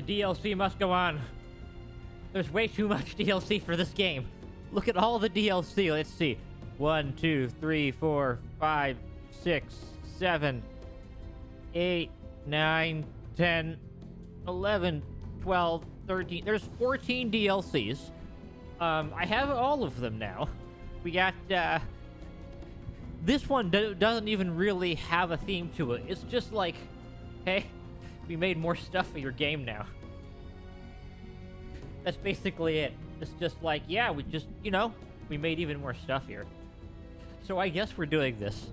The DLC must go on. There's way too much DLC for this game. Look at all the DLC. Let's see. 1, 2, 3, 4, 5, 6, 7, 8, 9, 10, 11, 12, 13. There's 14 DLCs. I have all of them now. We got, this one doesn't even really have a theme to it. It's just like, hey, we made more stuff for your game now. That's basically it. It's just like, yeah, we just, we made even more stuff here. So I guess we're doing this.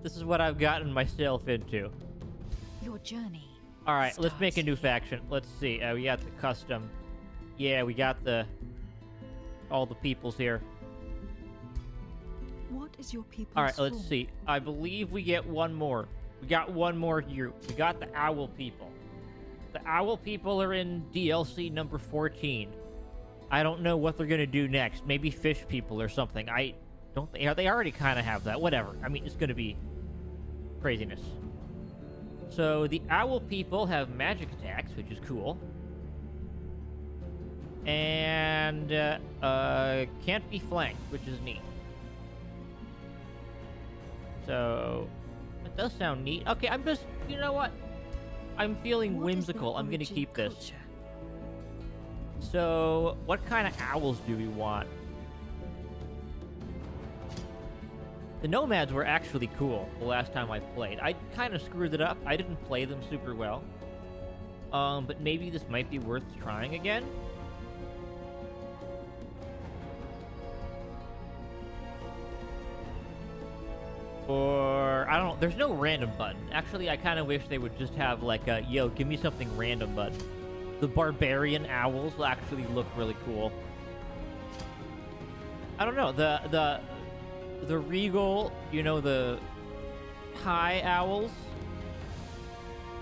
This is what I've gotten myself into. Your journey. All right, let's make a new faction. Let's see. We got the custom. Yeah, we got all the peoples here. What is your people's All right, let's form? see. I believe we get one more. We got one more here. We got the owl people. The owl people are in DLC number 14. I don't know what they're gonna do next. Maybe fish people or something. I don't think they already kind of have that. Whatever. I mean, it's gonna be craziness. So the owl people have magic attacks, which is cool. And can't be flanked, which is neat. So it does sound neat. Okay, I'm just, you know what? I'm feeling What is their whimsical. I'm gonna origin keep this. culture? So what kind of owls do we want? The nomads were actually cool the last time I played. I kind of screwed it up. I didn't play them super well. But maybe this might be worth trying again. Or, I don't know, there's no random button. Actually, I kind of wish they would just have like a, yo, give me something random button. The barbarian owls actually look really cool. I don't know, the regal, the high owls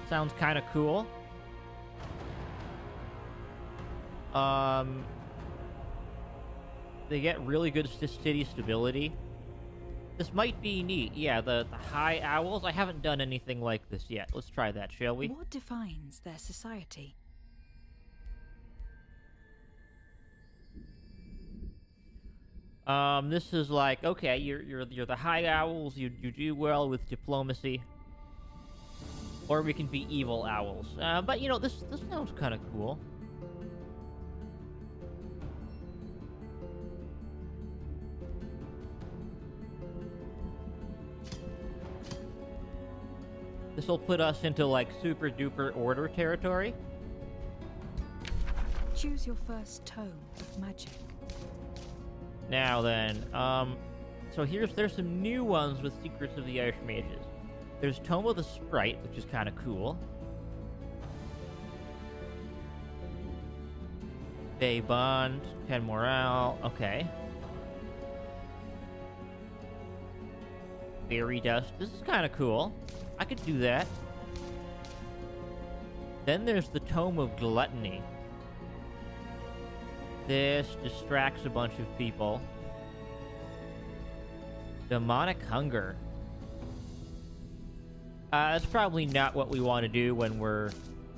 sounds kind of cool. They get really good city stability. This might be neat. Yeah, the high owls. I haven't done anything like this yet. Let's try that, shall we? What defines their society? This is like, okay, you're the high owls. You do well with diplomacy. Or we can be evil owls. But this sounds kind of cool. This will put us into like super duper order territory. Choose your first tome of magic. Now then, so there's some new ones with Secrets of the Archmages. There's Tome of the Sprite, which is kind of cool. Bay Bond, 10 Morale, okay. Fairy Dust, this is kind of cool. I could do that. Then there's the Tome of Gluttony. This distracts a bunch of people. Demonic Hunger. That's probably not what we want to do when we're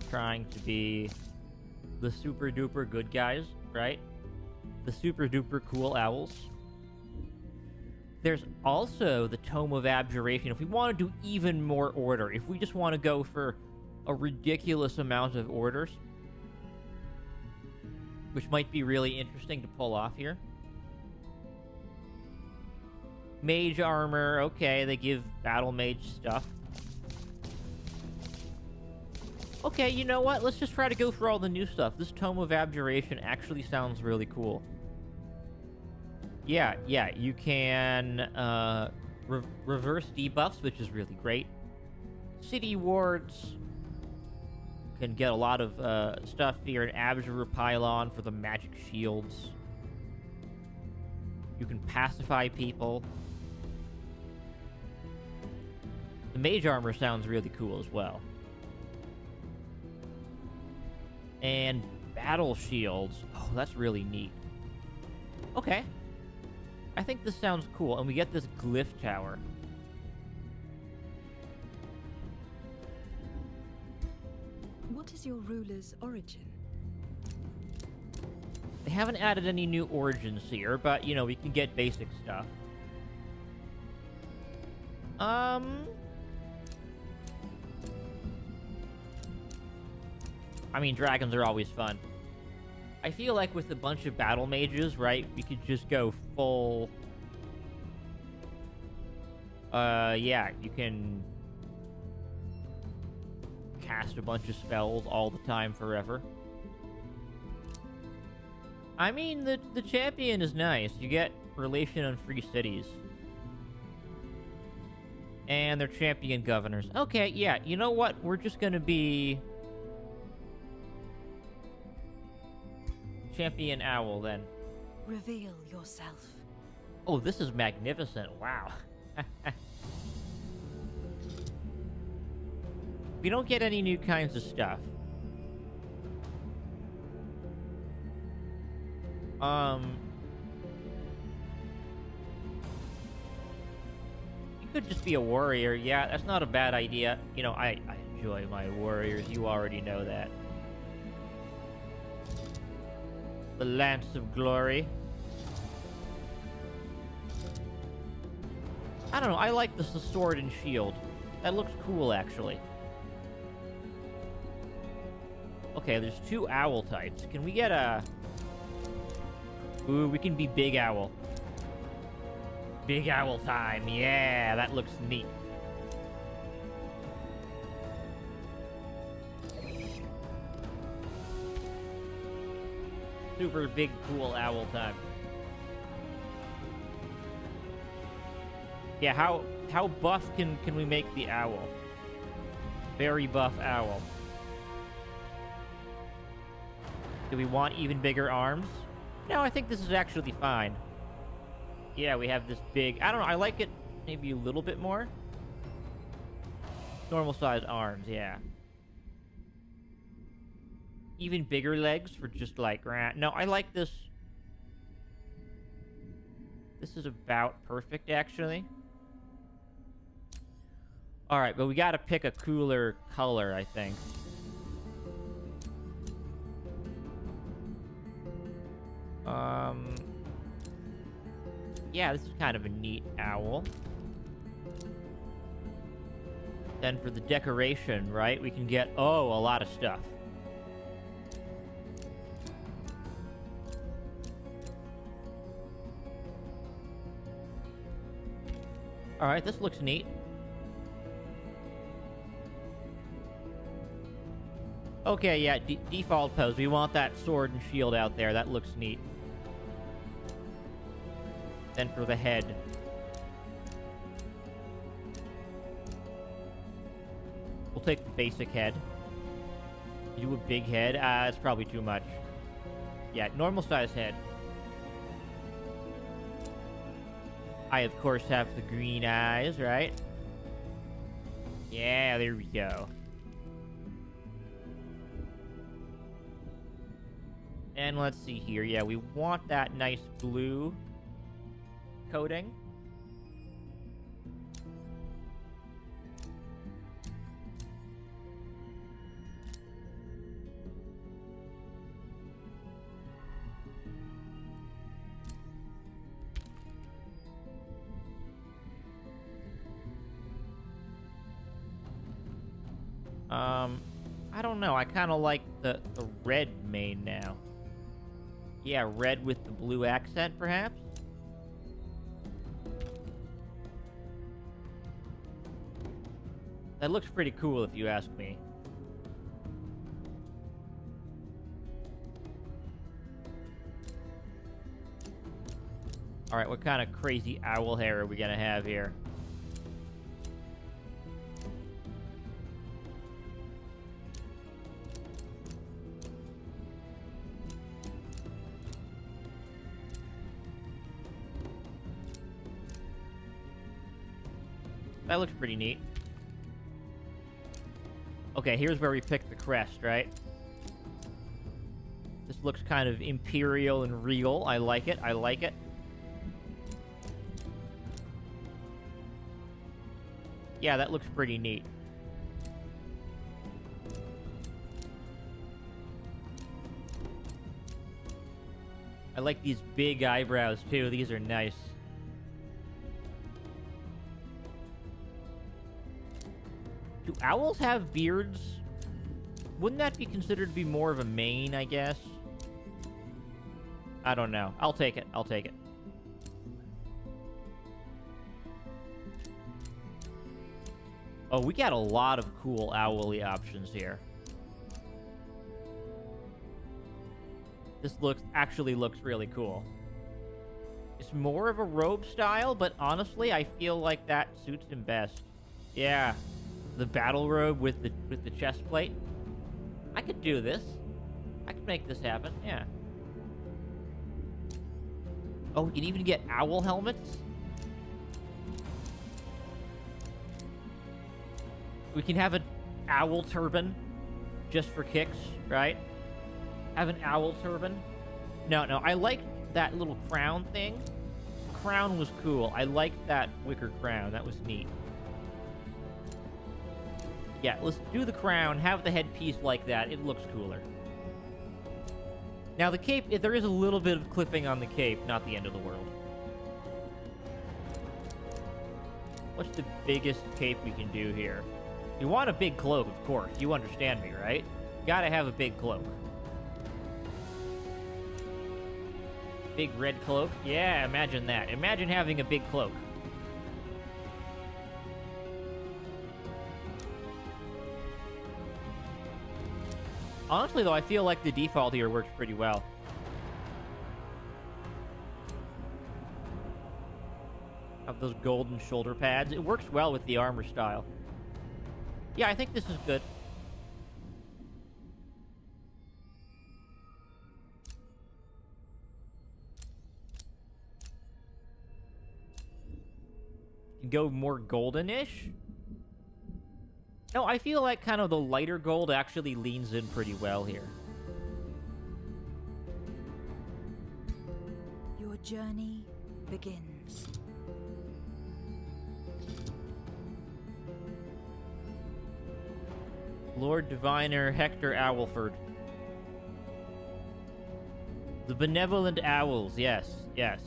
trying to be the super duper good guys, right? The super duper cool owls. There's also the Tome of Abjuration. If we want to do even more order, if we just want to go for a ridiculous amount of orders, which might be really interesting to pull off here. Mage armor, okay, they give battle mage stuff. Okay, you know what? Let's just try to go for all the new stuff. This Tome of Abjuration actually sounds really cool. Yeah, you can reverse debuffs, which is really great. City wards can get a lot of stuff here. An Abjure Pylon for the magic shields. You can pacify people. The mage armor sounds really cool as well. And battle shields. Oh, that's really neat. Okay. I think this sounds cool. And we get this glyph tower. What is your ruler's origin? They haven't added any new origins here, but, you know, we can get basic stuff. I mean, dragons are always fun. I feel like with a bunch of battle mages, right, we could just go full... yeah, you can cast a bunch of spells all the time forever. I mean, the champion is nice. You get relation on free cities. And they're champion governors. Okay, yeah, you know what? We're just gonna be... champion owl, then. Reveal yourself. Oh, this is magnificent. Wow. We don't get any new kinds of stuff. You could just be a warrior. Yeah, that's not a bad idea. You know, I enjoy my warriors. You already know that. The Lance of Glory. I don't know. I like this, the sword and shield. That looks cool, actually. Okay, there's 2 owl types. Can we get a... Ooh, we can be Big Owl. Big Owl time. Yeah, that looks neat. Super big, cool owl time. Yeah, how buff can we make the owl? Very buff owl. Do we want even bigger arms? No, I think this is actually fine. Yeah, we have this big... I don't know, I like it maybe a little bit more. Normal size arms, yeah. Even bigger legs for just like... No, I like this. This is about perfect, actually. Alright, but we gotta pick a cooler color, I think. Yeah, this is kind of a neat owl. Then for the decoration, right, we can get, oh, a lot of stuff. Alright, this looks neat. Okay, yeah, default pose. We want that sword and shield out there. That looks neat. Then for the head. We'll take the basic head. Do a big head? That's probably too much. Yeah, normal size head. I, of course, have the green eyes, right? Yeah, there we go. And let's see here. Yeah, we want that nice blue coating. I don't know. I kind of like the red mane now. Yeah, red with the blue accent, perhaps? That looks pretty cool, if you ask me. Alright, what kind of crazy owl hair are we gonna have here? That looks pretty neat. Okay, here's where we pick the crest, right? This looks kind of imperial and regal. I like it. I like it. Yeah, that looks pretty neat. I like these big eyebrows, too. These are nice. Do owls have beards? Wouldn't that be considered to be more of a mane, I guess? I don't know. I'll take it. I'll take it. Oh, we got a lot of cool owly options here. This actually looks really cool. It's more of a robe style, but honestly, I feel like that suits him best. Yeah, the battle robe with the chest plate. I could do this. I could make this happen. Yeah. Oh, we can even get owl helmets. We can have an owl turban just for kicks, right? Have an owl turban. No, I liked that little crown thing. The crown was cool. I liked that wicker crown. That was neat. Yeah, let's do the crown. Have the headpiece like that. It looks cooler. Now, the cape, there is a little bit of clipping on the cape. Not the end of the world. What's the biggest cape we can do here? You want a big cloak, of course. You understand me, right? You gotta have a big cloak. Big red cloak? Yeah, imagine that. Imagine having a big cloak. Honestly, though, I feel like the default here works pretty well. Have those golden shoulder pads. It works well with the armor style. Yeah, I think this is good. Can go more golden-ish? No, I feel like kind of the lighter gold actually leans in pretty well here. Your journey begins. Lord Diviner Hector Owlford. The Benevolent Owls, yes, yes.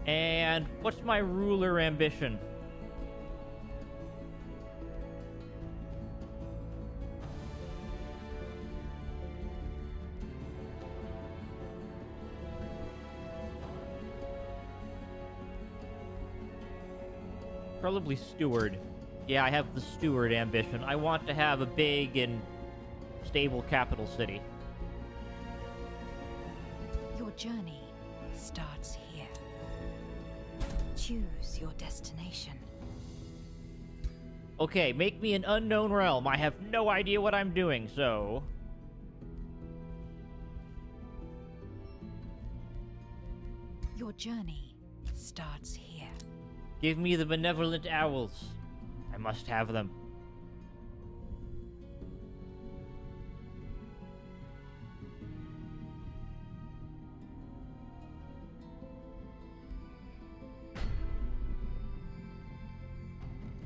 And what's my ruler ambition? Probably steward. Yeah, I have the steward ambition. I want to have a big and stable capital city. Your journey starts here. Choose your destination. Okay, make me an unknown realm. I have no idea what I'm doing, so... Your journey starts here. Give me the benevolent owls. I must have them.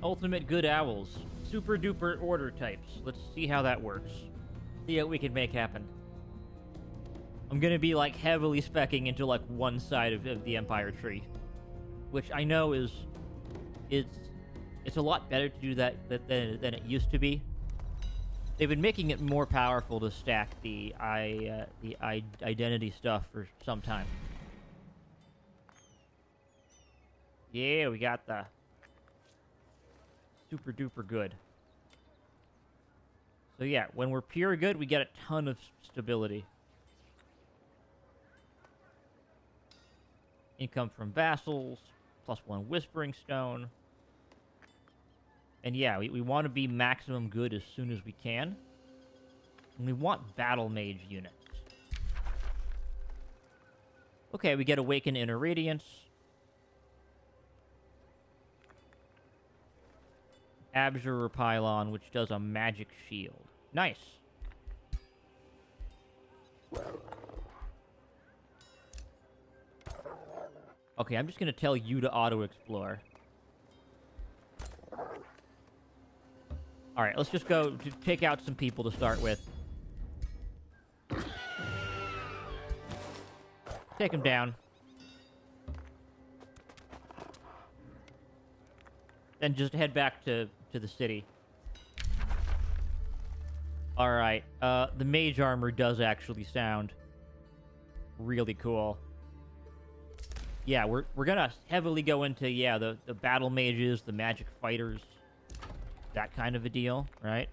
Ultimate good owls. Super duper order types. Let's see how that works. See what we can make happen. I'm gonna be like heavily speccing into like one side of the Empire tree. Which I know is... It's a lot better to do that than it used to be. They've been making it more powerful to stack the identity stuff for some time. Yeah, we got the super duper good. So yeah, when we're pure good, we get a ton of stability. Income from vassals, +1 Whispering Stone. And yeah, we want to be maximum good as soon as we can. And we want Battle Mage units. Okay, we get Awaken Inner Radiance. Abjurer Pylon, which does a magic shield. Nice. Okay, I'm just going to tell you to auto-explore. Alright, let's just go to take out some people to start with. Take him down. Then just head back to the city. Alright, the mage armor does actually sound really cool. Yeah, we're gonna heavily go into, yeah, the battle mages, the magic fighters, that kind of a deal, right?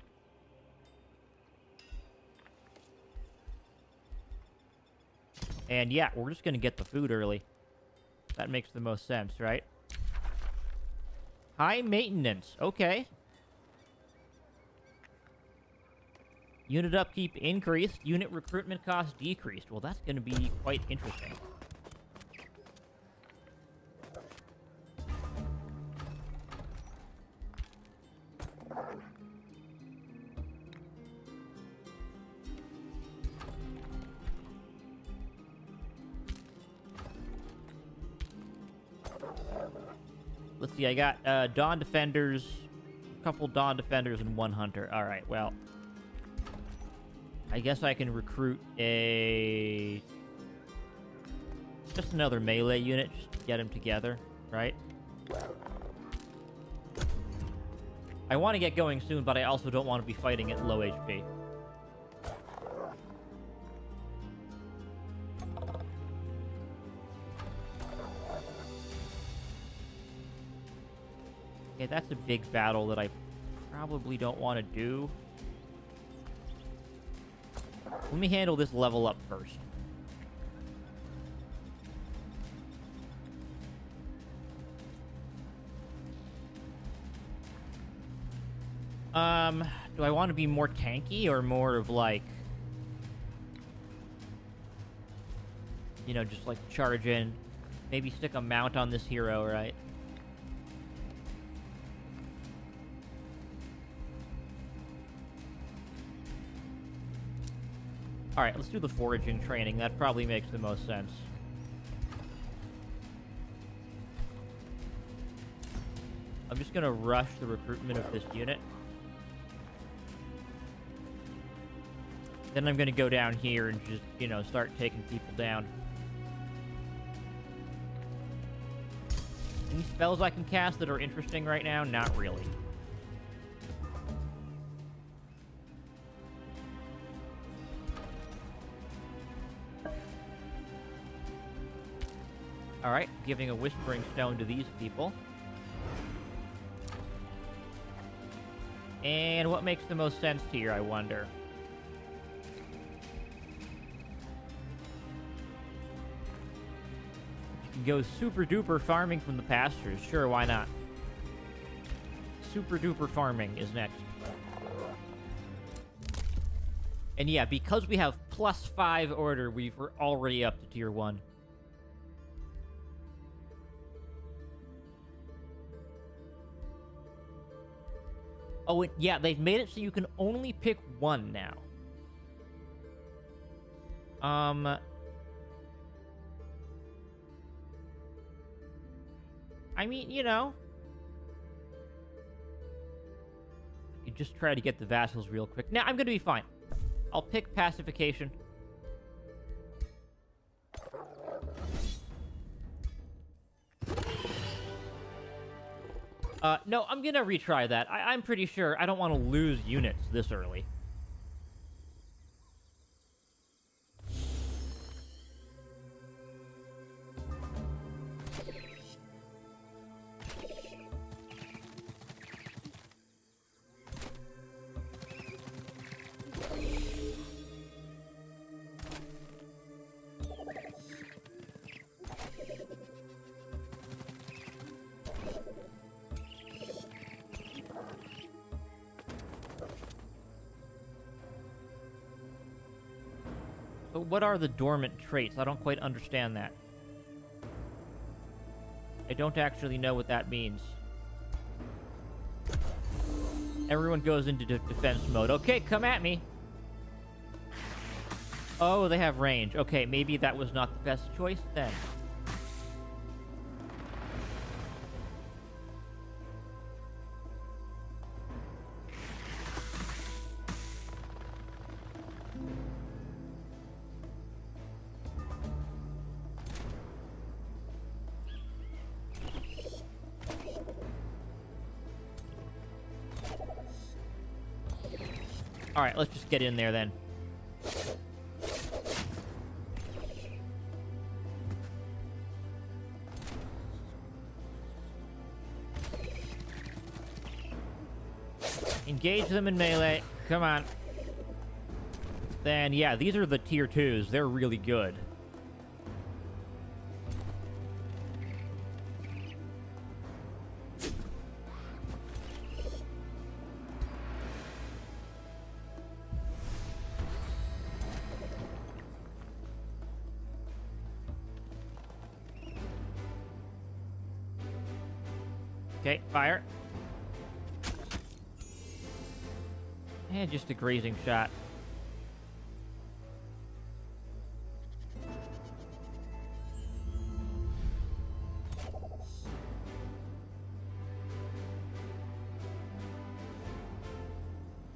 And yeah, we're just gonna get the food early. That makes the most sense, right? High maintenance. Okay. Unit upkeep increased. Unit recruitment cost decreased. Well, that's going to be quite interesting. Let's see, I got Dawn Defenders, a couple Dawn Defenders, and one Hunter. Alright, well. I guess I can recruit just another melee unit, just to get them together, right? I want to get going soon, but I also don't want to be fighting at low HP. Okay, that's a big battle that I probably don't want to do. Let me handle this level up first. Do I want to be more tanky or more of like, you know, just like charge in? Maybe stick a mount on this hero, right? Alright, let's do the foraging training. That probably makes the most sense. I'm just gonna rush the recruitment of this unit. Then I'm gonna go down here and just, you know, start taking people down. Any spells I can cast that are interesting right now? Not really. Alright, giving a Whispering Stone to these people. And what makes the most sense here, I wonder? You can go super duper farming from the pastures. Sure, why not? Super duper farming is next. And yeah, because we have +5 order, we're already up to tier 1. Oh, and yeah, they've made it so you can only pick one now. I mean, you know. You just try to get the vassals real quick. Now, I'm gonna be fine. I'll pick pacification. No, I'm gonna retry that. I'm pretty sure I don't want to lose units this early. But what are the dormant traits? I don't quite understand that. I don't actually know what that means. Everyone goes into defense mode. Okay, come at me. Oh, they have range. Okay, maybe that was not the best choice then. Alright, let's just get in there then. Engage them in melee. Come on. Then, yeah, these are the tier 2s. They're really good. Okay, fire. And just a grazing shot.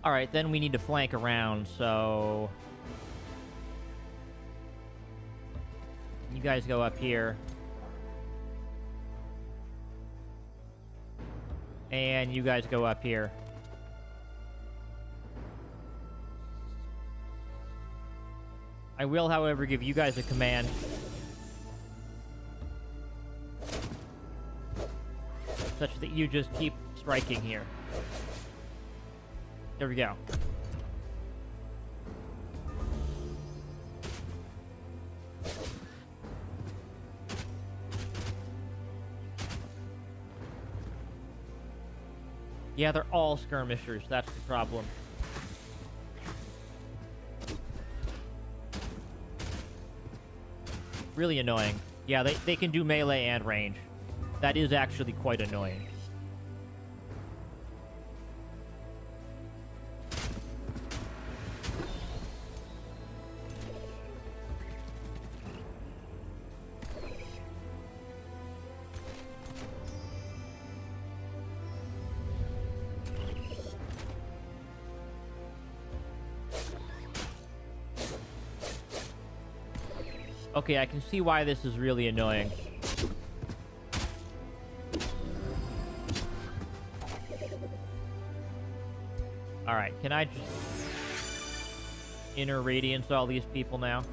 Alright, then we need to flank around, so... You guys go up here. And you guys go up here. I will, however, give you guys a command. Such that you just keep striking here. There we go. Yeah, they're all skirmishers. That's the problem. Really annoying. Yeah, they can do melee and range. That is actually quite annoying. Okay, I can see why this is really annoying. Alright, can I just... Inner Radiance all these people now?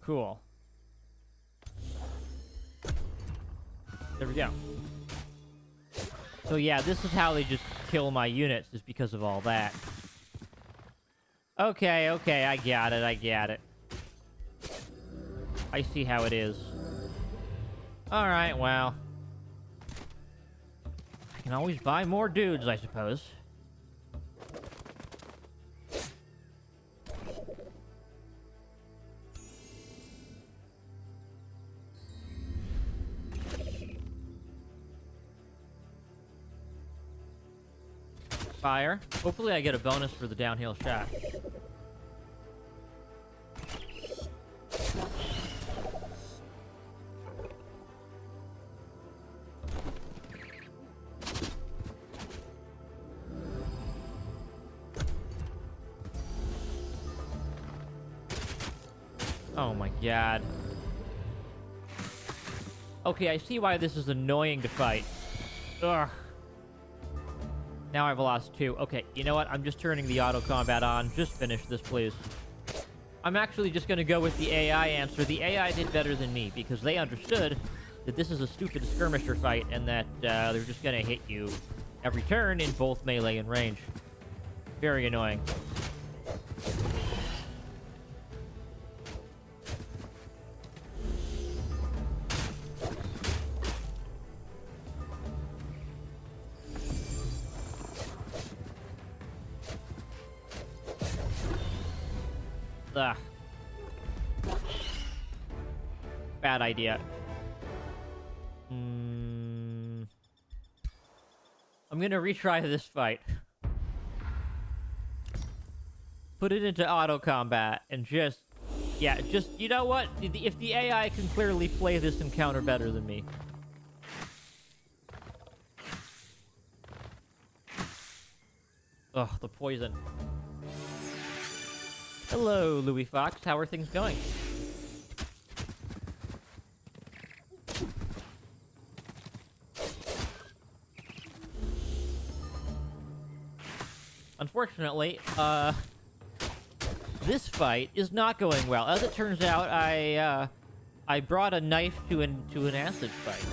Cool. There we go. So yeah, this is how they just kill my units, is because of all that. Okay, okay, I got it, I get it. I see how it is. Alright, well. I can always buy more dudes, I suppose. Fire. Hopefully I get a bonus for the downhill shot. Oh my god. Okay, I see why this is annoying to fight. Ugh. Now I've lost 2. Okay, you know what? I'm just turning the auto combat on. Just finish this, please. I'm actually just going to go with the AI answer. The AI did better than me because they understood that this is a stupid skirmisher fight and that they're just going to hit you every turn in both melee and range. Very annoying. Ugh. Bad idea. I'm gonna retry this fight. Put it into auto combat and just... Yeah, just... You know what? If the AI can clearly play this encounter better than me. Ugh, the poison. Hello, Louis Fox. How are things going? Unfortunately, this fight is not going well. As it turns out, I brought a knife to an acid fight.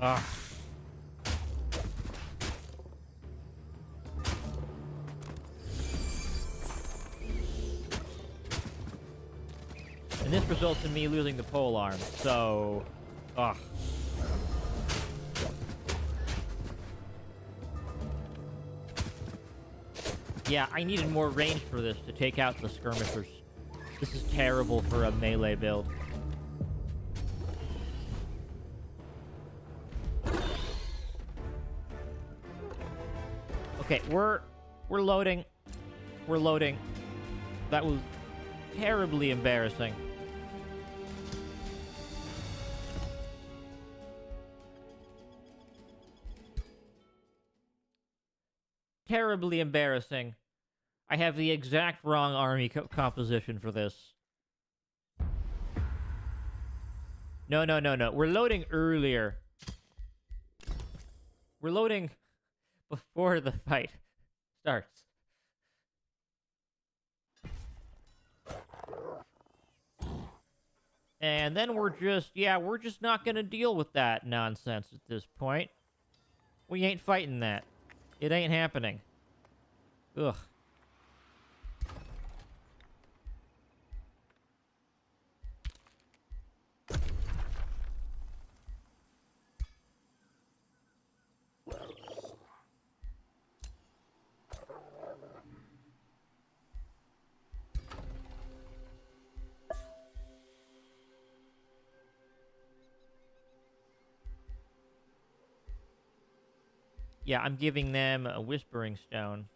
Ugh. And this results in me losing the pole arm, so... Ugh. Yeah, I needed more range for this to take out the skirmishers. This is terrible for a melee build. Okay, we're loading. We're loading. That was terribly embarrassing. Terribly embarrassing. I have the exact wrong army composition for this. No, no, no, no. We're loading earlier. We're loading before the fight starts. And then we're just not gonna deal with that nonsense at this point. We ain't fighting that. It ain't happening. Ugh. Yeah, I'm giving them a Whispering Stone.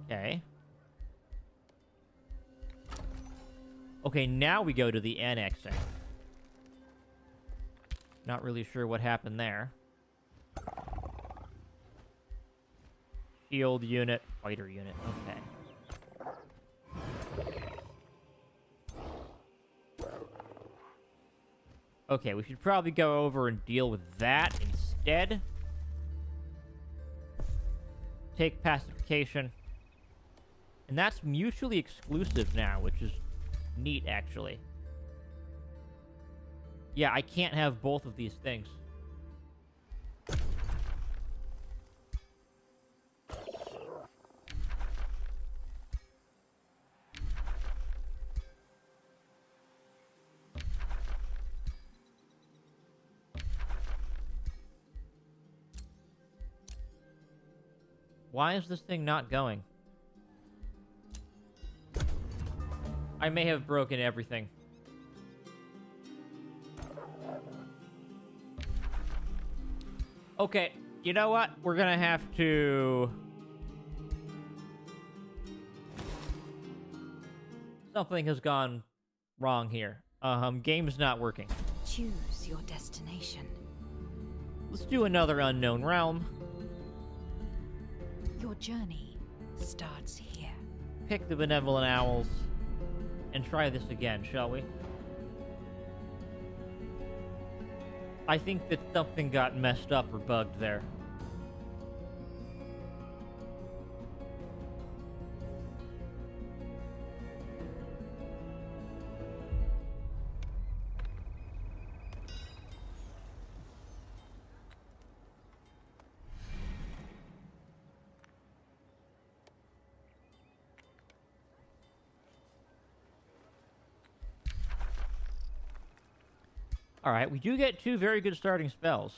Okay. Okay, now we go to the annexing. Not really sure what happened there. Shield unit, fighter unit, okay. Okay, we should probably go over and deal with that instead. Take pacification. And that's mutually exclusive now, which is neat, actually. Yeah, I can't have both of these things. Why is this thing not going? I may have broken everything. Okay, you know what? We're gonna have to... Something has gone wrong here. Game's not working. Choose your destination. Let's do another unknown realm. Your journey starts here. Pick the Benevolent Owls. And try this again, shall we? I think that something got messed up or bugged there. All right, we do get 2 very good starting spells.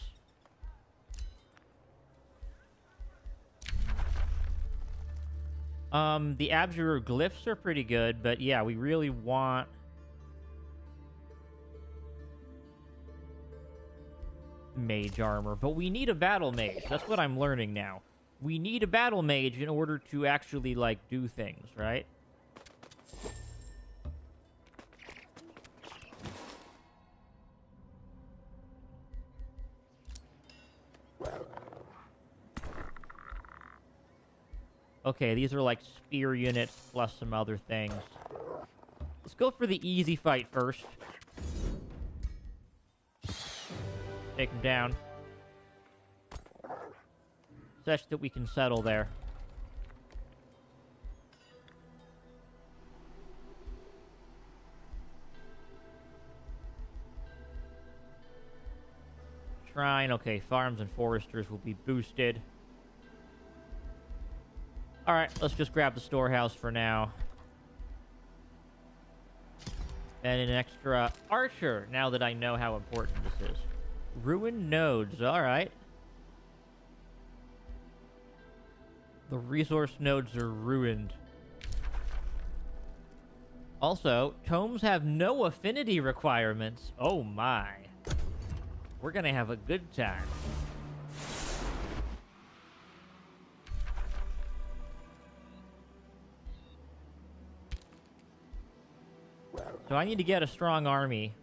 The Abjurer glyphs are pretty good, but yeah, we really want... mage armor, but we need a battle mage. That's what I'm learning now. We need a battle mage in order to actually, like, do things, right? Okay, these are like spear units plus some other things. Let's go for the easy fight first. Take him down. Such that we can settle there. Shrine, okay, farms and foresters will be boosted. Alright, let's just grab the storehouse for now. And an extra archer, now that I know how important this is. Ruined nodes, alright. The resource nodes are ruined. Also, tomes have no affinity requirements. Oh my. We're gonna have a good time. So I need to get a strong army.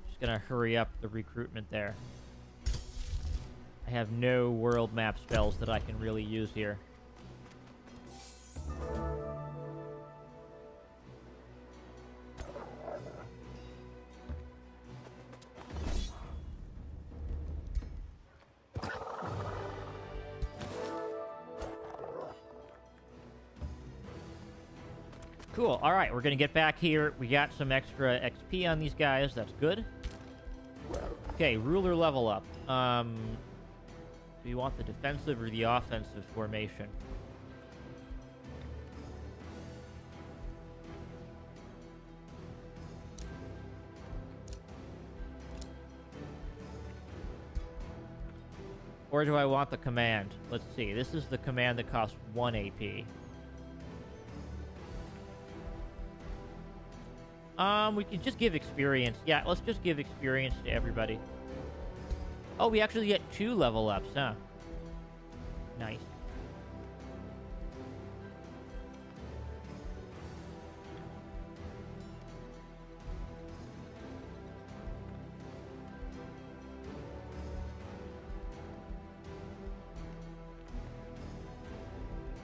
Just gonna hurry up the recruitment there. I have no world map spells that I can really use here. Cool. All right, we're going to get back here. We got some extra XP on these guys. That's good. Okay, ruler level up. Do you want the defensive or the offensive formation? Or do I want the command? Let's see. This is the command that costs 1 AP. We can just give experience. Yeah, let's just give experience to everybody. Oh, we actually get 2 level ups, huh? Nice.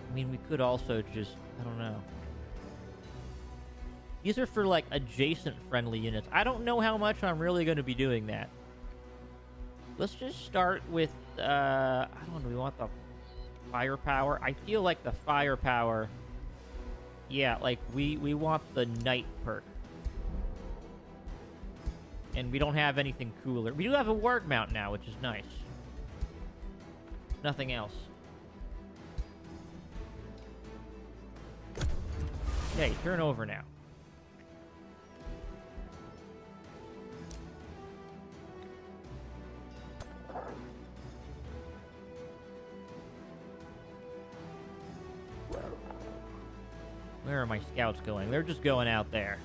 I mean, we could also just, I don't know. These are for, like, adjacent friendly units. I don't know how much I'm really going to be doing that. Let's just start with, I don't know, do we want the firepower? I feel like the firepower, yeah, like, we want the knight perk. And we don't have anything cooler. We do have a ward mount now, which is nice. Nothing else. Okay, turn over now. Where are my scouts going? They're just going out there.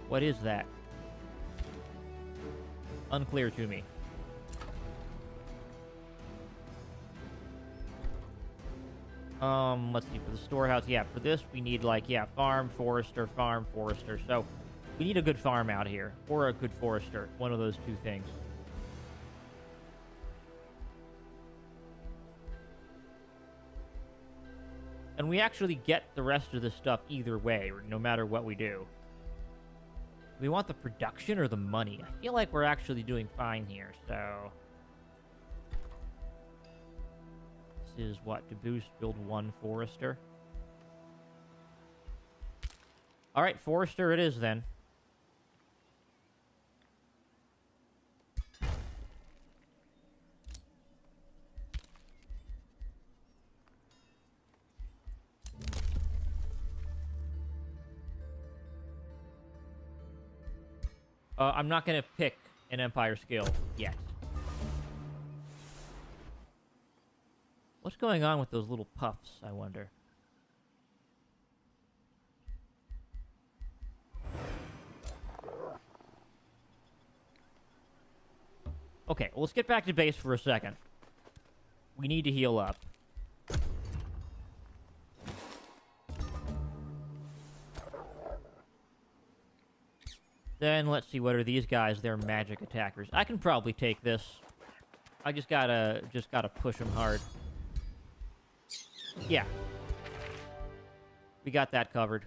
What is that? Unclear to me. Let's see, for the storehouse, yeah, for this we need, like, yeah, farm, forester. So we need a good farm out here, or a good forester, one of those 2 things. And we actually get the rest of the stuff either way, no matter what we do. Do we want the production or the money? I feel like we're actually doing fine here, so... This is what? To boost, build 1 forester. All right, Forester it is then. I'm not going to pick an Empire skill yet. What's going on with those little puffs, I wonder? Okay, well, let's get back to base for a second. We need to heal up. Then let's see, what are these guys? They're magic attackers. I can probably take this. I just gotta push them hard. Yeah. We got that covered.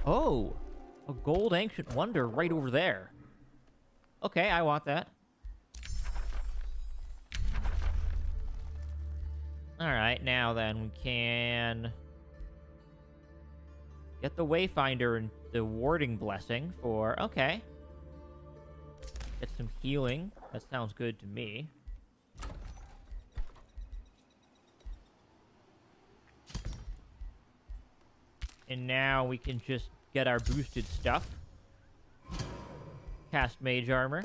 Oh! A gold ancient wonder right over there. Okay, I want that. Alright, now then, we can get the Wayfinder and the Warding Blessing for... Okay. Get some healing. That sounds good to me. And now we can just get our boosted stuff. Cast Mage Armor.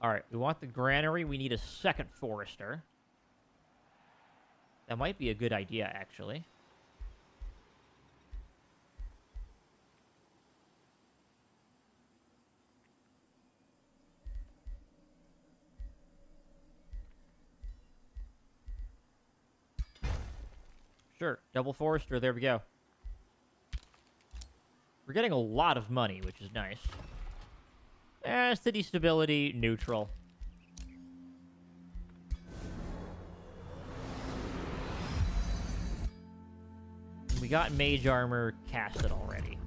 Alright, we want the Granary. We need a second Forester. That might be a good idea, actually. Sure, double Forester, there we go. We're getting a lot of money, which is nice. City stability, neutral. We got Mage Armor casted already.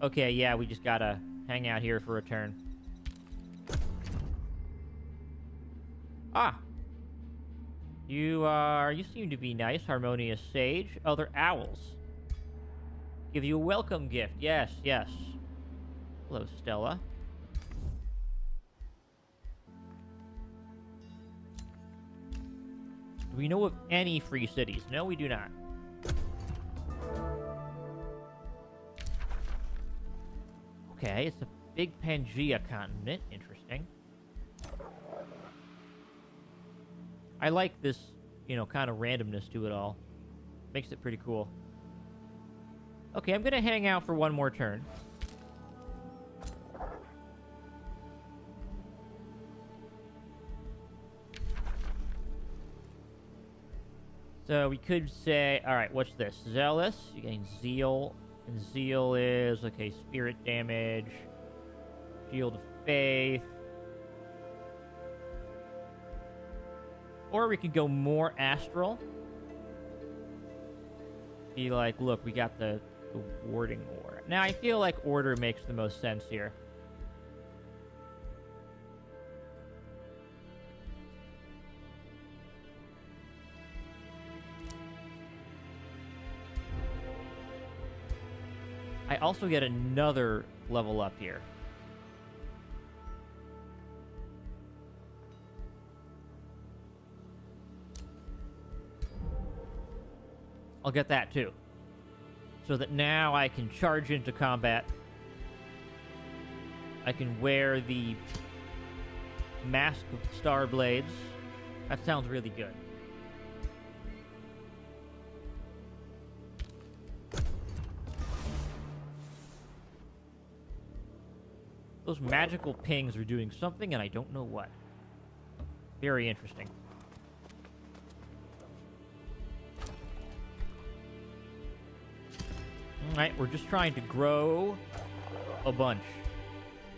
Okay, yeah, we just gotta hang out here for a turn. Ah! You seem to be nice, Harmonious Sage. Oh, they're owls. Give you a welcome gift. Yes, yes. Hello, Stella. Do we know of any free cities? No, we do not. Okay, it's a big Pangea continent. Interesting. I like this, you know, kind of randomness to it all. Makes it pretty cool. Okay, I'm gonna hang out for one more turn. So we could say, alright, what's this? Zealous, you gain Zeal. And Zeal is, okay, spirit damage. Shield of Faith. Or we could go more astral. Be like, look, we got the warding aura. Now, I feel like order makes the most sense here. I also get another level up here. I'll get that too. So that now I can charge into combat. I can wear the Mask of Star Blades. That sounds really good. Those magical pings are doing something, and I don't know what. Very interesting. Alright, we're just trying to grow a bunch.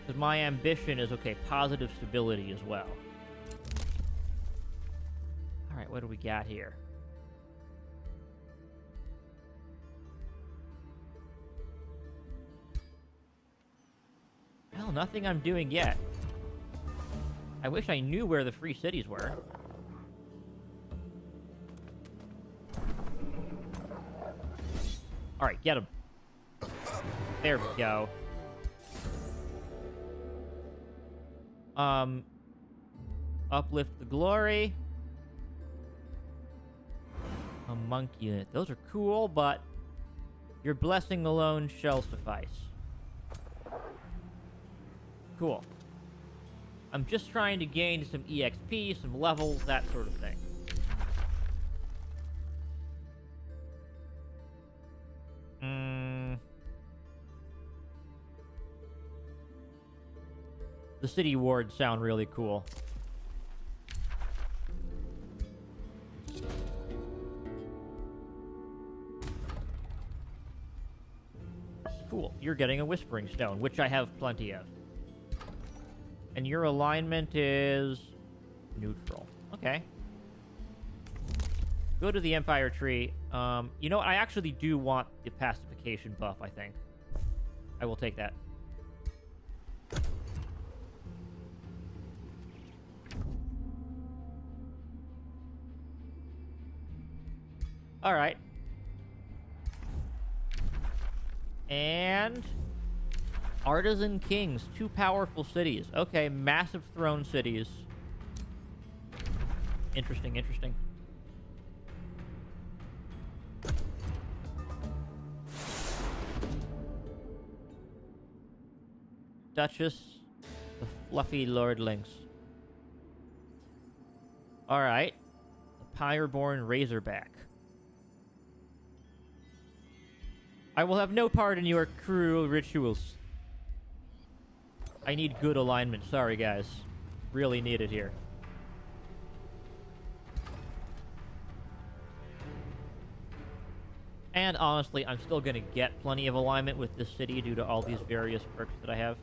Because my ambition is, okay, positive stability as well. Alright, what do we got here? Well, nothing I'm doing yet. I wish I knew where the free cities were. Alright, get him. There we go. Uplift the glory. A monk unit. Those are cool, but your blessing alone shall suffice. Cool. I'm just trying to gain some EXP, some levels, that sort of thing. The city wards sound really cool. Cool. You're getting a Whispering Stone, which I have plenty of. And your alignment is neutral. Okay. Go to the Empire tree. You know what? I actually do want the pacification buff, I think. I will take that. Alright. And Artisan Kings, 2 powerful cities. Okay, massive throne cities. Interesting, interesting. Duchess, the fluffy lordlings. Alright. The Pyreborn Razorback. I will have no part in your cruel rituals. I need good alignment. Sorry, guys. Really need it here. And honestly, I'm still going to get plenty of alignment with this city due to all these various perks that I have.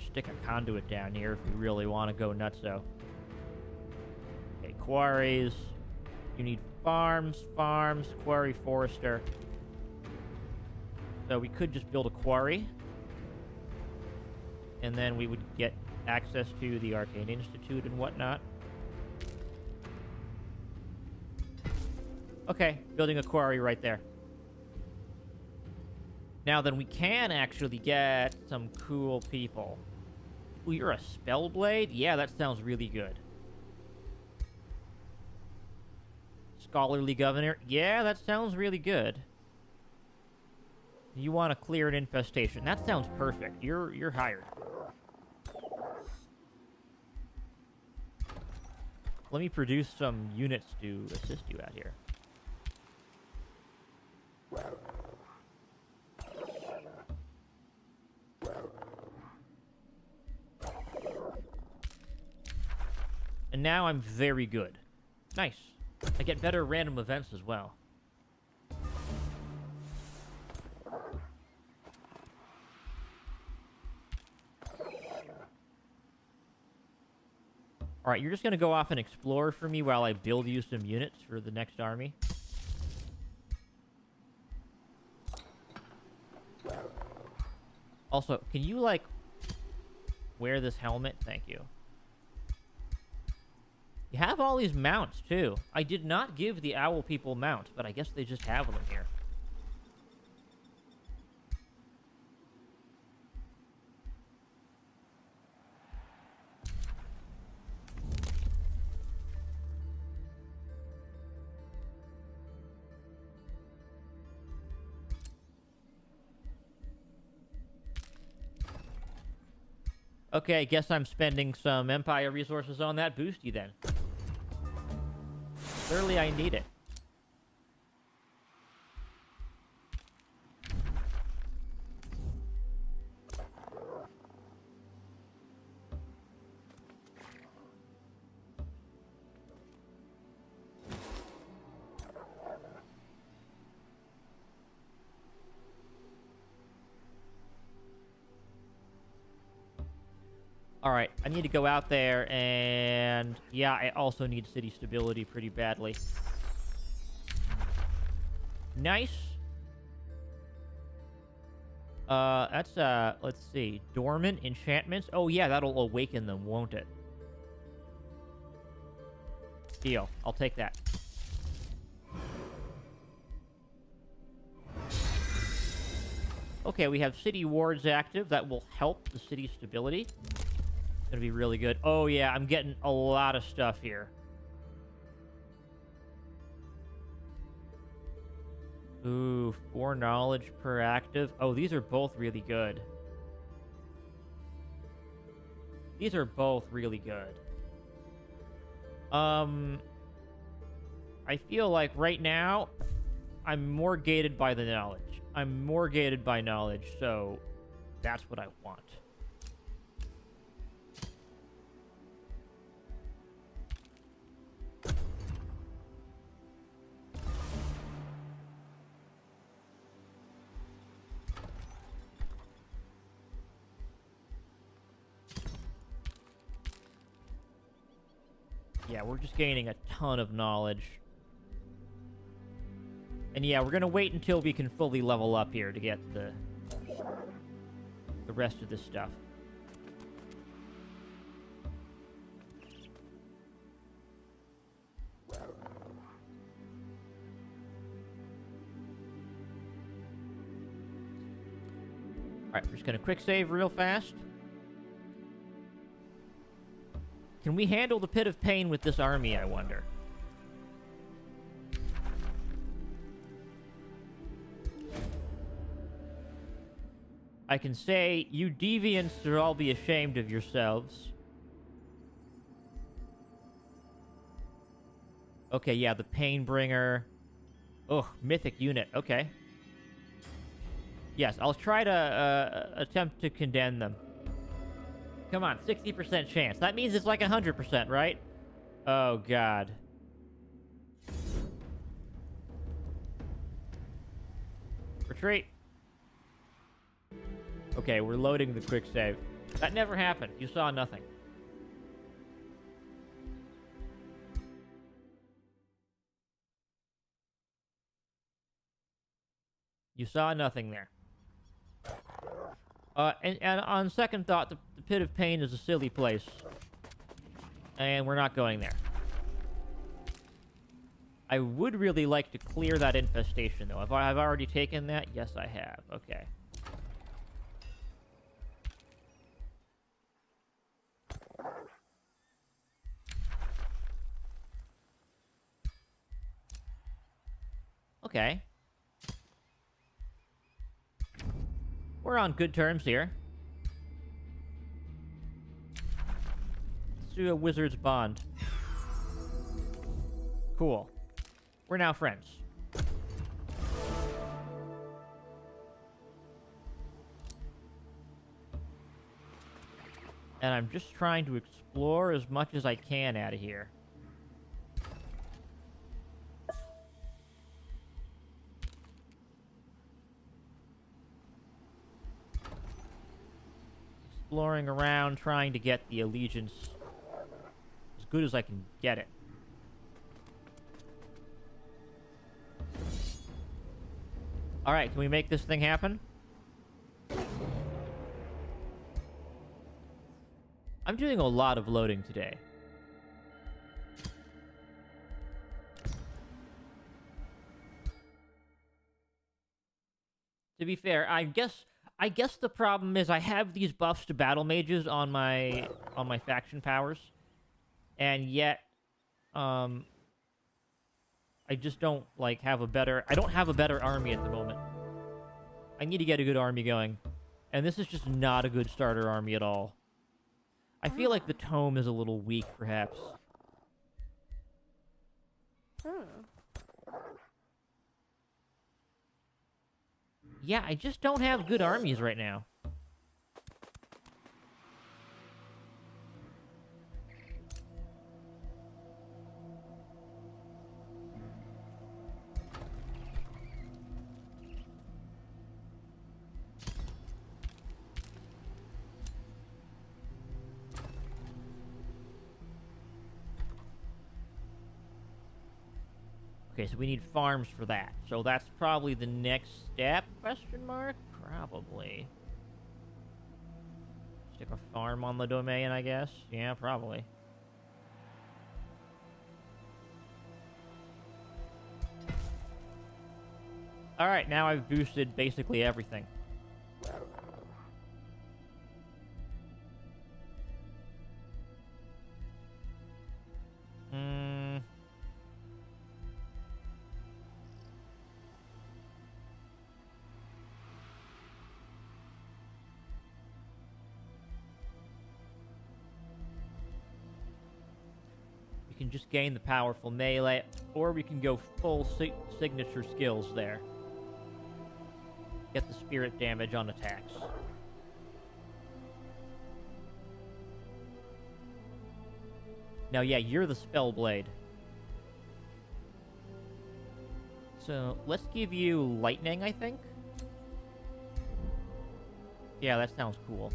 Stick a conduit down here if we really want to go nutso. Okay, quarries. You need farms, quarry, forester. So we could just build a quarry. And then we would get access to the Arcane Institute and whatnot. Okay, building a quarry right there. Now then, we can actually get some cool people. Ooh, you're a Spellblade? Yeah, that sounds really good. Scholarly Governor? Yeah, that sounds really good. You want to clear an infestation. That sounds perfect. You're hired. Let me produce some units to assist you out here. And now I'm very good. Nice. I get better random events as well. Alright, you're just going to go off and explore for me while I build you some units for the next army. Also, can you, like, wear this helmet? Thank you. You have all these mounts, too. I did not give the owl people mounts, but I guess they just have them here. Okay, guess I'm spending some Empire resources on that boosty then. Clearly I need it. Alright, I need to go out there and And yeah, I also need city stability pretty badly. Nice. That's, let's see. Dormant enchantments. Oh, yeah, that'll awaken them, won't it? Deal. I'll take that. Okay, we have city wards active. That will help the city stability. It's gonna be really good. Oh, yeah, I'm getting a lot of stuff here. Ooh, 4 knowledge per active. Oh, these are both really good. These are both really good. I feel like right now, I'm more gated by the knowledge. I'm more gated by knowledge, so that's what I want. Yeah, we're just gaining a ton of knowledge. And yeah, we're gonna wait until we can fully level up here to get the rest of this stuff. Alright, we're just gonna quick save real fast. Can we handle the Pit of Pain with this army, I wonder? I can say, you deviants should all be ashamed of yourselves. Okay, yeah, the Painbringer. Ugh, mythic unit. Okay. Yes, I'll try to attempt to condemn them. Come on, 60% chance. That means it's like 100%, right? Oh, God. Retreat. Okay, we're loading the quick save. That never happened. You saw nothing. You saw nothing there. And on second thought, the Pit of Pain is a silly place. And we're not going there. I would really like to clear that infestation, though. Have I already taken that? Yes, I have. Okay. Okay. We're on good terms here. Let's do a wizard's bond. Cool. We're now friends. And I'm just trying to explore as much as I can out of here. Exploring around, trying to get the allegiance as good as I can get it. Alright, can we make this thing happen? I'm doing a lot of loading today. To be fair, I guess the problem is I have these buffs to battle mages on my faction powers, and yet I just don't like have a better. I don't have a better army at the moment. I need to get a good army going, and this is just not a good starter army at all. I feel like the tome is a little weak, perhaps. Yeah, I just don't have good armies right now. Okay, so we need farms for that. So that's probably the next step, question mark? Probably. Stick a farm on the domain, I guess? Yeah, probably. Alright, now I've boosted basically everything. We can just gain the powerful melee, or we can go full signature skills there. Get the spirit damage on attacks. Now, yeah, you're the Spellblade. So, let's give you lightning, I think? Yeah, that sounds cool.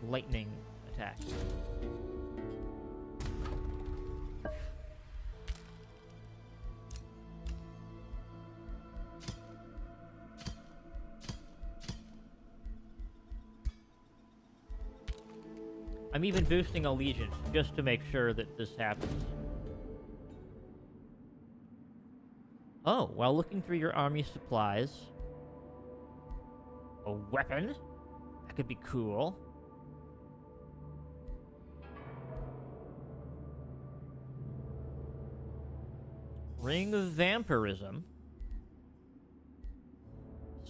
Lightning attack. I'm even boosting Allegiance, just to make sure that this happens. Oh, while looking through your army supplies... A weapon? That could be cool. Ring of Vampirism.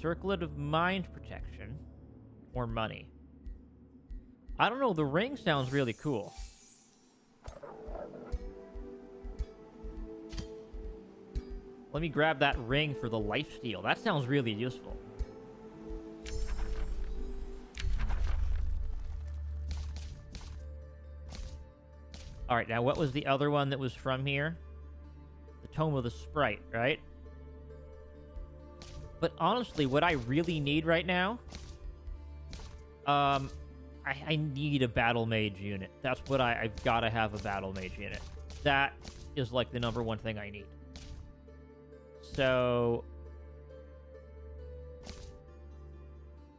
Circlet of Mind Protection. Or money. I don't know, the ring sounds really cool. Let me grab that ring for the lifesteal. That sounds really useful. Alright, now what was the other one that was from here? The Tome of the Sprite, right? But honestly, what I really need right now... I need a battle mage unit. That's what I've got to have a battle mage unit. That is like the #1 thing I need. So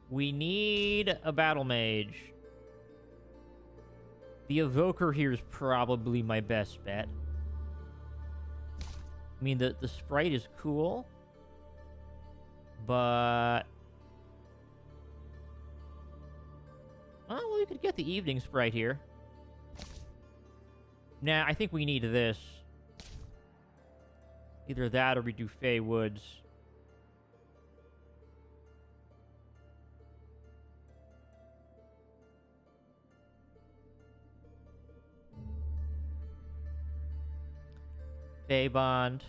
we need a battle mage. The evoker here is probably my best bet. I mean, the sprite is cool, but oh, well, we could get the evening sprite here. Nah, I think we need this. Either that or we do Fey Woods. Fey Bond.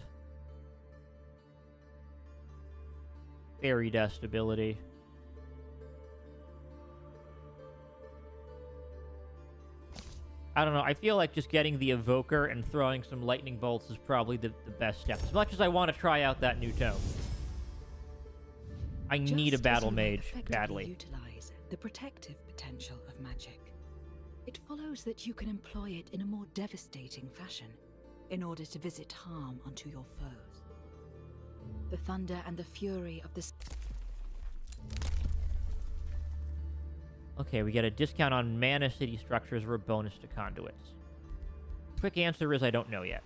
Fairy Dust ability. I don't know, I feel like just getting the Evoker and throwing some lightning bolts is probably the best step. As much as I want to try out that new tome. I need a battle mage badly. Utilize the protective potential of magic. It follows that you can employ it in a more devastating fashion in order to visit harm onto your foes. The thunder and the fury of the... Okay, we get a discount on mana city structures or a bonus to conduits. Quick answer is I don't know yet.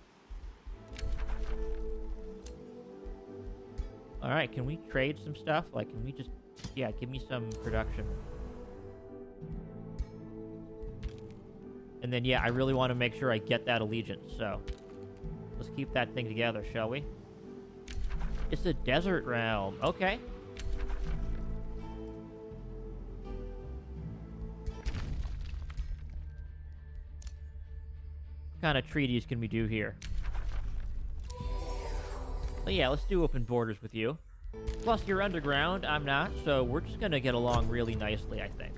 Alright, can we trade some stuff? Like, can we just... Yeah, give me some production. And then, yeah, I really want to make sure I get that allegiance, so... Let's keep that thing together, shall we? It's a desert realm. Okay. What kind of treaties can we do here? Well, yeah, let's do open borders with you. Plus, you're underground, I'm not, so we're just gonna get along really nicely, I think.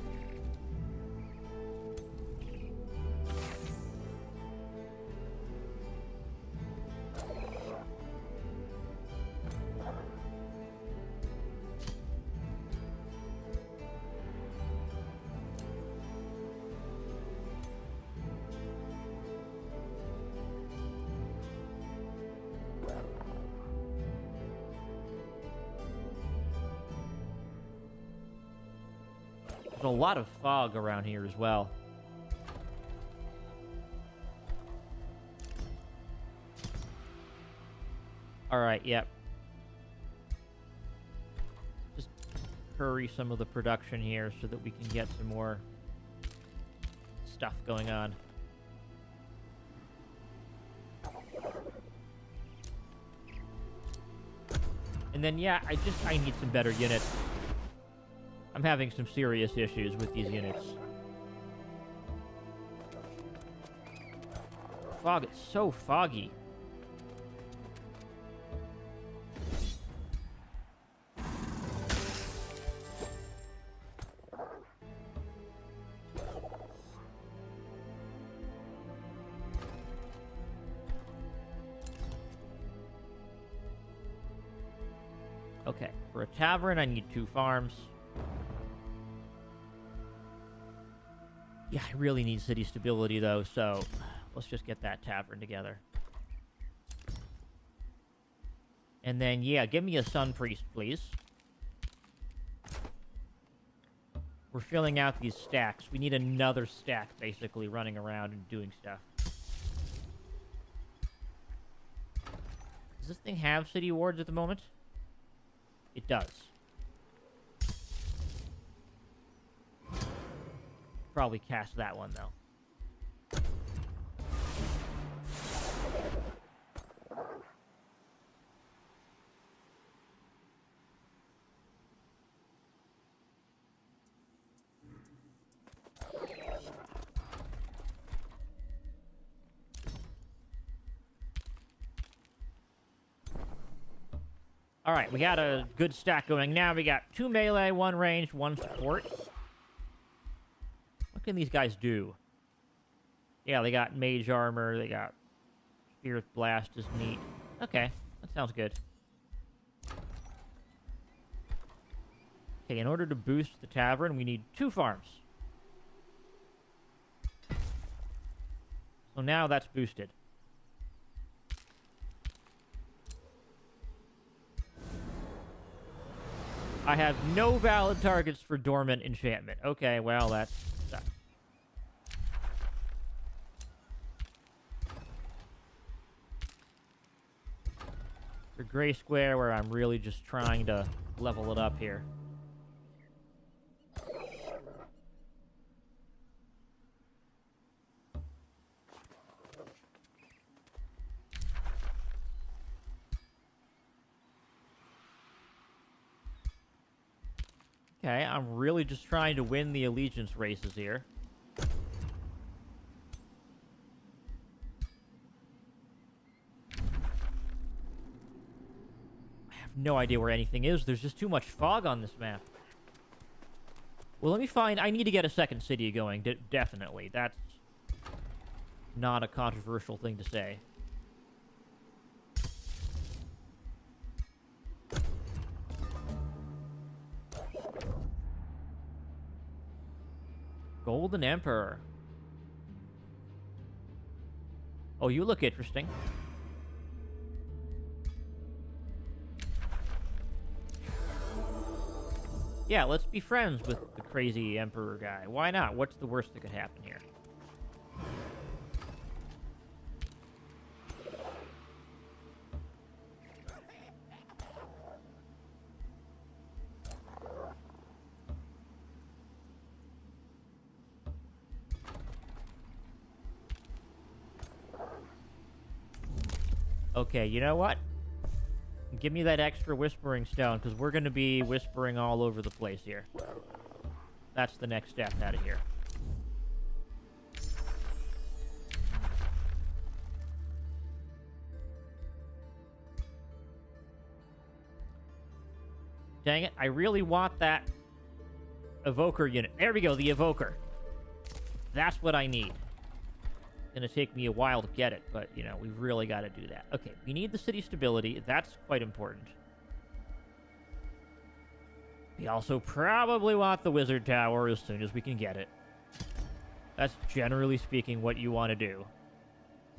There's a lot of fog around here as well. Alright, yep. Just hurry some of the production here so that we can get some more stuff going on. And then, yeah, I need some better units. I'm having some serious issues with these units. Fog, it's so foggy. Okay, for a tavern, I need 2 farms. Yeah, I really need city stability, though, so let's just get that tavern together. And then, yeah, give me a Sun Priest, please. We're filling out these stacks. We need another stack, basically, running around and doing stuff. Does this thing have city wards at the moment? It does. Probably cast that one, though. All right, we got a good stack going now. We got 2 melee, 1 range, 1 support. What can these guys do? Yeah, they got mage armor. They got Spirit Blast is neat. Okay, that sounds good. Okay, in order to boost the tavern, we need 2 farms. So now that's boosted. I have no valid targets for dormant enchantment. Okay, well, that sucks. For Gray Square, where I'm really just trying to level it up here. Okay, I'm really just trying to win the allegiance races here. I have no idea where anything is. There's just too much fog on this map. Well, let me find... I need to get a second city going, definitely. That's not a controversial thing to say. Golden Emperor. Oh, you look interesting. Yeah, let's be friends with the crazy Emperor guy. Why not? What's the worst that could happen here? Okay, you know what? Give me that extra whispering stone, because we're going to be whispering all over the place here. That's the next step out of here. Dang it, I really want that evoker unit. There we go, the evoker. That's what I need. Gonna take me a while to get it, but, you know, we've really got to do that. Okay, we need the city stability. That's quite important. We also probably want the wizard tower as soon as we can get it. That's generally speaking what you want to do.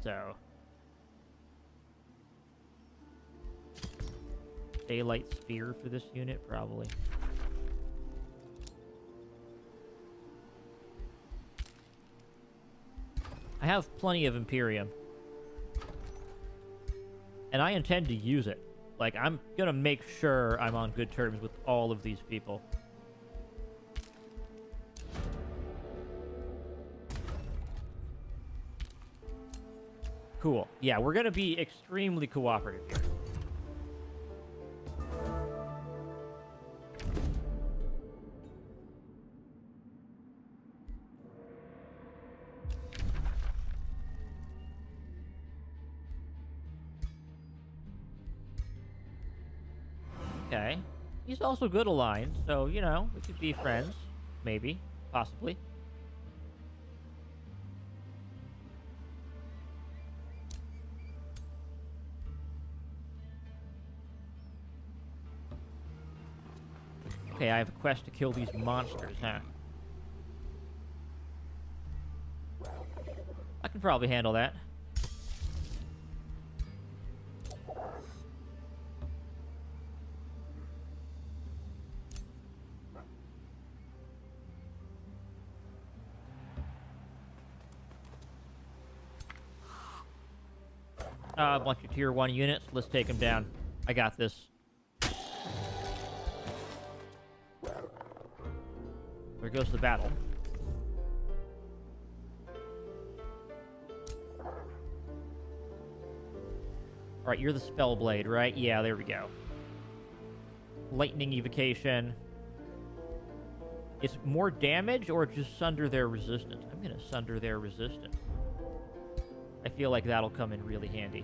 So. Daylight sphere for this unit, probably. I have plenty of Imperium. And I intend to use it. Like, I'm gonna make sure I'm on good terms with all of these people. Cool. Yeah, we're gonna be extremely cooperative here. Okay. He's also good aligned, so, you know, we could be friends. Maybe. Possibly. Okay, I have a quest to kill these monsters, huh? I can probably handle that. A bunch of tier 1 units. Let's take them down. I got this. There goes the battle. Alright, you're the Spellblade, right? Yeah, there we go. Lightning evocation. It's more damage or just sunder their resistance? I'm gonna sunder their resistance. I feel like that'll come in really handy.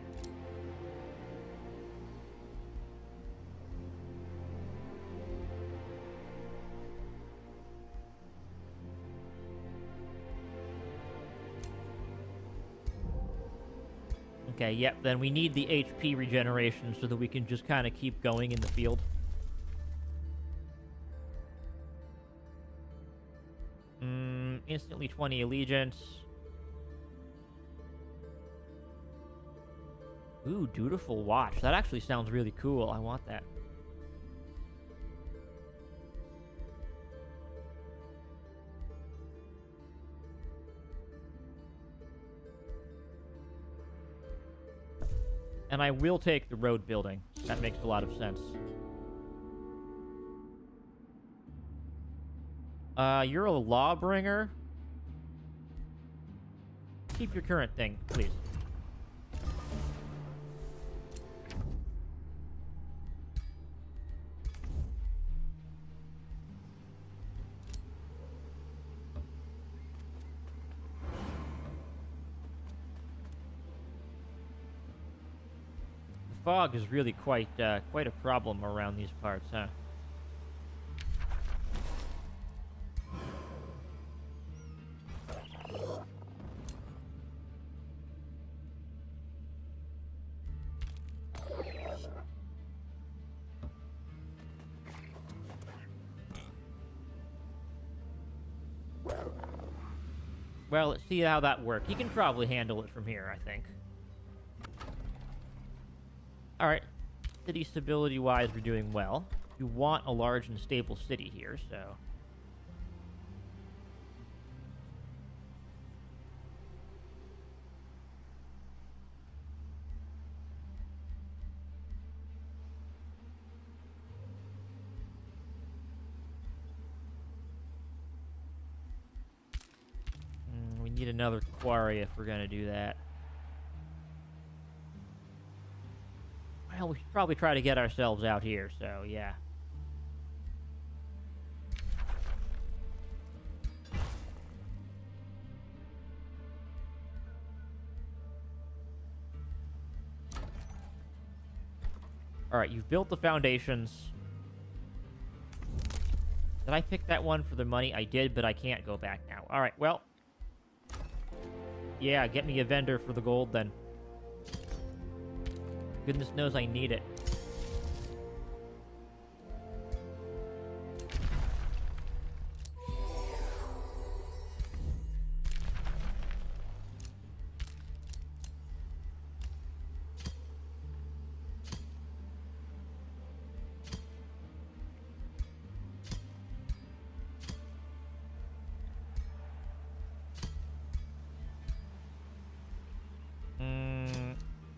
Okay, yep, then we need the HP regeneration so that we can just kind of keep going in the field. Instantly 20 allegiance. Ooh, Dutiful Watch. That actually sounds really cool. I want that. And I will take the road building. That makes a lot of sense. You're a lawbringer? Keep your current thing, please. The fog is really quite a problem around these parts, huh? Well, let's see how that works. He can probably handle it from here, I think. Alright. City stability-wise, we're doing well. You want a large and stable city here, so... we need another quarry if we're gonna do that. Well, we should probably try to get ourselves out here, so yeah. Alright, you've built the foundations. Did I pick that one for the money? I did, but I can't go back now. Alright, well. Yeah, get me a vendor for the gold, then. Goodness knows I need it.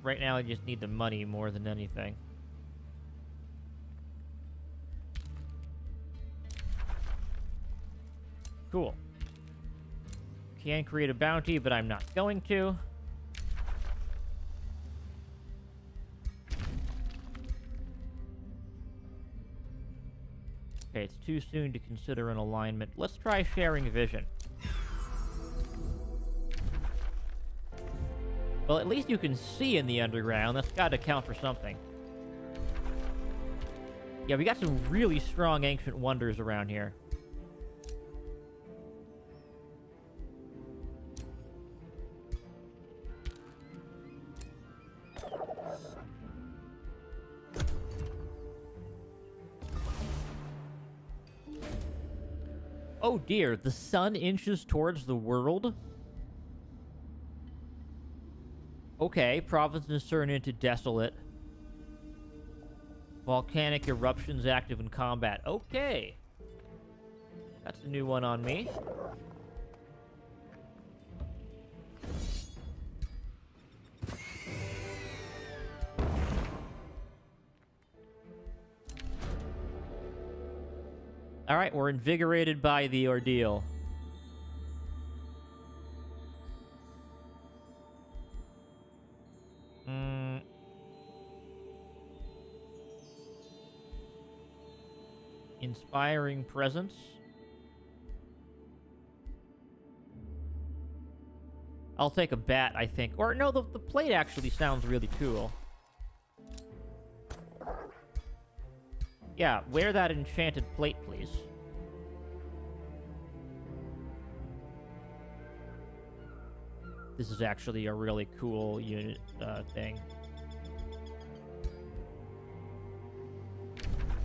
Right now, I just need the money more than anything. Cool. Can create a bounty, but I'm not going to. Okay, it's too soon to consider an alignment. Let's try sharing vision. Well, at least you can see in the underground. That's got to count for something. Yeah, we got some really strong ancient wonders around here. Oh dear, the sun inches towards the world? Okay, provinces turn into desolate. Volcanic eruptions active in combat. Okay. That's a new one on me. Alright, we're invigorated by the ordeal. Inspiring presence. I'll take a bat, I think. Or, no, the plate actually sounds really cool. Yeah, wear that enchanted plate, please. This is actually a really cool unit thing.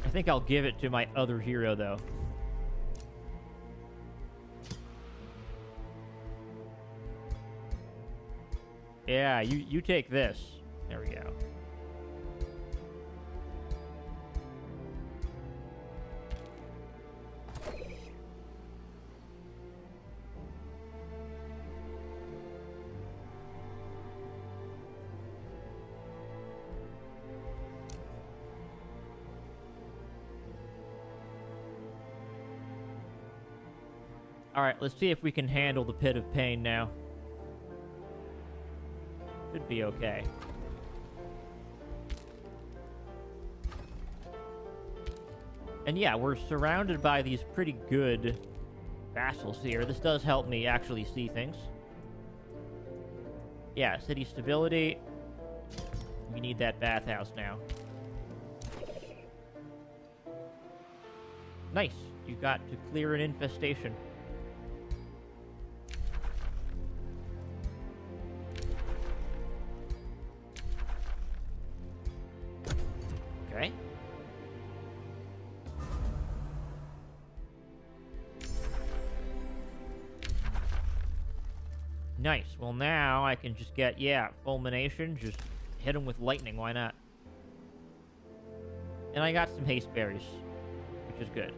I think I'll give it to my other hero, though. Yeah, you take this. There we go. Alright, let's see if we can handle the Pit of Pain now. Should be okay. And yeah, we're surrounded by these pretty good vassals here. This does help me actually see things. Yeah, city stability. We need that bathhouse now. Nice. You got to clear an infestation. Okay. Nice. Well, now I can just get, yeah, fulmination. Just hit him with lightning. Why not? And I got some haste berries, which is good.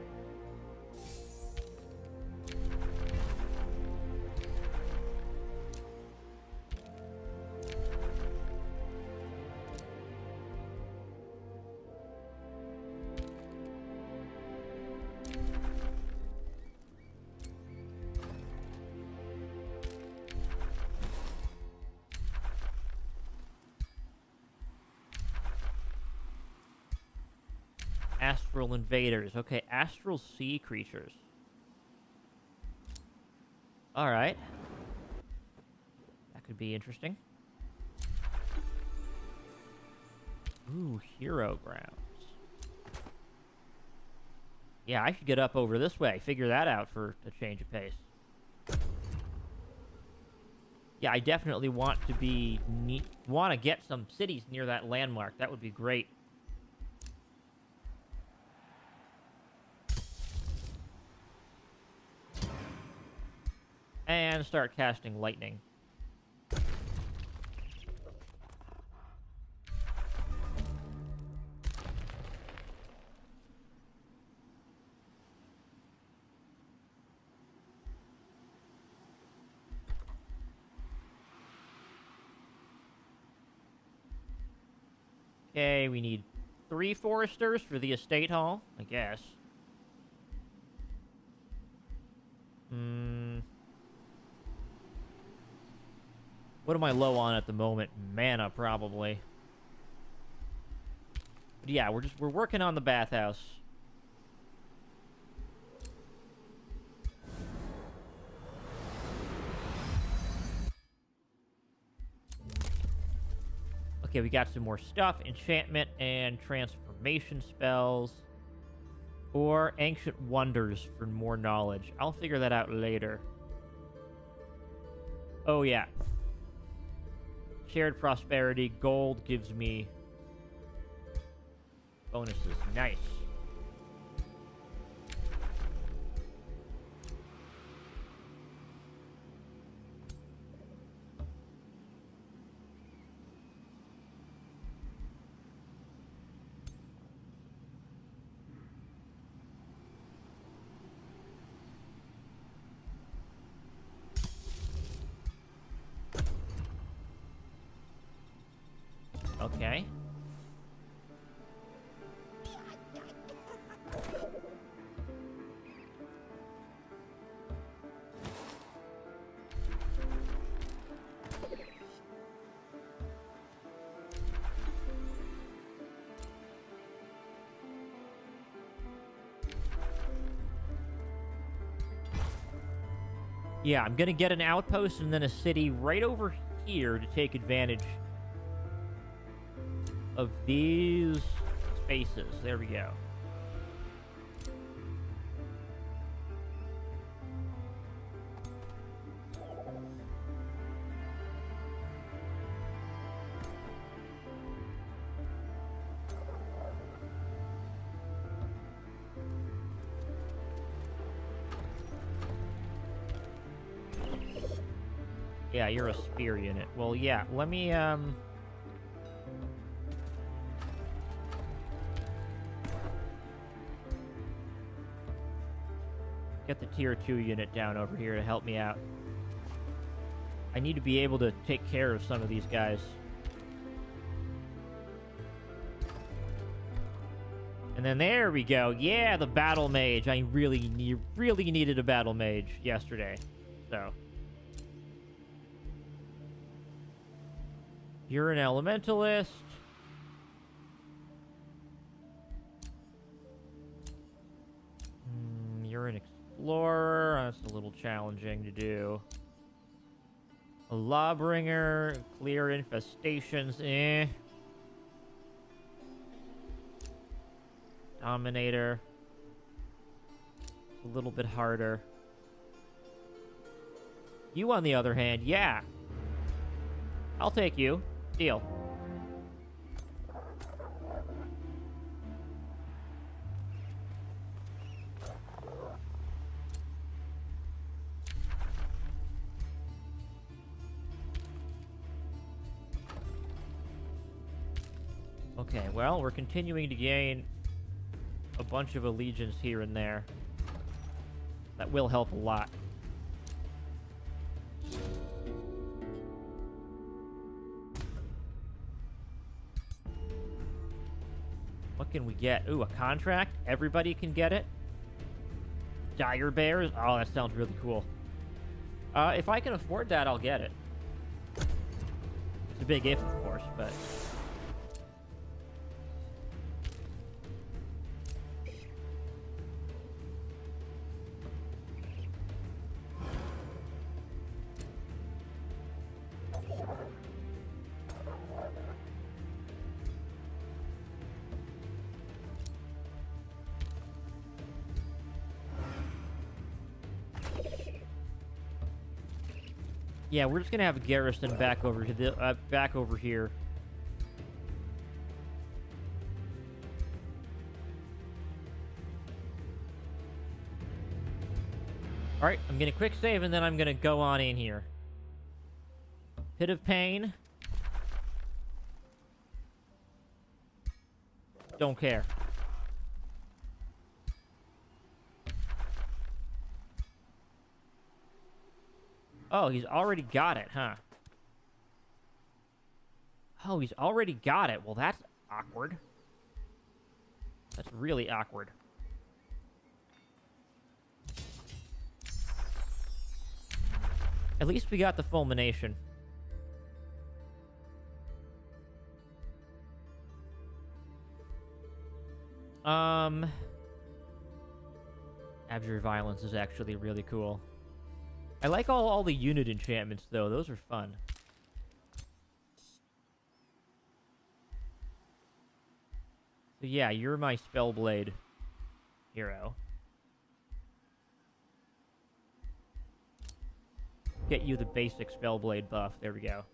Astral invaders. Okay, astral sea creatures. Alright. That could be interesting. Ooh, hero grounds. Yeah, I should get up over this way. Figure that out for a change of pace. Yeah, I definitely want to get some cities near that landmark. That would be great. And start casting lightning. Okay, we need 3 foresters for the estate hall, I guess. What am I low on at the moment? Mana, probably. But yeah, we're working on the bathhouse. Okay, we got some more stuff. Enchantment and transformation spells. Or Ancient Wonders for more knowledge. I'll figure that out later. Oh, yeah. Shared Prosperity. Gold gives me bonuses. Nice. Okay. Yeah, I'm gonna get an outpost and then a city right over here to take advantage of these spaces. There we go. Yeah, you're a spear unit. Well, yeah, let me, get the tier 2 unit down over here to help me out. I need to be able to take care of some of these guys. And then there we go. Yeah, the battle mage. I really needed a battle mage yesterday. So. You're an elementalist. You're an explorer. That's a little challenging to do. A lawbringer. Clear infestations. Eh. Dominator. A little bit harder. You, on the other hand, yeah. I'll take you. Deal. Okay, well, we're continuing to gain a bunch of allegiance here and there. That will help a lot. What can we get? Ooh, a contract? Everybody can get it? Dire Bears? Oh, that sounds really cool. If I can afford that, I'll get it. It's a big if, of course, but... Yeah, we're just gonna have a garrison back over to the back over here. All right, I'm gonna quick save and then I'm gonna go on in here. Pit of Pain. Don't care. Oh, he's already got it, huh? Oh, he's already got it. Well, awkward. That's really awkward. At least we got the fulmination. Abjure Violence is actually really cool. I like all the unit enchantments, though. Those are fun. So yeah, you're my Spellblade hero. Get you the basic Spellblade buff. There we go.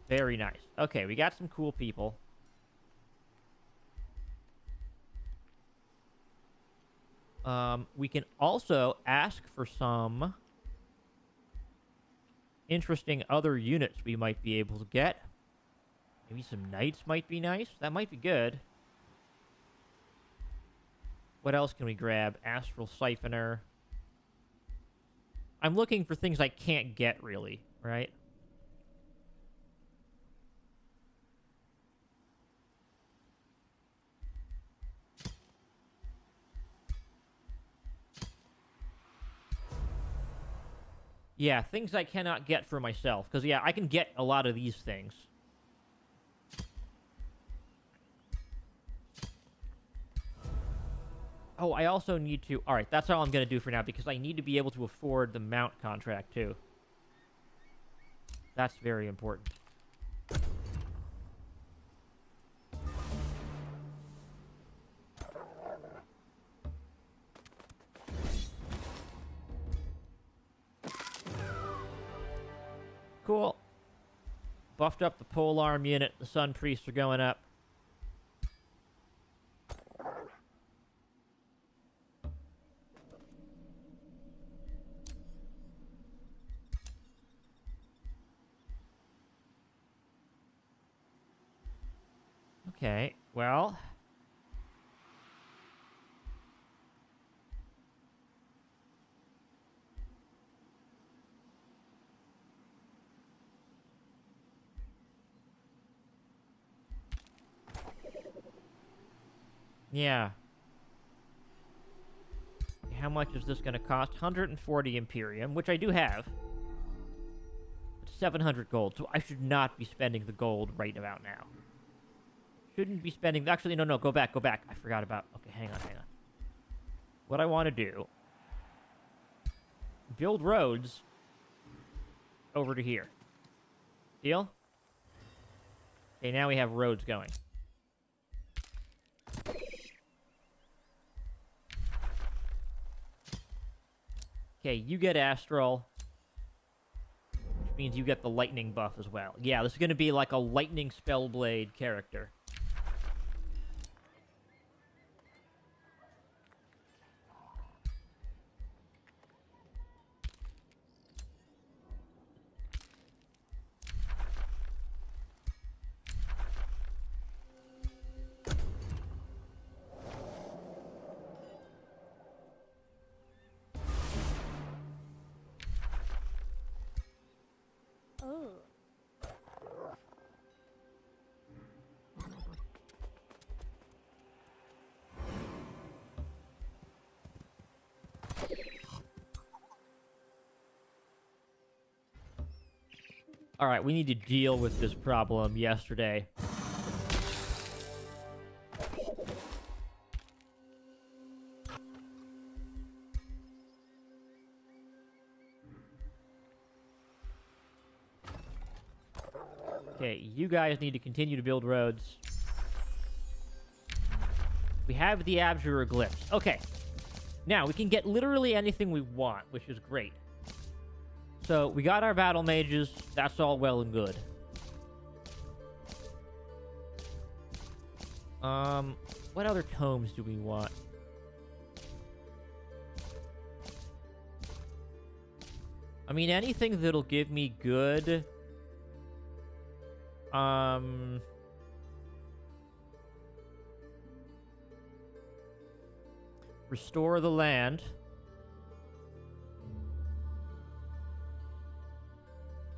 Very nice. Okay, we got some cool people. We can also ask for some interesting other units we might be able to get. Maybe some knights might be nice. That might be good. What else can we grab? Astral Siphoner. I'm looking for things I can't get, really, right? Yeah, things I cannot get for myself. Because, yeah, I can get a lot of these things. Oh, I also need to... Alright, that's all I'm going to do for now, because I need to be able to afford the mount contract, too. That's very important. Cool. Buffed up the polearm unit. The Sun Priests are going up. Okay, well... Yeah. How much is this going to cost? 140 Imperium, which I do have. 700 gold, so I should not be spending the gold right about now. Shouldn't be spending... Actually, no, go back. I forgot about... Okay, hang on. What I want to do... Build roads over to here. Deal? Okay, now we have roads going. Okay, you get Astral, which means you get the lightning buff as well. Yeah, this is going to be like a lightning Spellblade character. Alright, we need to deal with this problem yesterday. Okay, you guys need to continue to build roads. We have the Abjurer Glyphs. Okay. Now, we can get literally anything we want, which is great. So, we got our battle mages. That's all well and good. What other tomes do we want? I mean, anything that'll give me good... Restore the land.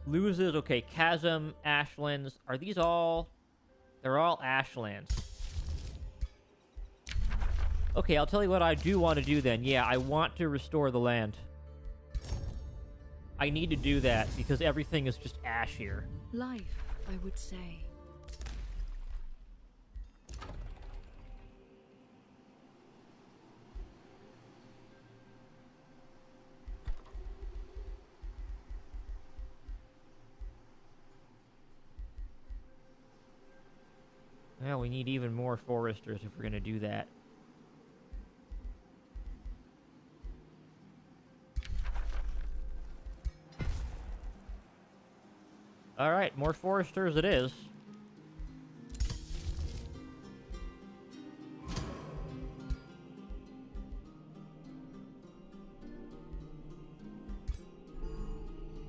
Loses, okay, Chasm, Ashlands. Are these all... They're all Ashlands. Okay, I'll tell you what I do want to do then. Yeah, I want to restore the land. I need to do that because everything is just ash here. Life, I would say. Well, we need even more foresters if we're going to do that. Alright, more foresters it is.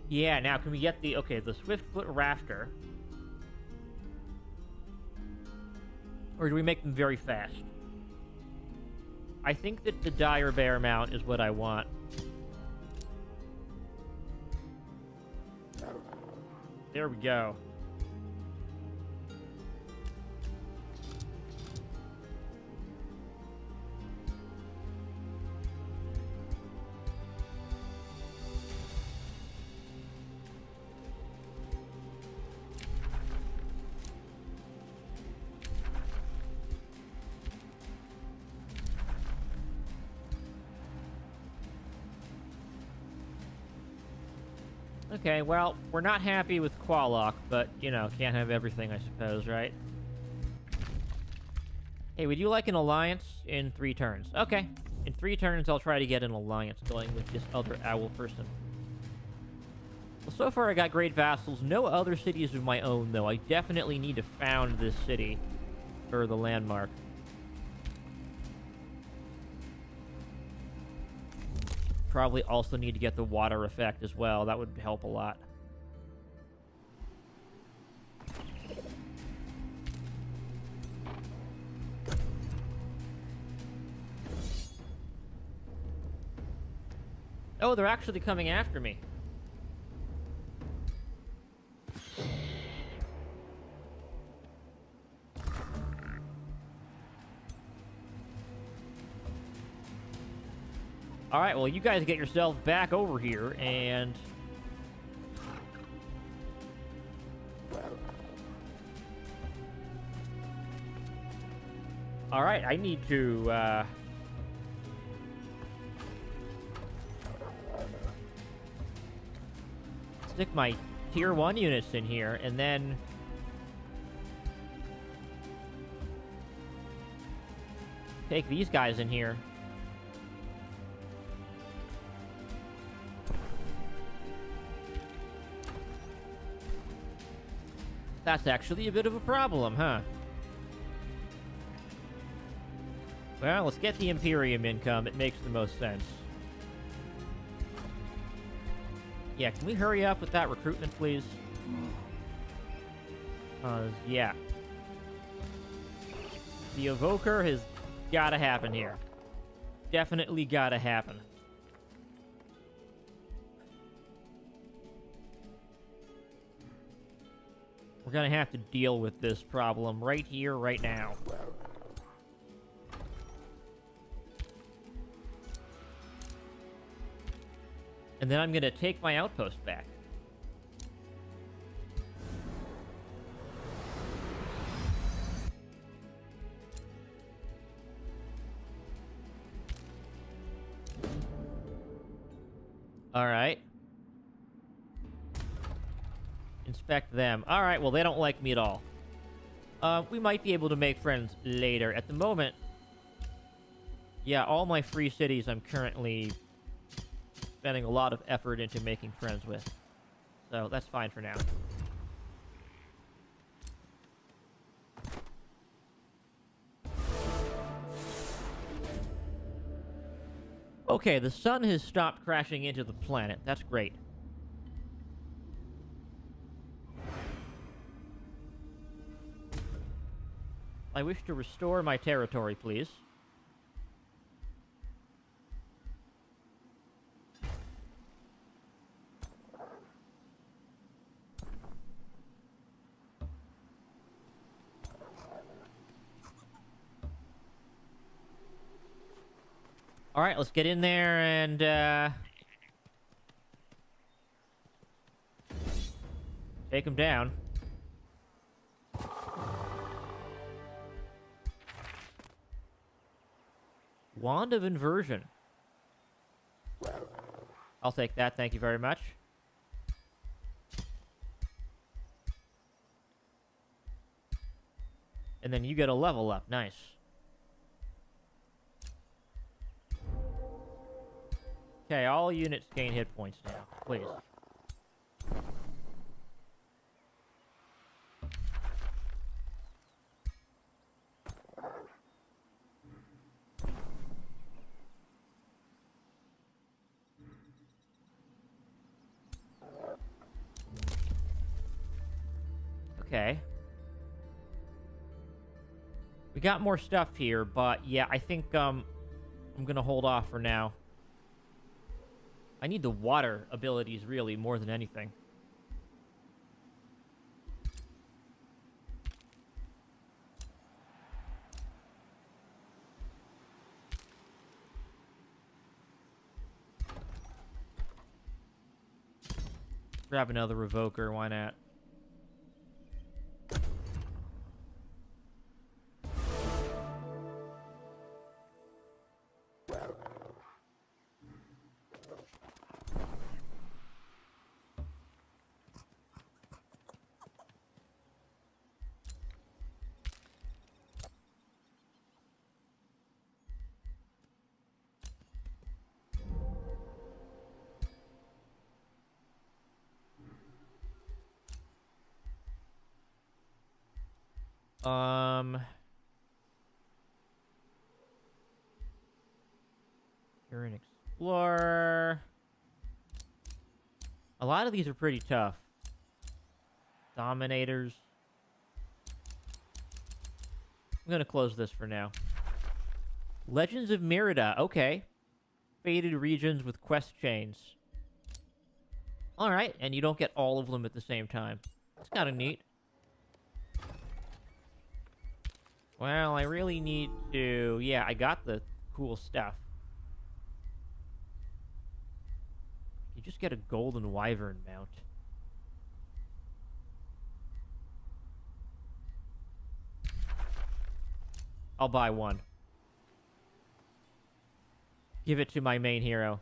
Yeah, now can we get the... Okay, the Swiftfoot Rafter. Or do we make them very fast? I think that the Dire Bear mount is what I want. There we go. Okay, well, we're not happy with Qualock, but, you know, can't have everything, I suppose, right? Hey, would you like an alliance in 3 turns? Okay. In 3 turns, I'll try to get an alliance going with this other owl person. Well, so far I got great vassals. No other cities of my own, though. I definitely need to found this city for the landmark. Probably also need to get the water effect as well. That would help a lot. Oh, they're actually coming after me. Alright, well, you guys get yourselves back over here, and... Alright, I need to, stick my tier 1 units in here, and then... take these guys in here. That's actually a bit of a problem, huh? Well, let's get the Imperium income. It makes the most sense. Yeah, can we hurry up with that recruitment, please? Yeah. The Evoker has gotta happen here. Definitely gotta happen. We're gonna have to deal with this problem right here, right now. And then I'm gonna take my outpost back. Alright. Inspect them. Alright, well, they don't like me at all. We might be able to make friends later. At the moment... Yeah, all my free cities I'm currently spending a lot of effort into making friends with. So, that's fine for now. Okay, the sun has stopped crashing into the planet. That's great. I wish to restore my territory, please. All right, let's get in there and take him down. Wand of Inversion. I'll take that, thank you very much. And then you get a level up, nice. Okay, all units gain hit points now, please. Okay. We got more stuff here, but yeah, I think I'm gonna hold off for now. I need the water abilities, really, more than anything. Grab another Revoker, why not? You're an explorer. A lot of these are pretty tough. Dominators. I'm gonna close this for now. Legends of Merida. Okay. Faded regions with quest chains. Alright, and you don't get all of them at the same time. That's kind of neat. Well, I really need to... Yeah, I got the cool stuff. You just get a golden wyvern mount. I'll buy one. Give it to my main hero.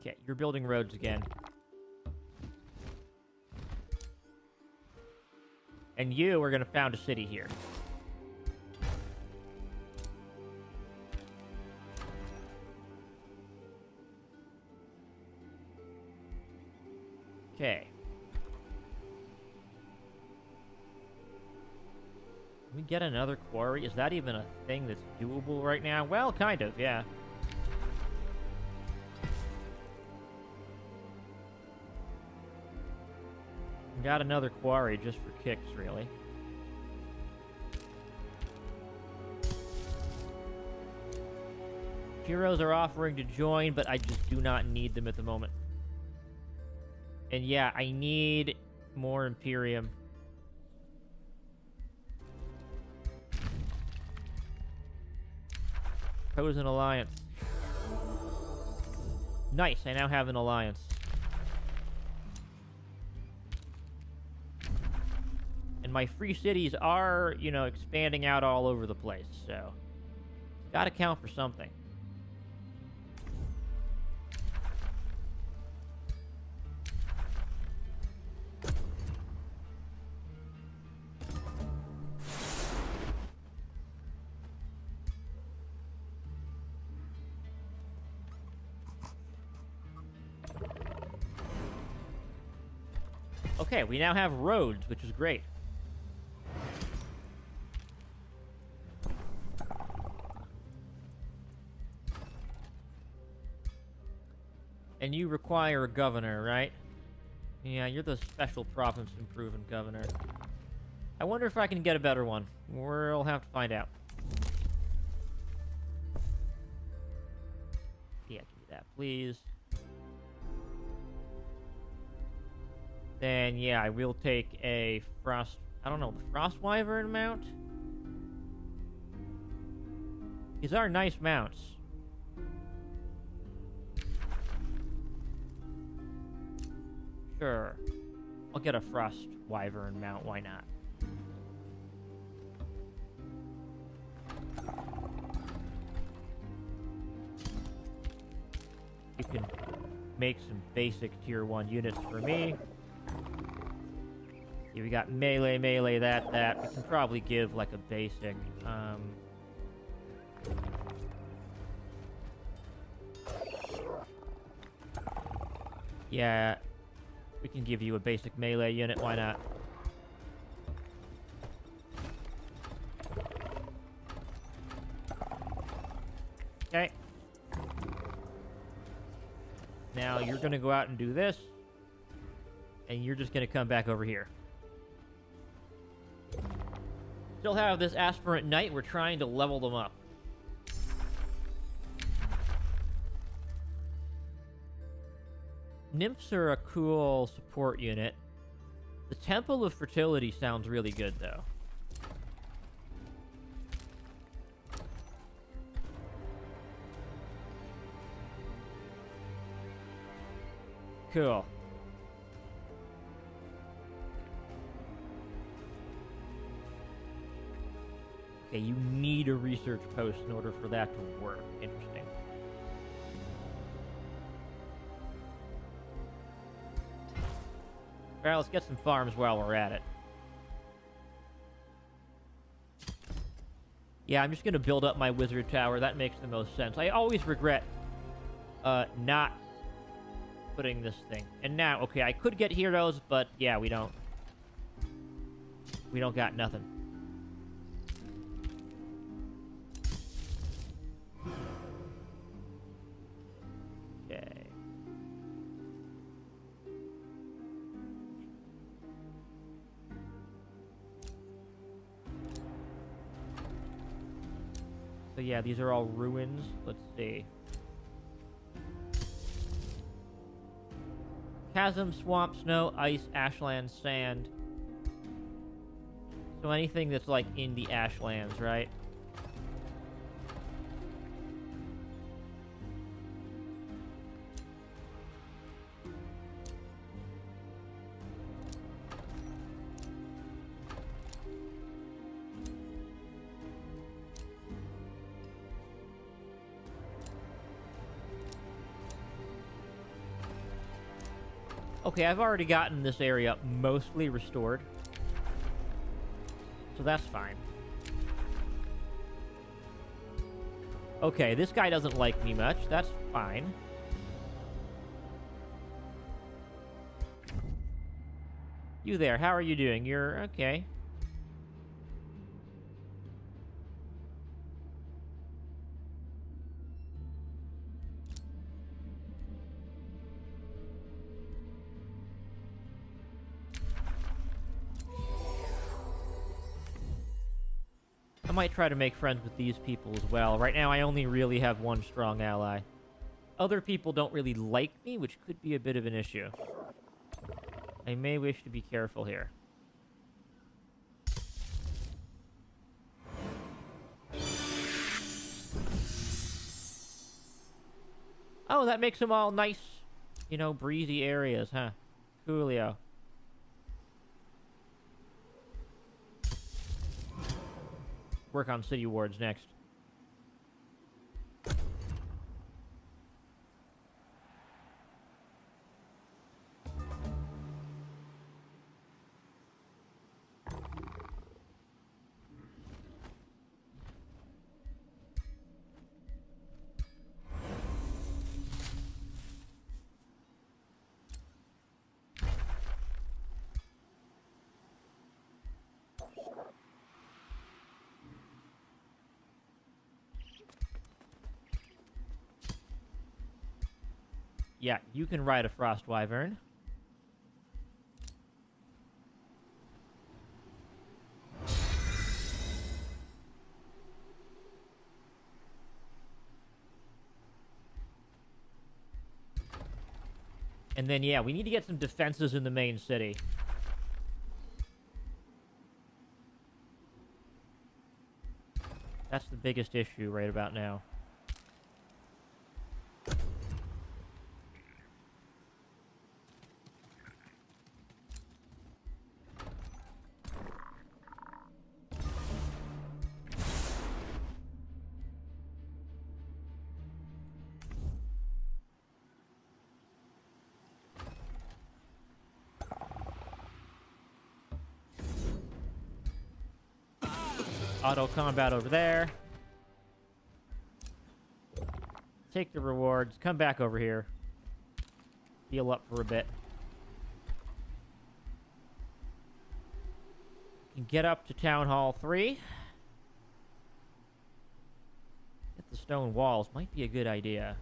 Okay, you're building roads again. And you are going to found a city here. Okay. Can we get another quarry? Is that even a thing that's doable right now? Well, kind of, yeah. Got another quarry just for kicks, really. Heroes are offering to join, but I just do not need them at the moment. And yeah, I need more Imperium. Propose an alliance. Nice, I now have an alliance. And my free cities are, you know, expanding out all over the place, so... Gotta count for something. Okay, we now have roads, which is great. And you require a governor, right? Yeah, you're the special province improvement governor. I wonder if I can get a better one. We'll have to find out. Yeah, give me that, please. Then, yeah, I will take a frost... I don't know, the frost wyvern mount? These are nice mounts. Sure. I'll get a frost wyvern mount, why not? You can make some basic tier 1 units for me. Here we got melee, that. We can probably give like a basic, yeah, we can give you a basic melee unit, why not? Okay. Now you're gonna go out and do this, and you're just gonna come back over here. Still have this aspirant knight, we're trying to level them up. Nymphs are a cool support unit. The Temple of Fertility sounds really good, though. Cool. Okay, you need a research post in order for that to work. Interesting. Alright, let's get some farms while we're at it. Yeah, I'm just gonna build up my wizard tower. That makes the most sense. I always regret not putting this thing. And now, okay, I could get heroes, but yeah, we don't. We don't got nothing. Okay. So yeah, these are all ruins. Let's see. Chasm, swamp, snow, ice, ashland, sand. So anything that's like in the ashlands, right? Okay, I've already gotten this area mostly restored. So that's fine. Okay, this guy doesn't like me much. That's fine. You there, how are you doing? You're okay. I might try to make friends with these people as well. Right now, I only really have one strong ally. Other people don't really like me, which could be a bit of an issue. I may wish to be careful here. Oh, that makes them all nice, you know, breezy areas, huh? Coolio. Work on city wards next. Yeah, you can ride a frost wyvern. And then, yeah, we need to get some defenses in the main city. That's the biggest issue right about now. Auto combat over there. Take the rewards. Come back over here. Heal up for a bit. You can get up to Town Hall 3. Hit the stone walls. Might be a good idea.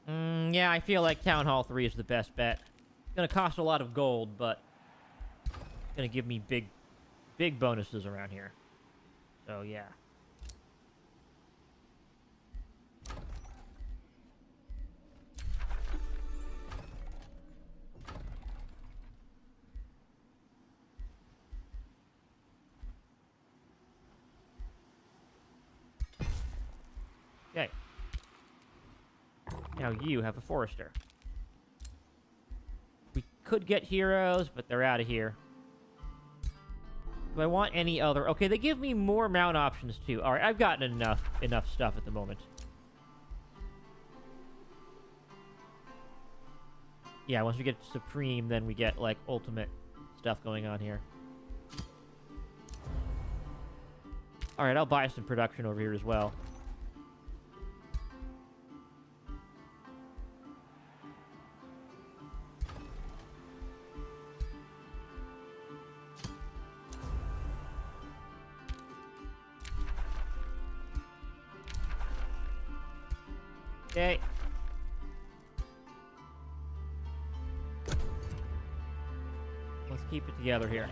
Yeah, I feel like Town Hall 3 is the best bet. It's gonna cost a lot of gold, but it's gonna give me big bonuses around here. So, yeah. Okay. Now you have a forester. We could get heroes, but they're out of here. Do I want any other? Okay, they give me more mount options too. All right, I've gotten enough stuff at the moment. Yeah, once we get Supreme, then we get like ultimate stuff going on here. All right, I'll buy some production over here as well. Okay. Let's keep it together here.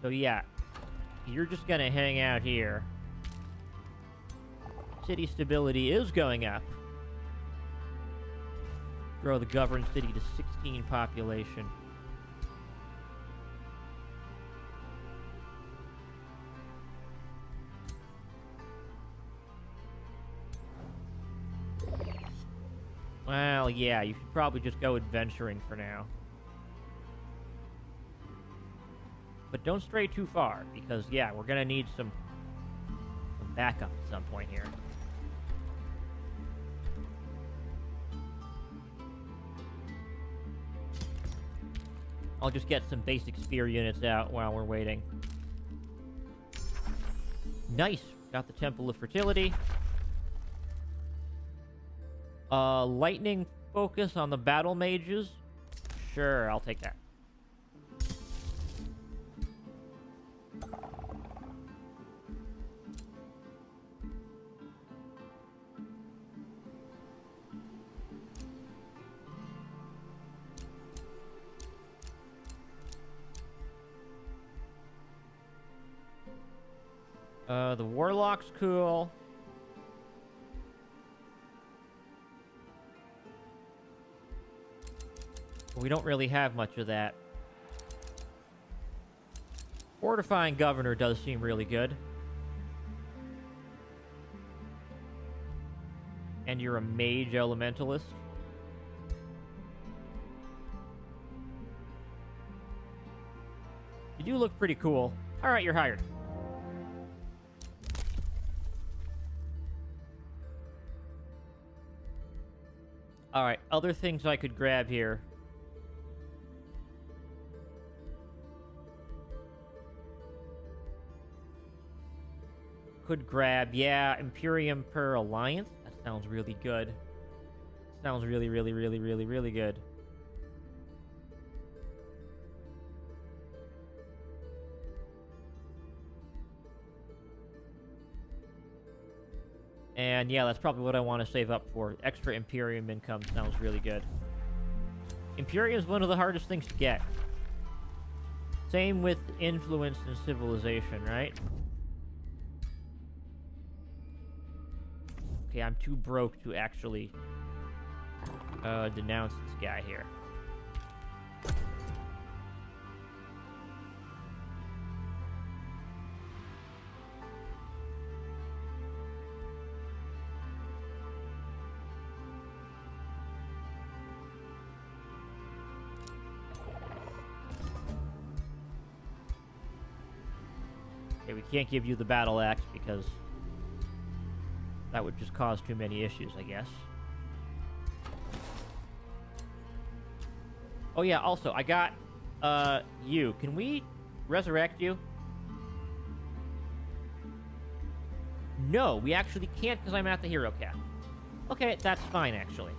So yeah, you're just gonna hang out here. City stability is going up. Grow the governed city to 16 population. Well, yeah, you should probably just go adventuring for now. But don't stray too far, because, yeah, we're gonna need some backup at some point here. I'll just get some basic spear units out while we're waiting. Nice! Got the Temple of Fertility. Lightning focus on the battle mages? Sure, I'll take that. The Warlock's cool. We don't really have much of that. Fortifying Governor does seem really good. And you're a mage elementalist. You do look pretty cool. Alright, you're hired. Alright, other things I could grab here. Could grab, yeah, Imperium per Alliance. That sounds really good. Sounds really, really, really, really, really good. And yeah, that's probably what I want to save up for. Extra Imperium income sounds really good. Imperium is one of the hardest things to get. Same with influence and civilization, right? Okay, I'm too broke to actually denounce this guy here. Okay, we can't give you the battle axe because that would just cause too many issues, I guess. Oh yeah, also, I got, you. Can we resurrect you? No, we actually can't because I'm at the hero cap. Okay, that's fine, actually.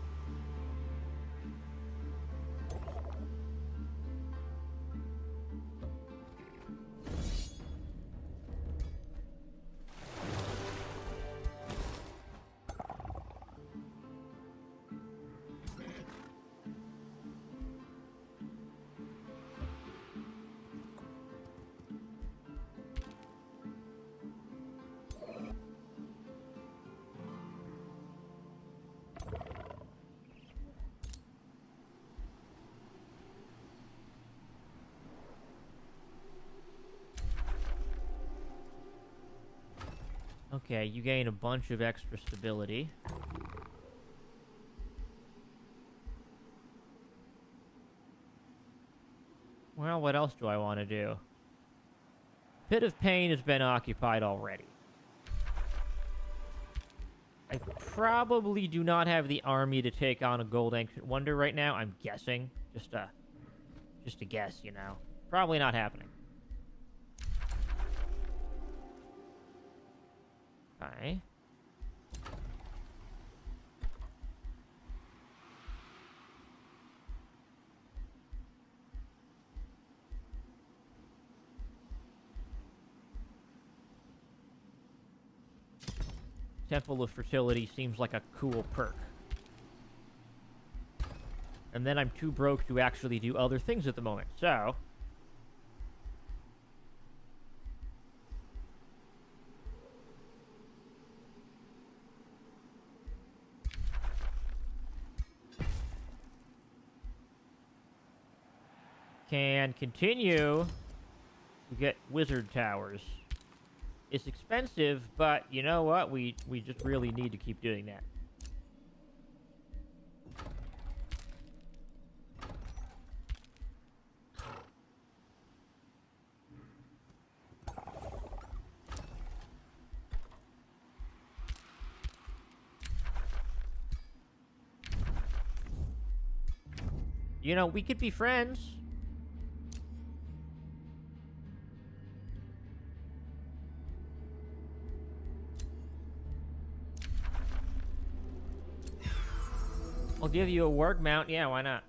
Okay, you gain a bunch of extra stability. Well, what else do I want to do? Pit of Pain has been occupied already. I probably do not have the army to take on a Gold Ancient Wonder right now. I'm guessing. Just a guess, you know. Probably not happening. Okay. Temple of Fertility seems like a cool perk. And then I'm too broke to actually do other things at the moment, so... can continue to get wizard towers. It's expensive, but you know what? We just really need to keep doing that. You know, we could be friends. I'll give you a work mount. Yeah, why not?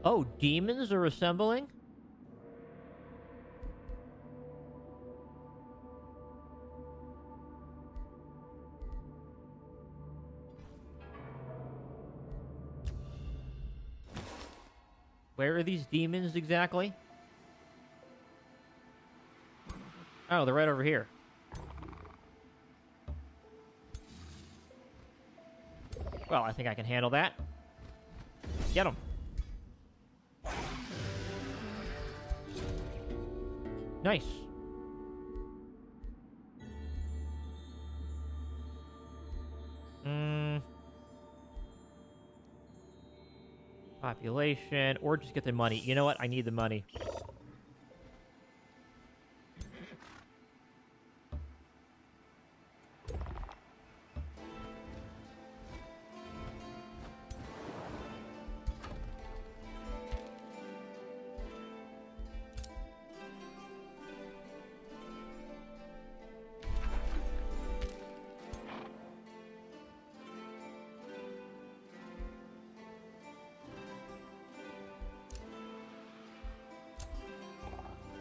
Oh, demons are assembling? Where are these demons exactly? Oh, they're right over here. Well, I think I can handle that. Get them. Nice. Population, or just get the money. You know what? I need the money.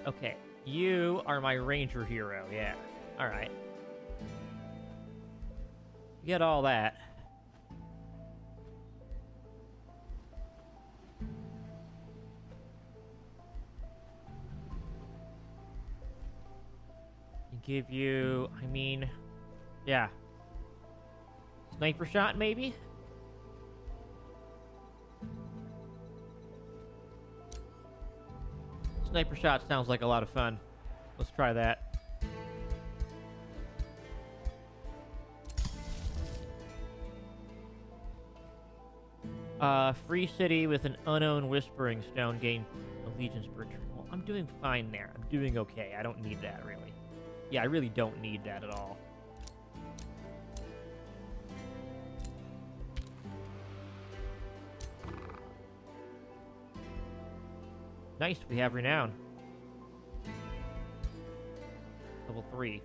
Okay, you are my ranger hero, yeah. Alright. Get all that. Give you, I mean, yeah. Sniper shot, maybe? Sniper shot sounds like a lot of fun. Let's try that. Free city with an unknown whispering stone gain allegiance per turn. Well, I'm doing fine there. I'm doing okay. I don't need that, really. Yeah, I really don't need that at all. Nice, we have renown. Level 3.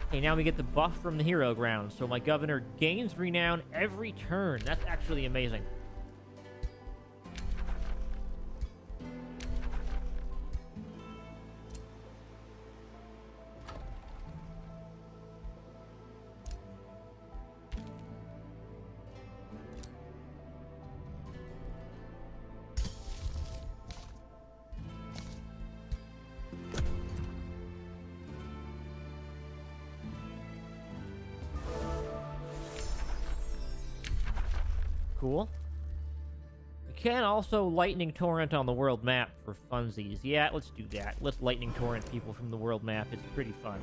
Okay, now we get the buff from the hero ground, so my governor gains renown every turn. That's actually amazing. Cool. We can also lightning torrent on the world map for funsies. Yeah, let's do that. Let's lightning torrent people from the world map. It's pretty fun.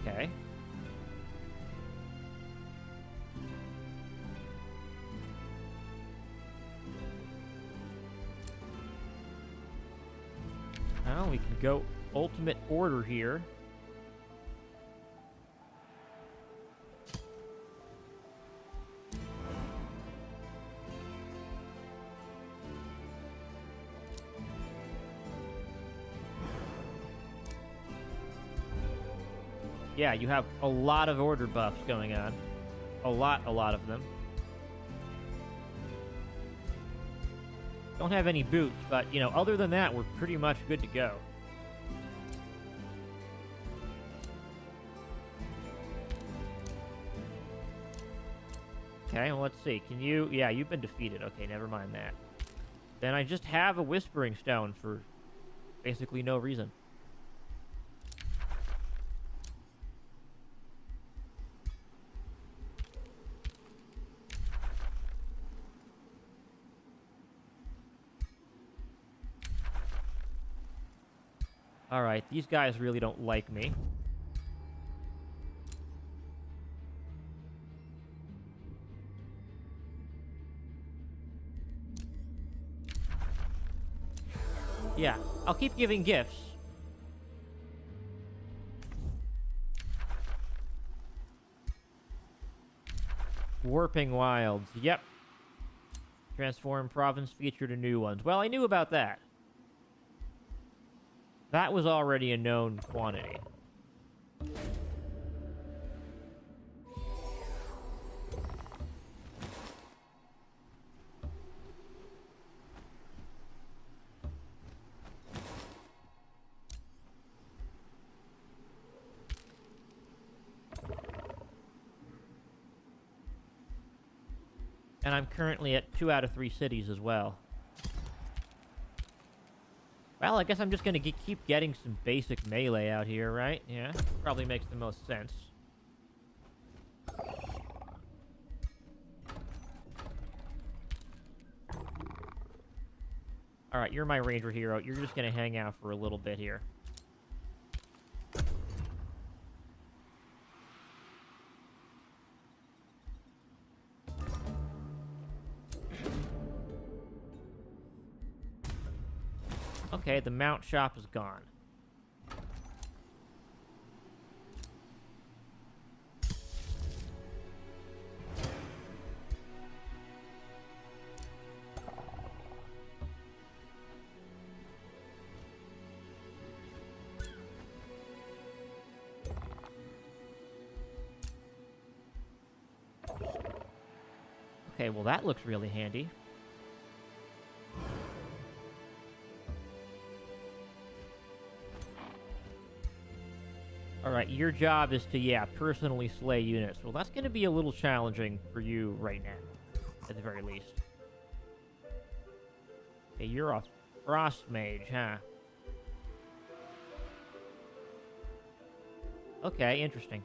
Okay. Now we can go ultimate order here. Yeah, you have a lot of order buffs going on. A lot of them. Don't have any boots, but, you know, other than that, we're pretty much good to go. Okay, well, let's see. Can you... Yeah, you've been defeated. Okay, never mind that. Then I just have a Whispering Stone for basically no reason. Alright, these guys really don't like me. Yeah, I'll keep giving gifts. Warping Wilds, yep. Transform province featured a new ones. Well, I knew about that. That was already a known quantity. And I'm currently at 2 out of 3 cities as well. Well, I guess I'm just going to keep getting some basic melee out here, right? Yeah, probably makes the most sense. Alright, you're my ranger hero. You're just going to hang out for a little bit here. Okay, the mount shop is gone. Okay, well that looks really handy. Alright, your job is to, yeah, personally slay units. Well, that's going to be a little challenging for you right now, at the very least. Okay, you're a frost mage, huh? Okay, interesting.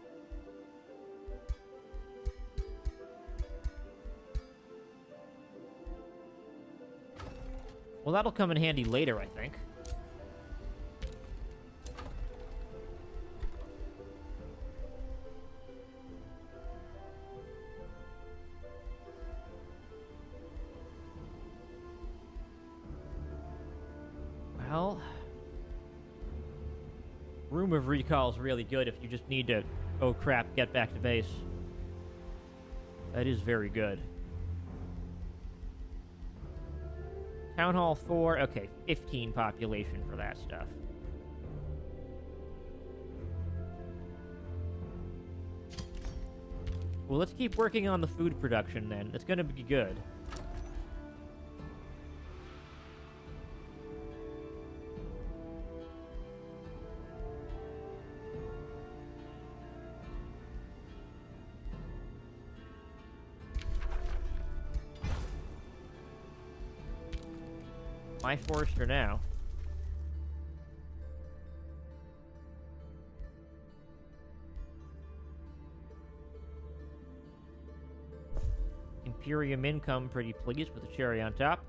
Well, that'll come in handy later, I think. Well, Room of Recall is really good if you just need to, oh crap, get back to base. That is very good. Town Hall 4, okay, 15 population for that stuff. Well, let's keep working on the food production then. It's gonna be good. My Forester now. Imperium income, pretty pleased with the cherry on top.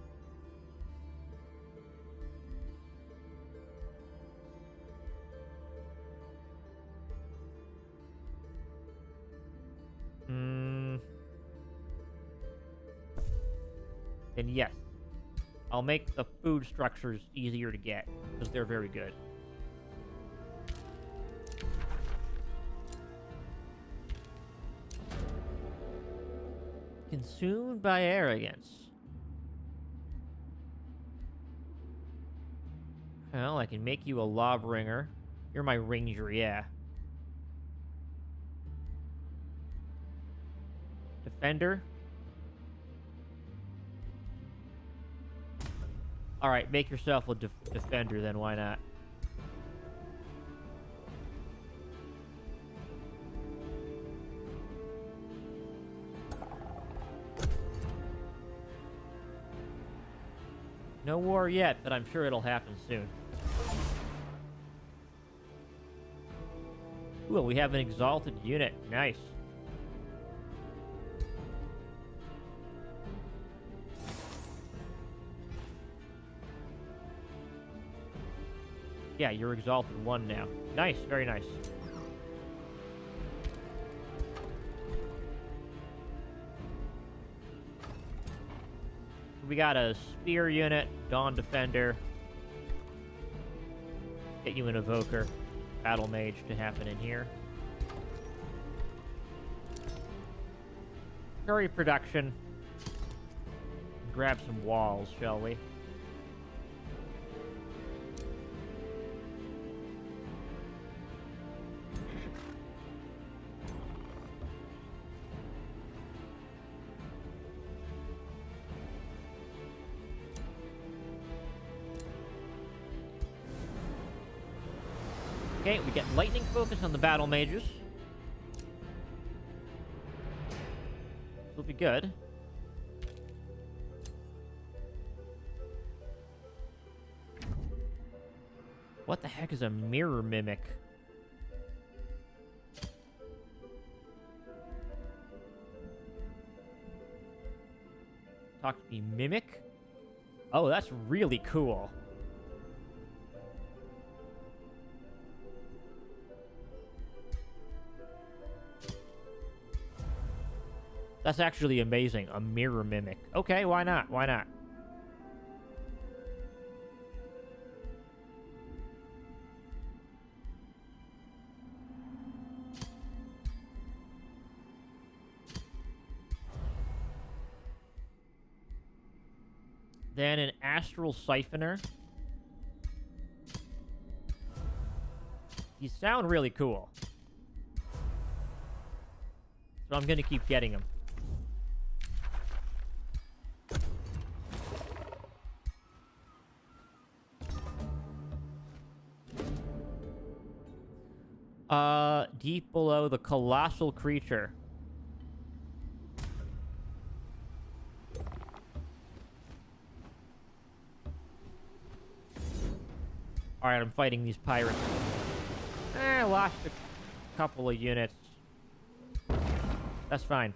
And yes, I'll make the food structures easier to get, because they're very good. Consumed by arrogance. Well, I can make you a lawbringer. You're my ranger, yeah. Defender. Alright, make yourself a defender then, why not? No war yet, but I'm sure it'll happen soon. Ooh, we have an exalted unit. Nice. Yeah, you're exalted 1 now. Nice, very nice. We got a spear unit, Dawn Defender. Get you an Evoker, Battle Mage to happen in here. Curry production. Grab some walls, shall we? Okay, we get lightning focus on the battle mages. This will be good. What the heck is a mirror mimic? Talk to me, mimic? Oh, that's really cool. That's actually amazing. A mirror mimic. Okay, why not? Why not? Then an astral siphoner. These sound really cool. So I'm going to keep getting them. Deep below the colossal creature. Alright, I'm fighting these pirates. I lost a couple of units. That's fine.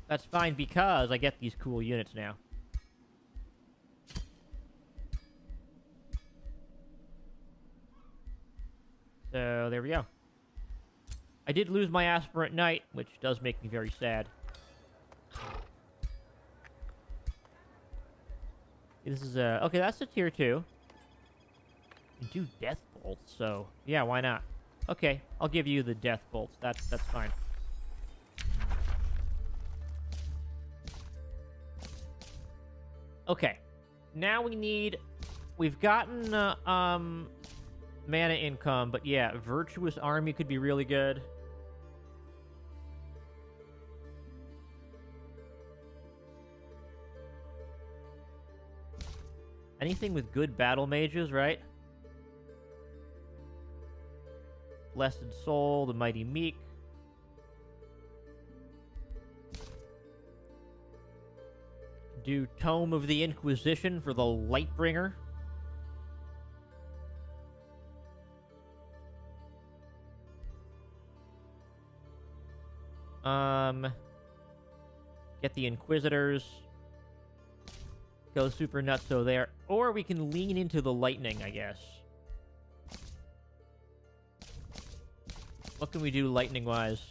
That's fine because I get these cool units now. So, there we go. I did lose my Aspirant Knight, which does make me very sad. This is a... Okay, that's a tier 2. You do Death Bolts, so... Yeah, why not? Okay, I'll give you the Death Bolts. That's fine. Okay. Now we need... We've gotten, mana income, but yeah, Virtuous Army could be really good. Anything with good battle mages, right? Blessed Soul, the Mighty Meek. Do Tome of the Inquisition for the Lightbringer. Get the Inquisitors. Go super nutso there. Or we can lean into the lightning, I guess. What can we do lightning-wise?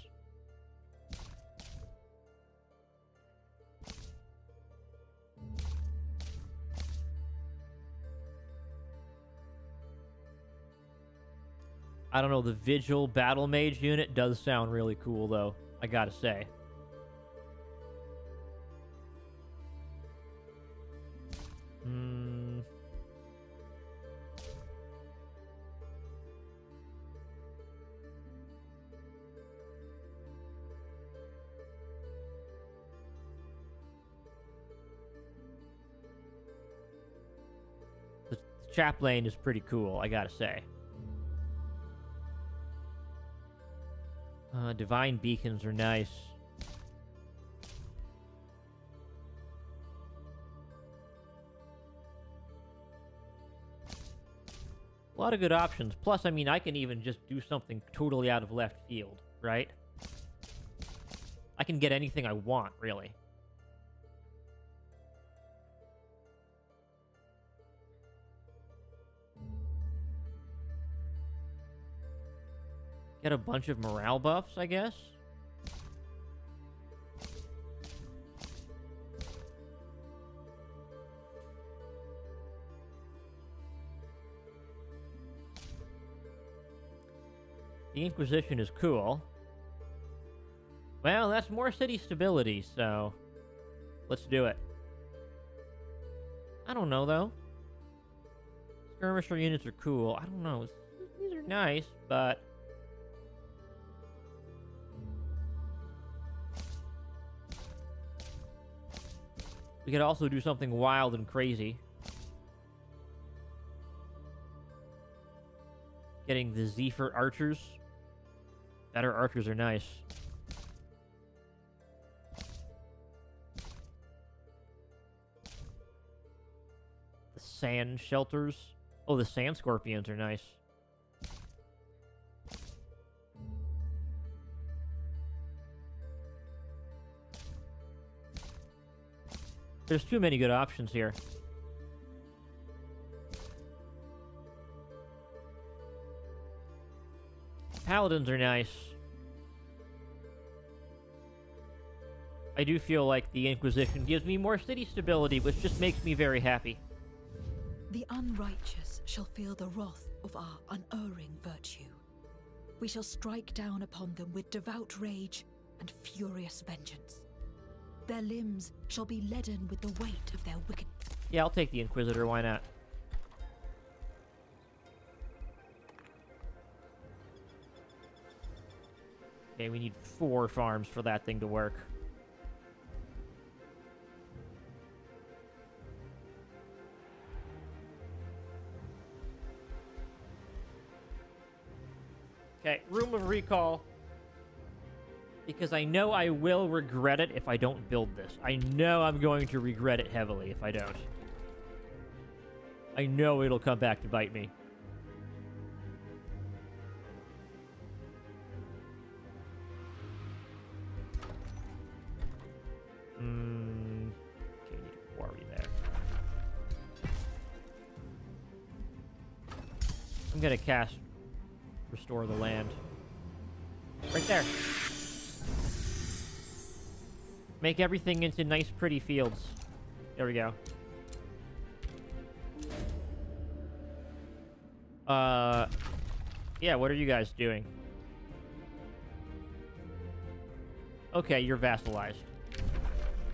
I don't know, the Vigil Battle Mage unit does sound really cool, though, I gotta say. The Chaplain is pretty cool, I gotta say. Divine Beacons are nice. A lot of good options. Plus, I mean, I can even just do something totally out of left field, right? I can get anything I want, really. Get a bunch of morale buffs, I guess? The Inquisition is cool. Well, that's more city stability, so... Let's do it. I don't know, though. Skirmisher units are cool. I don't know. These are nice, but... We could also do something wild and crazy. Getting the Zephyr Archers. Better archers are nice. The Sand Shelters. Oh, the Sand Scorpions are nice. There's too many good options here. Paladins are nice. I do feel like the Inquisition gives me more city stability, which just makes me very happy. The unrighteous shall feel the wrath of our unerring virtue. We shall strike down upon them with devout rage and furious vengeance. Their limbs shall be leaden with the weight of their wicked... Yeah, I'll take the Inquisitor, why not? Okay, we need 4 farms for that thing to work. Okay, room of recall. Because I know I will regret it if I don't build this. I know I'm going to regret it heavily if I don't. I know it'll come back to bite me. Okay, need a quarry there. I'm gonna cast Restore the Land. Right there. Make everything into nice, pretty fields. There we go. Yeah, what are you guys doing? Okay, you're vassalized.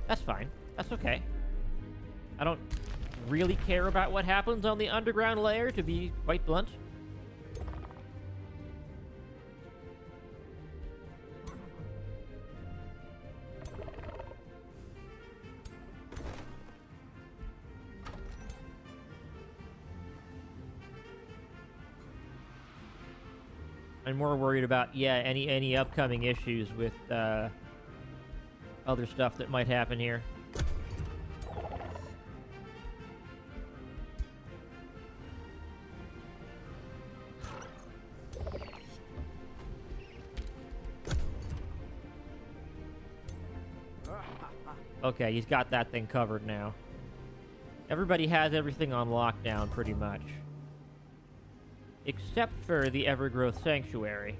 That's fine. That's okay. I don't really care about what happens on the underground layer, to be quite blunt. I'm more worried about, yeah, any upcoming issues with other stuff that might happen here. Okay, he's got that thing covered now. Everybody has everything on lockdown, pretty much. Except for the Evergrowth Sanctuary.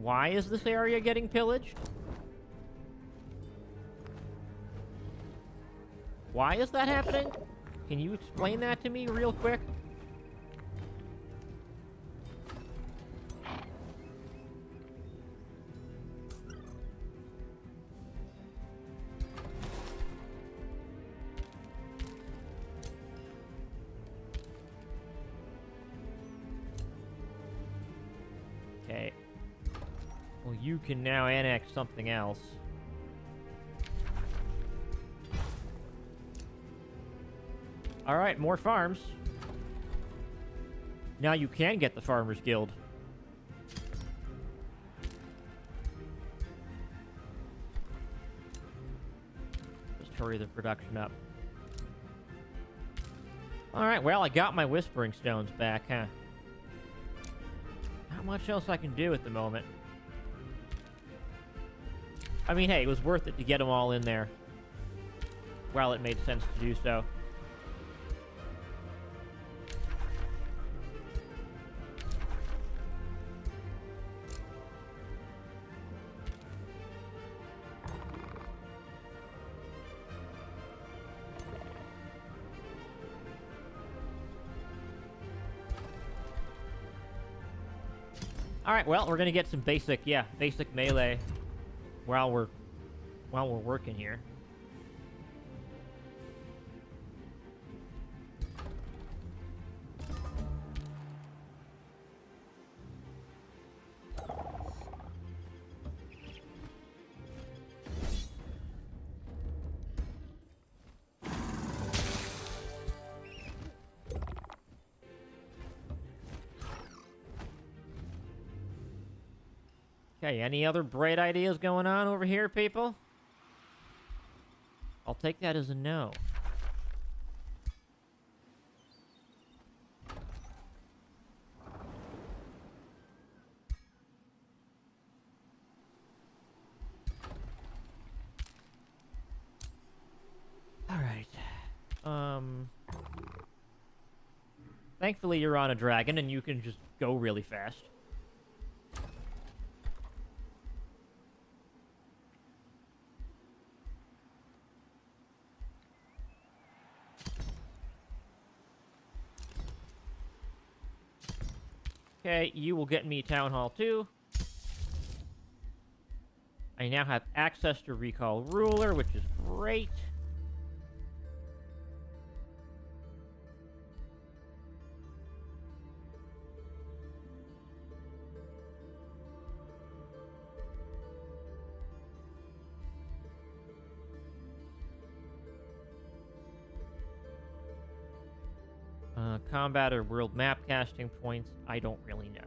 Why is this area getting pillaged? Why is that happening? Can you explain that to me real quick? Okay. Well, you can now annex something else. Alright, more farms. Now you can get the Farmers Guild. Just hurry the production up. Alright, well, I got my Whispering Stones back, huh? Not much else I can do at the moment. I mean, hey, it was worth it to get them all in there while it made sense to do so. Alright, well, we're gonna get some basic melee while we're working here. Okay, any other bright ideas going on over here, people? I'll take that as a no. Alright. Thankfully you're on a dragon and you can just go really fast. Okay, you will get me Town Hall 2. I now have access to Recall Ruler, which is great. Combat or world map casting points, I don't really know.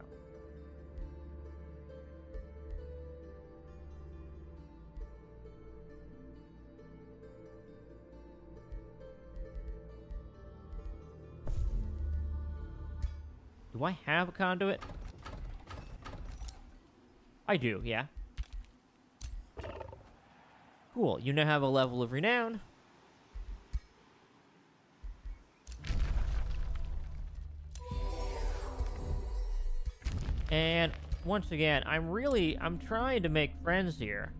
Do I have a conduit? I do, yeah. Cool, you now have a level of renown. And once again, I'm trying to make friends here.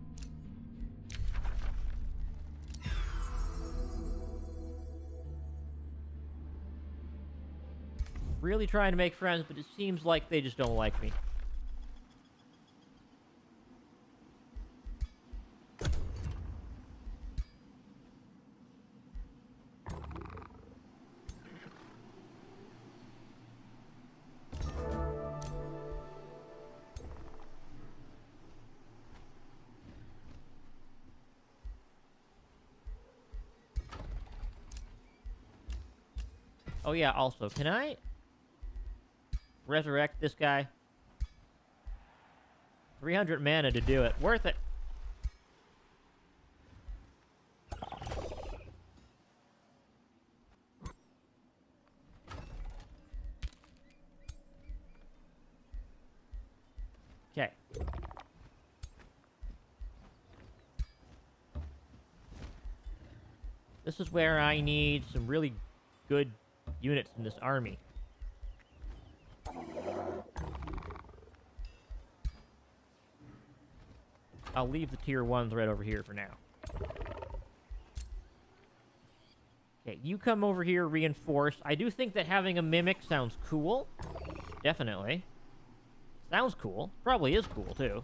Really trying to make friends, but it seems like they just don't like me. Oh yeah, also, can I resurrect this guy? 300 mana to do it. Worth it. Okay. This is where I need some really good units in this army. I'll leave the tier 1s right over here for now. Okay, you come over here, reinforce. I do think that having a mimic sounds cool. Definitely. Sounds cool. Probably is cool, too.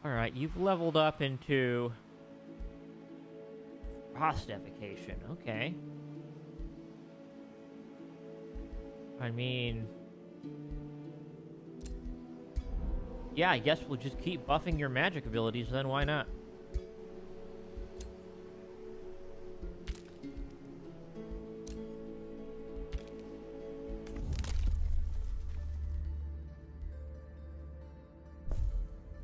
Alright, you've leveled up into frost evocation. Okay. I mean... yeah, I guess we'll just keep buffing your magic abilities then, why not?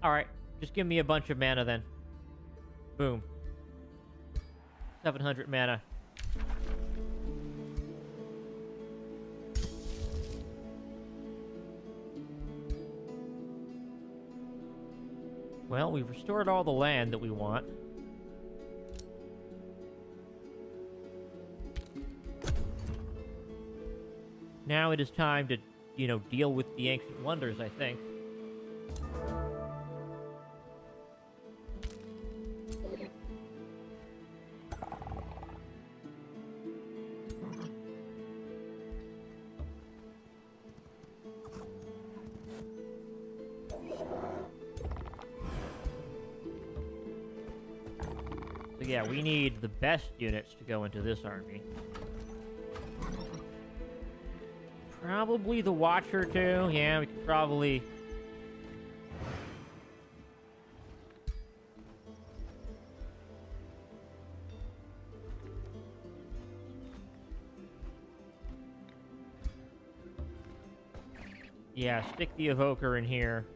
Alright. Just give me a bunch of mana then. Boom. 700 mana. Well, we've restored all the land that we want. Now it is time to, you know, deal with the ancient wonders, I think. So yeah, we need the best units to go into this army. Probably the Watcher too. Yeah, we could probably... yeah, stick the Evoker in here.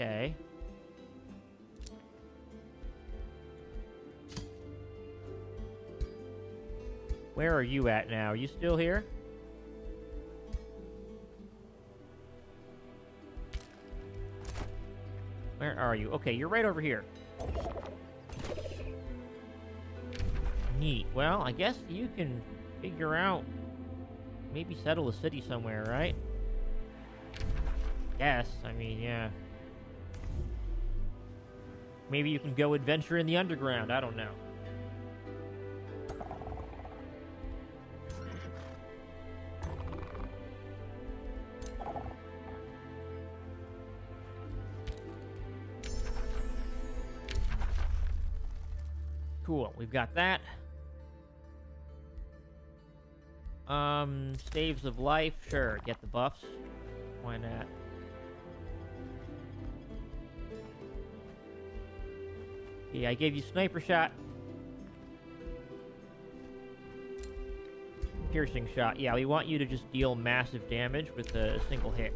Okay. Where are you at now? Are you still here? Where are you? Okay, you're right over here. Neat. Well, I guess you can figure out... maybe settle a city somewhere, right? Yes, I mean, yeah. Maybe you can go adventure in the underground, I don't know. Cool, we've got that. Staves of life, sure, get the buffs. Why not? Yeah, I gave you sniper shot. Piercing shot. Yeah, we want you to just deal massive damage with a single hit.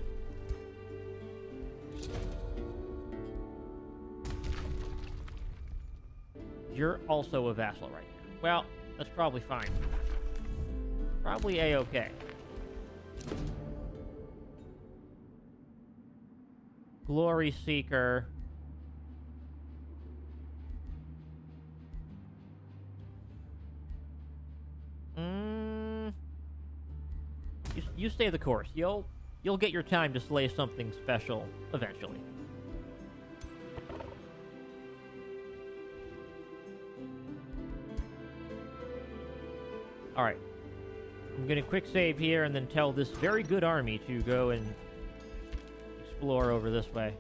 You're also a vassal right now. Well, that's probably fine. Probably A-okay. Glory Seeker. You stay the course. You'll get your time to slay something special eventually. All right. I'm gonna quick save here and then tell this very good army to go and explore over this way.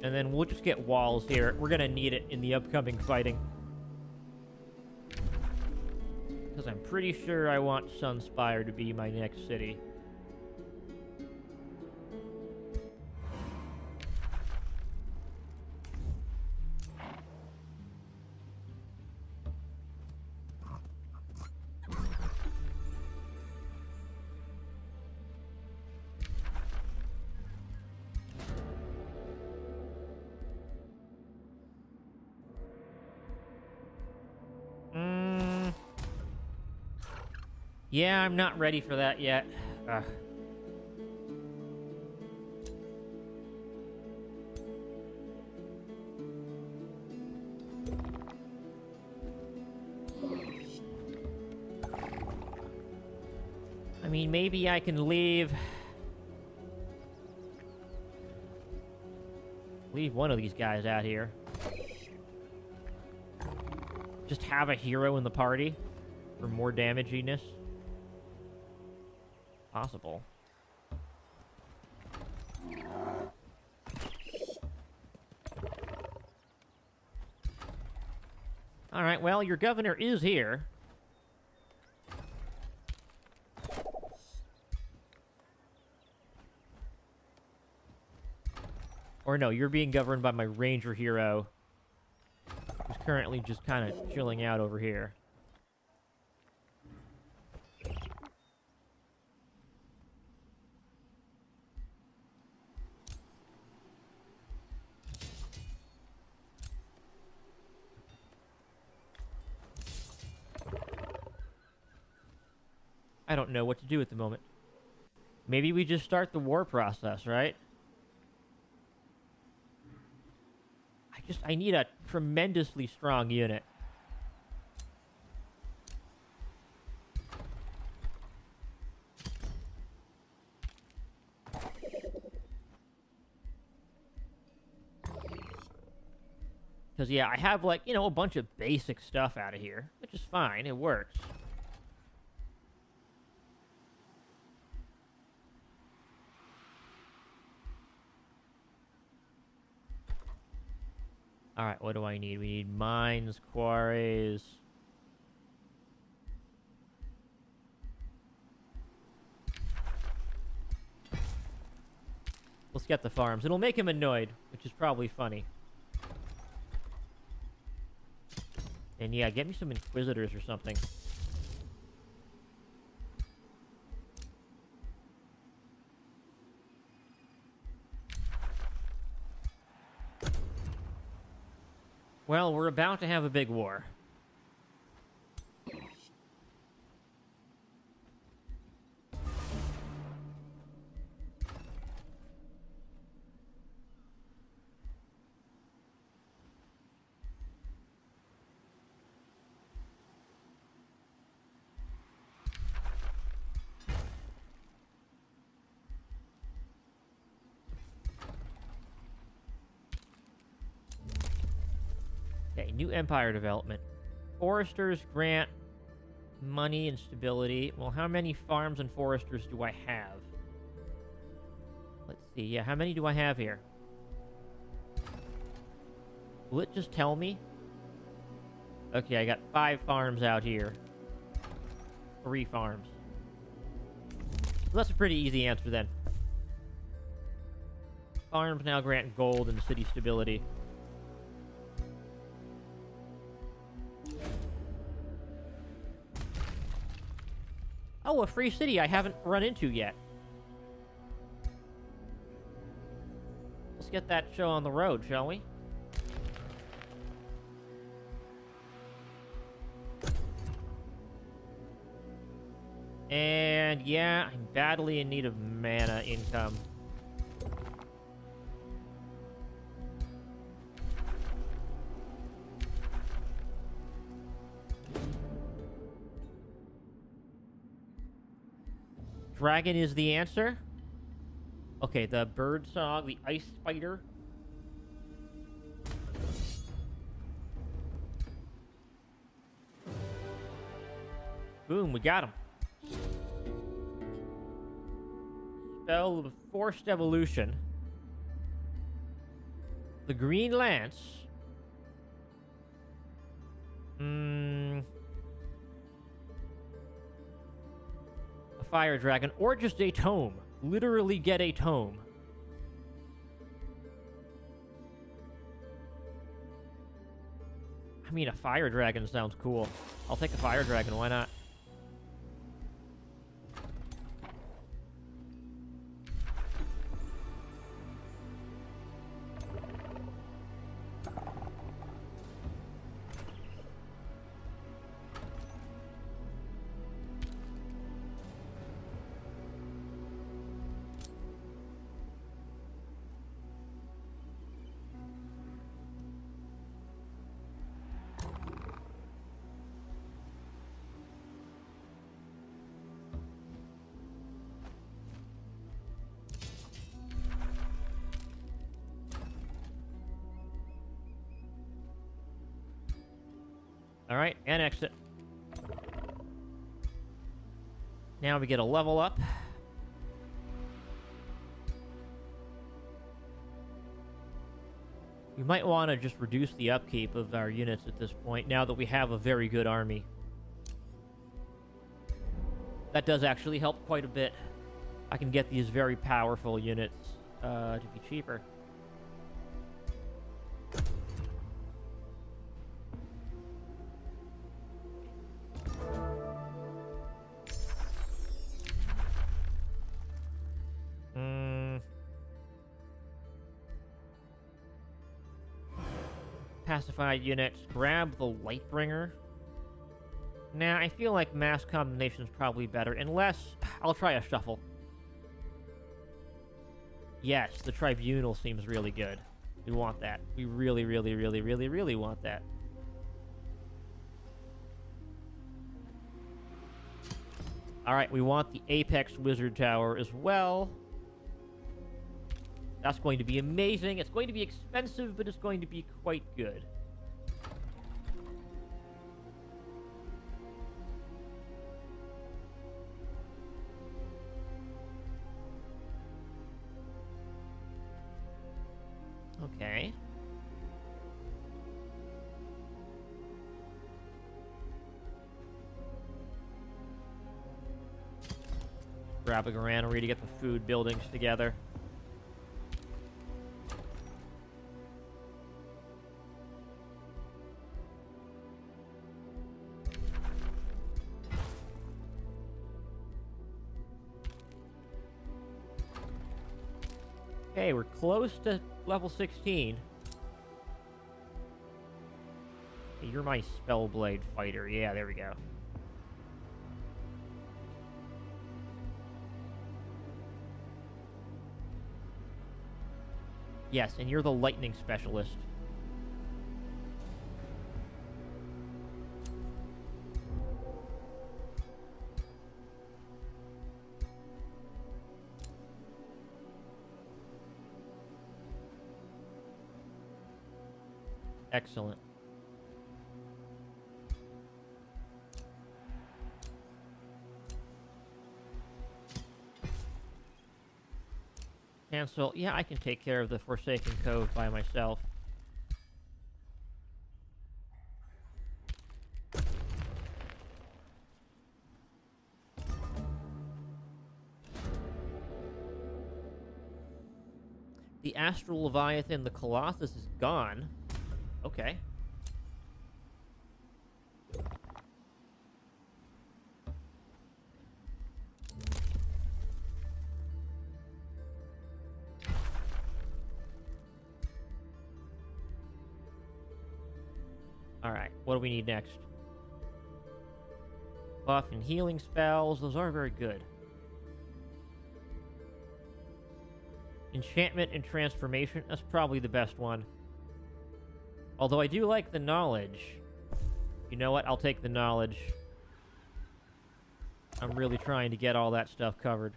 And then we'll just get walls here. We're gonna need it in the upcoming fighting. Because I'm pretty sure I want Sunspire to be my next city. Yeah, I'm not ready for that yet. I mean, maybe I can leave one of these guys out here. Just have a hero in the party for more damaginess. Possible. Alright, well, your governor is here. Or no, you're being governed by my ranger hero, who's currently just kind of chilling out over here. I don't know what to do at the moment. Maybe we just start the war process, right? I need a tremendously strong unit. Because, yeah, I have, like, you know, a bunch of basic stuff out of here, which is fine. It works. Alright, what do I need? We need mines, quarries. Let's get the farms. It'll make him annoyed, which is probably funny. And yeah, get me some Inquisitors or something. Well, we're about to have a big war. Okay, new empire development. Foresters grant money and stability. Well, how many farms and foresters do I have? Let's see. Yeah, how many do I have here? Will it just tell me? Okay, I got 5 farms out here. 3 farms. Well, that's a pretty easy answer then. Farms now grant gold and city stability. Oh, a free city I haven't run into yet. Let's get that show on the road, shall we? And yeah, I'm badly in need of mana income. Dragon is the answer. Okay, the bird song, the ice spider. Boom, we got him. Spell of forced evolution. The green lance. A fire dragon, or just a tome. Literally get a tome. I mean, a fire dragon sounds cool. I'll take a fire dragon, why not? Alright, annex it. Now we get a level up. We might want to just reduce the upkeep of our units at this point, now that we have a very good army. That does actually help quite a bit. I can get these very powerful units to be cheaper. Pacified units, grab the Lightbringer. Nah, I feel like mass combination is probably better, unless I'll try a shuffle. Yes, the Tribunal seems really good. We want that. We really, really, really, really, really want that. Alright, we want the Apex Wizard Tower as well. That's going to be amazing. It's going to be expensive, but it's going to be quite good. Okay. Grab a granary to get the food buildings together. Okay, we're close to level 16. You're my Spellblade fighter. Yeah, there we go. Yes, and you're the lightning specialist. Excellent. Cancel. Yeah, I can take care of the Forsaken Cove by myself. The Astral Leviathan, the Colossus, is gone. Okay. Alright, what do we need next? Buff and healing spells, those are very good. Enchantment and transformation, that's probably the best one. Although I do like the knowledge. You know what? I'll take the knowledge. I'm really trying to get all that stuff covered.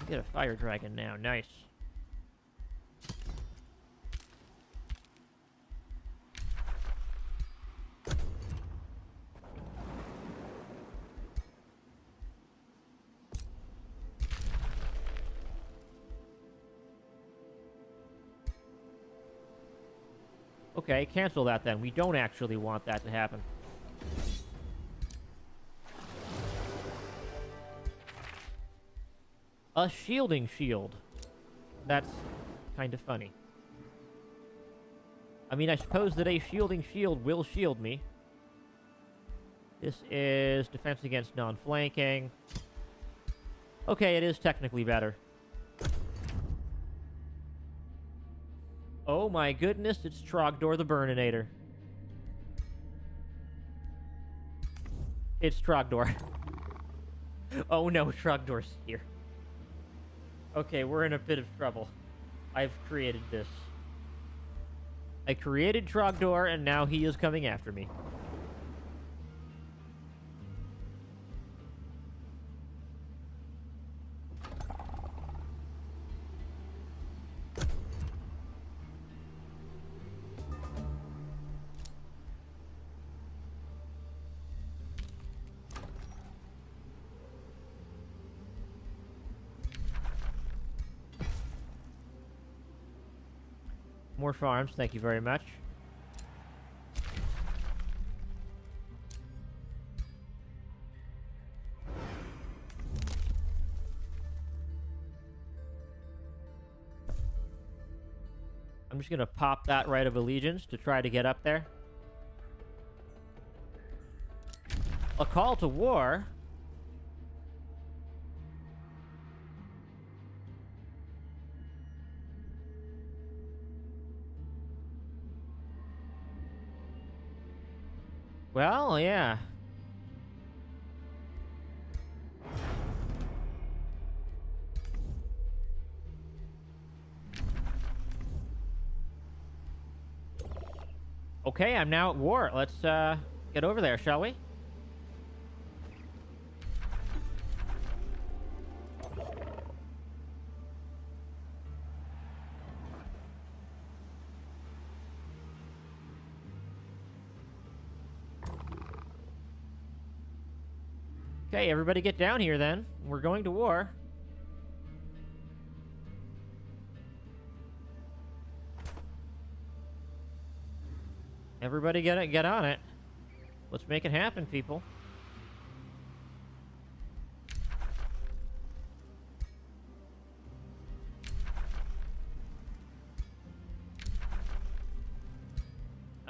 Get a fire dragon now. Nice. Okay, cancel that then. We don't actually want that to happen. A shielding shield. That's kind of funny. I mean, I suppose that a shielding shield will shield me. This is defense against non-flanking. Okay, it is technically better. Oh my goodness, it's Trogdor the Burninator. It's Trogdor. Oh no, Trogdor's here. Okay, we're in a bit of trouble. I've created this. I created Trogdor, and now he is coming after me. More farms, thank you very much. I'm just gonna pop that Rite of Allegiance to try to get up there. A call to war? Well, yeah. Okay, I'm now at war. Let's get over there, shall we? Okay, everybody get down here then. We're going to war. Everybody get on it. Let's make it happen, people.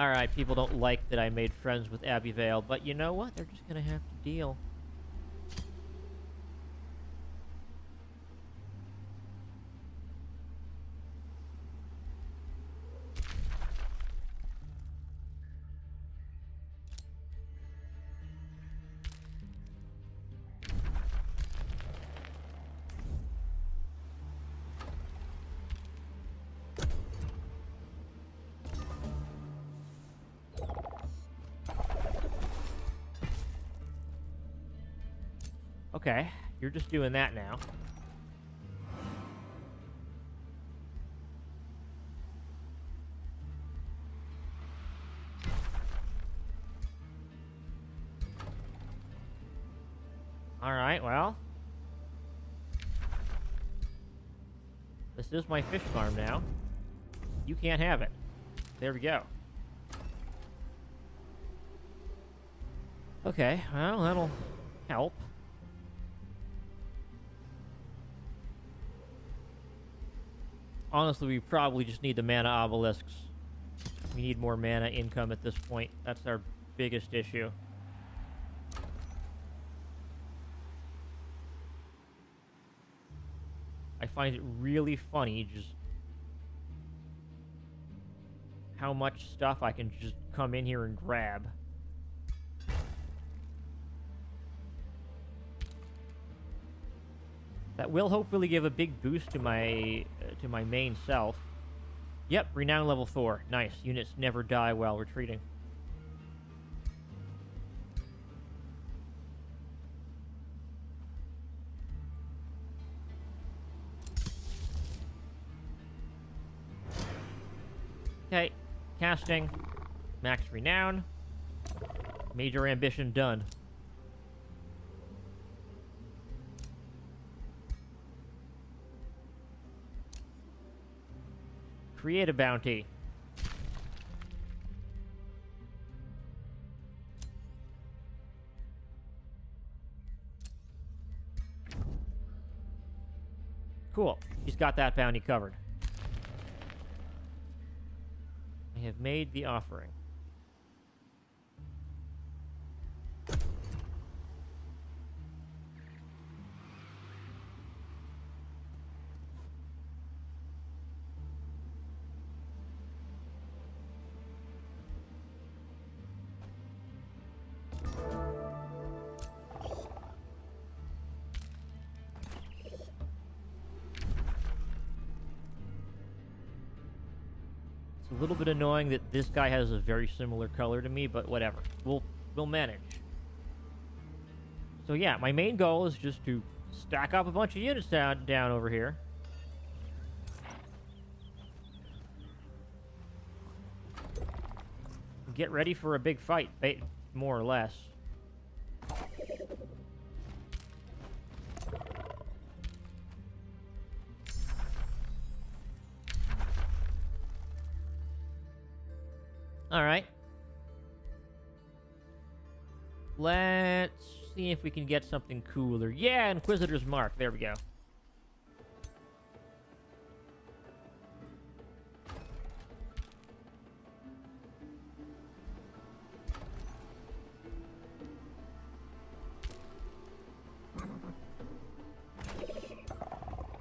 Alright, people don't like that I made friends with Abbeyvale, but you know what? They're just gonna have to deal. Okay, you're just doing that now. Alright, well. This is my fish farm now. You can't have it. There we go. Okay, well, that'll help. Honestly, we probably just need the mana obelisks. We need more mana income at this point. That's our biggest issue. I find it really funny just how much stuff I can just come in here and grab. That will hopefully give a big boost to my main self. Yep, renown level 4. Nice. Units never die while retreating. Okay, casting. Max renown. Major ambition done. Create a bounty. Cool. He's got that bounty covered. I have made the offering. A little bit annoying that this guy has a very similar color to me, but whatever. We'll manage. So yeah, my main goal is just to stack up a bunch of units down over here. Get ready for a big fight, more or less. Alright. Let's see if we can get something cooler. Yeah, Inquisitor's Mark. There we go.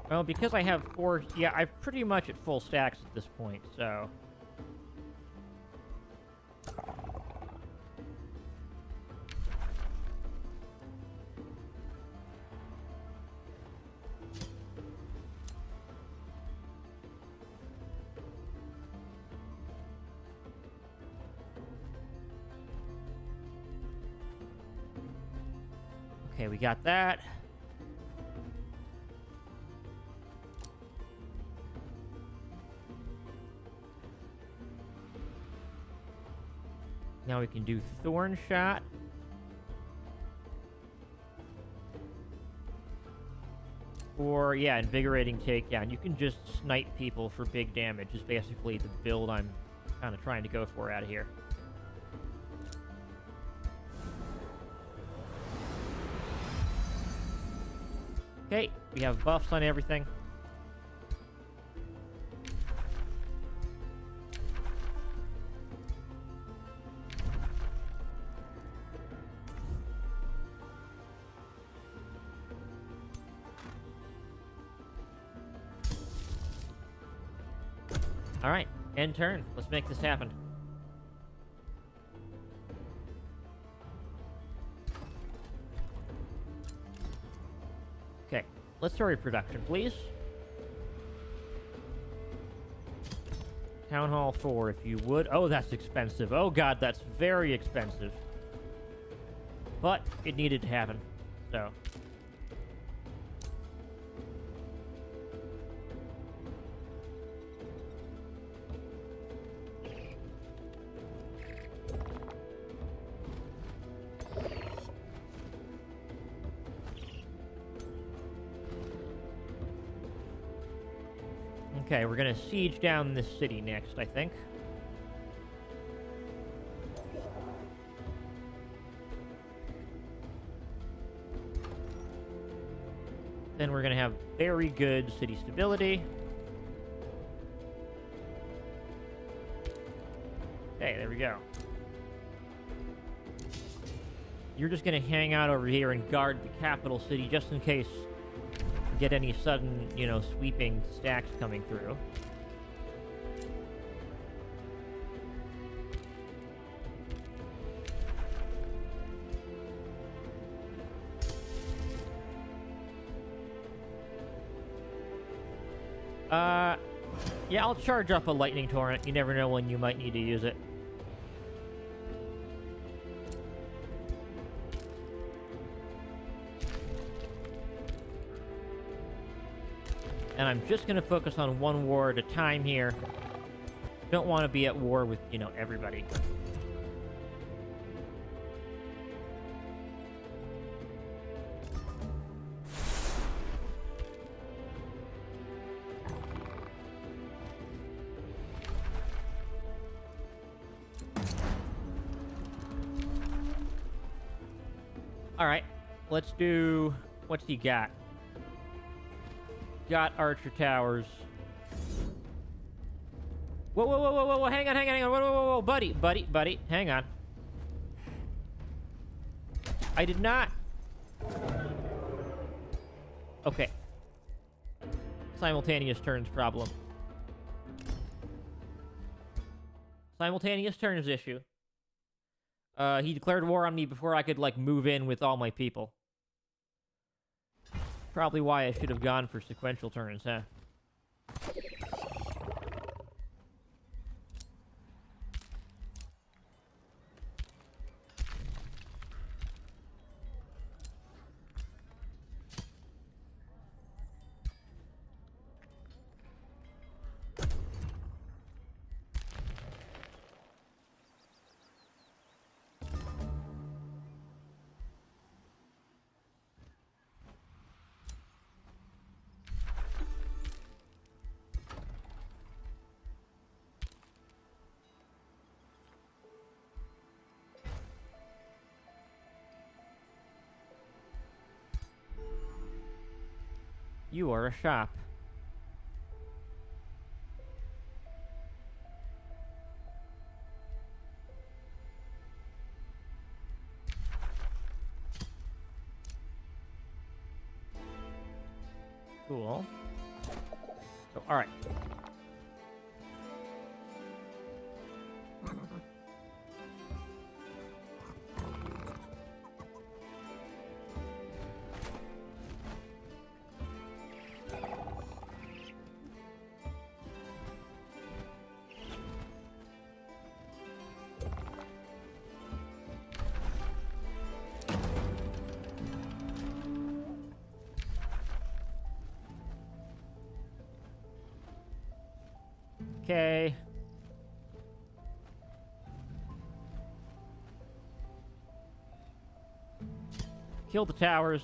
Well, because I have 4... Yeah, I'm pretty much at full stacks at this point, so... Okay, we got that. Now we can do Thorn Shot. Or, yeah, Invigorating Takedown. You can just snipe people for big damage, is basically the build I'm kind of trying to go for out of here. Okay, we have buffs on everything. Alright, end turn. Let's make this happen. Okay, let's start production, please. Town Hall 4, if you would. Oh, that's expensive. Oh god, that's very expensive. But it needed to happen, so... Okay, we're gonna siege down this city next, I think. Then we're gonna have very good city stability. Okay, there we go. You're just gonna hang out over here and guard the capital city just in case you get any sudden, you know, sweeping stacks coming through. Yeah, I'll charge up a lightning torrent. You never know when you might need to use it. And I'm just going to focus on one war at a time here. Don't want to be at war with, you know, everybody. Alright, let's do... What's he got? Got archer towers. Whoa, whoa, whoa, whoa, whoa, hang on, whoa, whoa, whoa, whoa, buddy, hang on. I did not... Okay. Simultaneous turns problem. Simultaneous turns issue. He declared war on me before I could, like, move in with all my people. Probably why I should have gone for sequential turns, huh? You are a shop. Cool. So, all right. Okay. Kill the towers.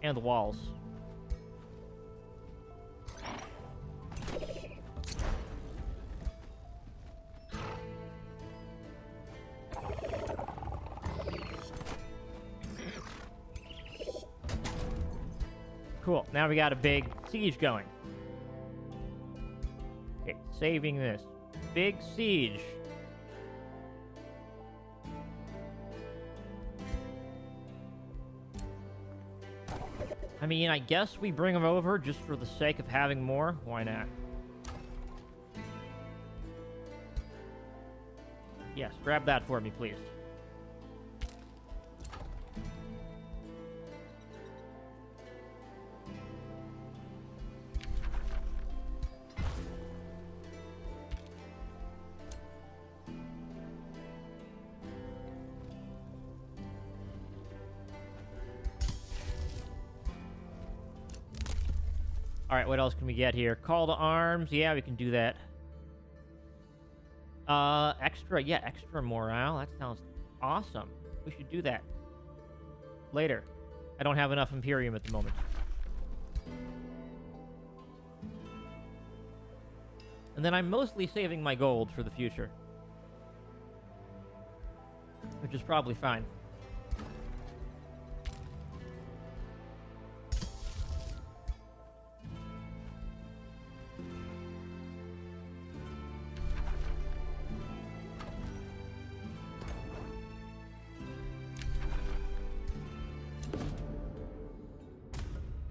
And the walls. Cool. Now we got a big siege going. Okay, saving this. Big siege. I mean, I guess we bring them over just for the sake of having more. Why not? Yes, grab that for me, please. Alright, what else can we get here? Call to arms. Yeah, we can do that. Extra morale. That sounds awesome. We should do that. Later. I don't have enough Imperium at the moment. And then I'm mostly saving my gold for the future. Which is probably fine.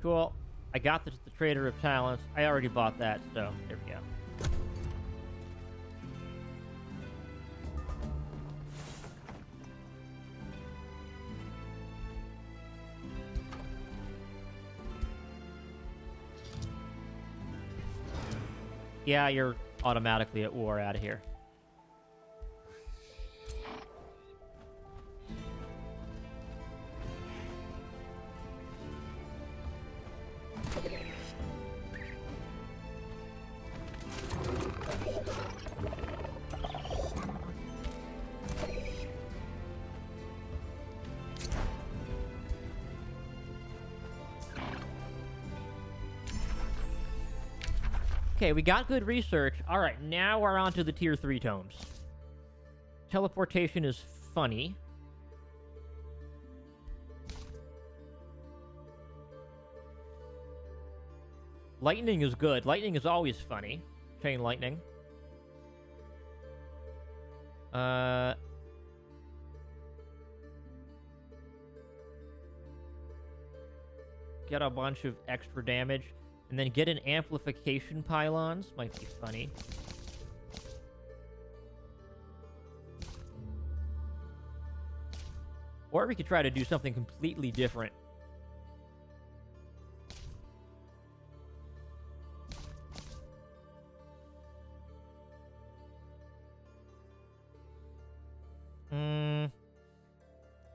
Cool. I got the Trader of Talents. I already bought that, so there we go. Yeah, you're automatically at war out of here. Okay, we got good research. All right, now we're on to the tier 3 tomes. Teleportation is funny. Lightning is good. Lightning is always funny. Chain lightning. Get a bunch of extra damage. And then get an amplification pylons. Might be funny. Or we could try to do something completely different.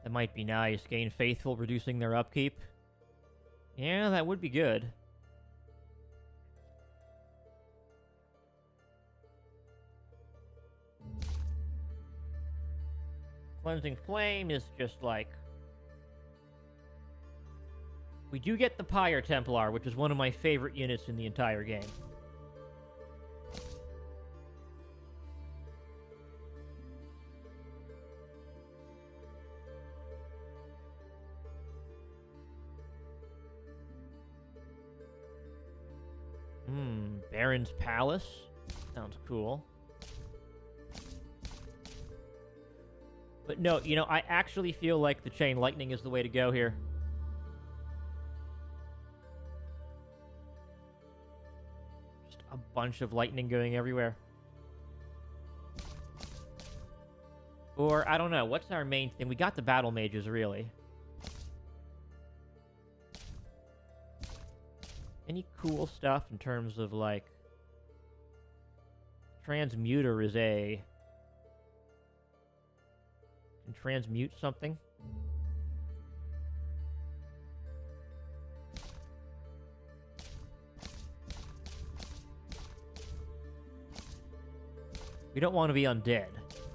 That might be nice. Gain Faithful, reducing their upkeep. Yeah, that would be good. Cleansing Flame is just like... We do get the Pyre Templar, which is one of my favorite units in the entire game. Baron's Palace. Sounds cool. But no, you know, I actually feel like the Chain Lightning is the way to go here. Just a bunch of lightning going everywhere. Or, I don't know, what's our main thing? We got the Battle Mages, really. Any cool stuff in terms of, like... Transmuter is a... Can transmute something? We don't want to be undead.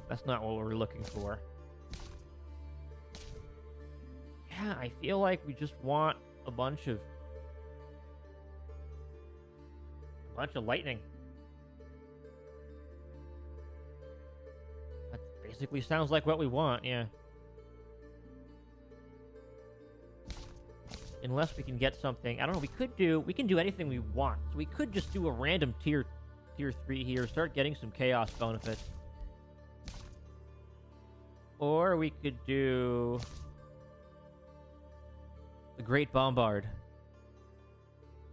That's not what we're looking for. Yeah, I feel like we just want a bunch of lightning. That basically sounds like what we want, yeah. Unless we can get something. I don't know, we can do anything we want. So we could just do a random tier 3 here, start getting some chaos benefits. Or we could do the Great Bombard.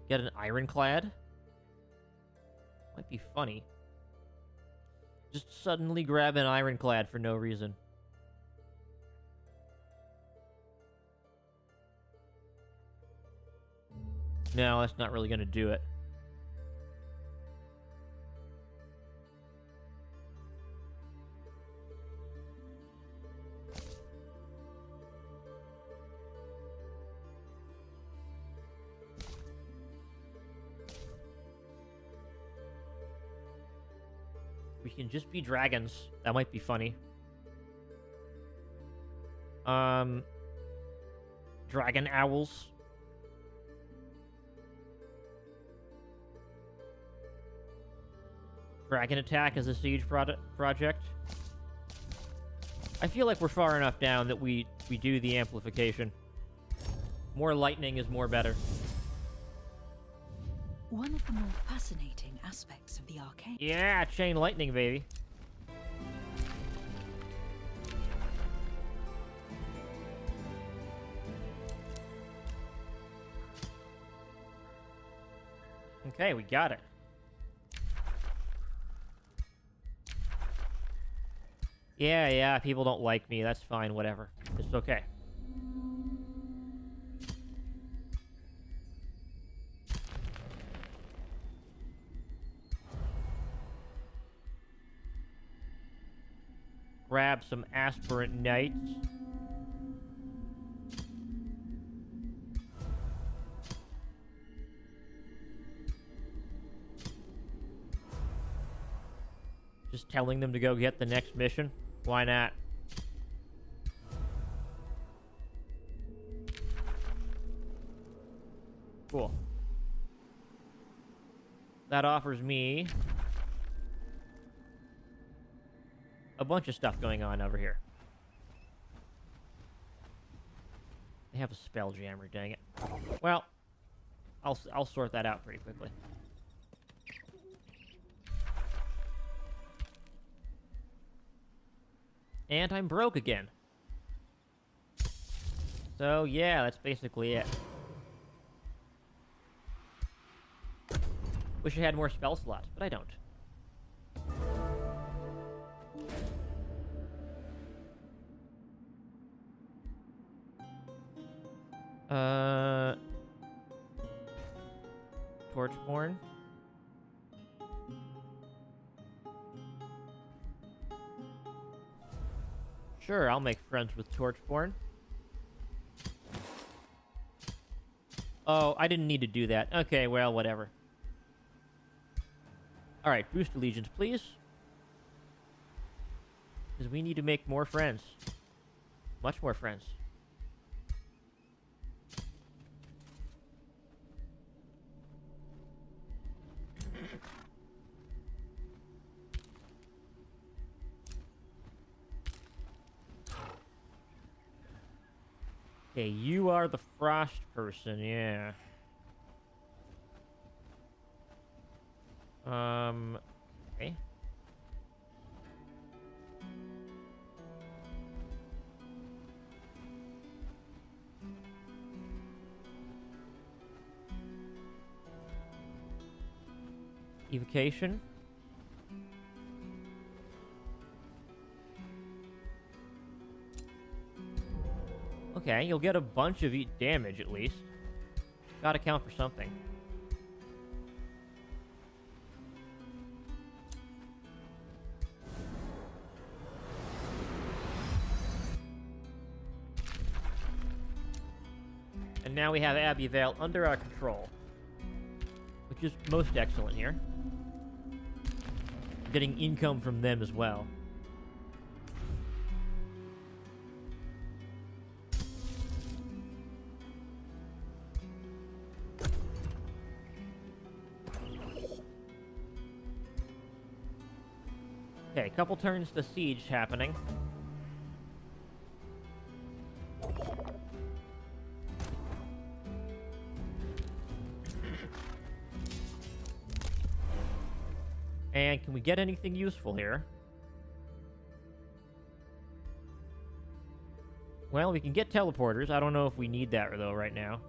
Get an Ironclad. Might be funny. Just suddenly grab an Ironclad for no reason. No, that's not really going to do it. We can just be dragons. That might be funny. Dragon owls. Dragon attack as a siege project. I feel like we're far enough down that we do the amplification. More lightning is more better. One of the more fascinating aspects of the arcane. Yeah, chain lightning, baby. Okay, we got it. Yeah, people don't like me. That's fine, whatever. It's okay. Grab some aspirant knights. Just telling them to go get the next mission? Why not? Cool. That offers me a bunch of stuff going on over here. They have a spell jammer, dang it. Well, I'll sort that out pretty quickly. And I'm broke again. So yeah, that's basically it. Wish I had more spell slots, but I don't. Torchborn. Sure, I'll make friends with Torchborn. Oh, I didn't need to do that. Okay, well, whatever. Alright, boost allegiance, please. Because we need to make more friends. Much more friends. Okay, you are the frost person, yeah. Okay. Evocation. Okay, you'll get a bunch of damage at least. Gotta count for something. And now we have Abbey Vale under our control, which is most excellent here. Getting income from them as well. Okay, couple turns to siege happening. And can we get anything useful here? Well, we can get teleporters. I don't know if we need that, though, right now.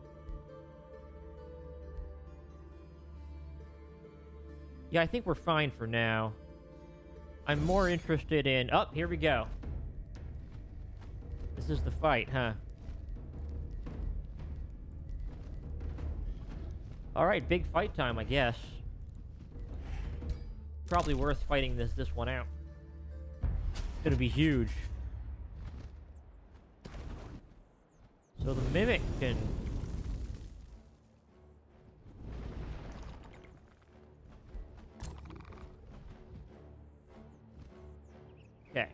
Yeah, I think we're fine for now. I'm more interested in... Oh, here we go. This is the fight, huh? Alright, big fight time, I guess. Probably worth fighting this one out. It's gonna be huge. So the Mimic can... Okay.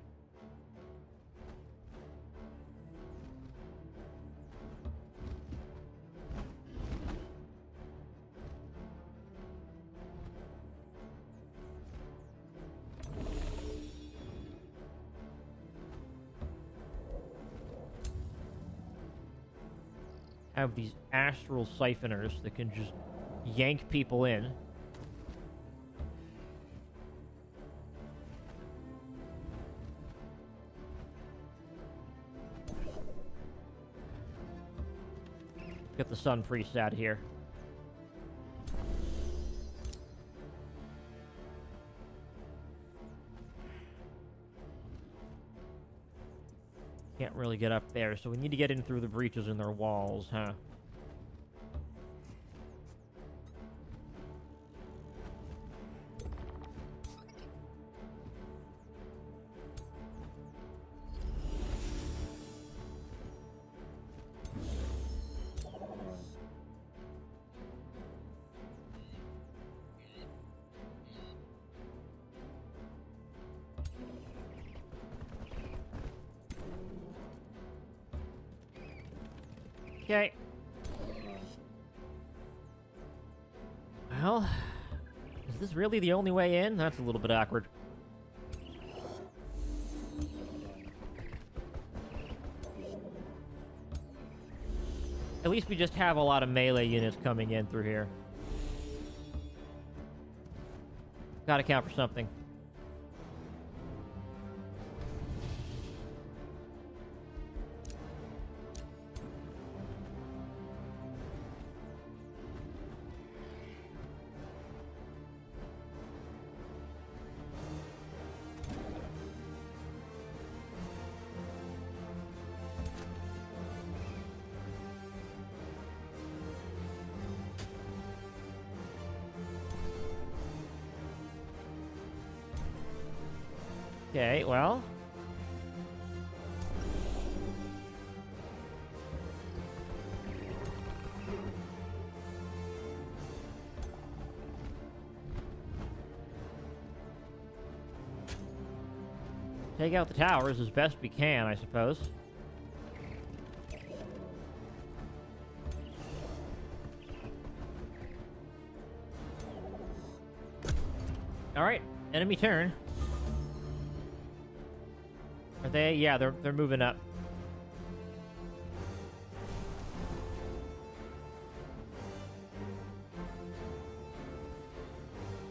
have these astral siphoners that can just yank people in. Get the sun priest out of here. Can't really get up there, so we need to get in through the breaches in their walls, huh? Okay. Well, is this really the only way in? That's a little bit awkward. At least we just have a lot of melee units coming in through here. Gotta count for something. Okay, well. Take out the towers as best we can, I suppose. Alright, enemy turn. Are they? Yeah, they're moving up.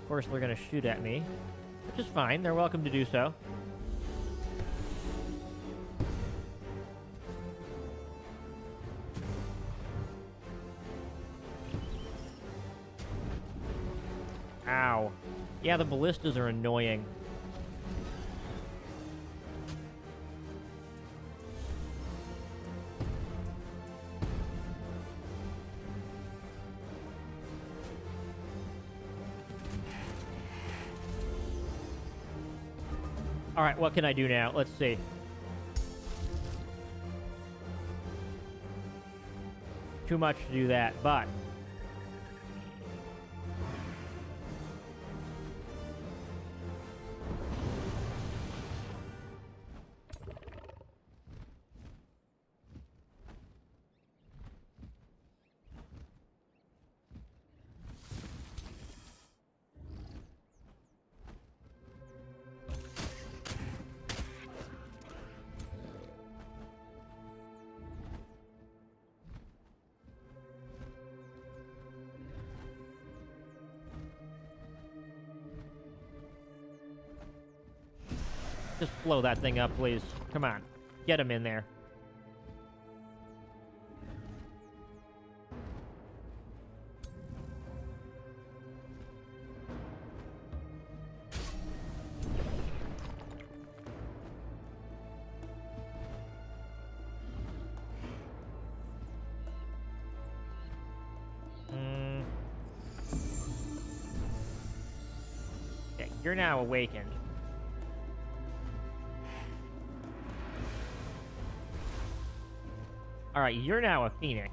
Of course, they're gonna shoot at me, which is fine. They're welcome to do so. Ow. Yeah, the ballistas are annoying. Alright, what can I do now? Let's see. Too much to do that, but... Just blow that thing up, please. Come on. Get him in there. Okay, you're now awakened. Alright, you're now a phoenix.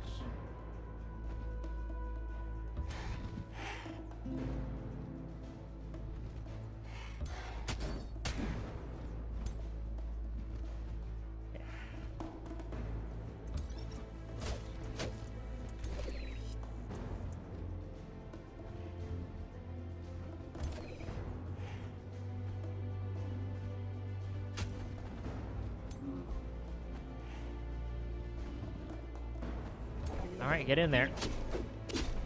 Alright, get in there.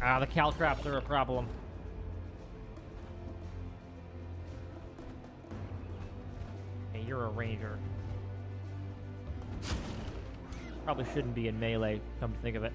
Ah, the caltraps are a problem. Okay, you're a ranger. Probably shouldn't be in melee, come to think of it.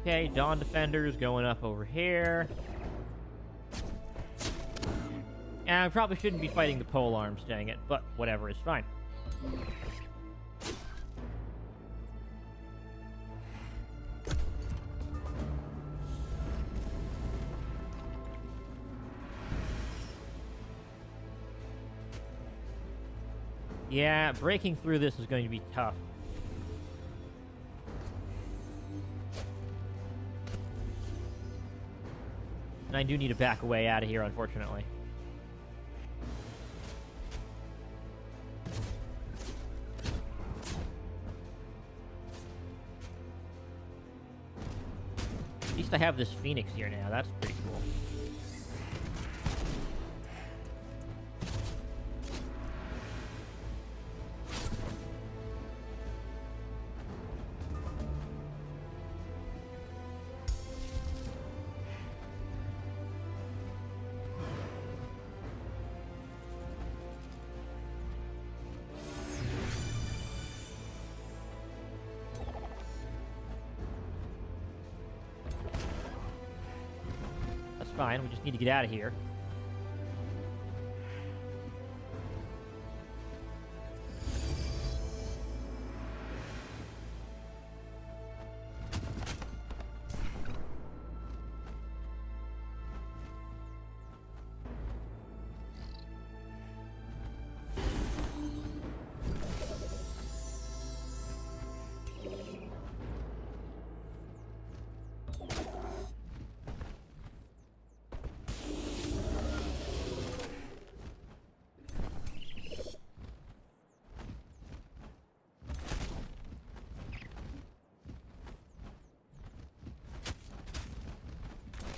Okay, Dawn Defenders going up over here. And I probably shouldn't be fighting the pole arms, dang it, but whatever, it's fine. Yeah, breaking through this is going to be tough. And I do need to back away out of here, unfortunately. At least I have this Phoenix here now. That's pretty cool. Fine, we just need to get out of here.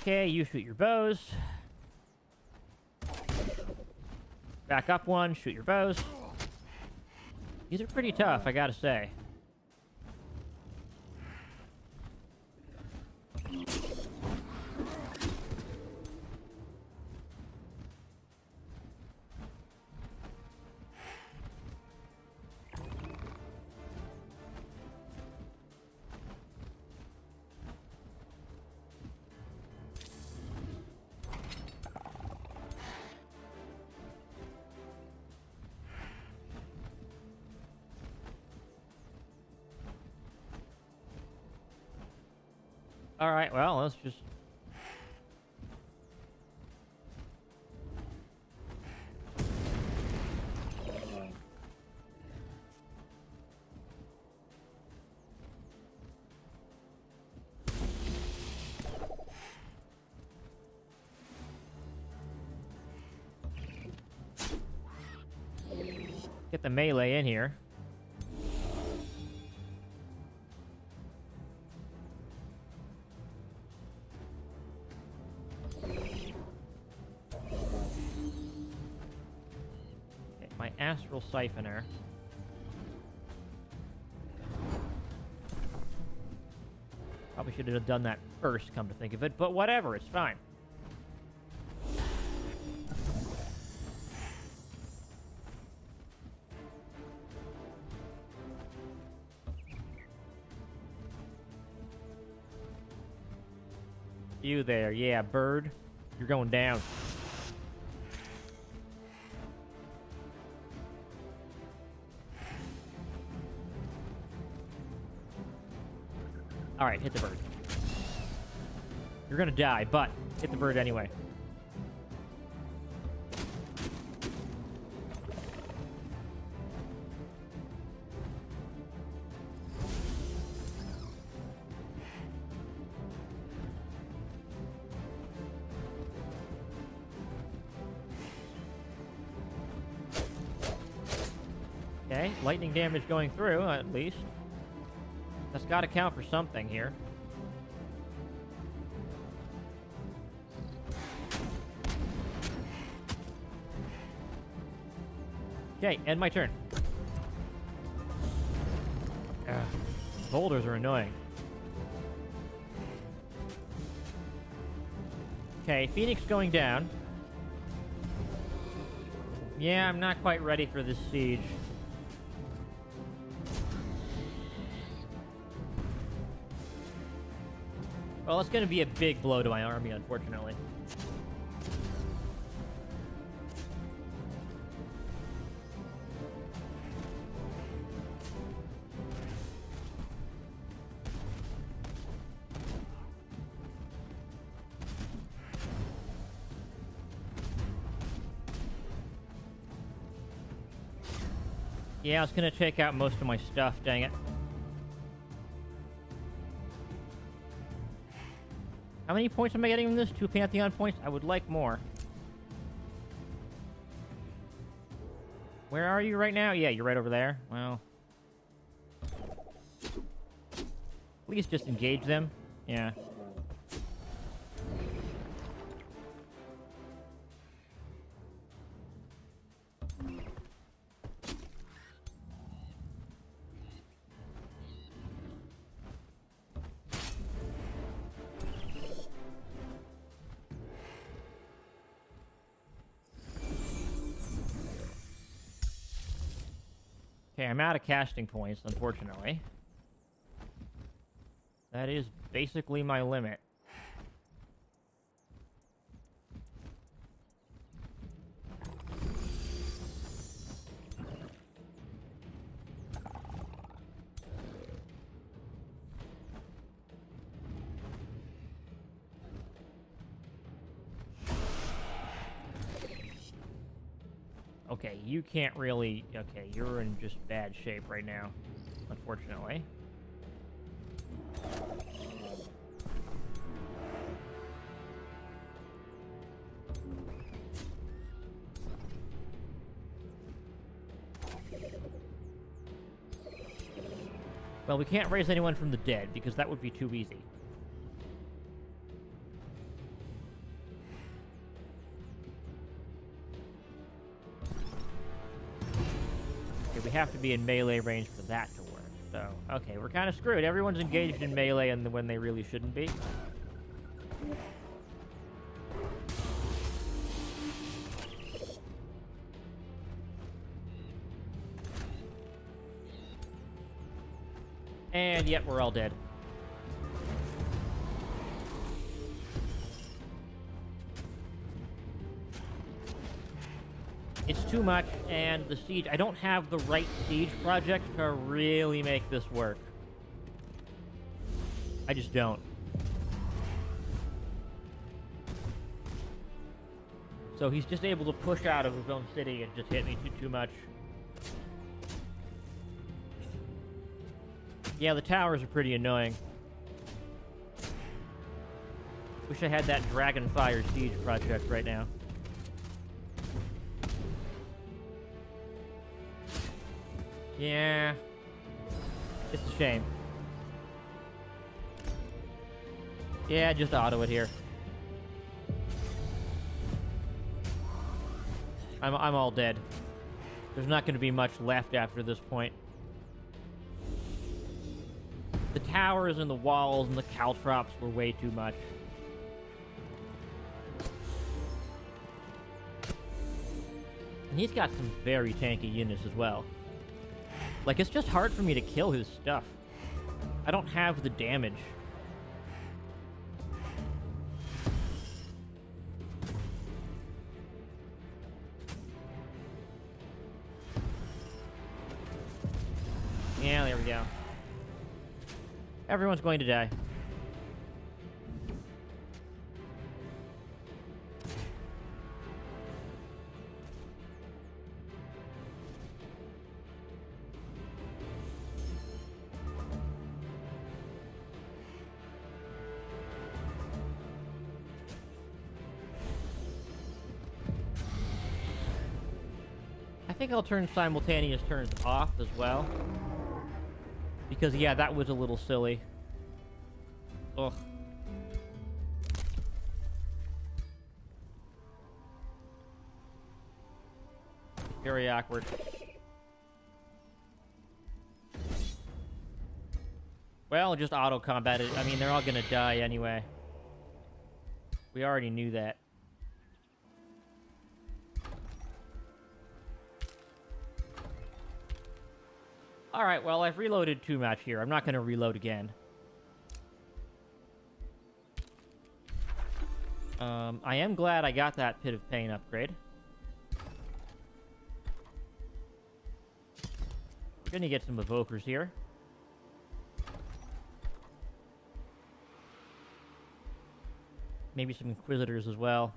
Okay, you shoot your bows. Back up one, shoot your bows. These are pretty tough, I gotta say. All right, well, let's just... get the melee in here. Astral Siphoner. Probably should have done that first, come to think of it, but whatever, it's fine. You there, yeah, bird. You're going down. Alright, hit the bird. You're gonna die, but hit the bird anyway. Okay, lightning damage going through, at least. That's got to count for something here. Okay, end my turn. Boulders are annoying. Okay, Phoenix going down. Yeah, I'm not quite ready for this siege. Well, it's going to be a big blow to my army, unfortunately. Yeah, it's going to take out most of my stuff, dang it. How many points am I getting from this? 2 Pantheon points? I would like more. Where are you right now? Yeah, you're right over there. Well. Please just engage them. Yeah. Okay, I'm out of casting points, unfortunately. That is basically my limit. Okay, you can't really... Okay, you're in just bad shape right now, unfortunately. Well, we can't raise anyone from the dead, because that would be too easy. Okay, we have to be in melee range for that to work. So, okay, we're kind of screwed. Everyone's engaged in melee and when they really shouldn't be. And yet we're all dead. It's too much, and the siege... I don't have the right siege project to really make this work. I just don't. So he's just able to push out of his own city and just hit me too much. Yeah, the towers are pretty annoying. Wish I had that Dragonfire siege project right now. Yeah. It's a shame. Yeah, just auto it here. I'm all dead. There's not going to be much left after this point. The towers and the walls and the caltrops were way too much. And he's got some very tanky units as well. Like, it's just hard for me to kill his stuff. I don't have the damage. Yeah, there we go. Everyone's going to die. I think I'll turn simultaneous turns off as well. Because, yeah, that was a little silly. Ugh. Very awkward. Well, just auto-combat it. I mean, they're all gonna die anyway. We already knew that. Alright, well, I've reloaded too much here. I'm not gonna reload again. I am glad I got that Pit of Pain upgrade. We're gonna get some evokers here. Maybe some inquisitors as well.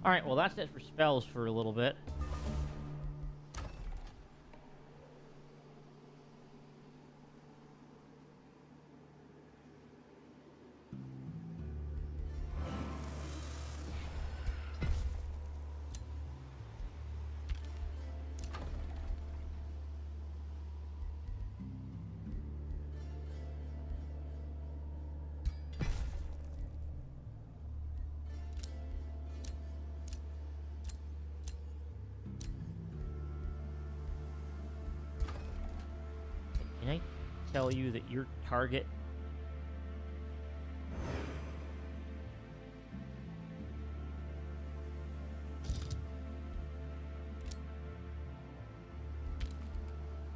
Alright, well that's it for spells for a little bit. Can I tell you that your target...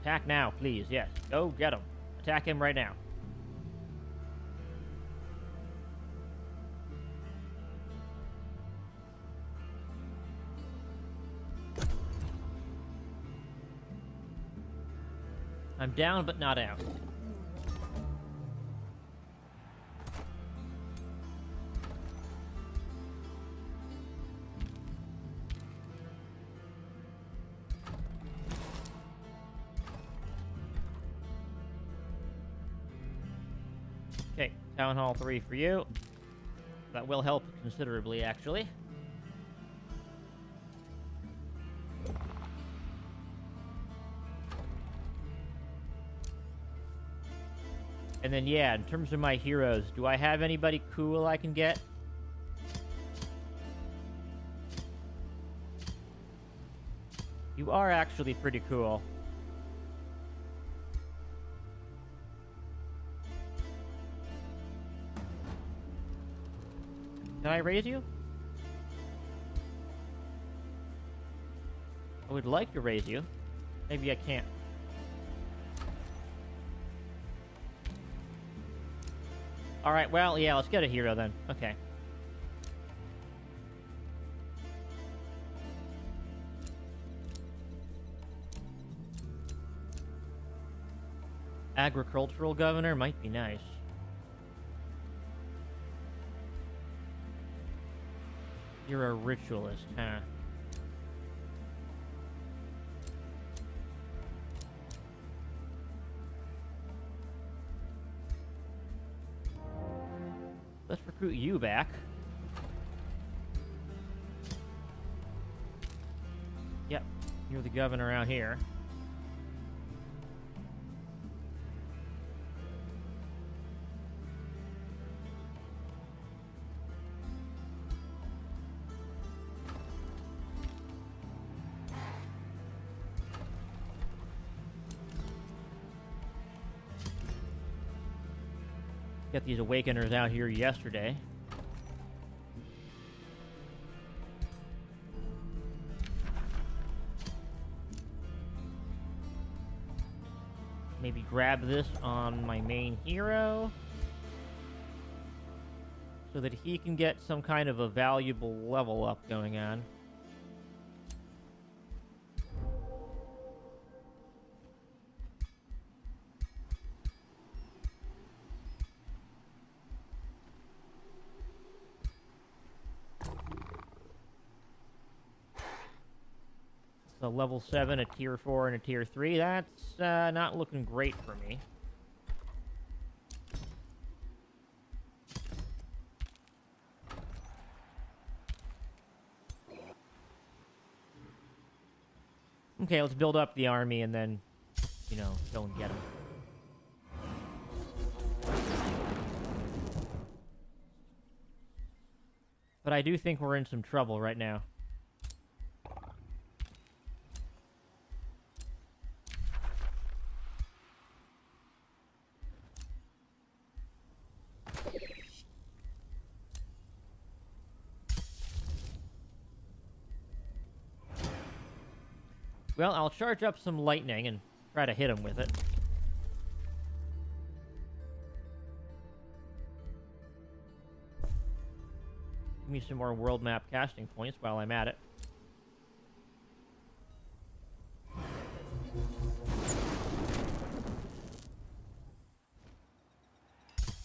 Attack now, please. Yes. Go get him. Attack him right now. I'm down, but not out. Okay, Town Hall 3 for you. That will help considerably, actually. And then, yeah, in terms of my heroes, do I have anybody cool I can get? You are actually pretty cool. Can I raise you? I would like to raise you. Maybe I can't. Alright, well, yeah, let's get a hero then. Okay. Agricultural governor might be nice. You're a ritualist, huh? Let's recruit you back. Yep, you're the governor out here. Got these Awakeners out here yesterday. Maybe grab this on my main hero so that he can get some kind of a valuable level up going on. So level 7, a tier 4, and a tier 3. That's not looking great for me. Okay, let's build up the army and then, you know, go and get them. But I do think we're in some trouble right now. Well, I'll charge up some lightning and try to hit him with it. Give me some more world map casting points while I'm at it.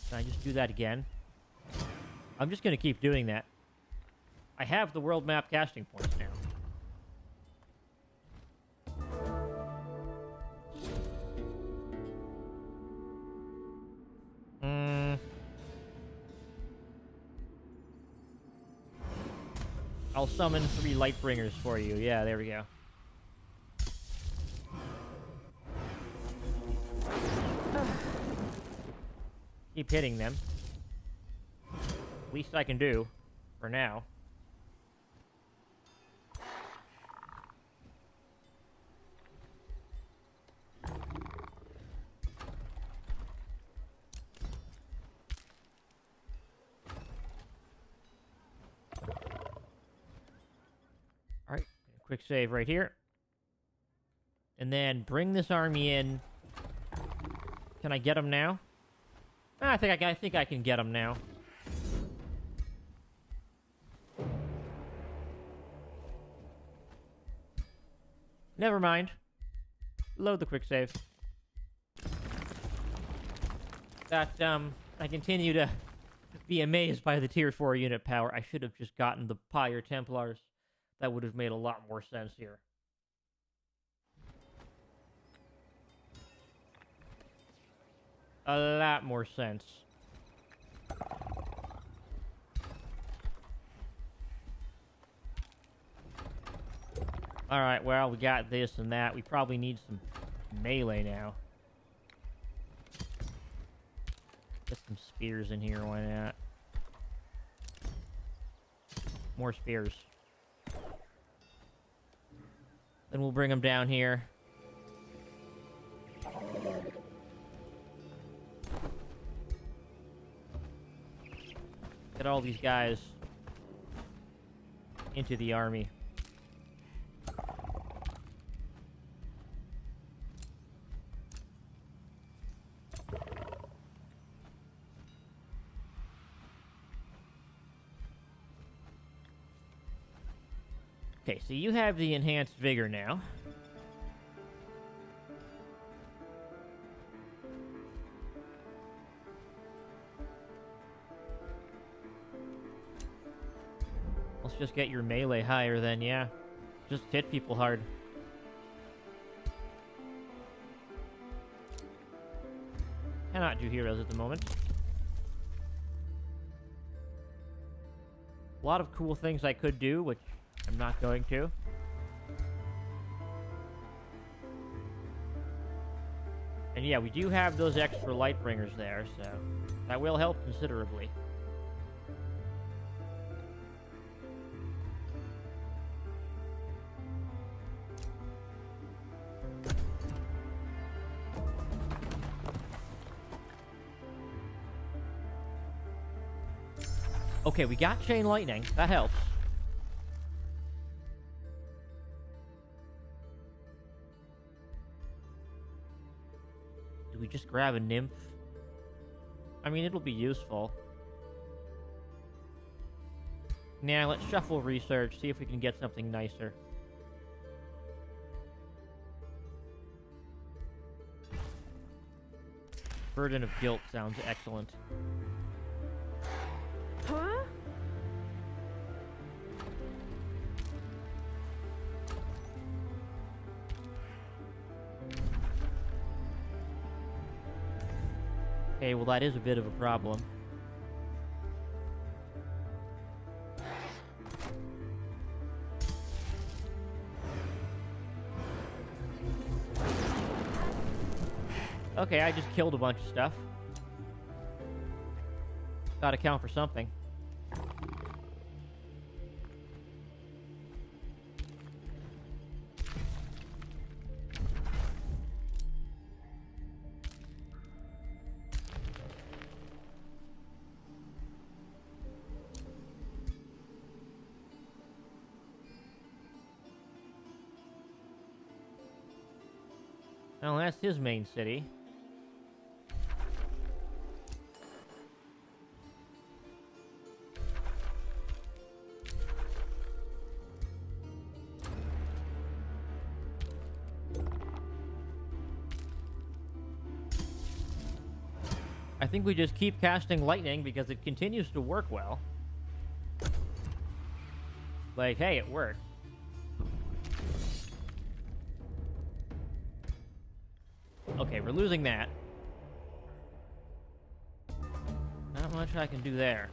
Can I just do that again? I'm just going to keep doing that. I have the world map casting points now. I'll summon 3 Lightbringers for you. Yeah, there we go. Keep hitting them. Least I can do, for now. Alright, quick save right here. And then bring this army in. Can I get him now? I think I can get him now. Never mind. Load the quick save. That, I continue to be amazed by the tier 4 unit power. I should have just gotten the Pyre Templars. That would have made a lot more sense here. A lot more sense. Alright, well, we got this and that. We probably need some melee now. Get some spears in here, why not? More spears. Then we'll bring them down here. Get all these guys into the army. Okay, so you have the enhanced vigor now. Let's just get your melee higher then, yeah. Just hit people hard. Cannot do heroes at the moment. A lot of cool things I could do, which I'm not going to. And yeah, we do have those extra Lightbringers there, so that will help considerably. Okay, we got Chain Lightning. That helps. Do we just grab a nymph? I mean, it'll be useful. Now, let's shuffle research, see if we can get something nicer. Burden of Guilt sounds excellent. Huh? Okay, well that is a bit of a problem. Okay, I just killed a bunch of stuff. Gotta count for something. Well, that's his main city. I think we just keep casting lightning because it continues to work well. Like, hey, it worked. Okay, we're losing that. Not much I can do there.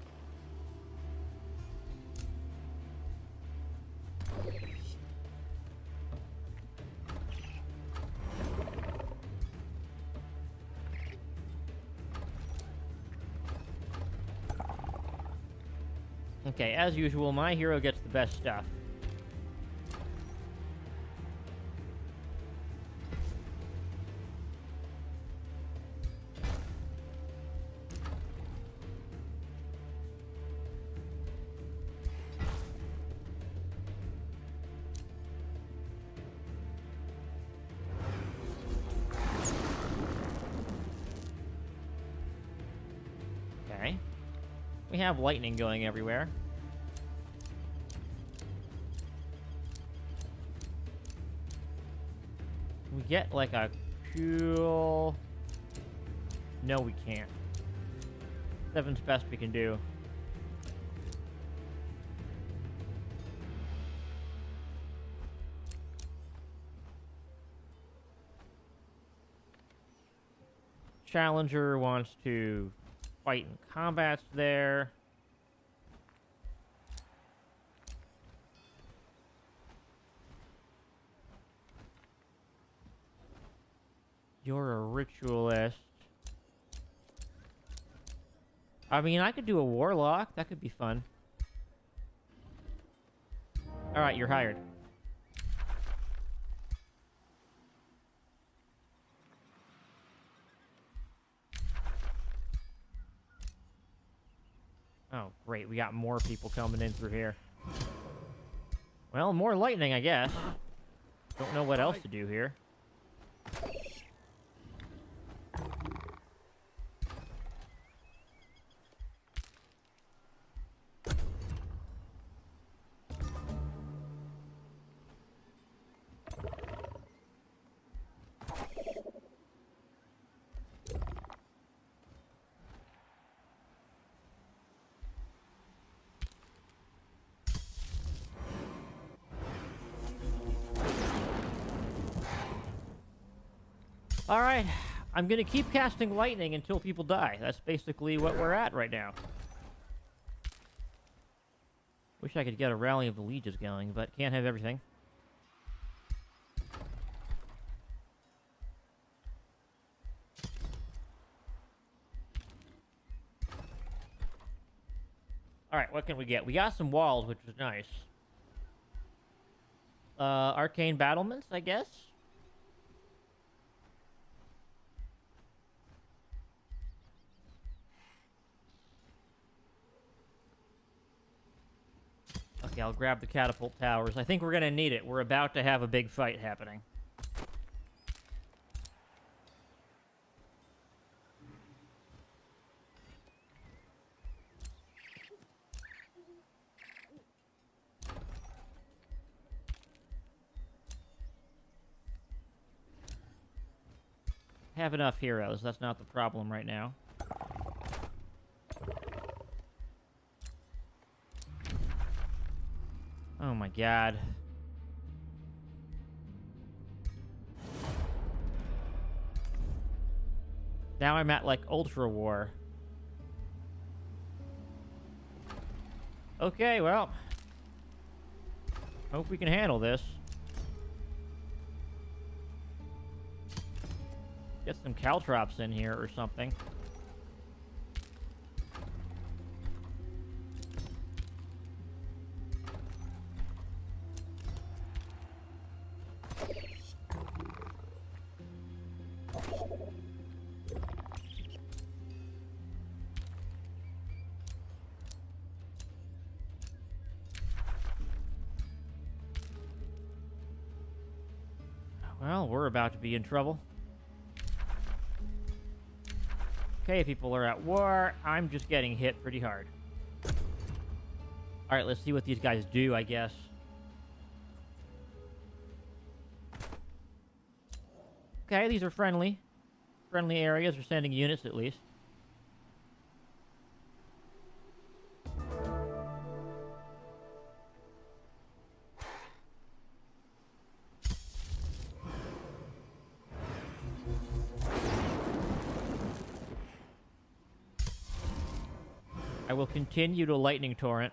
Okay, as usual, my hero gets the best stuff. Okay. We have lightning going everywhere. We get like a cool... No, we can't. 7's best we can do. Challenger wants to fight in combats there. You're a ritualist. I mean, I could do a warlock. That could be fun. Alright, you're hired. Oh, great. We got more people coming in through here. Well, more lightning, I guess. Don't know what else to do here. Alright, I'm gonna keep casting lightning until people die. That's basically what we're at right now. Wish I could get a rally of the lieges going, but can't have everything. Alright, what can we get? We got some walls, which is nice. Arcane battlements, I guess? Okay, I'll grab the catapult towers. I think we're gonna need it. We're about to have a big fight happening. Have enough heroes. That's not the problem right now. Oh my god. Now I'm at, like, Ultra War. Okay, well. Hope we can handle this. Get some caltrops in here or something. Well, we're about to be in trouble. Okay, people are at war. I'm just getting hit pretty hard. Alright, let's see what these guys do, I guess. Okay, these are friendly. Friendly areas are sending units, at least. I will continue to lightning torrent.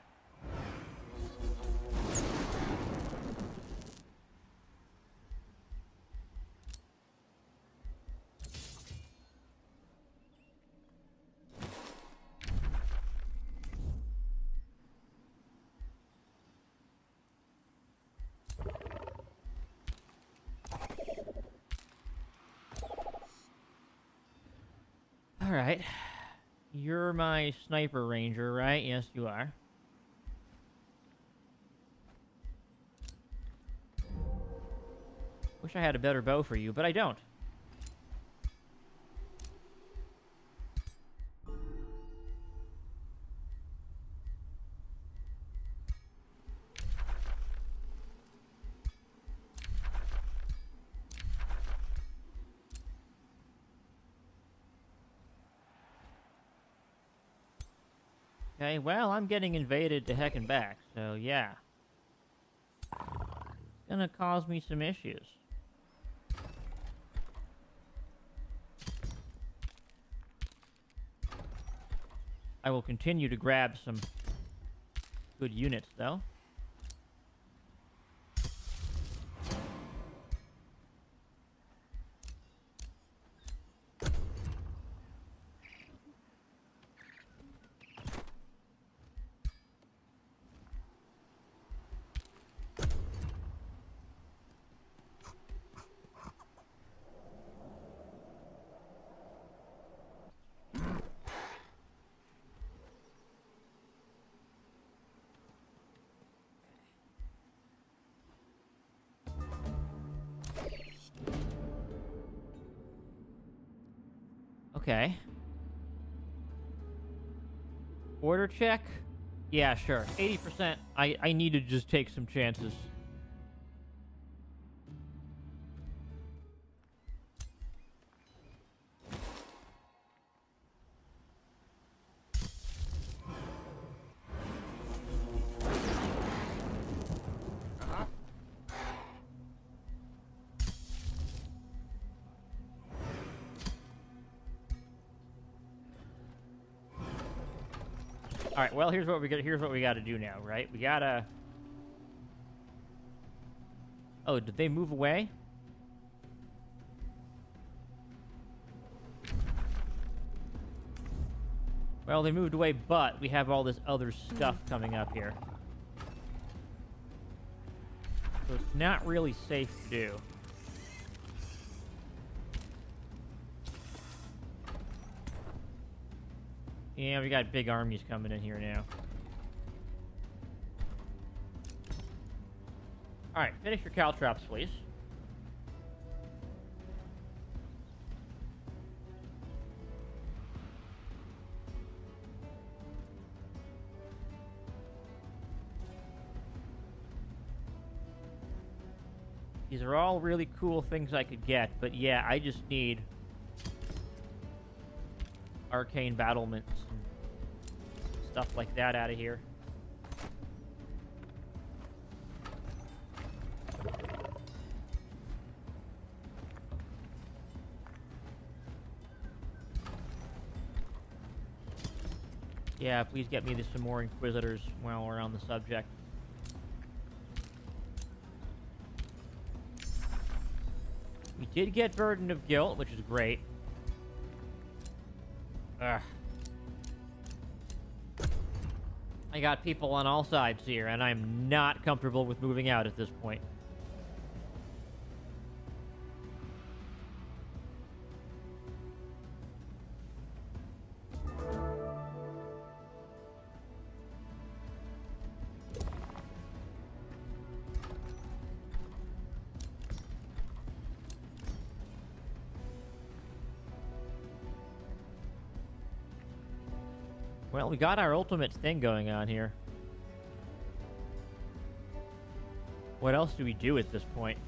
All right. You're my sniper ranger, right? Yes, you are. Wish I had a better bow for you, but I don't. Okay, well, I'm getting invaded to heck and back, so yeah. It's gonna cause me some issues. I will continue to grab some good units, though. Okay. Order check? Yeah, sure. 80%. I need to just take some chances. All right, well, here's what we got to do now, right? We got to... Oh, did they move away? Well, they moved away, but we have all this other stuff coming up here. So it's not really safe to do. Yeah, we got big armies coming in here now. Alright, finish your caltrops, please. These are all really cool things I could get, but yeah, I just need arcane battlements and stuff like that out of here. Yeah, please get me some more Inquisitors while we're on the subject. We did get Burden of Guilt, which is great. Ugh. I got people on all sides here, and I'm not comfortable with moving out at this point. Well, we got our ultimate thing going on here. What else do we do at this point?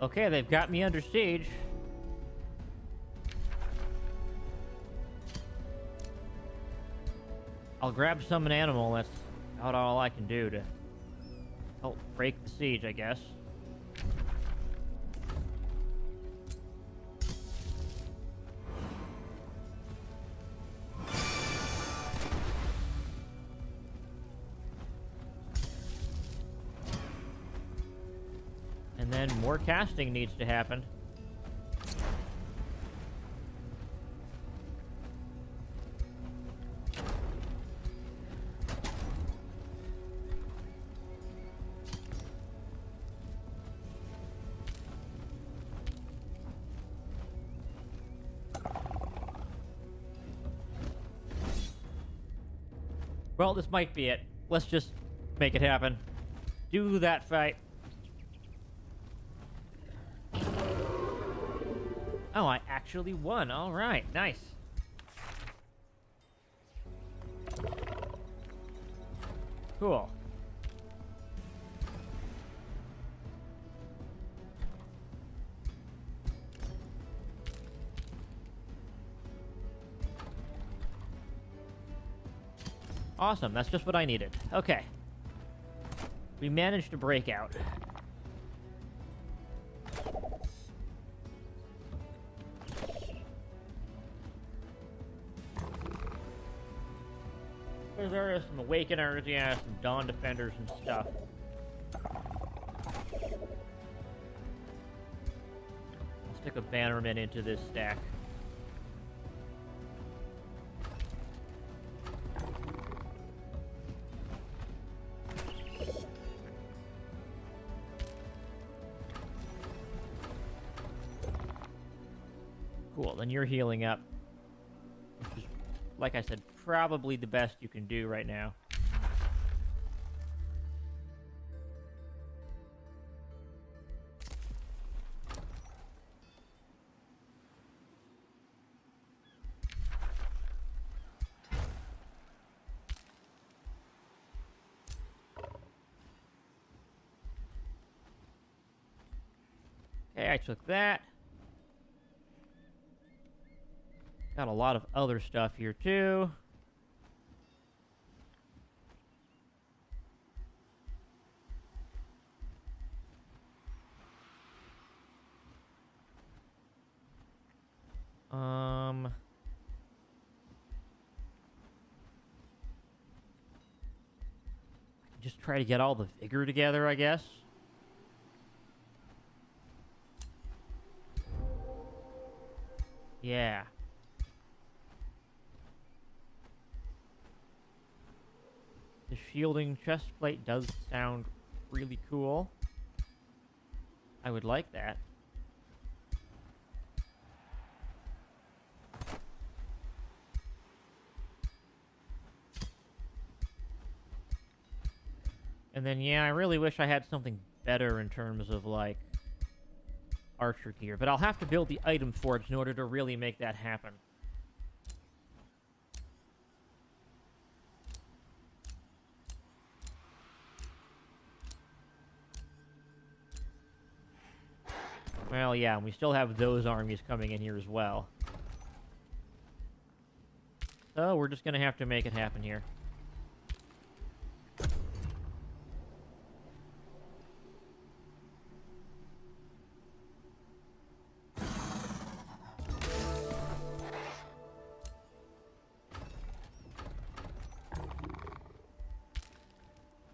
Okay, they've got me under siege. I'll grab summon animal. That's about all I can do to help break the siege, I guess. And then more casting needs to happen. Well, this might be it. Let's just make it happen. Do that fight. Oh, I actually won. All right, nice. Cool. Awesome, that's just what I needed. Okay. We managed to break out. There are some Awakeners, yeah, some Dawn Defenders and stuff. I'll stick a Bannerman into this stack. Cool, then you're healing up. Which is, like I said, probably the best you can do right now. Okay, I took that. Got a lot of other stuff here too. Just try to get all the vigor together, I guess. Yeah. The shielding chest plate does sound really cool. I would like that. And then, yeah, I really wish I had something better in terms of, like, archer gear. But I'll have to build the item forge in order to really make that happen. Well, yeah, and we still have those armies coming in here as well. So we're just gonna have to make it happen here.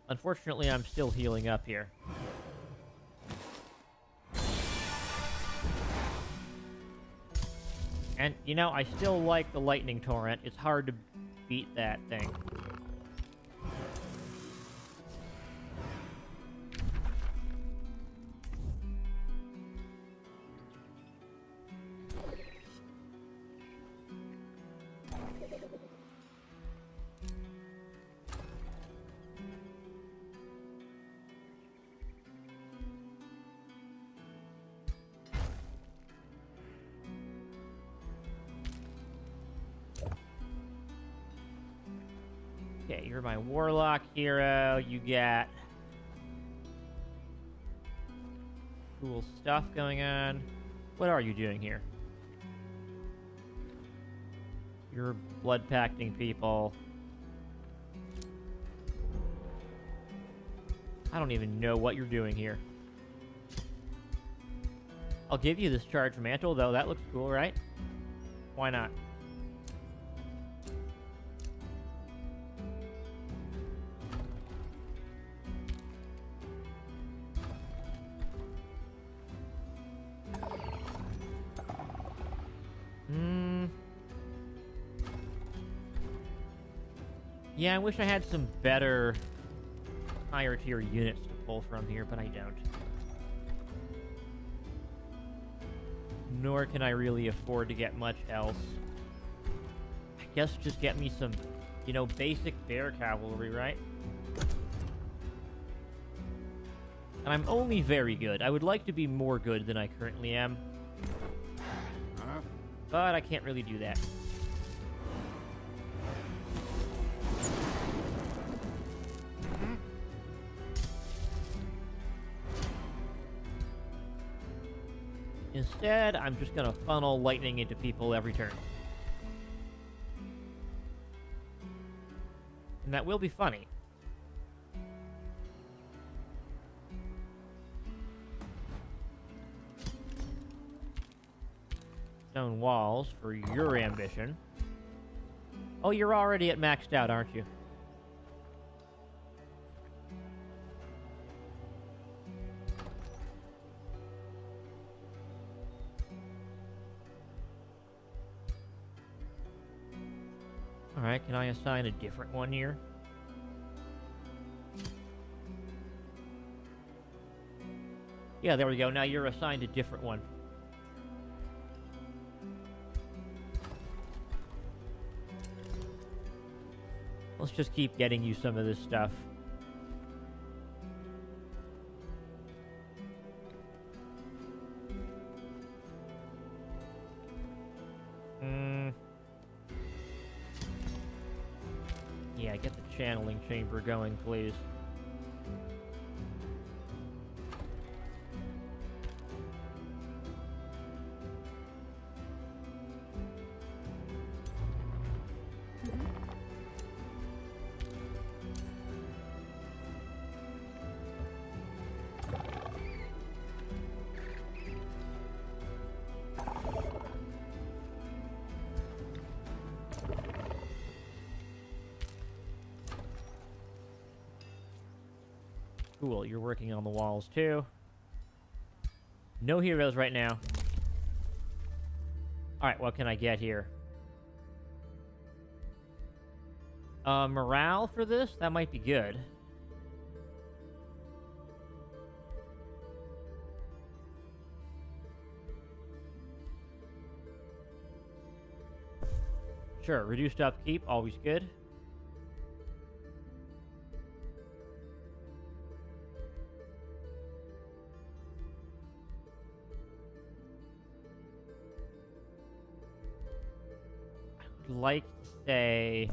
Unfortunately, I'm still healing up here. And, you know, I still like the lightning torrent. It's hard to beat that thing. Okay, you're my warlock hero. You got cool stuff going on. What are you doing here? You're blood-pacting people. I don't even know what you're doing here. I'll give you this charged mantle, though. That looks cool, right? Why not? Yeah, I wish I had some better higher tier units to pull from here, but I don't. Nor can I really afford to get much else. I guess just get me some, you know, basic bear cavalry, right? And I'm only very good. I would like to be more good than I currently am. But I can't really do that. Instead, I'm just gonna funnel lightning into people every turn. And that will be funny. Stone walls for your ambition. Oh, you're already at maxed out, aren't you? Alright, can I assign a different one here? Yeah, there we go. Now you're assigned a different one. Let's just keep getting you some of this stuff. Yeah, get the channeling chamber going, please. Cool, you're working on the walls too. No heroes right now. Alright, what can I get here? Morale for this? That might be good. Sure, reduced upkeep, always good. Like to say,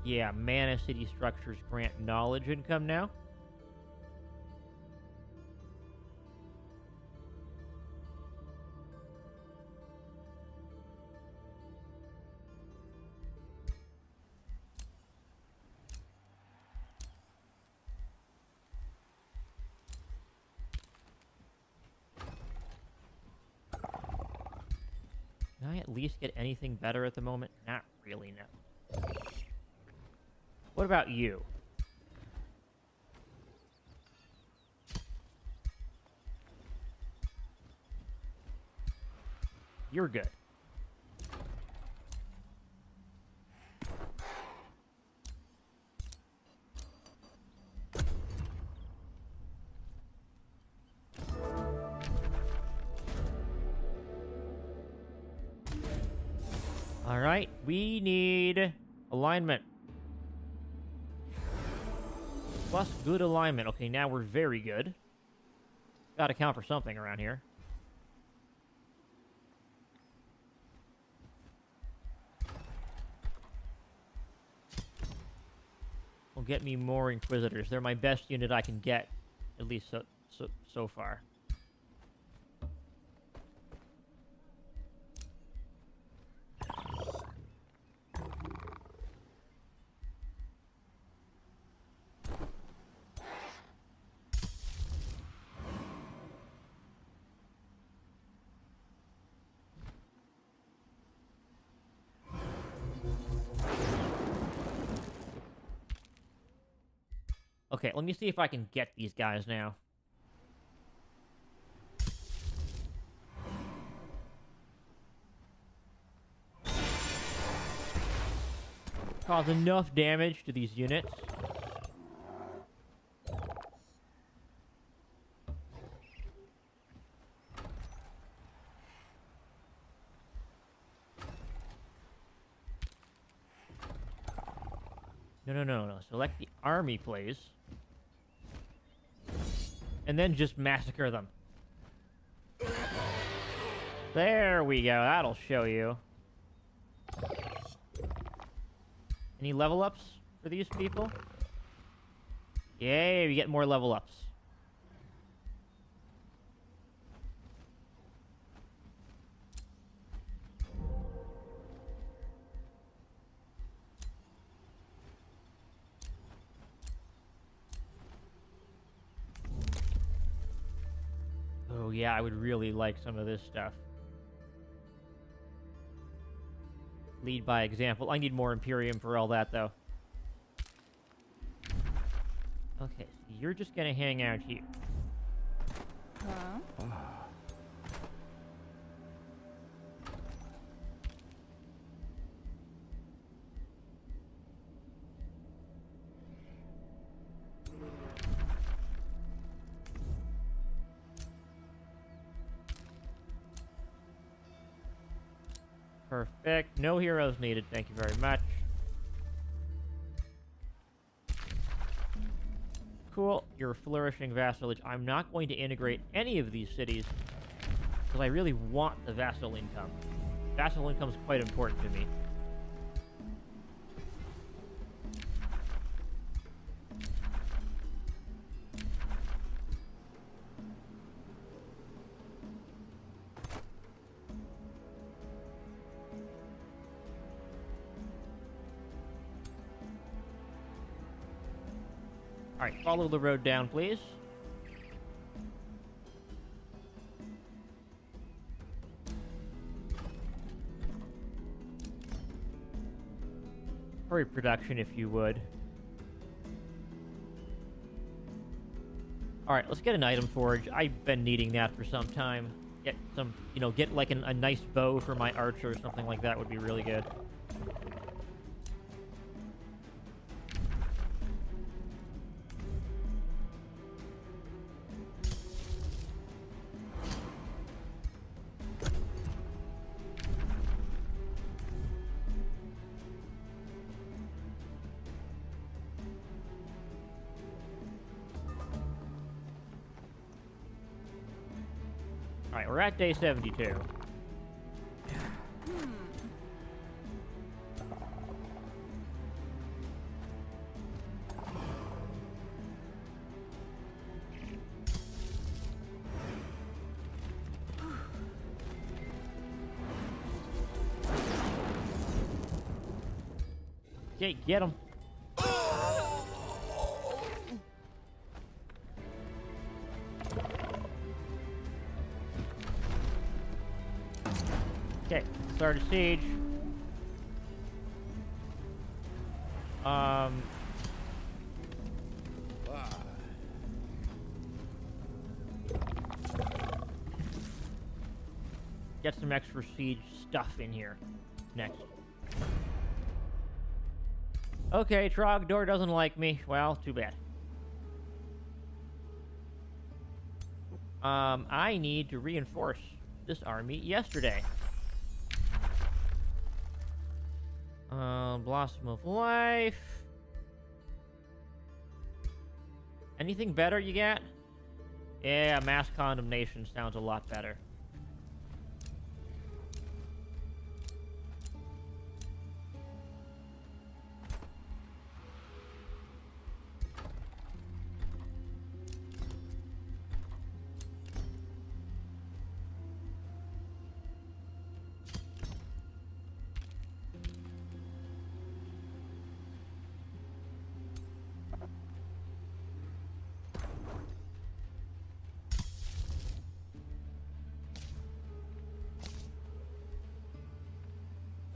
yeah, mana city structures grant knowledge income now. at least get anything better at the moment? Not really, no. What about you? You're good. All right, we need alignment. Plus good alignment. Okay, now we're very good. Gotta count for something around here. Will get me more Inquisitors. They're my best unit I can get, at least so far. Okay, let me see if I can get these guys now. Cause enough damage to these units. No. Select the army, please. And then just massacre them. There we go. That'll show you. Any level ups for these people? Yay, we get more level ups. Oh yeah, I would really like some of this stuff. Lead by example. I need more Imperium for all that, though. Okay, so you're just gonna hang out here. Huh? Perfect. No heroes needed. Thank you very much. Cool. You're a flourishing vassalage. I'm not going to integrate any of these cities because I really want the vassal income. Vassal income is quite important to me. All right, follow the road down, please. Hurry production, if you would. All right, let's get an item forge. I've been needing that for some time. Get some, get like a nice bow for my archer or something like that would be really good. Alright, we're at day 72. Okay, get him. Okay, start a siege. Get some extra siege stuff in here. Next. Okay, Trogdor doesn't like me. Well, too bad. I need to reinforce this army yesterday. Blossom of Life. Anything better you got? Yeah, Mass Condemnation sounds a lot better.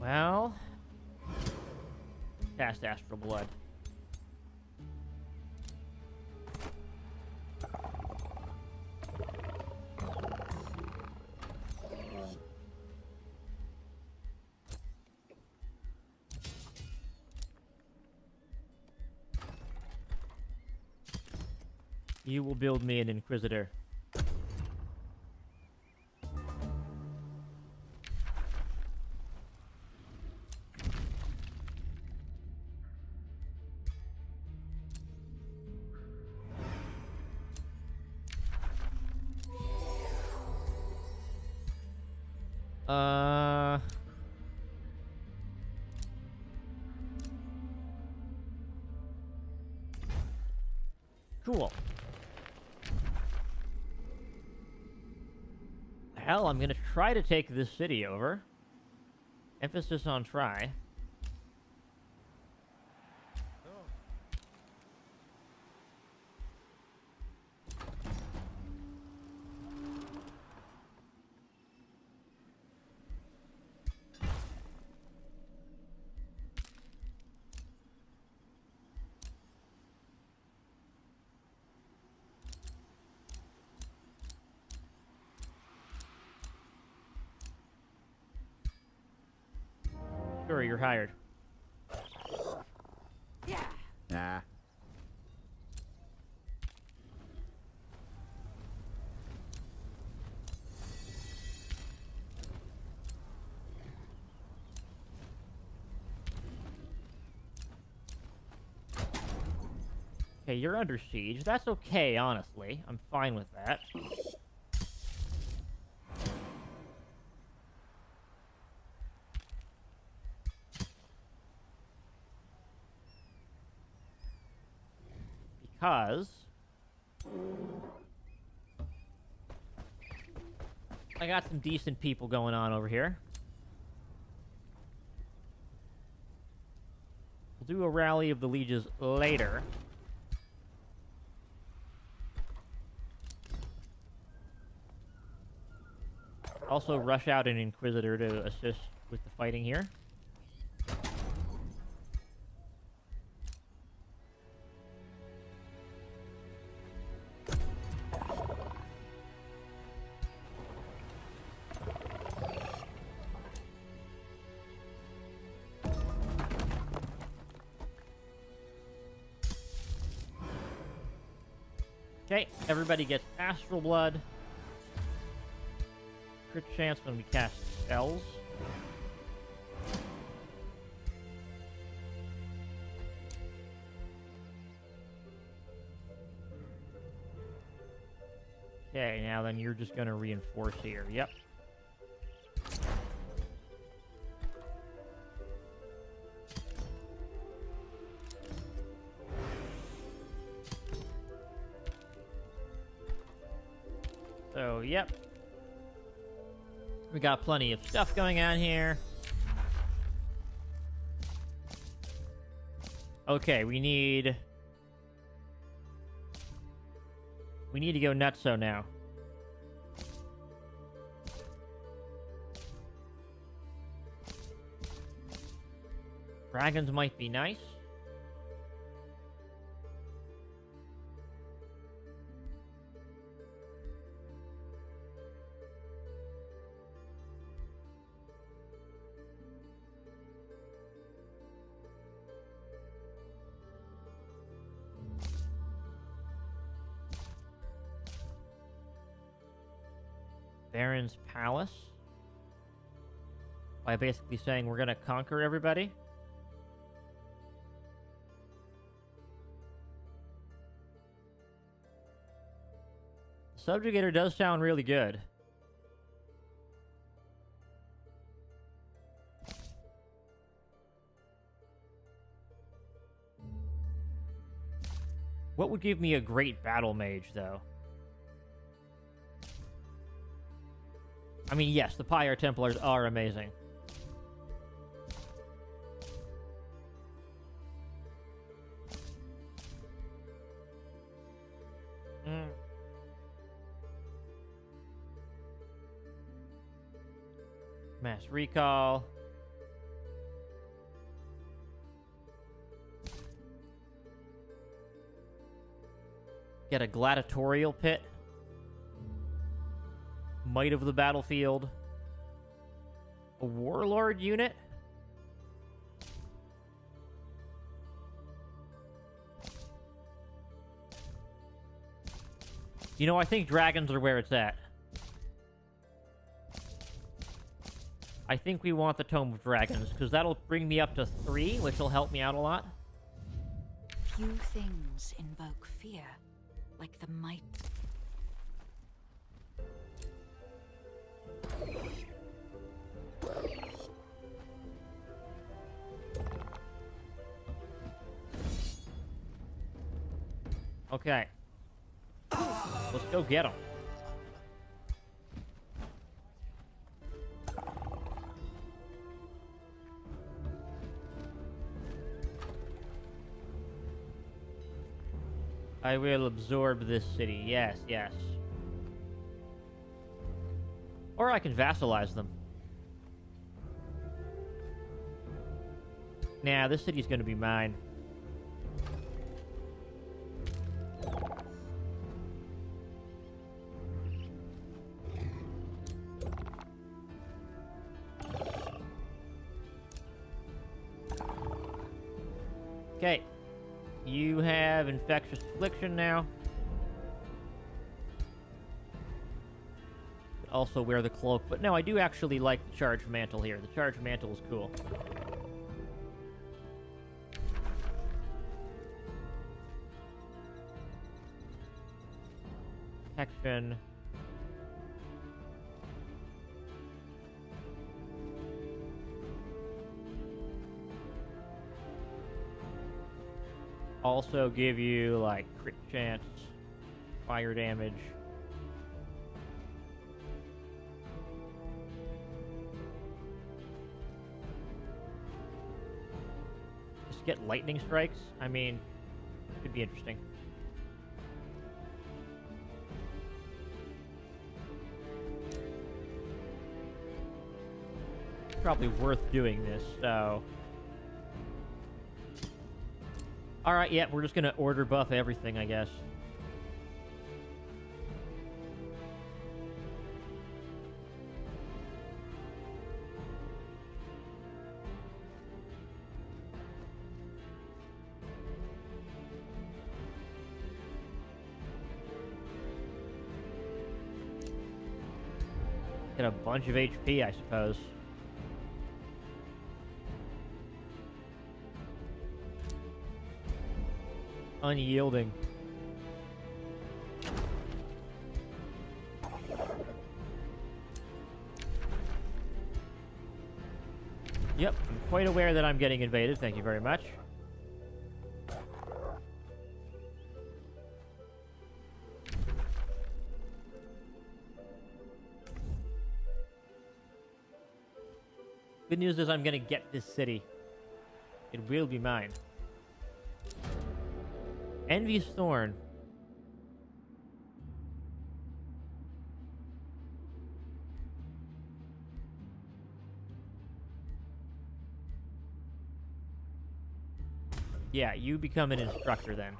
Well, cast Astral Blood. You will build me an Inquisitor. Cool. Hell, I'm gonna try to take this city over. Emphasis on try. Sure, you're hired. Yeah. Nah. Okay, you're under siege. That's okay, honestly. I'm fine with that. Because I got some decent people going on over here. We'll do a rally of the lieges later. Also rush out an Inquisitor to assist with the fighting here. Okay, everybody gets Astral Blood. Crit chance when we cast spells. Okay, now then you're just gonna reinforce here. Yep. So, yep. We got plenty of stuff going on here. Okay, we need to go nutso now. Dragons might be nice. Baron's Palace. By basically saying we're gonna conquer everybody. Subjugator does sound really good. What would give me a great battle mage, though? I mean, yes, the Pyre Templars are amazing. Mass Recall. Get a Gladiatorial Pit. Might of the Battlefield. A Warlord unit. You know, I think dragons are where it's at. I think we want the Tome of Dragons, because that'll bring me up to 3, which will help me out a lot. Few things invoke fear like the might. Okay. Let's go get them. I will absorb this city. Yes, yes. Or I can vassalize them. Nah, this city's gonna be mine. Okay. You have Infectious Affliction now. Also wear the cloak. But no, I do actually like the Charged Mantle here. The Charged Mantle is cool. Protection. Also give you, like, crit chance, fire damage. Just get lightning strikes? I mean, could be interesting. Probably worth doing this, so... Alright, yeah, we're just gonna order buff everything, I guess. Get a bunch of HP, I suppose. Unyielding. Yep, I'm quite aware that I'm getting invaded. Thank you very much. Good news is I'm gonna get this city. It will be mine. Envy's Thorn. Yeah, you become an instructor then.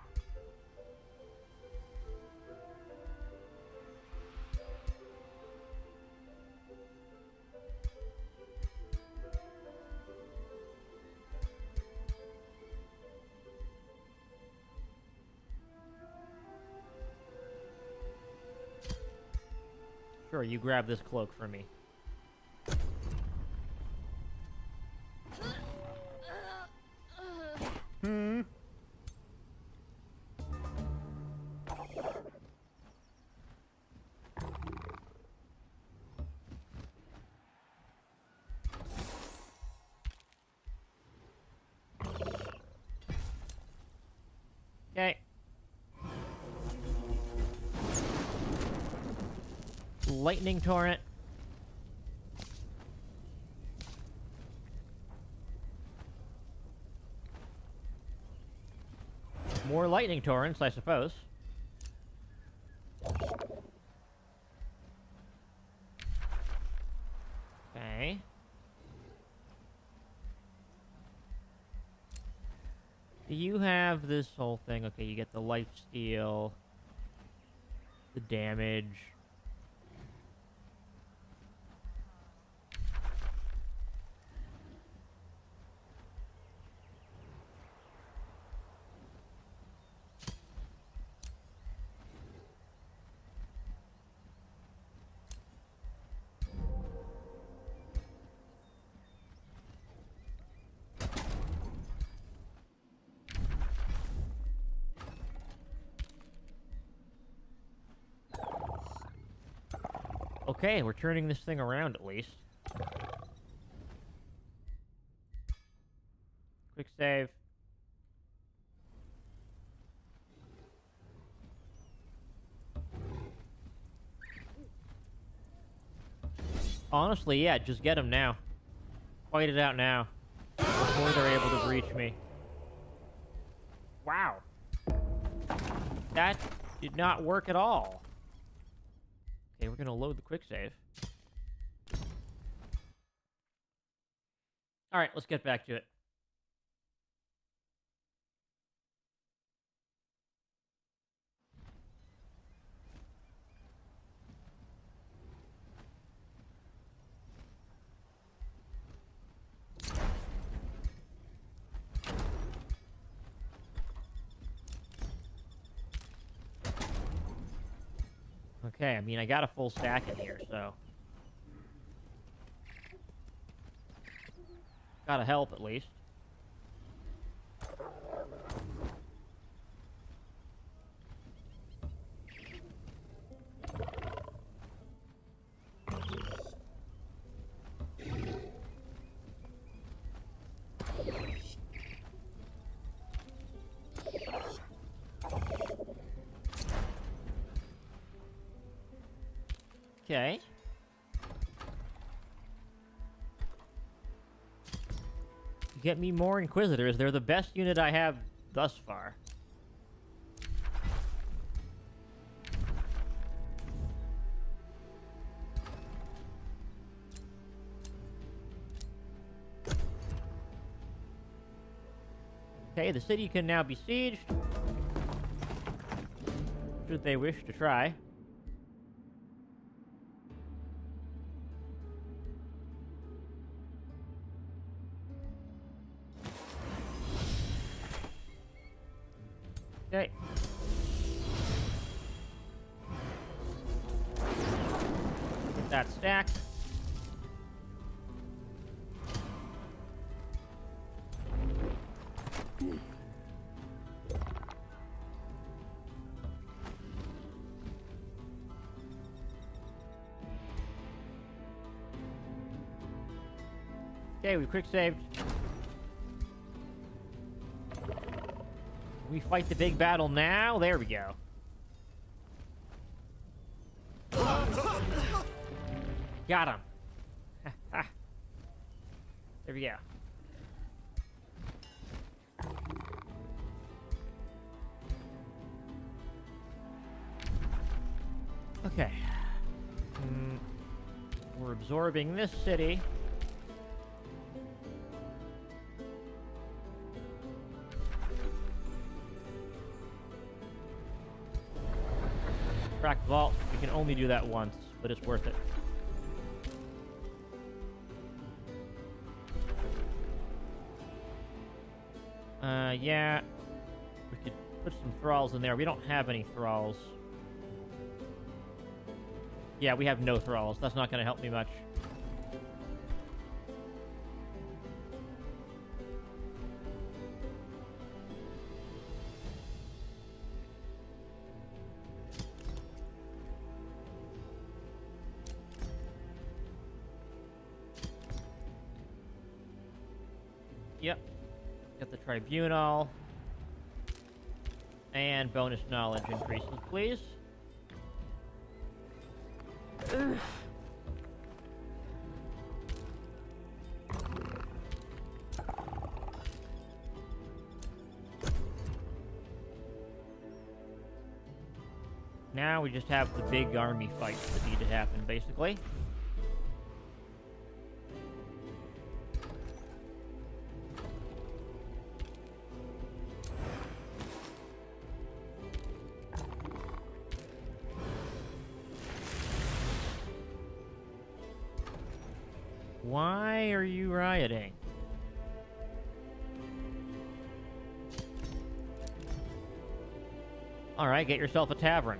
Sure, you grab this cloak for me. Hmm. Okay. Lightning torrent. More lightning torrents, I suppose. Okay. Do you have this whole thing? Okay, you get the life steal, the damage. Okay, we're turning this thing around at least. Quick save. Honestly, yeah, just get him now. Fight it out now. Before they're able to breach me. Wow. That did not work at all. Okay, we're gonna load the quick save. Alright, let's get back to it. Okay, I mean, I got a full stack in here, so... Gotta help, at least. Okay. Get me more Inquisitors. They're the best unit I have thus far. Okay, the city can now be sieged. Should they wish to try. Okay. Get that stacked. Okay, we quick saved. We fight the big battle now. There we go. Got him. There we go. Okay. We're absorbing this city. Crack vault. We can only do that once, but it's worth it. Yeah. We could put some thralls in there. We don't have any thralls. Yeah, we have no thralls. That's not going to help me much. Yep. Get the tribunal. And bonus knowledge increases, please. Ugh. Now we just have the big army fights that need to happen, basically. Why are you rioting? Alright, get yourself a tavern.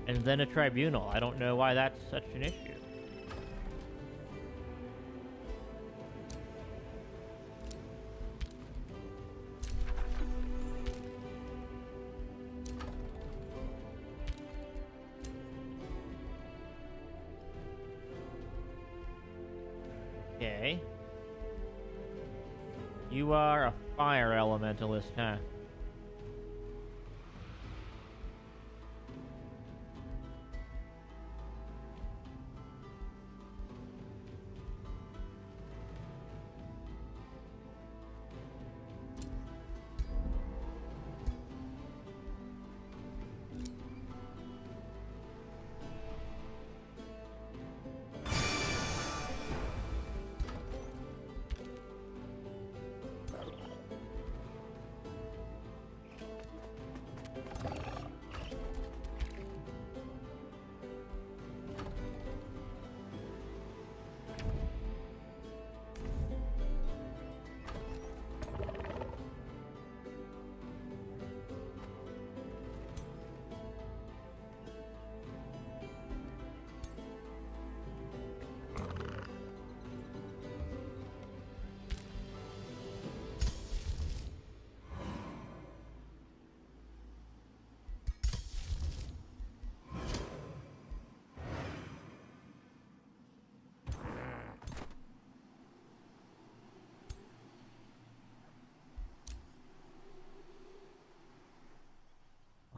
And then a tribunal. I don't know why that's such an issue. Okay. You are a fire elementalist, huh?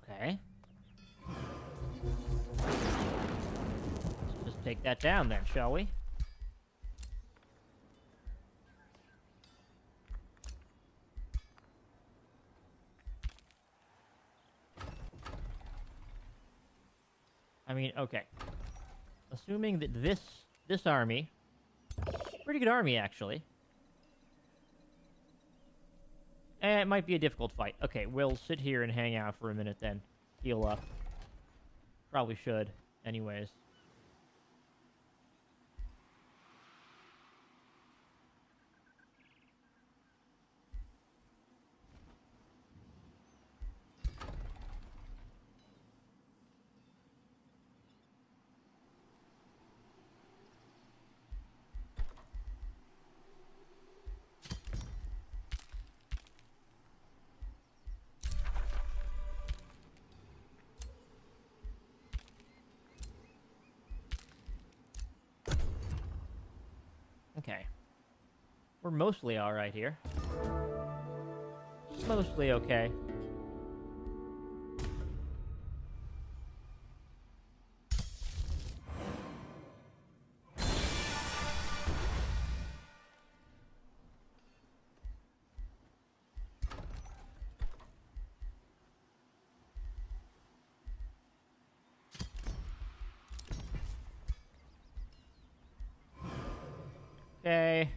Okay. Let's just take that down then, shall we? I mean, okay. Assuming that this army, pretty good army actually. It might be a difficult fight. Okay, we'll sit here and hang out for a minute then. Heal up. Probably should, anyways. Okay. We're mostly alright here. Mostly okay. Okay.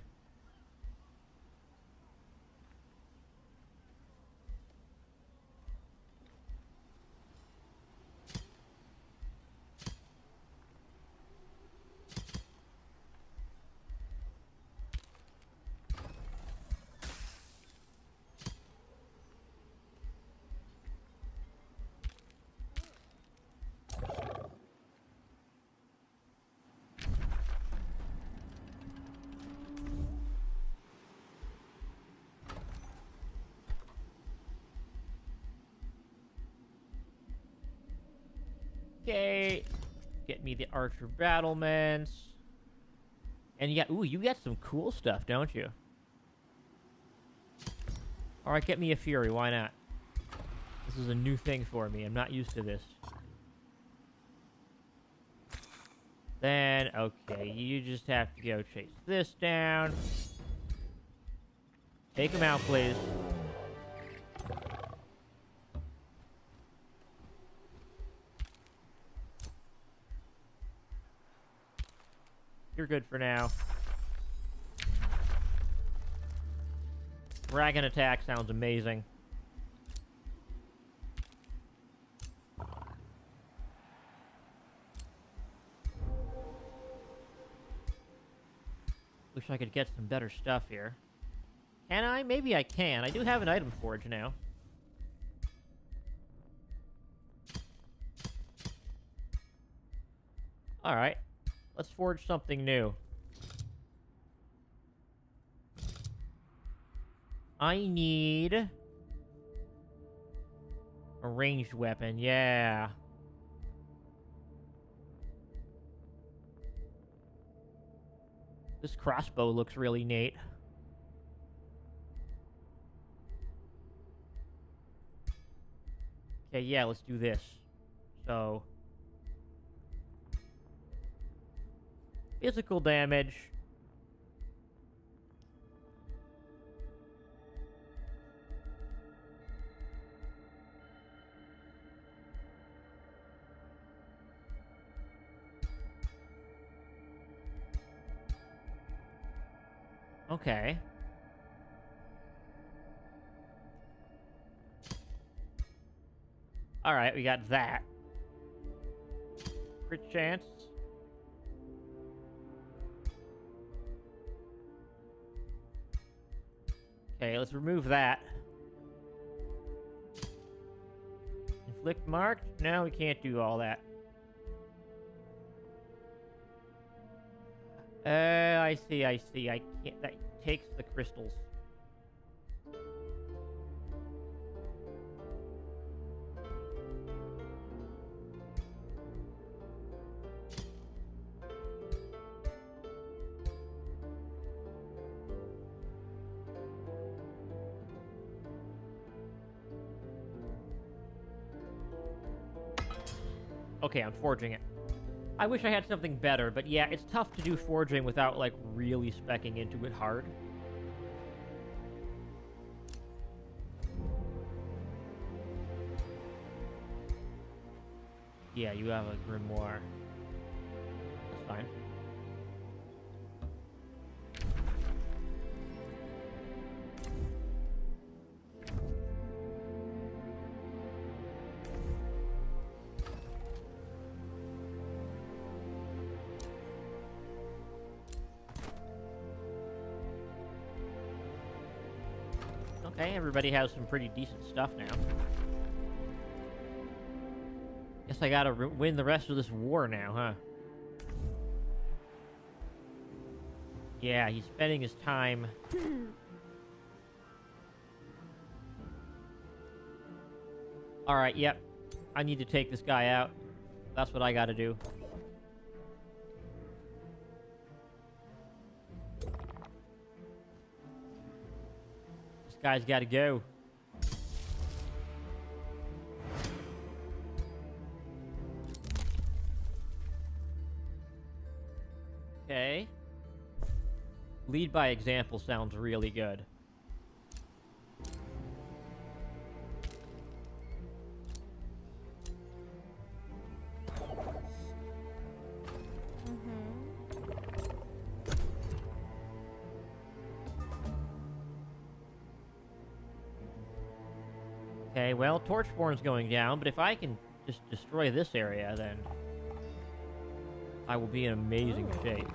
Okay. Get me the archer battlements. And you got some cool stuff, don't you? Alright, get me a fury, why not? This is a new thing for me, I'm not used to this. Then, okay, you just have to go chase this down. Take him out, please. You're good for now. Dragon attack sounds amazing. Wish I could get some better stuff here. Can I? Maybe I can. I do have an item forge now. Alright. Let's forge something new. I need a ranged weapon, yeah. This crossbow looks really neat. Okay, yeah, let's do this. So, physical damage. Okay. Alright, we got that. Crit chance. Okay, let's remove that. Inflict marked? No, we can't do all that. I see. I can't. That takes the crystals. Okay, I'm forging it. I wish I had something better, but yeah, it's tough to do forging without, like, really speccing into it hard. Yeah, you have a grimoire. That's fine. Okay, everybody has some pretty decent stuff now. Guess I gotta win the rest of this war now, huh? Yeah, he's spending his time... Alright, yep. I need to take this guy out. That's what I gotta do. This guy's gotta go. Okay. Lead by example sounds really good. Okay, well, Torchborn's going down, but if I can just destroy this area, then I will be in amazing shape.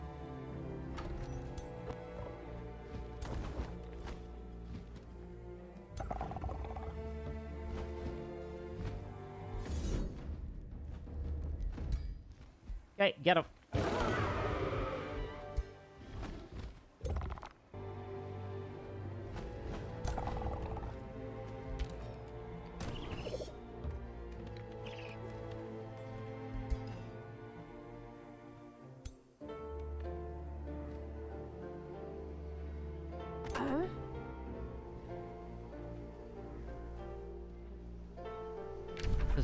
Okay, get him.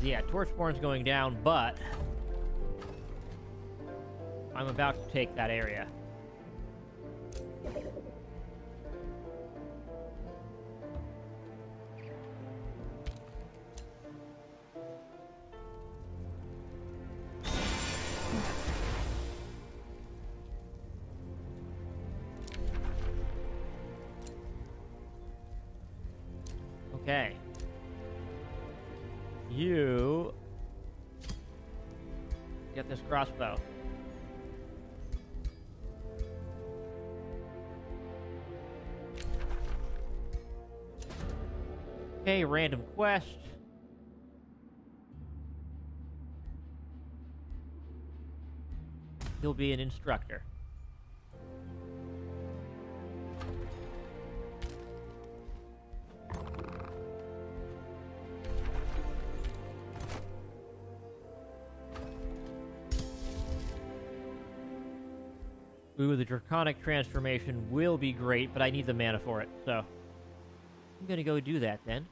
Because, yeah, Torchborn's going down, but I'm about to take that area. Okay. You get this crossbow. Okay, random quest. You'll be an instructor. Ooh, the Draconic transformation will be great, but I need the mana for it, so I'm gonna go do that then.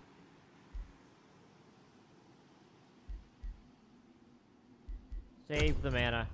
Save the mana.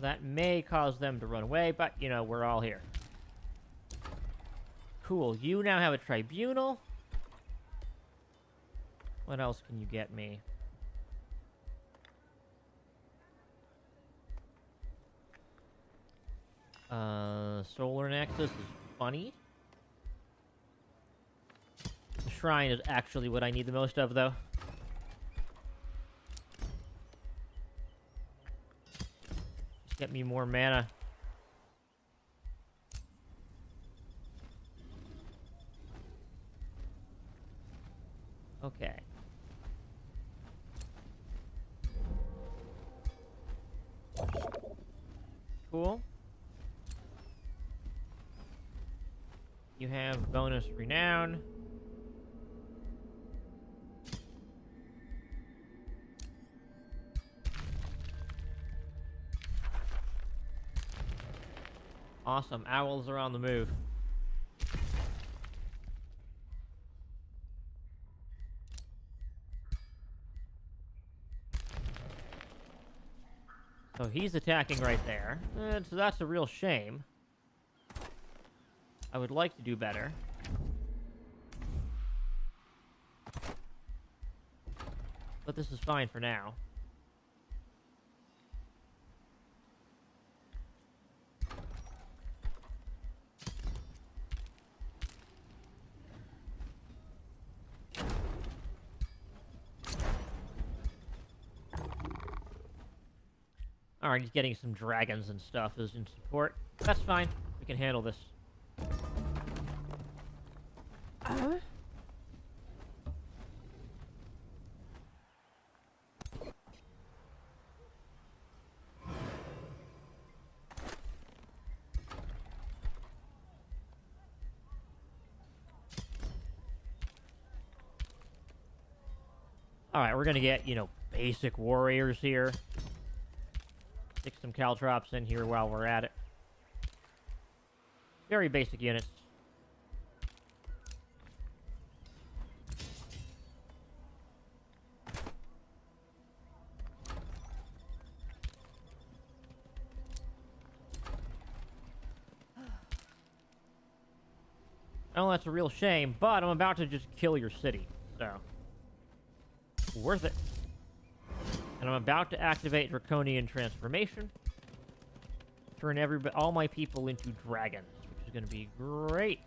That may cause them to run away, but, you know, we're all here. Cool. You now have a tribunal. What else can you get me? Solar Nexus is funny. The Shrine is actually what I need the most of, though. Just get me more mana. Okay. Cool. You have bonus renown. Awesome. Owls are on the move. So he's attacking right there. And so that's a real shame. I would like to do better. But this is fine for now. Alright, he's getting some dragons and stuff as in support. That's fine. We can handle this. Alright, we're gonna get, you know, basic warriors here. Stick some caltrops in here while we're at it. Very basic units. Oh, that's a real shame, but I'm about to just kill your city, so worth it. And I'm about to activate Draconian Transformation. Turn all my people into dragons, which is going to be great.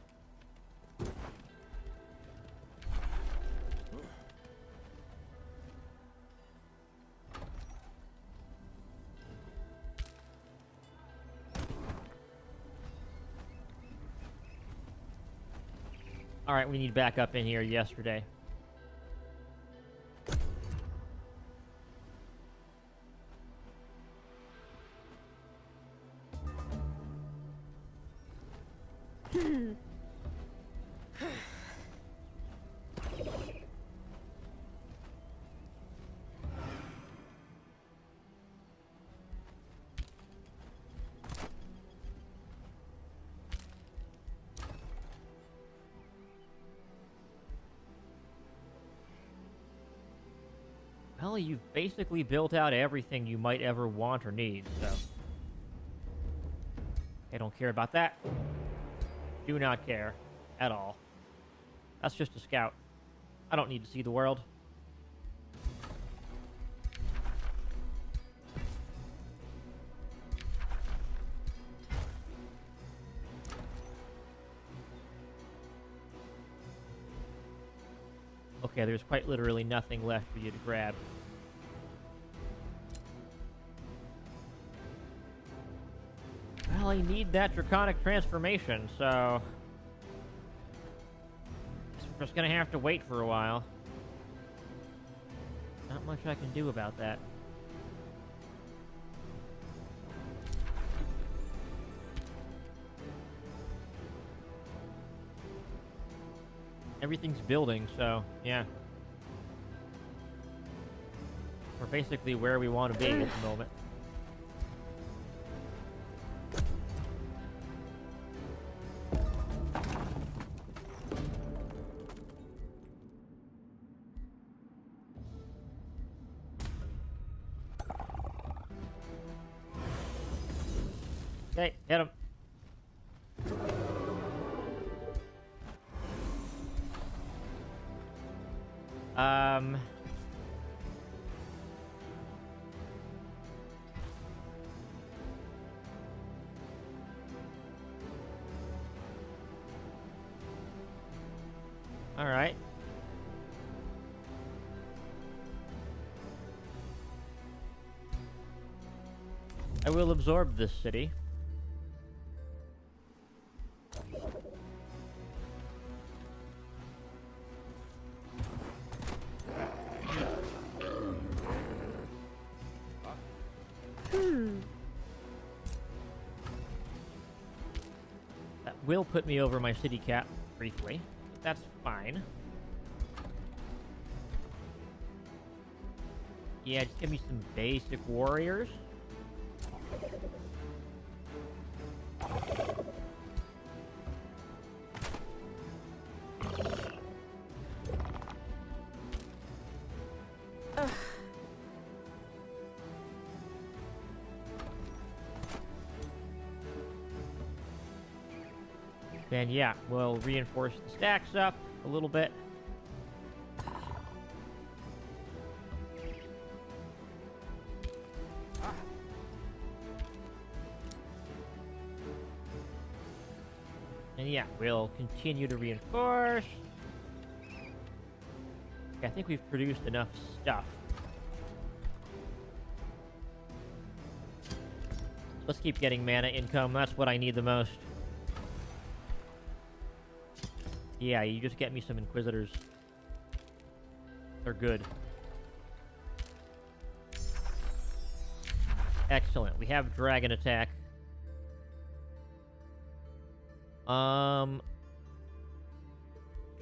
Alright, we need backup in here yesterday. Well, you've basically built out everything you might ever want or need, so... I don't care about that. Do not care. At all. That's just a scout. I don't need to see the world. Okay, there's quite literally nothing left for you to grab. Well, I need that draconic transformation, so... guess we're just gonna have to wait for a while. Not much I can do about that. Everything's building, so, yeah. We're basically where we want to be at the moment. Okay, hit him. All right. I will absorb this city. That will put me over my city cap briefly, but that's fine. Yeah, just give me some basic warriors. Then yeah, we'll reinforce the stacks up a little bit. And yeah, we'll continue to reinforce. Okay, I think we've produced enough stuff. Let's keep getting mana income. That's what I need the most. Yeah, you just get me some Inquisitors. They're good. Excellent. We have Dragon Attack.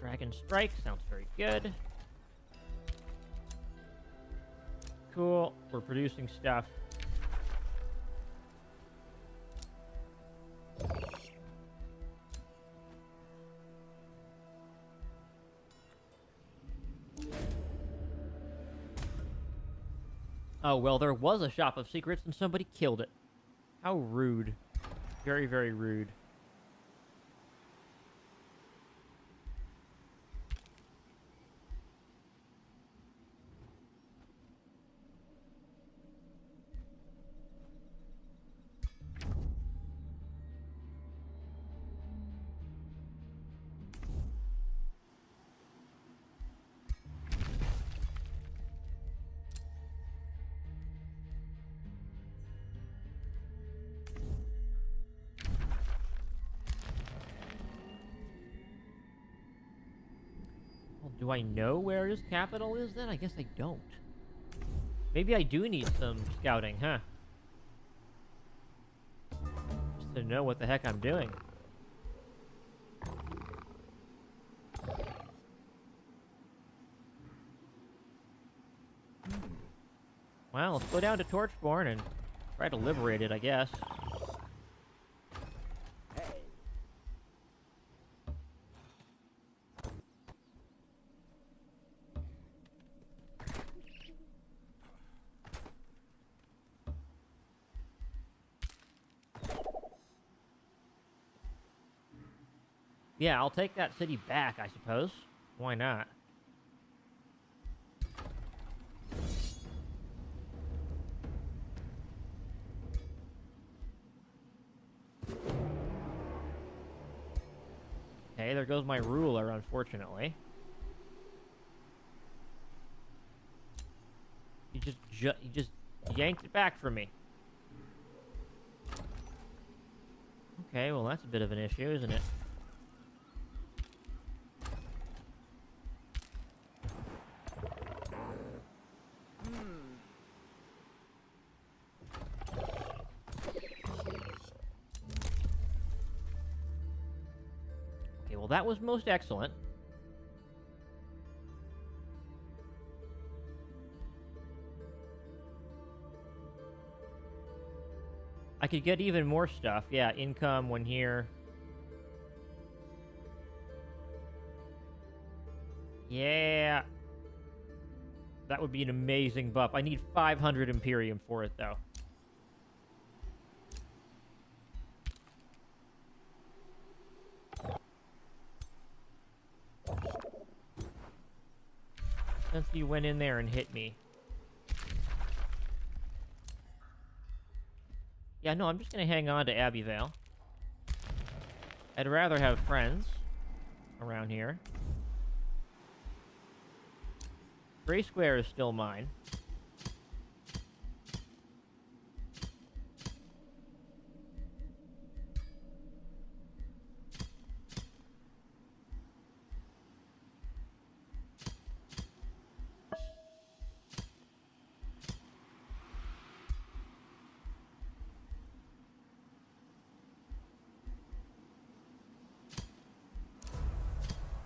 Dragon Strike sounds very good. Cool. We're producing stuff. Oh, well, there was a Shop of Secrets and somebody killed it. How rude. Very, very rude. Do I know where his capital is then? I guess I don't. Maybe I do need some scouting, huh? Just to know what the heck I'm doing. Well, let's go down to Torchborn and try to liberate it, I guess. Yeah, I'll take that city back, I suppose. Why not? Okay, there goes my ruler, unfortunately. He just yanked it back from me. Okay, well that's a bit of an issue, isn't it? Okay, well that was most excellent. I could get even more stuff. Yeah, income when here. Yeah. That would be an amazing buff. I need 500 Imperium for it, though. Since you went in there and hit me. Yeah, no, I'm just gonna hang on to Abbeyvale. I'd rather have friends around here. Gray Square is still mine.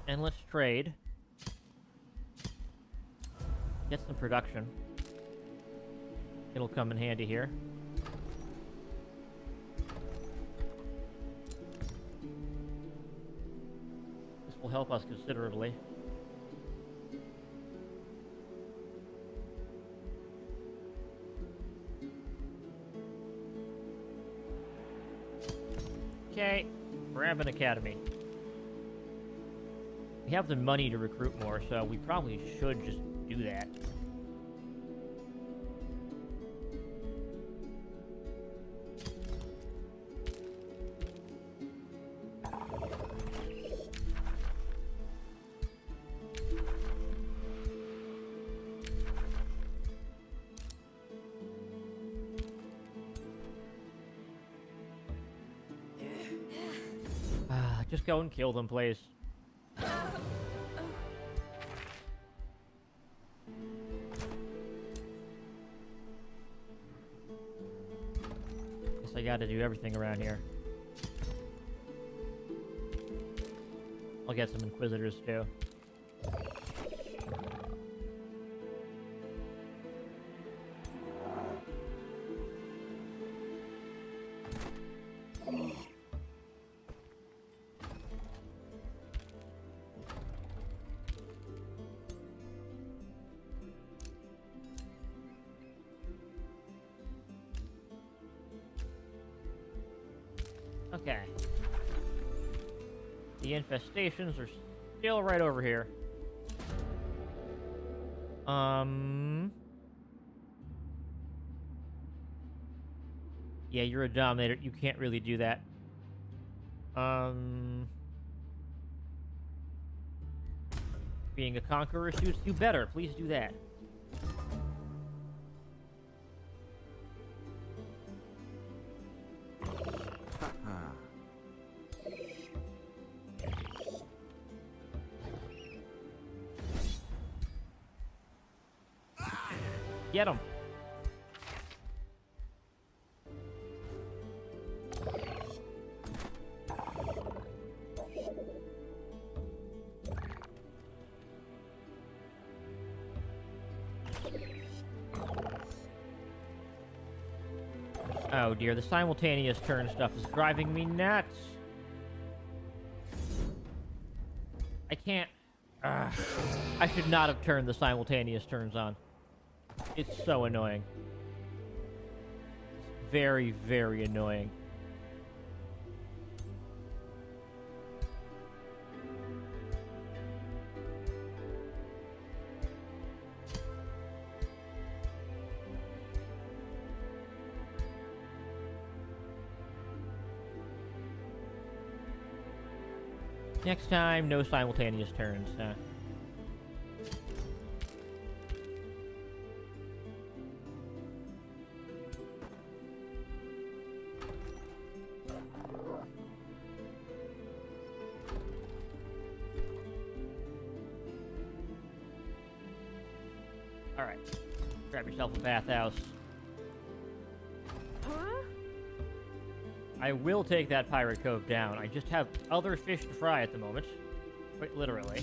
And let's trade. Get some production. It'll come in handy here. This will help us considerably. Okay, grab an academy. We have the money to recruit more, so we probably should just do that. Just go and kill them, please. I gotta do everything around here. I'll get some Inquisitors too. Okay. The infestations are still right over here. Yeah, you're a dominator. You can't really do that. Being a conqueror suits you better. Please do that. Get him. Oh dear, the simultaneous turn stuff is driving me nuts. I can't... I should not have turned the simultaneous turns on. It's so annoying. It's very, very annoying. Next time, no simultaneous turns, huh? Alright. Grab yourself a bathhouse. I will take that pirate cove down. I just have other fish to fry at the moment. Quite literally.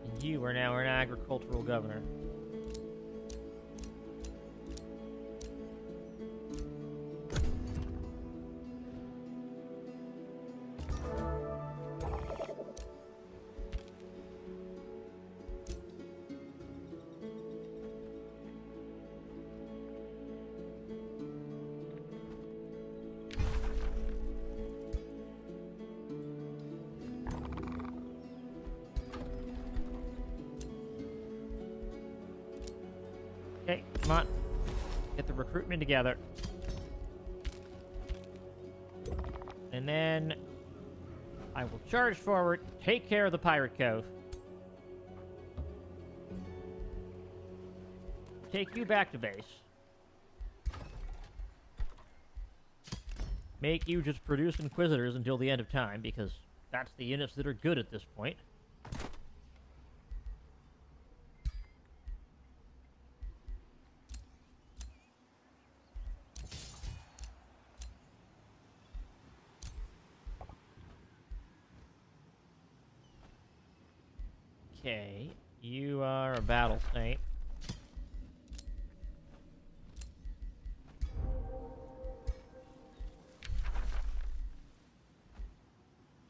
And you are now an agricultural governor. Okay, come on. Get the recruitment together. And then I will charge forward, take care of the pirate cove. Take you back to base. Make you just produce Inquisitors until the end of time, because that's the units that are good at this point. Okay, you are a battle saint.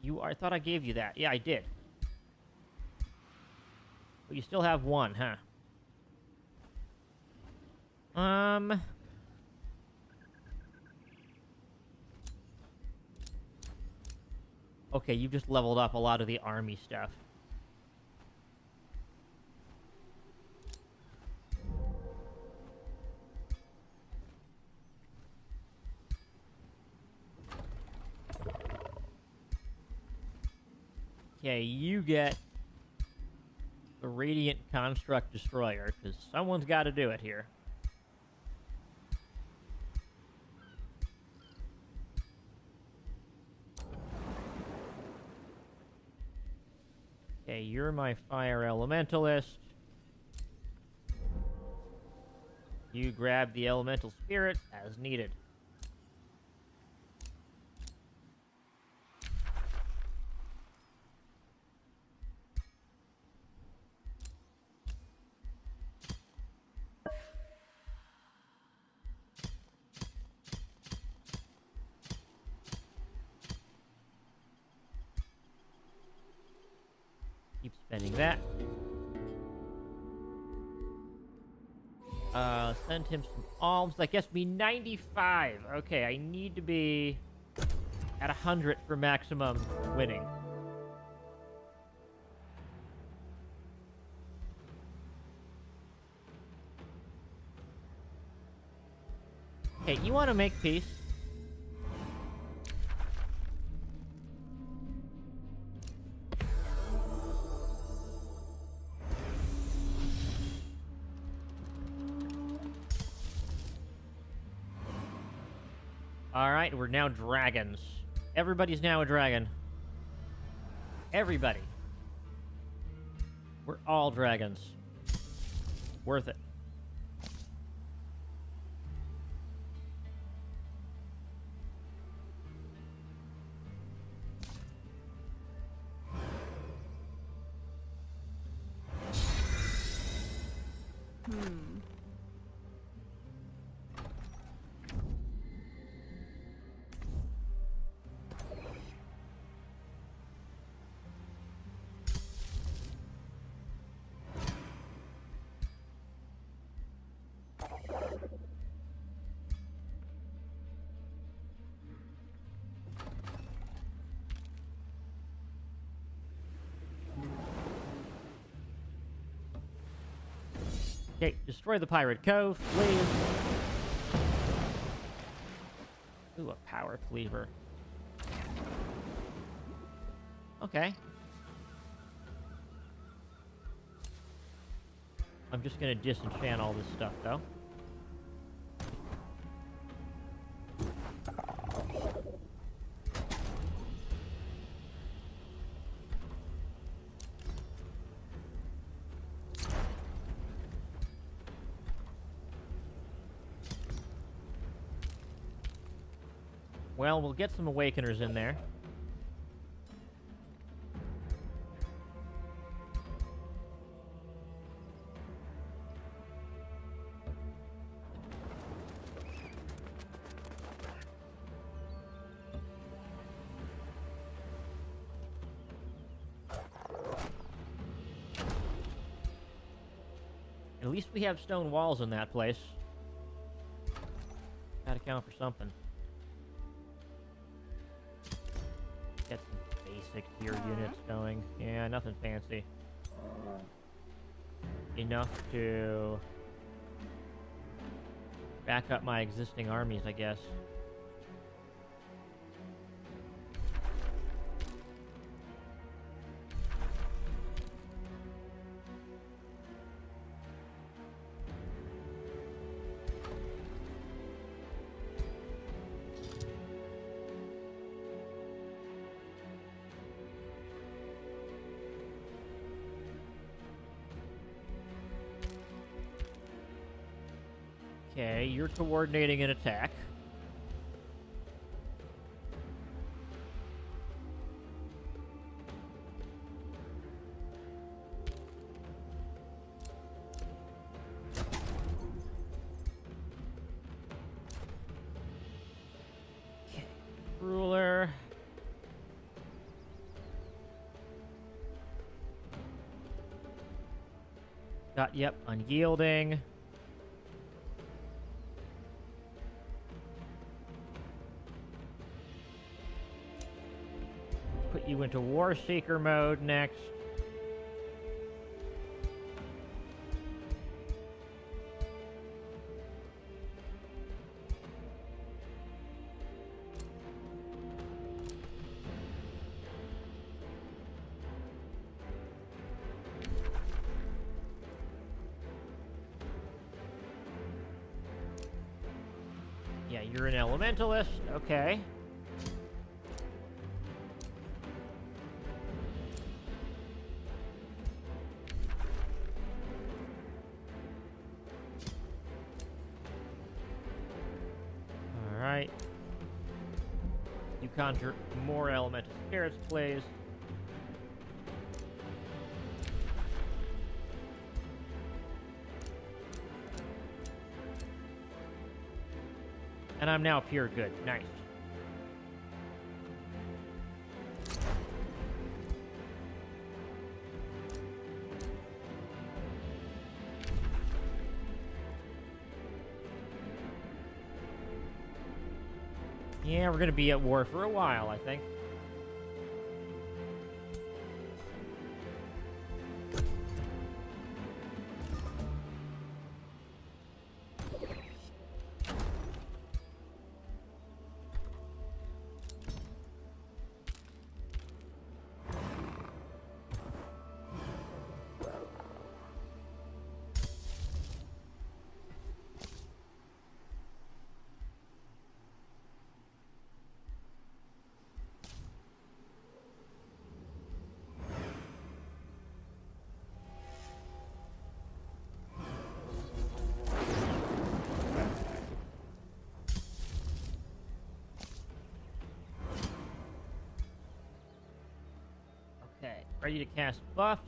You are, I thought I gave you that. Yeah, I did. But you still have one, huh? Okay, you just leveled up a lot of the army stuff. Okay, you get the Radiant Construct Destroyer, because someone's got to do it here. Okay, you're my Fire Elementalist. You grab the Elemental Spirit as needed. Keep spending that. Send him some alms. That gets me 95. Okay, I need to be at 100 for maximum winning. Okay, you want to make peace? Alright, we're now dragons. Everybody's now a dragon. Everybody. We're all dragons. Worth it. Okay, destroy the pirate cove, please. Ooh, a power cleaver. Okay. I'm just gonna disenchant all this stuff, though. Well, we'll get some Awakeners in there. At least we have stone walls in that place. Gotta count for something. Get some basic tier units going. Yeah, nothing fancy. Enough to back up my existing armies, I guess. Okay, you're coordinating an attack. Okay, ruler. Got, yep, unyielding. Put you into War Seeker mode next. Yeah, you're an elementalist. Okay. Alright. You conjure more elemental spirits, please. And I'm now pure good. Nice. Yeah, we're gonna be at war for a while, I think. Ready to cast buffs.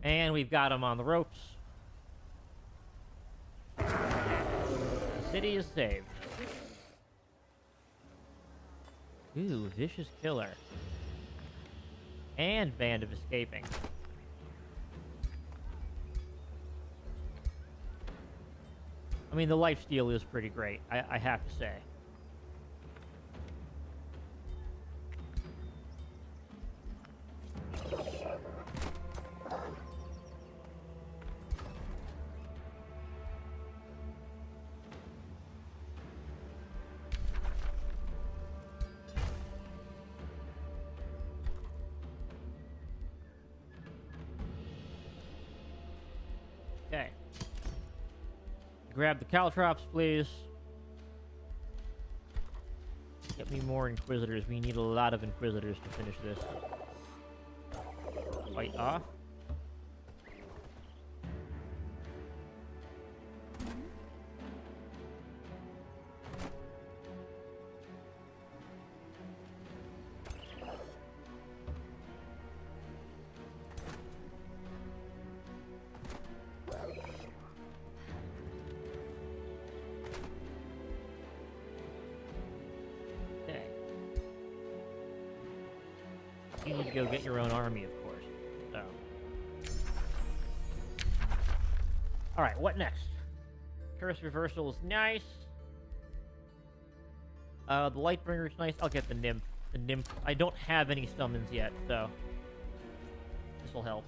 And we've got him on the ropes. The city is saved. Ooh, Vicious Killer. And Band of Escaping. I mean, the lifesteal is pretty great, I have to say. Okay. Grab the caltrops, please. Get me more Inquisitors. We need a lot of Inquisitors to finish this. Fight off. You need to go get your own army, of course. So. Alright, what next? Curse Reversal is nice. The Lightbringer is nice. I'll get the Nymph. The Nymph. I don't have any summons yet, so this will help.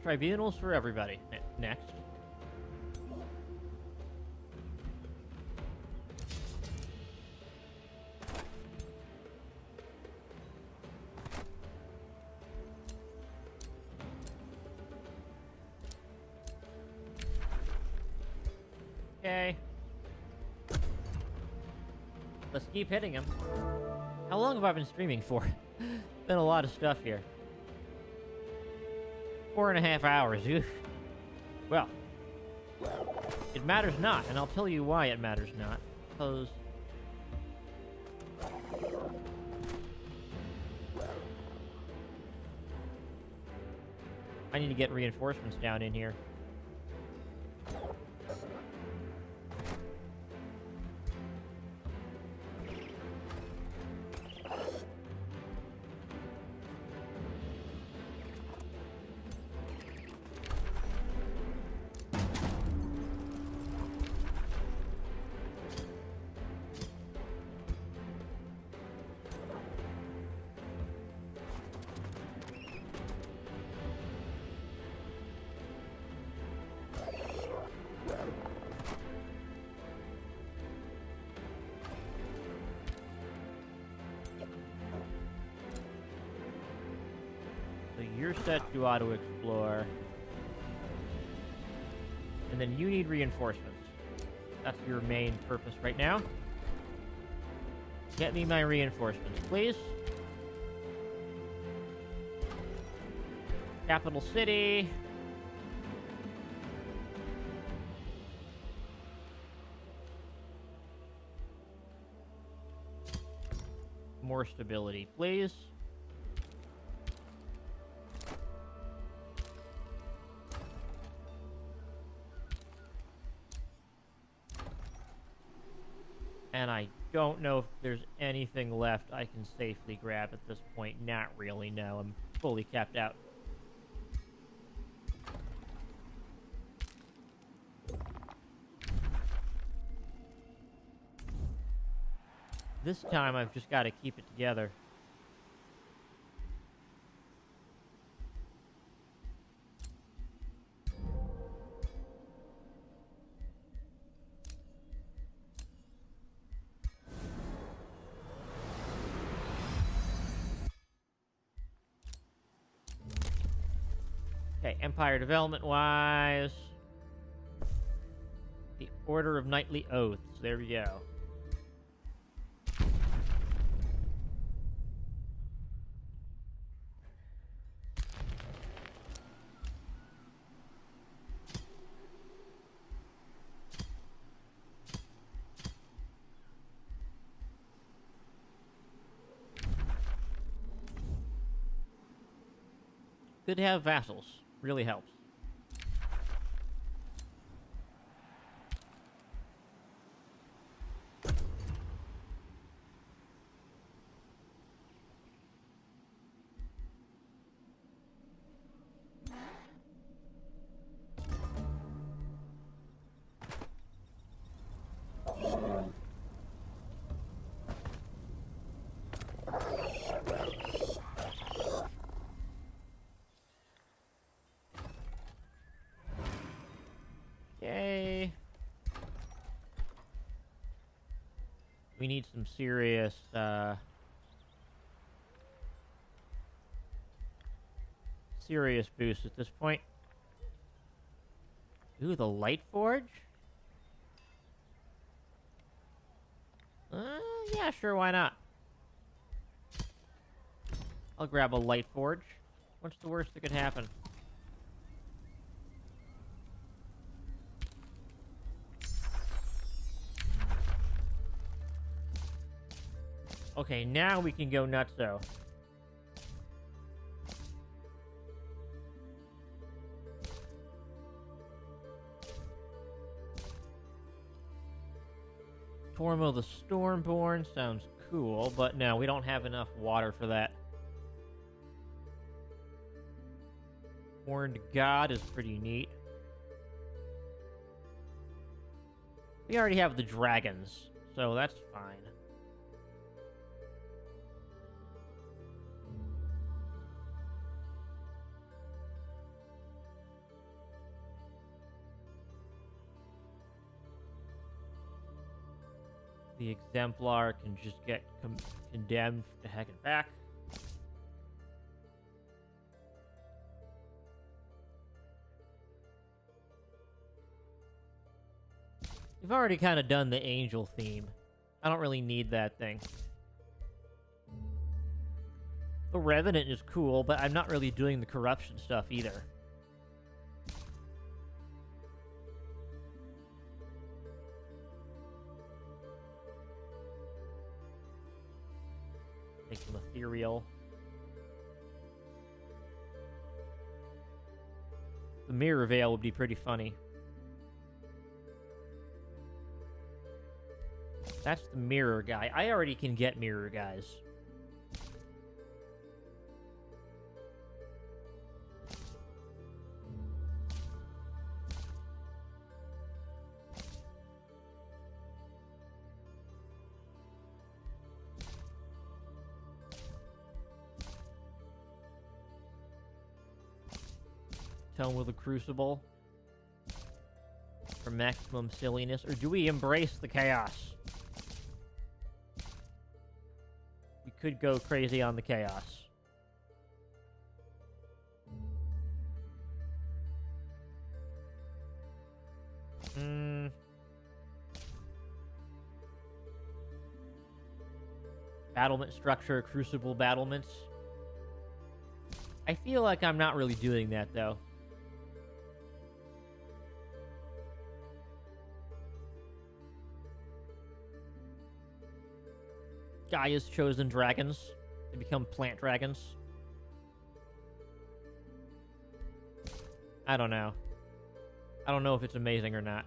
Tribunals for everybody. Next. Okay. Let's keep hitting him. How long have I been streaming for? Been a lot of stuff here. 4.5 hours. Oof. Well, it matters not, and I'll tell you why it matters not. Because I need to get reinforcements down in here. So you're set to auto-explore. And then you need reinforcements. That's your main purpose right now. Get me my reinforcements, please. Capital City. More stability, please. And I don't know if there's anything left I can safely grab at this point. Not really, no. I'm fully capped out. This time I've just got to keep it together. Okay, empire development wise, the Order of Knightly Oaths. There we go. Good to have vassals. Really helps. Yay. We need some serious, serious boost at this point. Ooh, the Light Forge? Yeah, sure, why not? I'll grab a Light Forge. What's the worst that could happen? Okay, now we can go nutso. Tormo the Stormborn sounds cool, but no, we don't have enough water for that. Horned God is pretty neat. We already have the dragons, so that's fine. The Exemplar can just get condemned to heck and back. We've already kind of done the angel theme. I don't really need that thing. The Revenant is cool, but I'm not really doing the corruption stuff either. Make them ethereal. The Mirror Veil would be pretty funny. That's the mirror guy. I already can get mirror guys. Tome with a Crucible for maximum silliness, or do we embrace the chaos? We could go crazy on the chaos. Battlement structure, Crucible battlements. I feel like I'm not really doing that, though. Gaia's chosen dragons. They become plant dragons. I don't know. I don't know if it's amazing or not.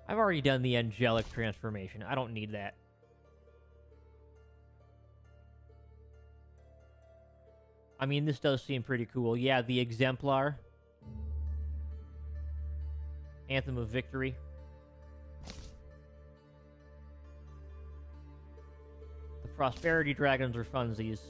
I've already done the angelic transformation. I don't need that. I mean, this does seem pretty cool. Yeah, the Exemplar. Anthem of Victory. The Prosperity Dragons are funsies.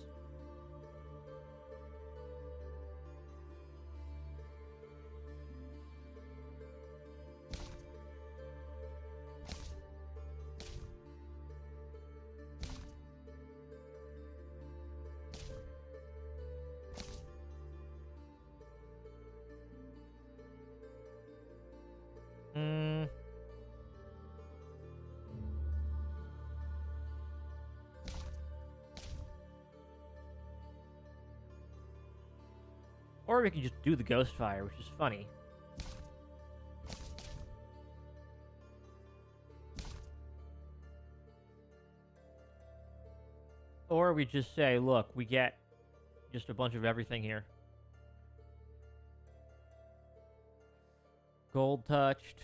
Or we can just do the ghost fire, which is funny. Or we just say, look, we get just a bunch of everything here. Gold touched.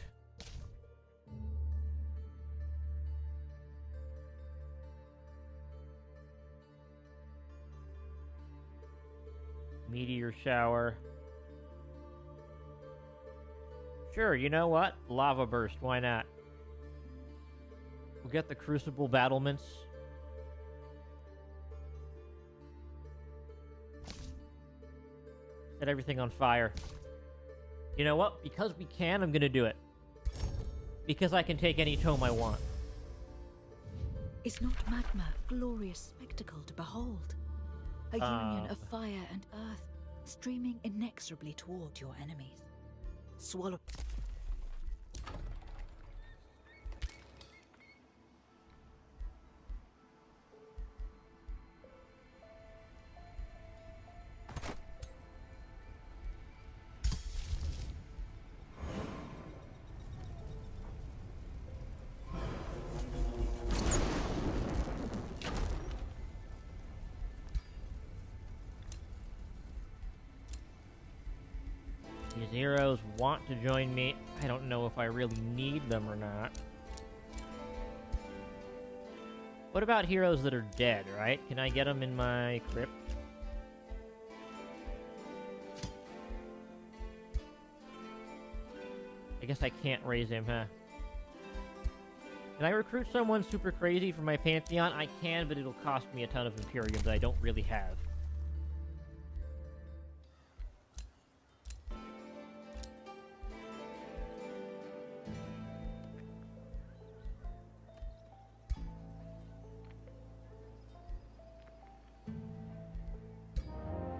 Meteor shower. Sure, you know what? Lava burst, why not? We'll get the crucible battlements. Set everything on fire. You know what? Because we can, I'm gonna do it. Because I can take any tome I want. Is not magma a glorious spectacle to behold? A union of fire and earth, streaming inexorably toward your enemies. Swallow... These heroes want to join me. I don't know if I really need them or not. What about heroes that are dead, right? Can I get them in my crypt? I guess I can't raise him, huh? Can I recruit someone super crazy for my Pantheon? I can, but it'll cost me a ton of Imperium that I don't really have.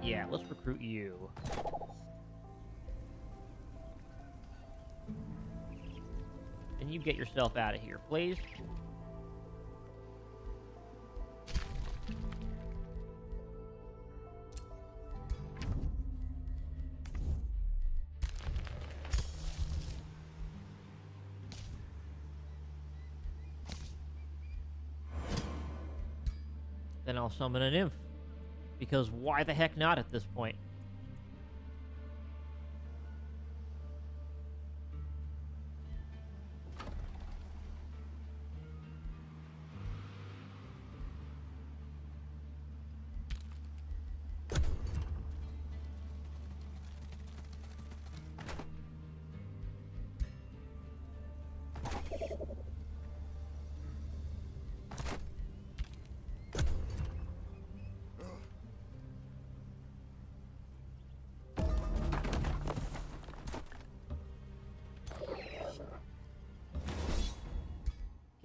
Yeah, let's recruit you. And you get yourself out of here, please. Then I'll summon an nymph. Because why the heck not at this point?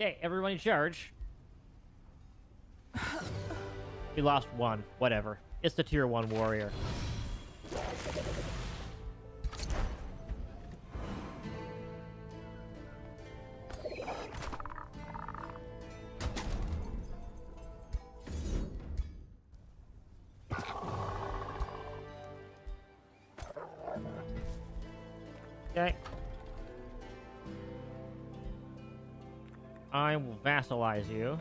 Okay, everyone in charge. We lost one. Whatever. It's the tier 1 warrior. Okay. I will vassalize you.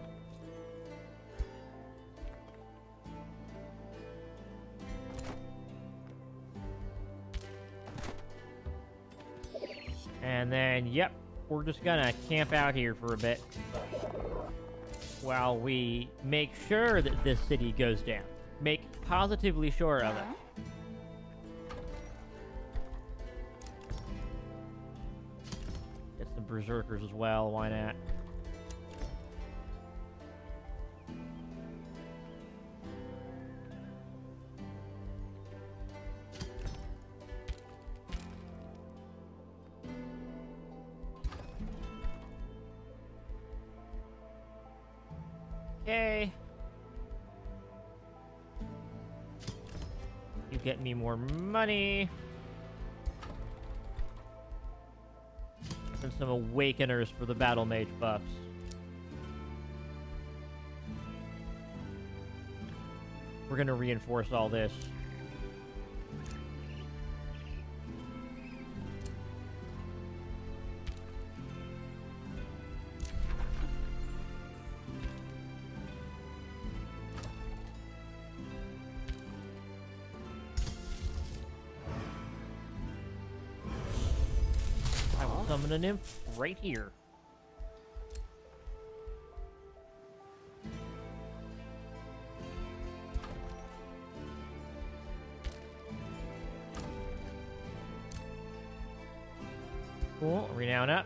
And then, yep, we're just gonna camp out here for a bit while we make sure that this city goes down. Make positively sure of it. Get some berserkers as well, why not? Okay. You get me more money. And some awakeners for the battle mage buffs. We're gonna reinforce all this. summon a nymph right here. Cool, renown up.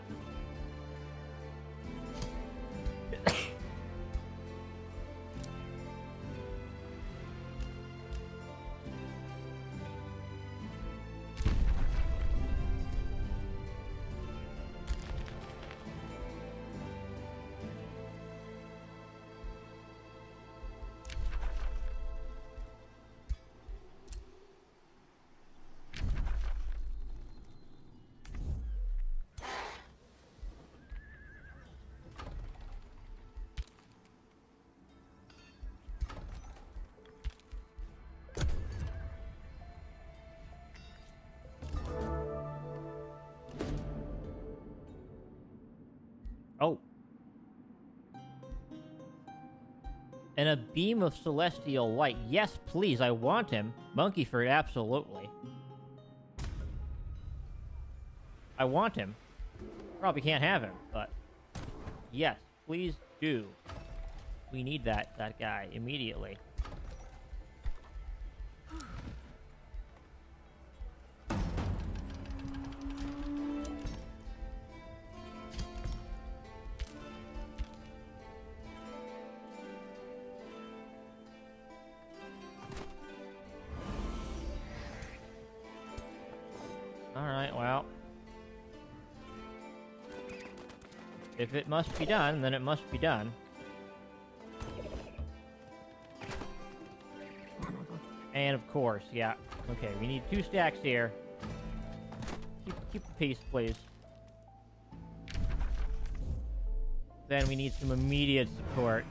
Oh. And a beam of celestial light. Yes, please, I want him. Monkeyford, absolutely. I want him. Probably can't have him, but... yes, please do. We need that guy immediately. Alright, well. If it must be done, then it must be done. And of course, yeah. Okay, we need 2 stacks here. Keep the peace, please. Then we need some immediate support.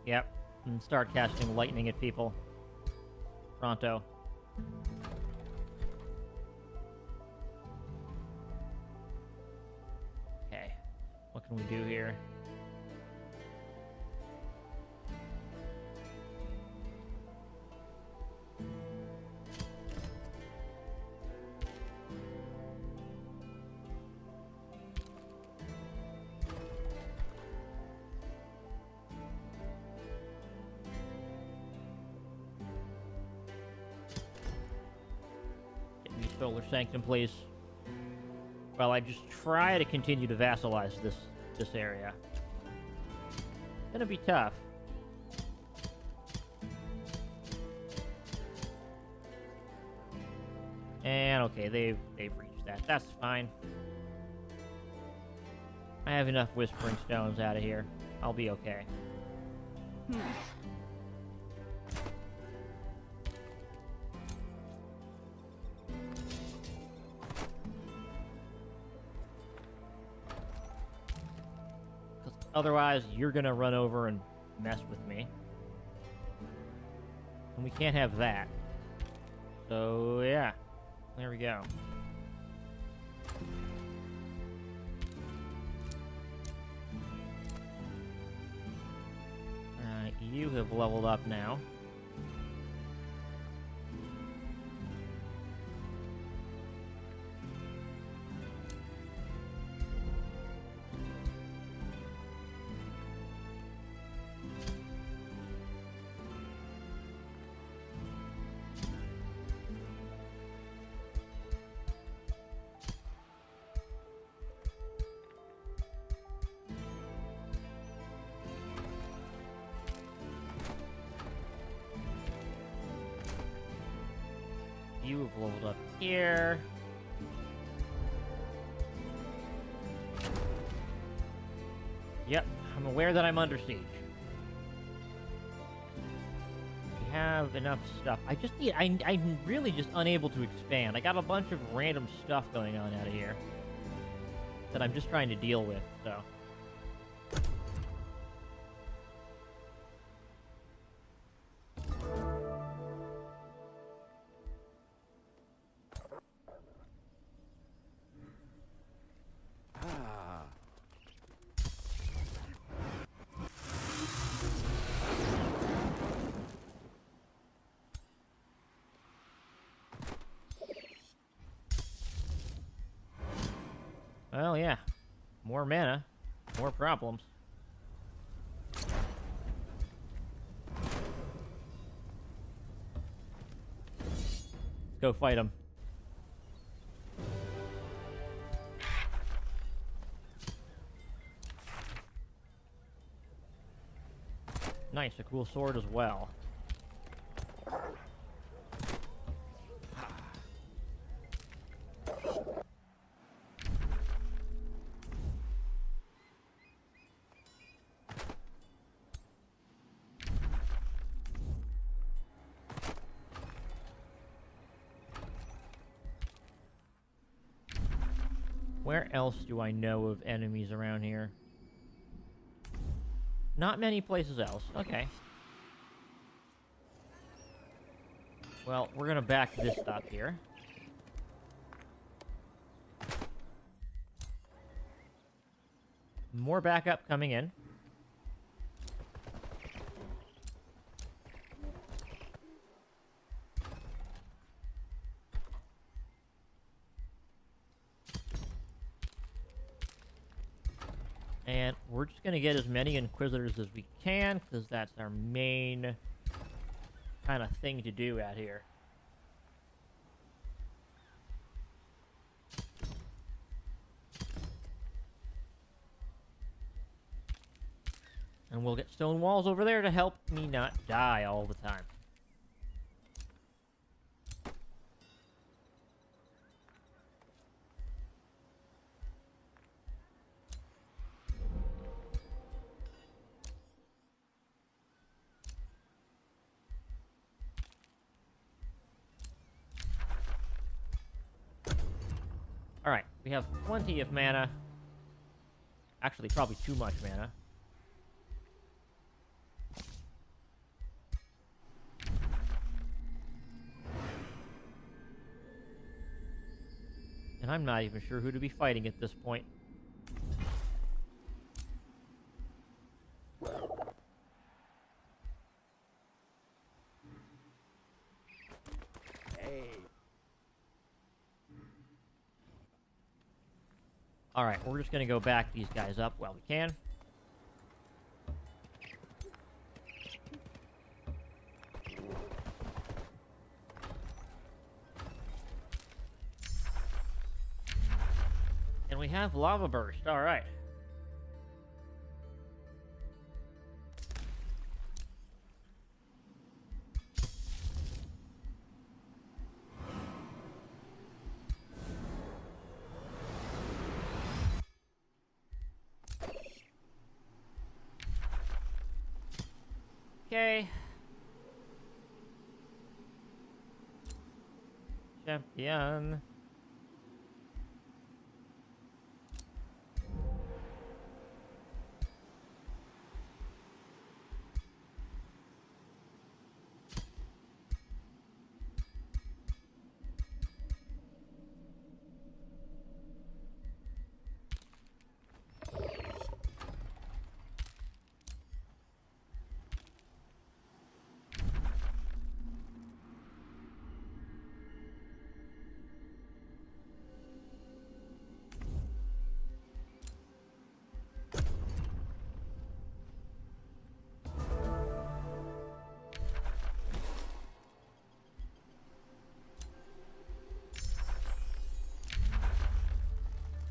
Yep. And start casting lightning at people. Pronto. Okay. What can we do here? Solar Sanctum, please. Well, I just try to continue to vassalize this area. It's gonna be tough. And okay, they've reached that. That's fine. I have enough Whispering Stones out of here. I'll be okay. Otherwise, you're gonna run over and mess with me. And we can't have that. So, yeah. There we go. Alright, you have leveled up now. You have leveled up here. Yep, I'm aware that I'm under siege. We have enough stuff. I just need... I'm really just unable to expand. I got a bunch of random stuff going on out of here that I'm just trying to deal with, so... Well, yeah. More mana. More problems. Go fight him. Nice, a cool sword as well. Where else do I know of enemies around here? Not many places else. Okay. Well, we're gonna back this up here. More backup coming in. And we're just going to get as many Inquisitors as we can, because that's our main kind of thing to do out here. And we'll get stone walls over there to help me not die all the time. Alright, we have plenty of mana. Actually, probably too much mana. And I'm not even sure who to be fighting at this point. Alright, we're just gonna go back these guys up while we can. And we have Lava Burst, alright. Okay. Champion.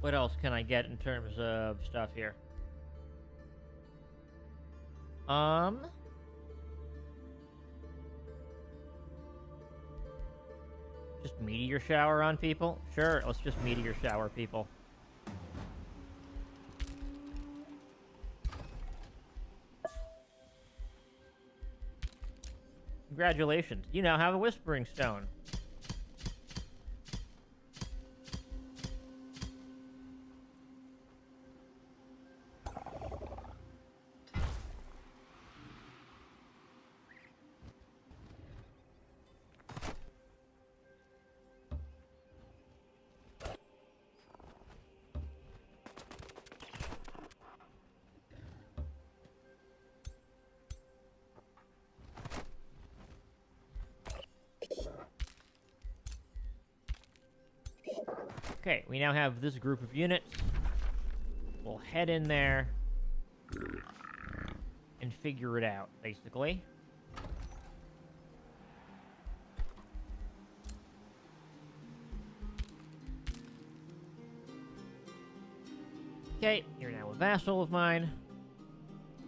What else can I get in terms of stuff here? Just meteor shower on people? Sure, let's just meteor shower people. Congratulations, you now have a Whispering Stone. Okay, we now have this group of units. We'll head in there and figure it out, basically. Okay, you're now a vassal of mine,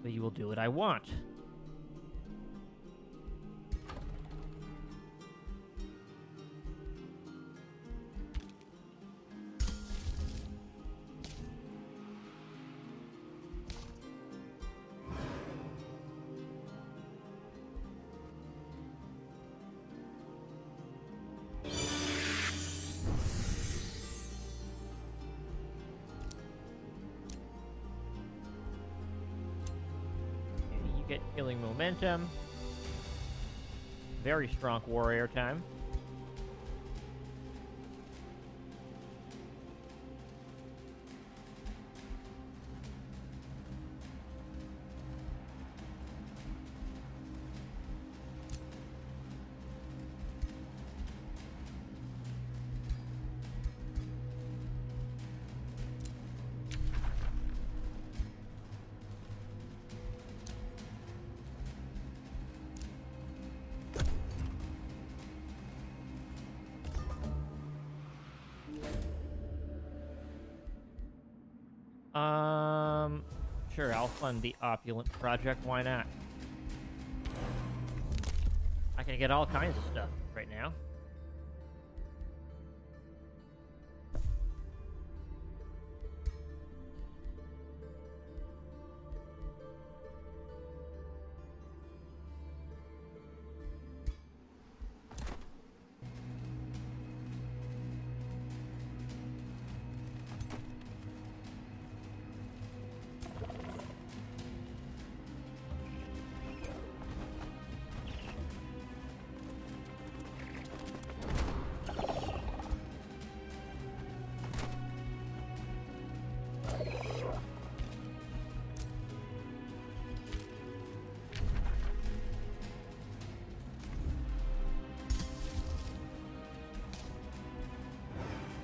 so you will do what I want. Get killing momentum. Very strong warrior time. Sure, I'll fund the opulent project, why not? I can get all kinds of stuff right now.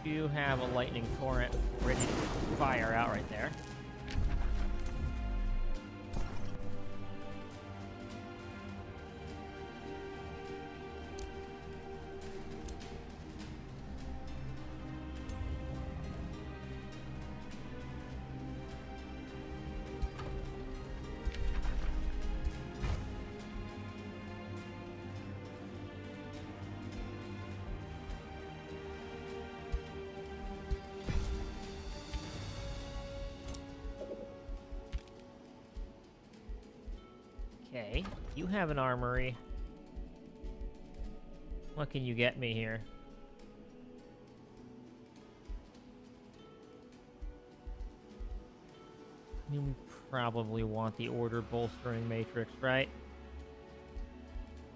You have a lightning torrent ready to fire out right there. Okay, you have an armory. What can you get me here? I mean, we probably want the order bolstering matrix, right?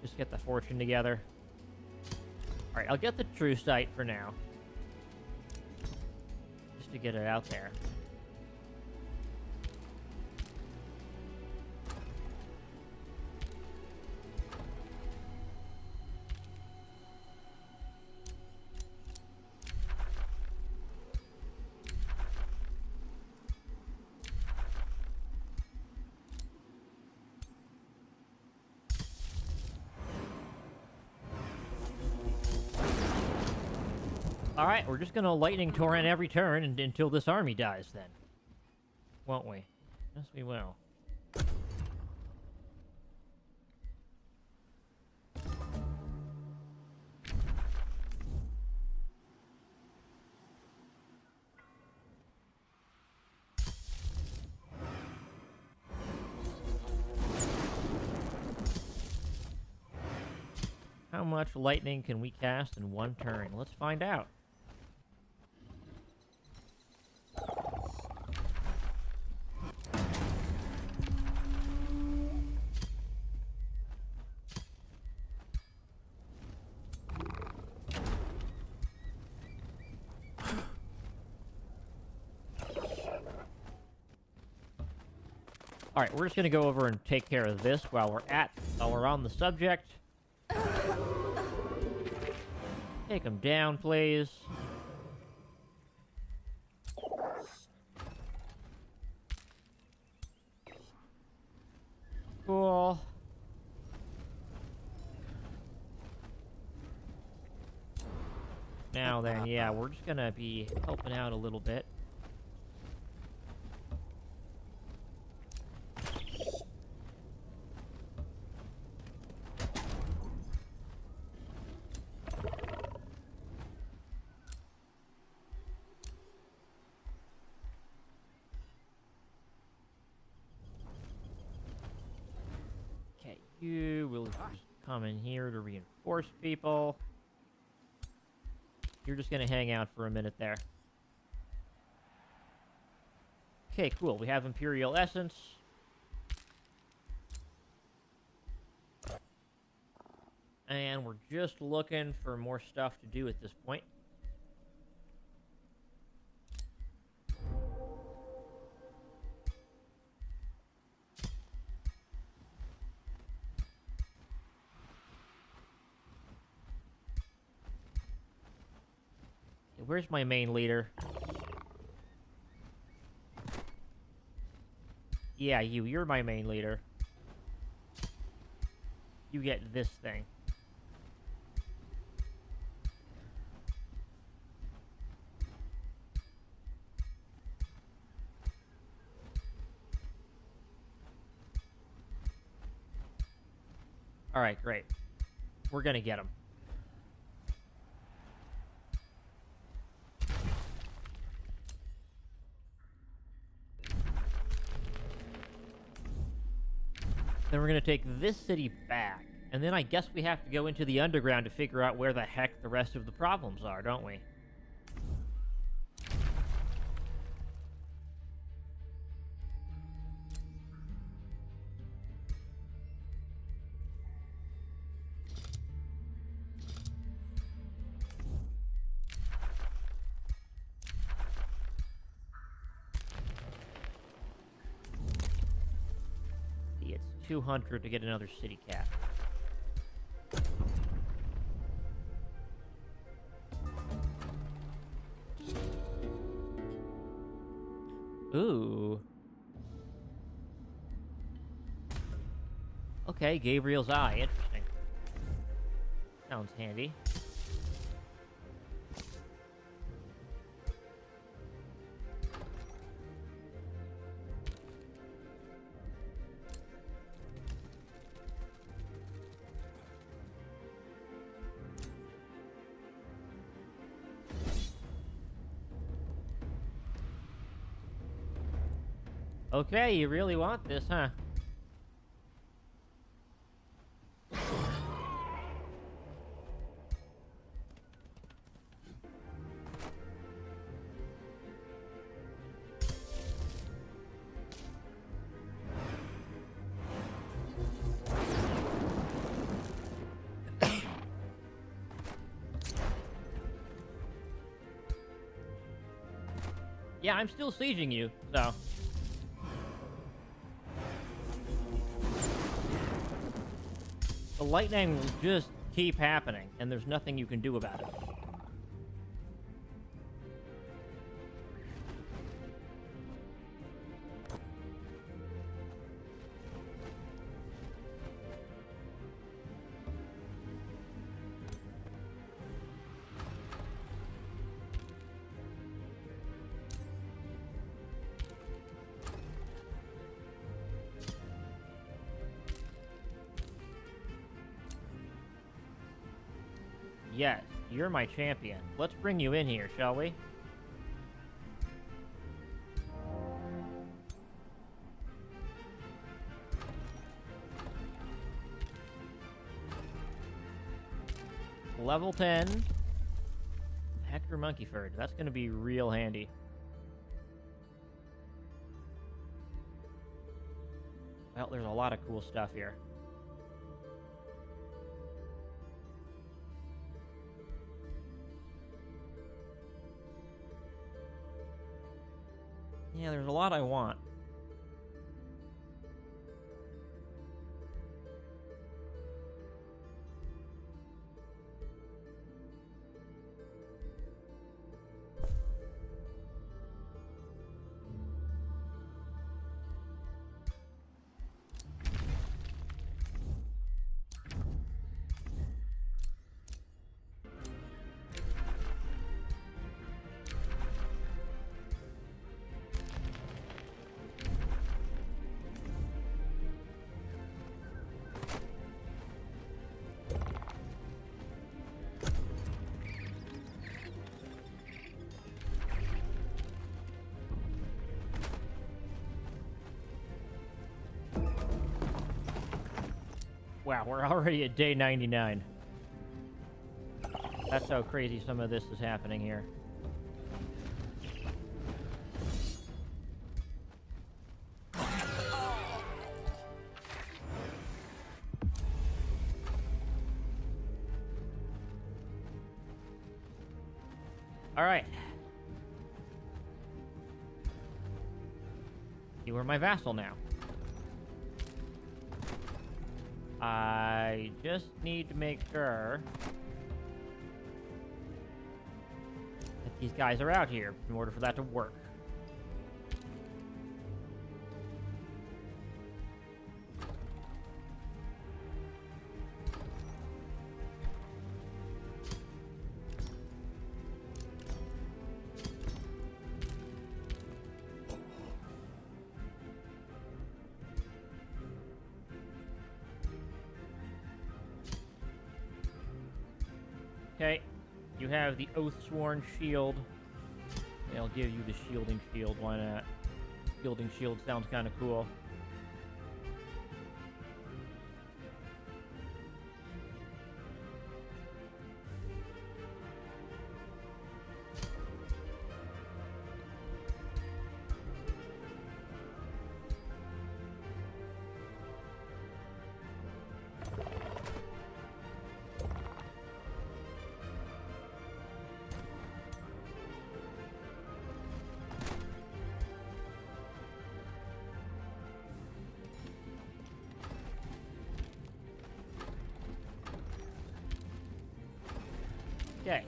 Just get the fortune together. Alright, I'll get the true sight for now. Just to get it out there. Alright, we're just gonna lightning torrent every turn until this army dies then. Won't we? Yes, we will. How much lightning can we cast in one turn? Let's find out. Alright, we're just gonna go over and take care of this while we're on the subject. Take him down, please. Now then, yeah, we're just gonna be helping out a little bit. Okay, you will come in here to reinforce people. You're just gonna hang out for a minute there. Okay, cool. We have Imperial Essence. And we're just looking for more stuff to do at this point. Okay, where's my main leader? Yeah, you're my main leader. You get this thing. Alright, great. We're gonna get him. Then we're gonna take this city back. And then I guess we have to go into the underground to figure out where the heck the rest of the problems are, don't we? See, it's 200 to get another city cap. Ooh. Okay, Gabriel's Eye. Interesting. Sounds handy. Okay, you really want this, huh? Yeah, I'm still sieging you, so... The lightning will just keep happening, and there's nothing you can do about it. Yes, you're my champion. Let's bring you in here, shall we? Level 10. Hector Monkeyford. That's going to be real handy. Well, there's a lot of cool stuff here. Yeah, there's a lot I want. Wow, we're already at day 99. That's how crazy some of this is happening here. All right. You are my vassal now. I just need to make sure that these guys are out here in order for that to work. Okay, you have the Oathsworn Shield. I'll give you the Shielding Shield, why not? Shielding Shield sounds kind of cool. Okay.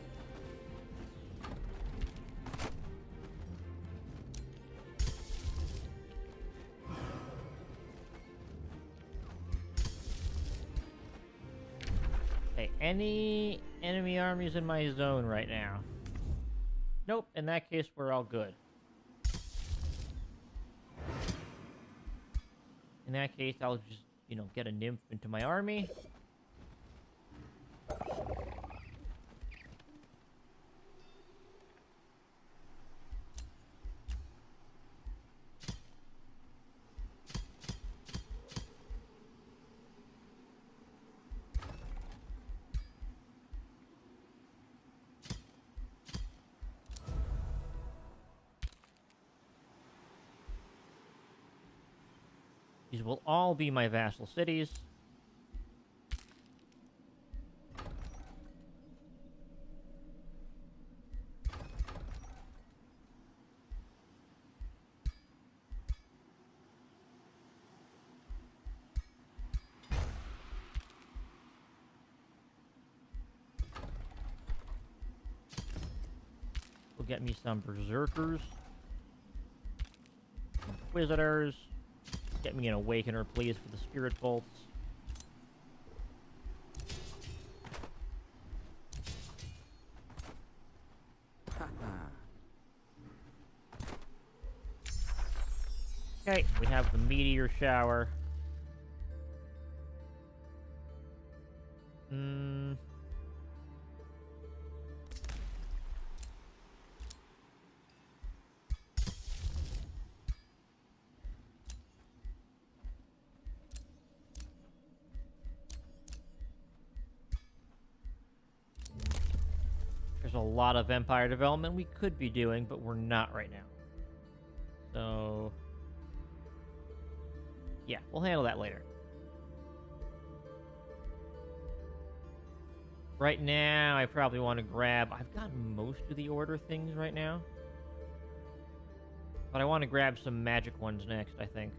Okay, any enemy armies in my zone right now? Nope, in that case, we're all good. In that case, I'll just, get a nymph into my army. These will all be my vassal cities. We'll get me some berserkers, inquisitors. Get me an awakener, please, for the spirit bolts. Okay, we have the meteor shower. There's a lot of empire development we could be doing, but we're not right now. So, yeah, we'll handle that later. Right now, I probably want to grab... I've got most of the order things right now. But I want to grab some magic ones next, I think.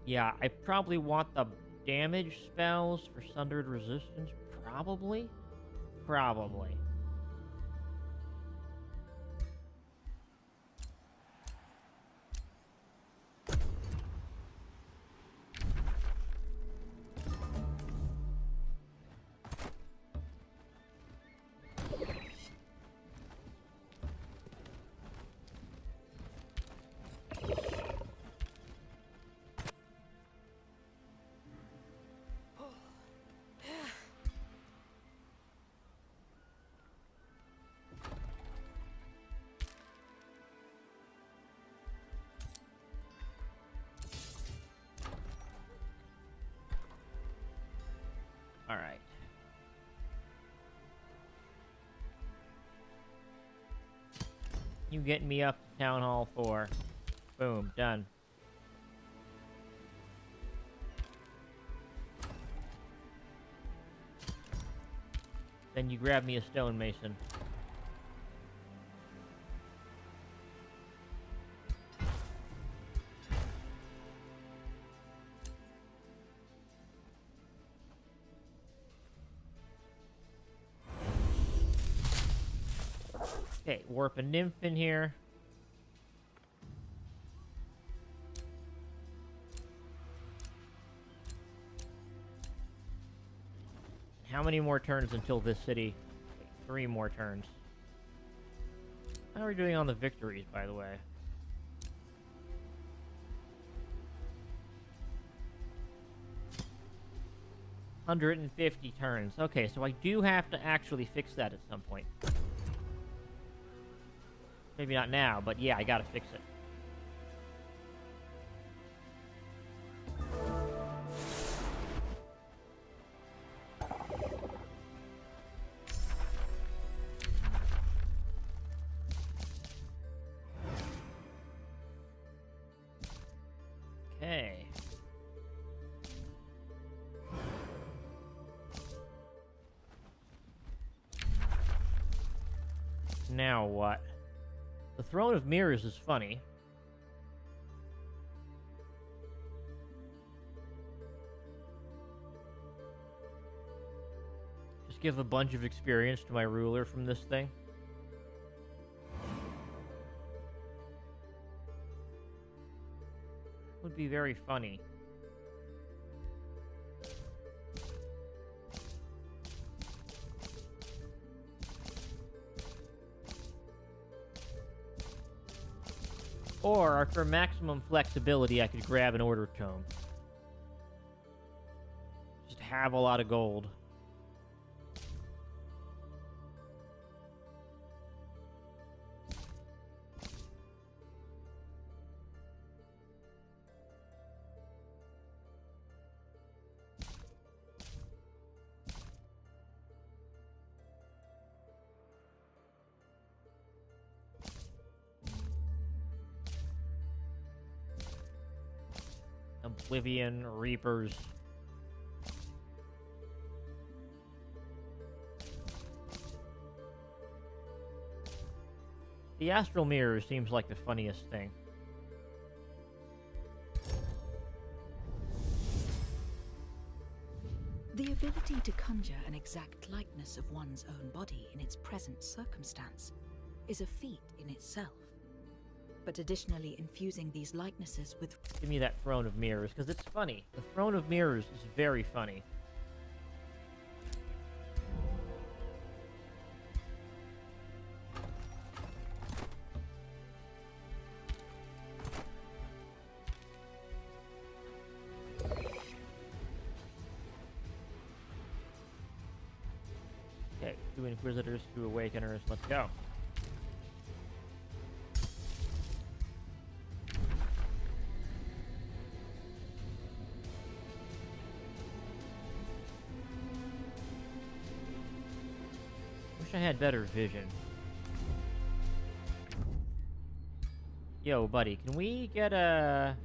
Yeah, I probably want the damage spells for Sundered Resistance. Probably. All right. You getting me up to Town Hall 4. Boom, done. Then you grab me a stonemason. Okay, warp a nymph in here. How many more turns until this city? 3 more turns. How are we doing on the victories, by the way? $150 turns. Okay, so I do have to actually fix that at some point. Maybe not now, but yeah, I gotta fix it. Okay. Now what? The Throne of Mirrors is funny. Just give a bunch of experience to my ruler from this thing. Would be very funny. Or, for maximum flexibility, I could grab an Order Tome. Just have a lot of gold. Oblivion, Reapers. The Astral Mirror seems like the funniest thing. The ability to conjure an exact likeness of one's own body in its present circumstance is a feat in itself. But additionally infusing these likenesses with... Give me that Throne of Mirrors, because it's funny. The Throne of Mirrors is very funny. Okay, 2 Inquisitors, 2 Awakeners, let's go. I had better vision. Yo, buddy, can we get a...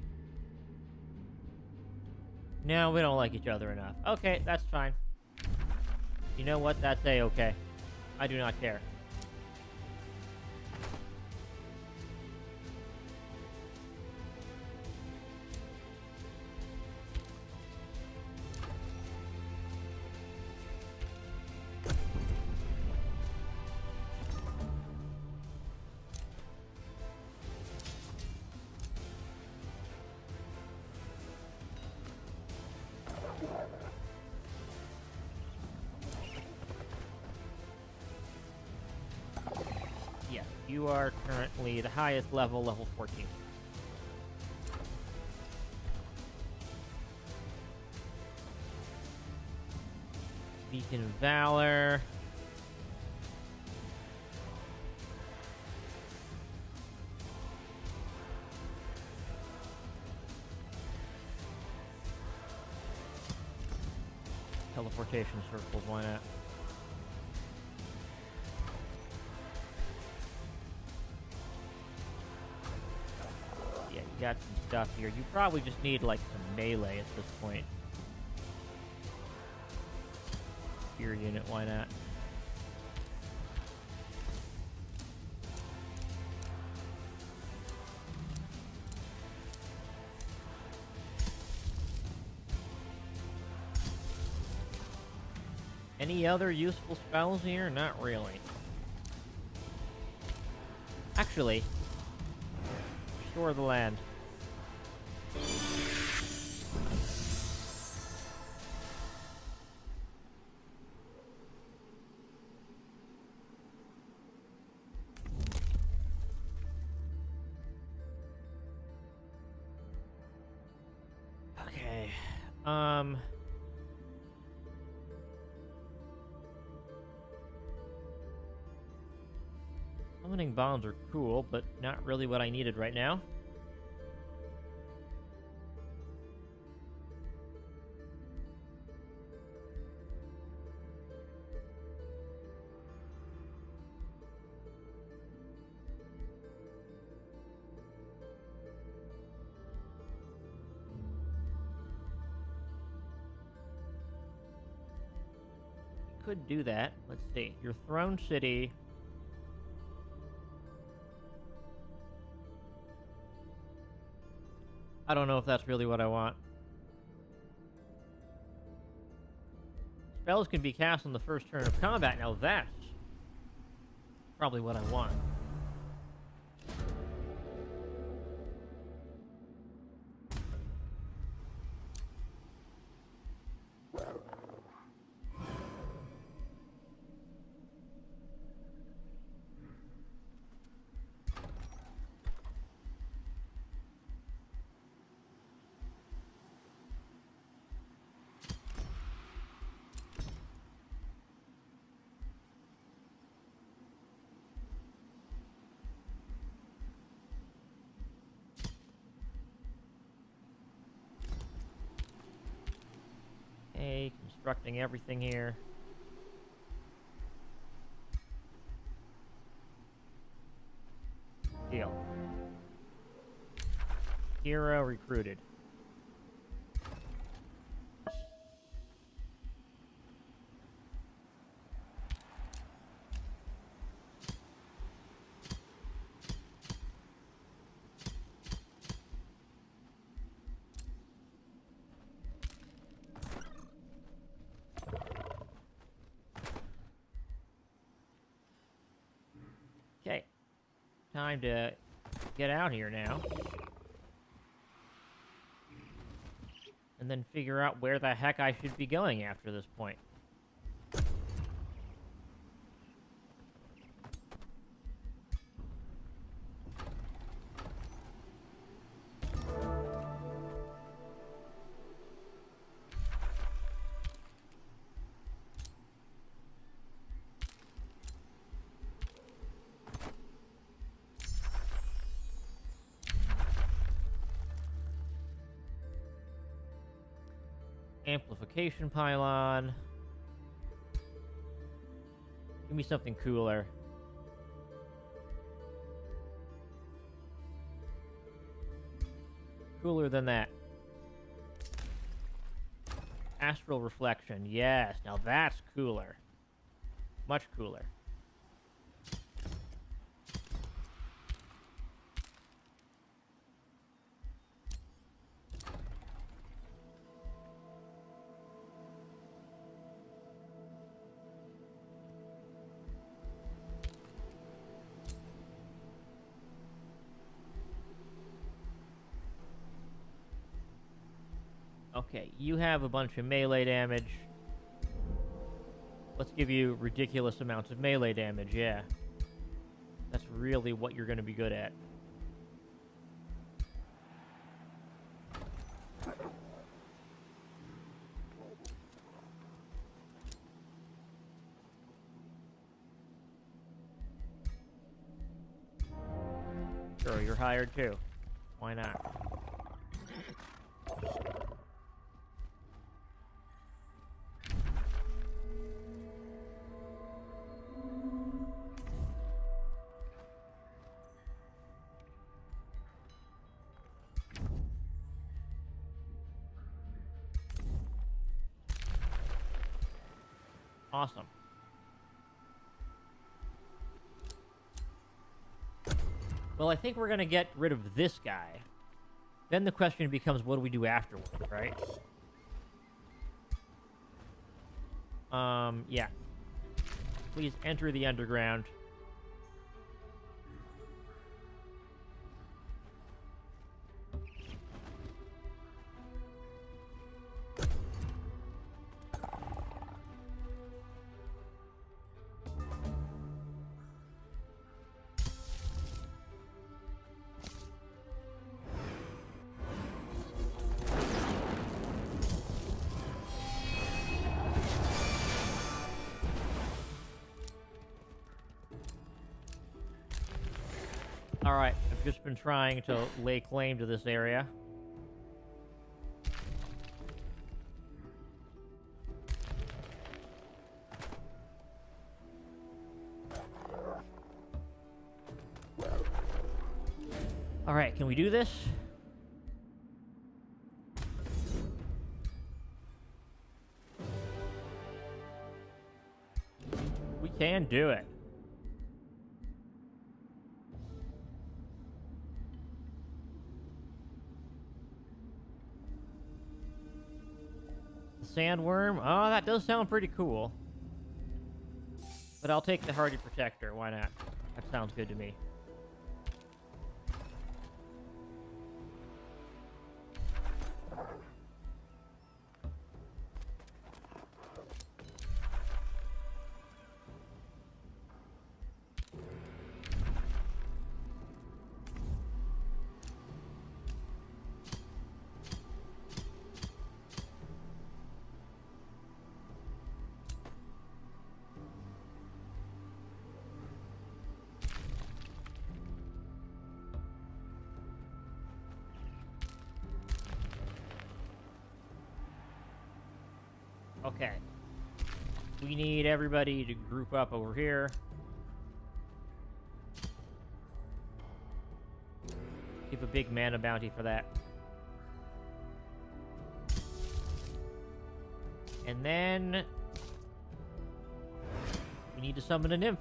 No, we don't like each other enough. Okay, that's fine. You know what? That's A-okay. I do not care. You are currently the highest level, level 14. Beacon of Valor. Teleportation circles, why not? Yeah, you got some stuff here. You probably just need, like, some melee at this point. Spear unit, why not? Any other useful spells here? Not really. Actually, restore the land. Okay. Summoning bombs are cool, but not really what I needed right now. Could do that. Let's see. Your throne city. I don't know if that's really what I want. Spells can be cast on the first turn of combat. Now that's probably what I want. Okay, constructing everything here. Deal. Hero recruited. Okay. Time to get out here now. And then figure out where the heck I should be going after this point. Amplification pylon. Give me something cooler. Cooler than that. Astral reflection. Yes, now that's cooler. Much cooler. Okay, you have a bunch of melee damage. Let's give you ridiculous amounts of melee damage, yeah. That's really what you're going to be good at. Sure, you're hired too. Why not? Awesome. Well, I think we're gonna get rid of this guy. Then the question becomes, what do we do afterwards, right? Yeah. Please enter the underground. Alright, I've just been trying to lay claim to this area. Alright, can we do this? We can do it. Sandworm? Oh, that does sound pretty cool. But I'll take the Hardy Protector. Why not? That sounds good to me. Okay. We need everybody to group up over here. Keep a big mana bounty for that. And then we need to summon a nymph.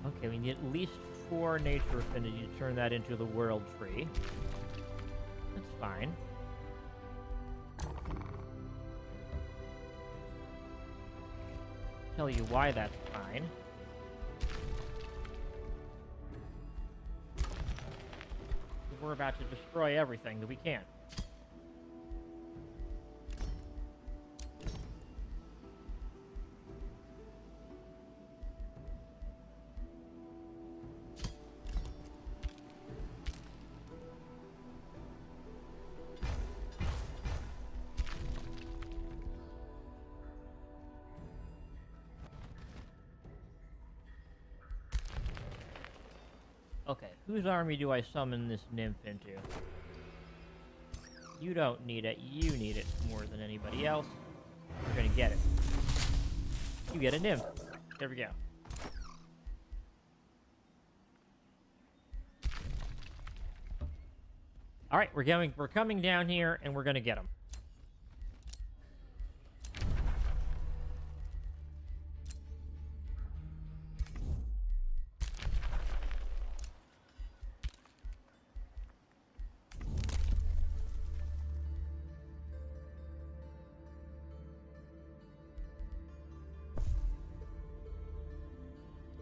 Okay, we need at least 4 nature affinity to turn that into the world tree. That's fine. Tell you why that's fine. We're about to destroy everything that we can. Okay, whose army do I summon this nymph into? You don't need it. You need it more than anybody else. You're gonna get it. You get a nymph. There we go. All right, we're coming down here, and we're gonna get them.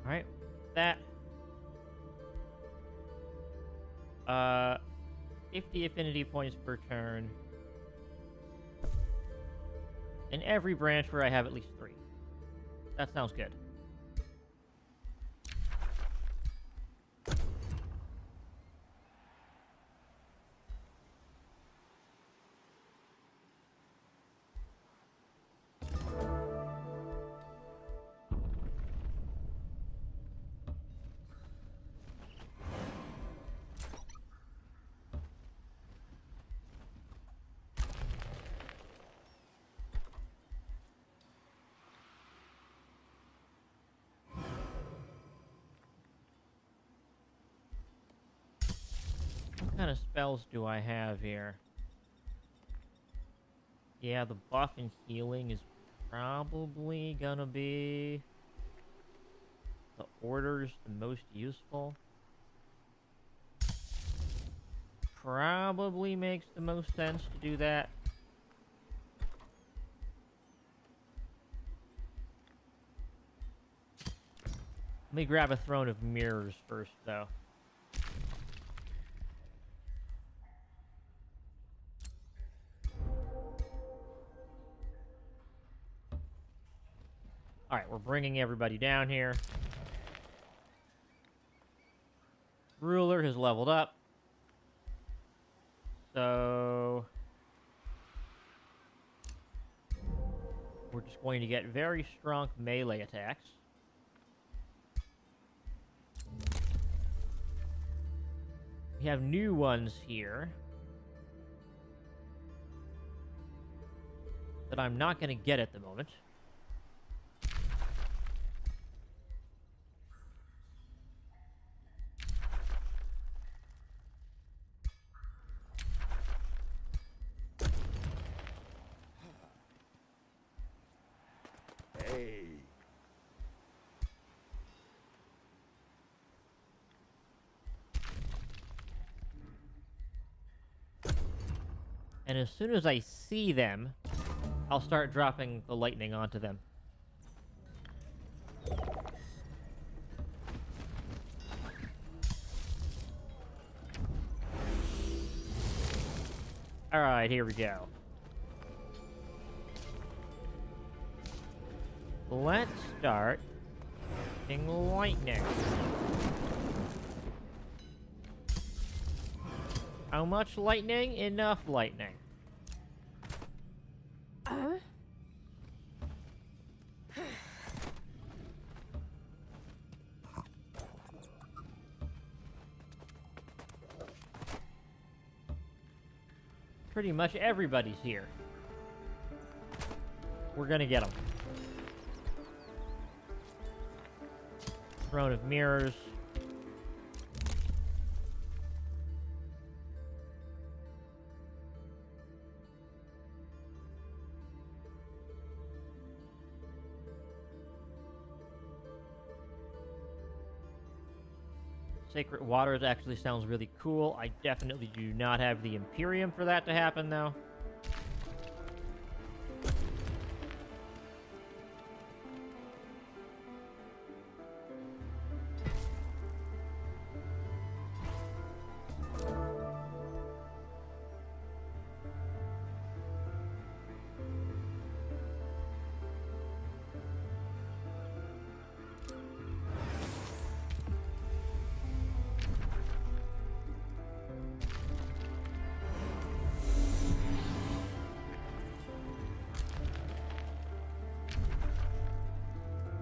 Alright, that. 50 affinity points per turn. In every branch where I have at least 3. That sounds good. kind of spells do I have here? Yeah, the buff and healing is probably gonna be the order's the most useful. Probably makes the most sense to do that. Let me grab a throne of mirrors first, though. Alright, we're bringing everybody down here. Ruler has leveled up. So... we're just going to get very strong melee attacks. We have new ones here that I'm not going to get at the moment. Hey. And as soon as I see them, I'll start dropping the lightning onto them. Alright, here we go. Let's start using lightning. How much lightning? Enough lightning. Pretty much everybody's here. We're gonna get them. Throne of Mirrors. Sacred Waters actually sounds really cool. I definitely do not have the Imperium for that to happen, though.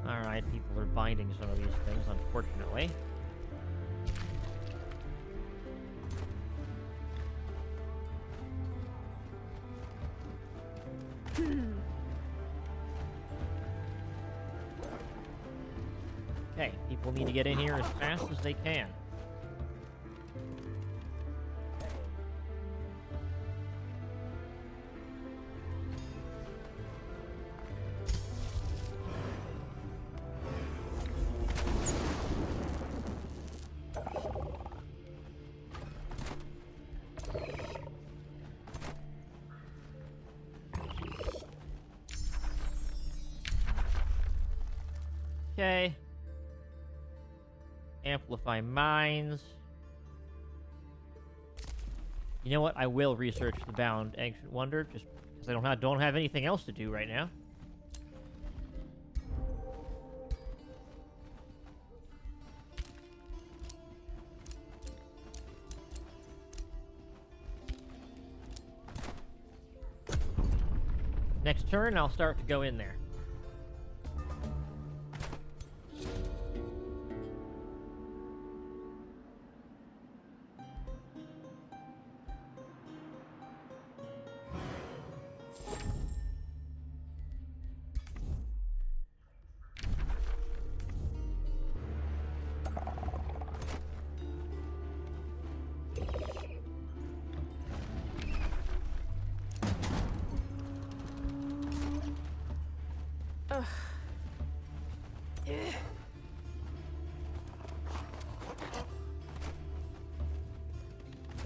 Alright, people are binding some of these things, unfortunately. Okay, people need to get in here as fast as they can. Okay. Amplify mines. You know what? I will research the Bound Ancient Wonder, just because I don't have anything else to do right now. Next turn, I'll start to go in there.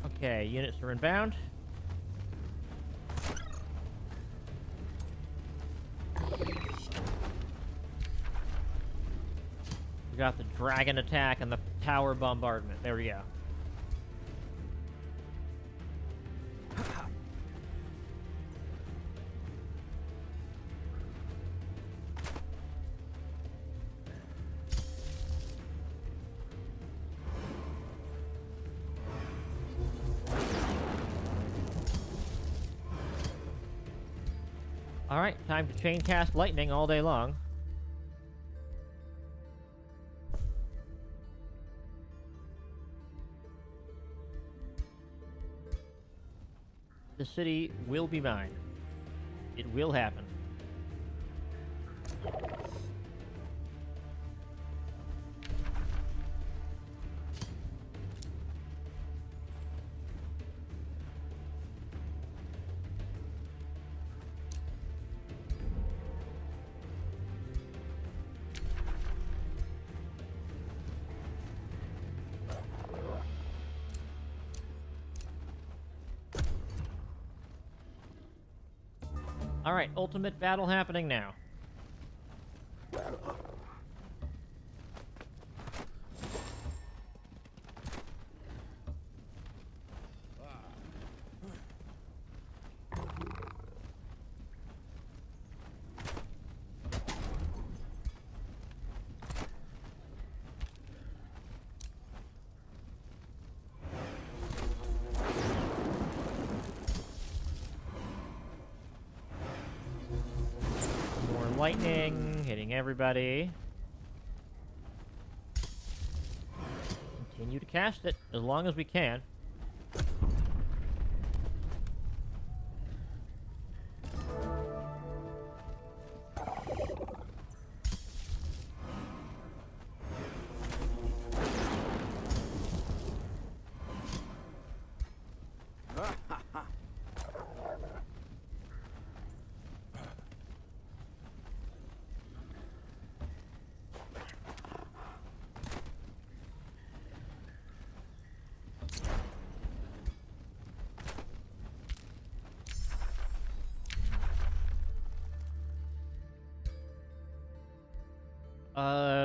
Okay, units are inbound. We got the dragon attack and the tower bombardment. There we go. Alright, time to chain cast lightning all day long. The city will be mine. It will happen. Alright, ultimate battle happening now. Lightning, hitting everybody. Continue to cast it as long as we can.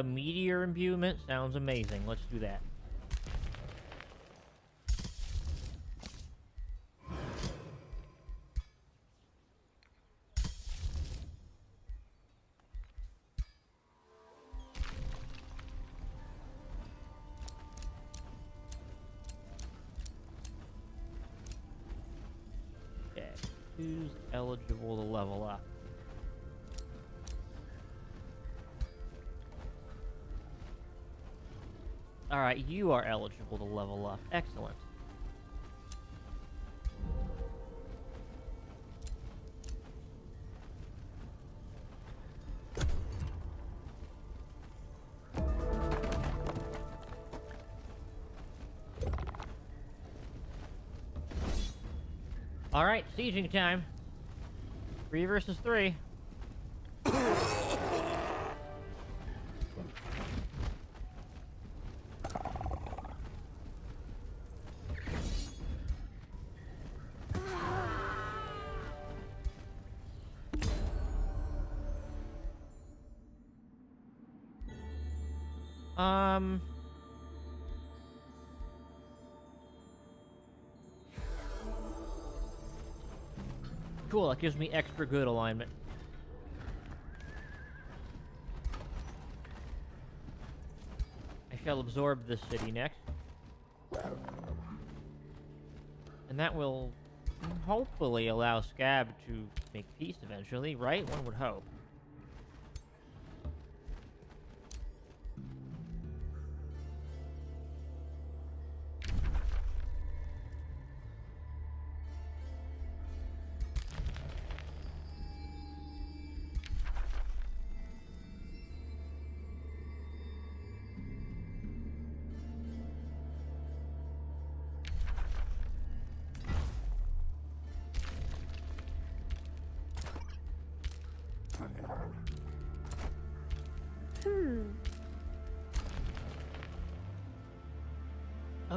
Meteor imbuement sounds amazing. Let's do that. Okay, who's eligible to level up? Alright, you are eligible to level up. Excellent. Alright, sieging time. 3 versus 3. Cool, that gives me extra good alignment. I shall absorb this city next. And that will hopefully allow Scab to make peace eventually, right? One would hope.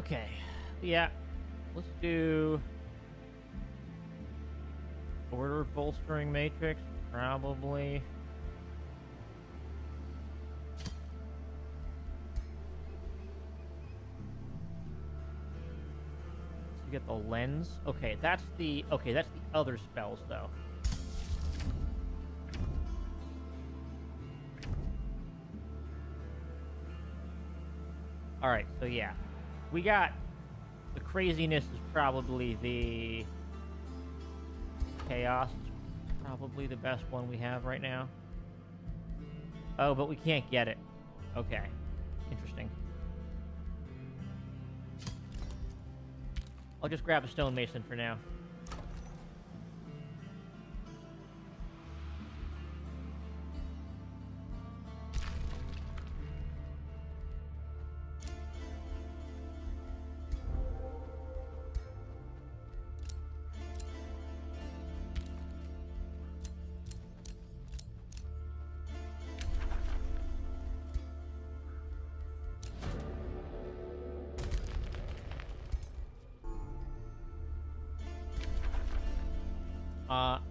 Okay. Yeah. Let's do order bolstering matrix. Probably. You get the lens. Okay, that's the other spells though. All right, so yeah, we got the craziness is probably the chaos. Is probably the best one we have right now. Oh, but we can't get it. Okay, interesting. I'll just grab a stonemason for now.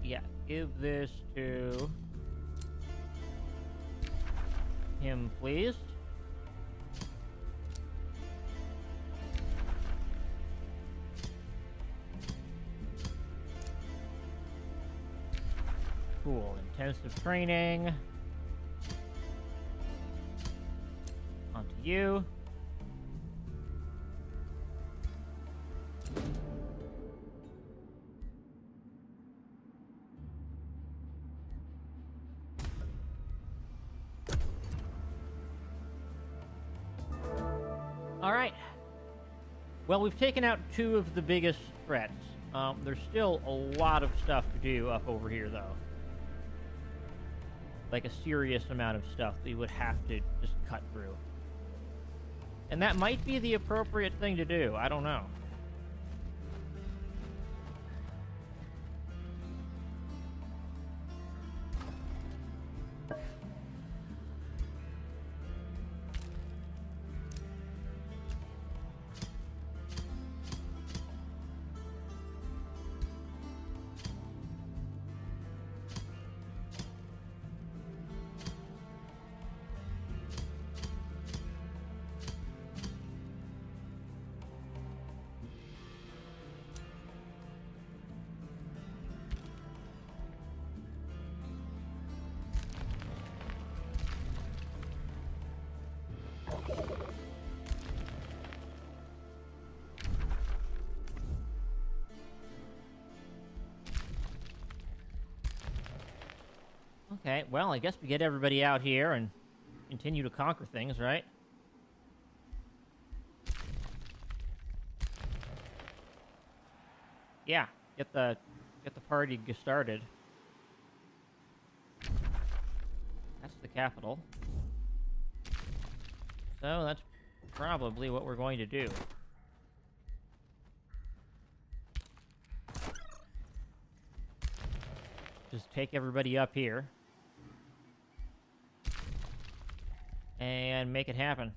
Yeah, give this to him, please. Cool, intensive training. Onto you. All right. Well, we've taken out two of the biggest threats. There's still a lot of stuff to do up over here, though. Like a serious amount of stuff that you would have to just cut through. And that might be the appropriate thing to do. I don't know. Okay, well, I guess we get everybody out here and continue to conquer things, right? Yeah, get the party started. That's the capital. So that's probably what we're going to do. Just take everybody up here. And make it happen.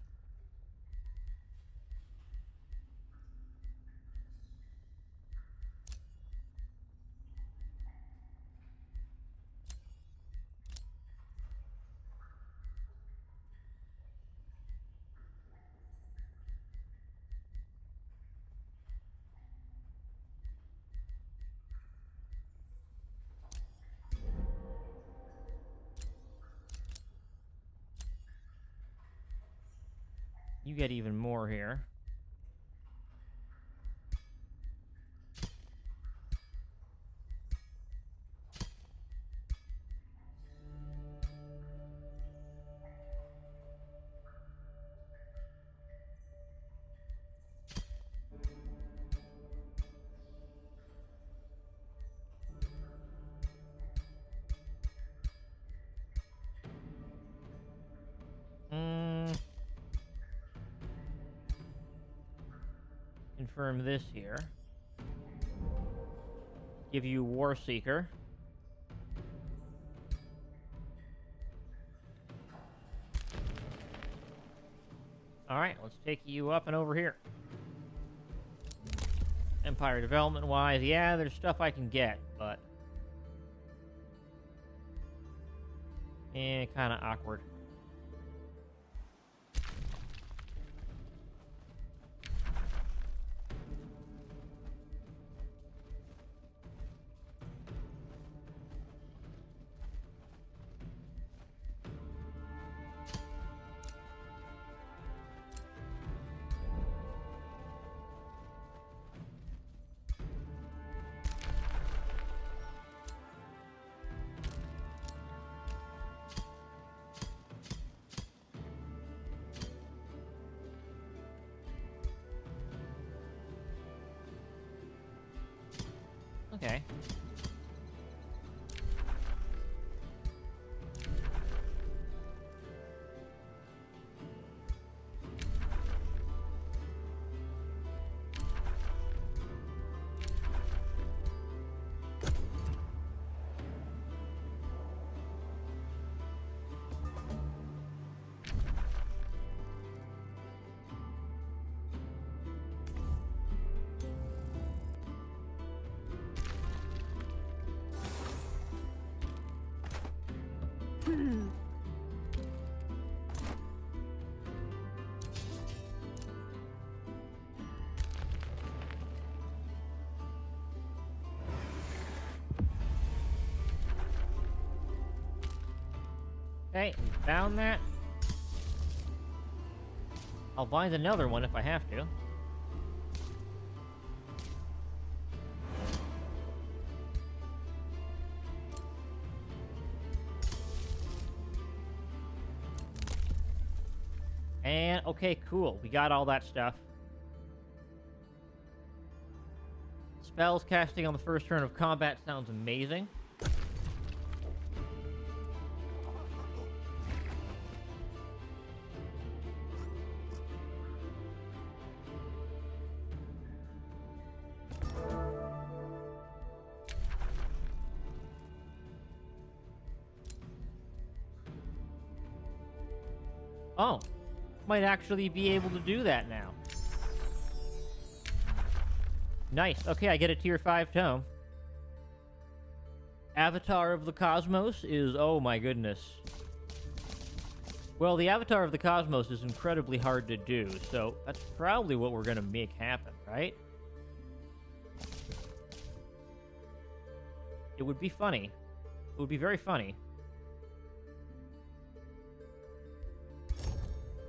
You get even more here. Confirm this here. Give you War Seeker. Alright, let's take you up and over here. Empire development-wise, yeah, there's stuff I can get, but... kind of awkward. Okay. Okay, we found that. I'll find another one if I have to. And, okay, cool. We got all that stuff. Spells casting on the first turn of combat sounds amazing. Oh, might actually be able to do that now. Nice. Okay, I get a tier 5 tome. Avatar of the Cosmos is... oh my goodness. Well, the Avatar of the Cosmos is incredibly hard to do, so that's probably what we're going to make happen, right? It would be funny. It would be very funny.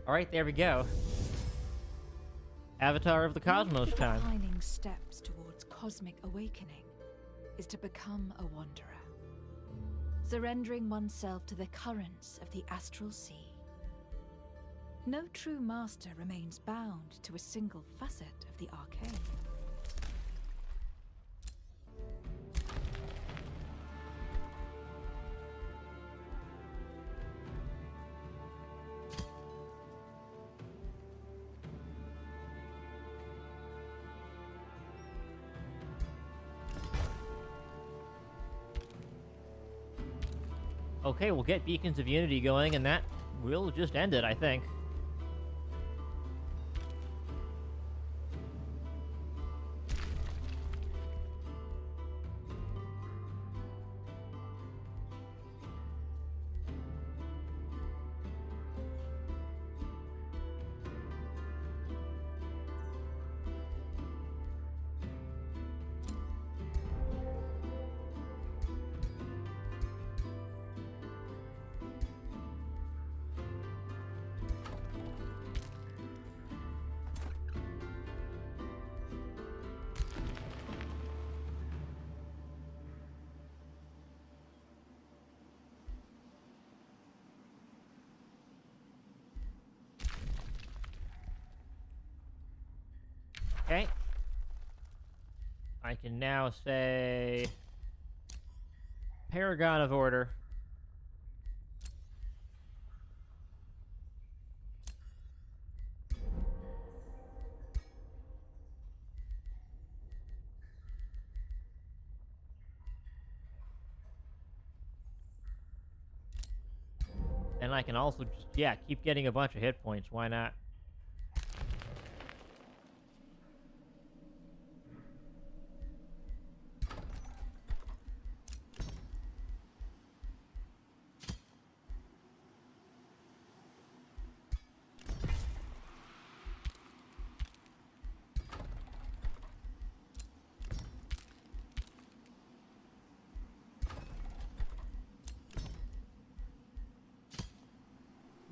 Alright, there we go. Avatar of the Cosmos time. One of the defining steps towards cosmic awakening is to become a wanderer, surrendering oneself to the currents of the astral sea. No true master remains bound to a single facet of the arcane. Okay, we'll get Beacons of Unity going, and that will just end it, I think. Okay. I can now say... Paragon of Order. And I can also just, yeah, keep getting a bunch of hit points. Why not?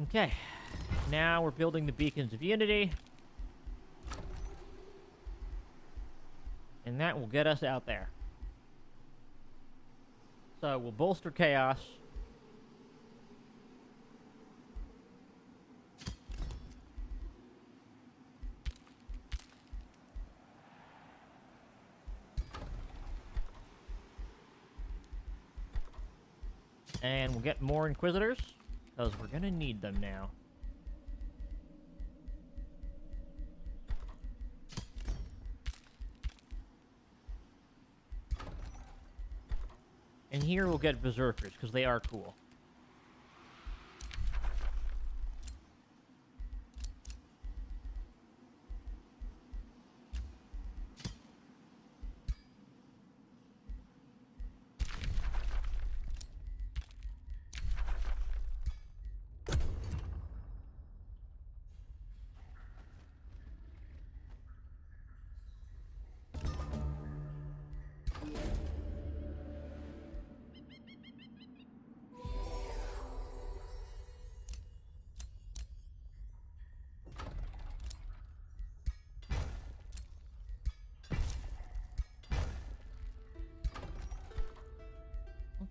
Okay. Now we're building the Beacons of Unity. And that will get us out there. So we'll bolster chaos. And we'll get more Inquisitors, because we're going to need them now. And here we'll get Berserkers, because they are cool.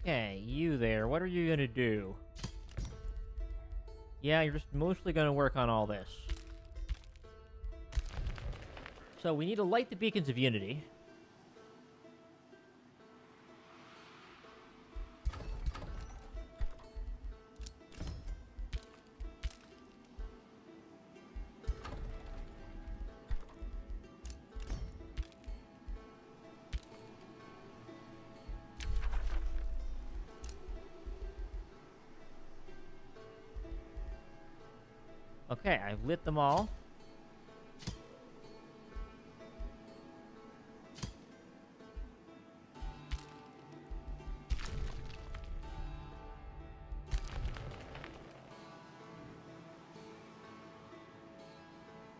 Okay, you there, what are you gonna do? Yeah, you're just mostly gonna work on all this. So we need to light the Beacons of Unity. Okay, I've lit them all.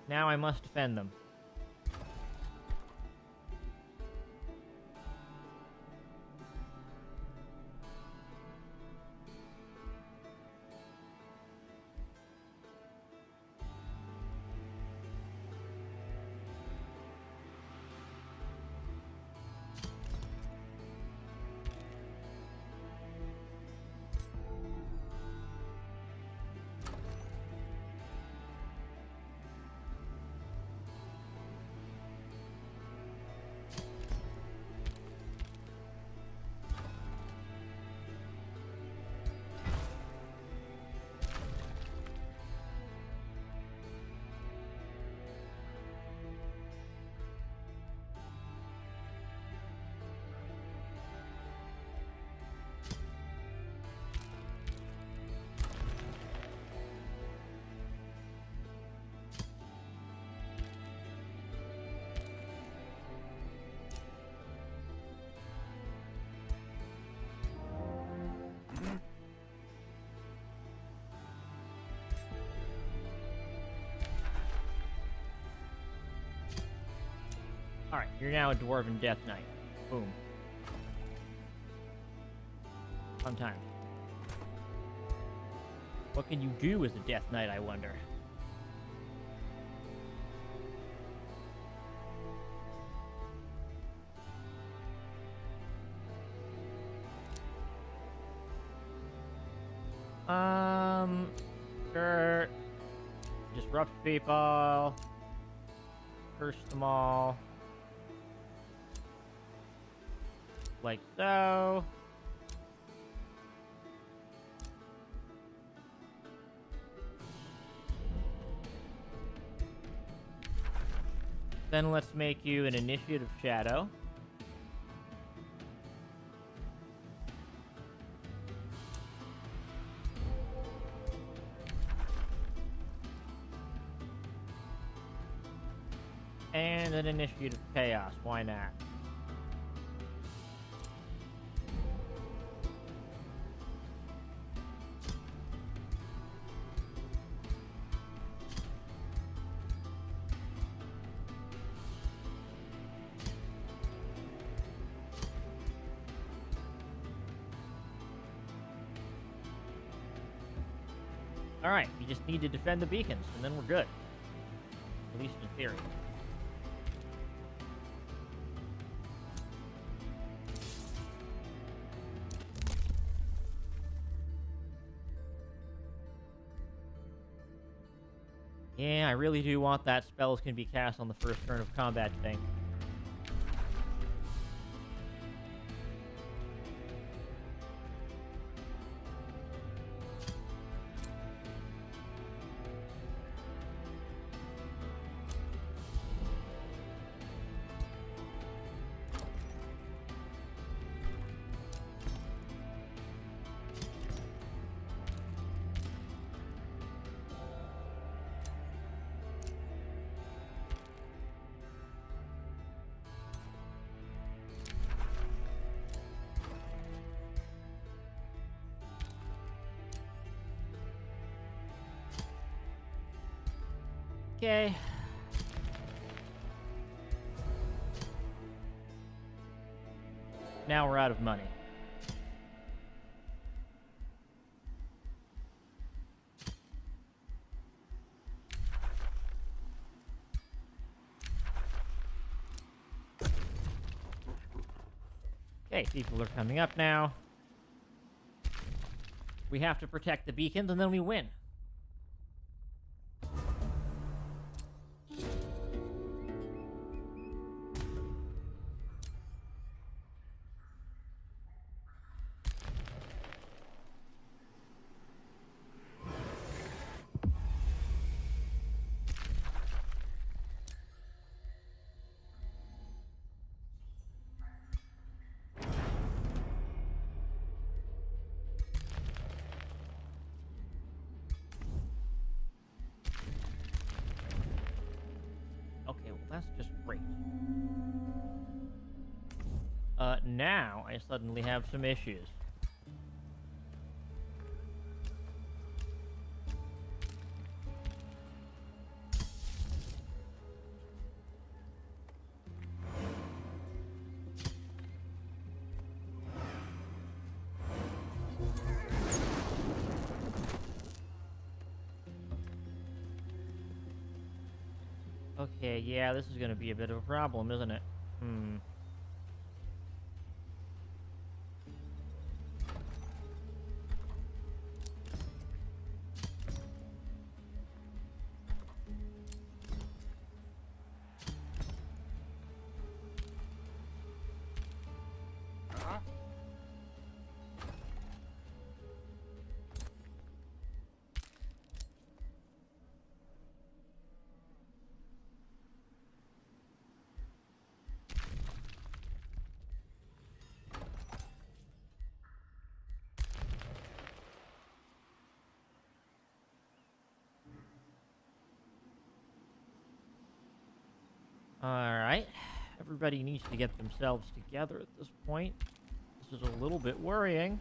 Now I must defend them. Alright, you're now a Dwarven Death Knight. Boom. Fun time. What can you do as a Death Knight, I wonder? Sure. Disrupt people. Curse them all. Like so. Then let's make you an Initiative Shadow. And an Initiative Chaos, why not? Alright, we just need to defend the beacons, and then we're good. At least in theory. Yeah, I really do want that spells can be cast on the first turn of combat thing. Okay. Now we're out of money. Okay, people are coming up now. We have to protect the beacons and then we win. Okay, well that's just great. Now I suddenly have some issues. Okay, yeah, this is gonna be a bit of a problem, isn't it? Alright. Everybody needs to get themselves together at this point. This is a little bit worrying.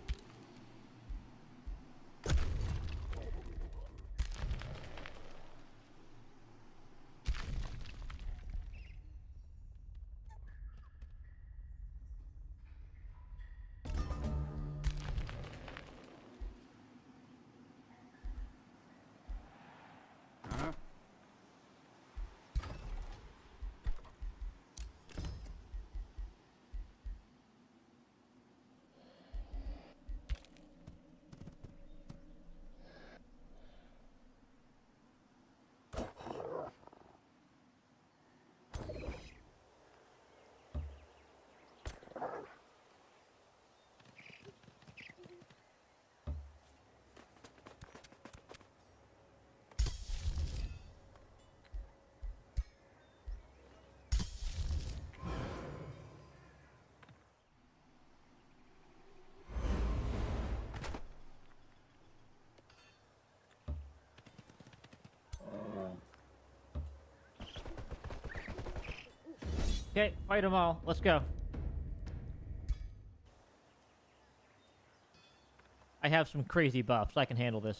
Okay, fight them all. Let's go. I have some crazy buffs. I can handle this.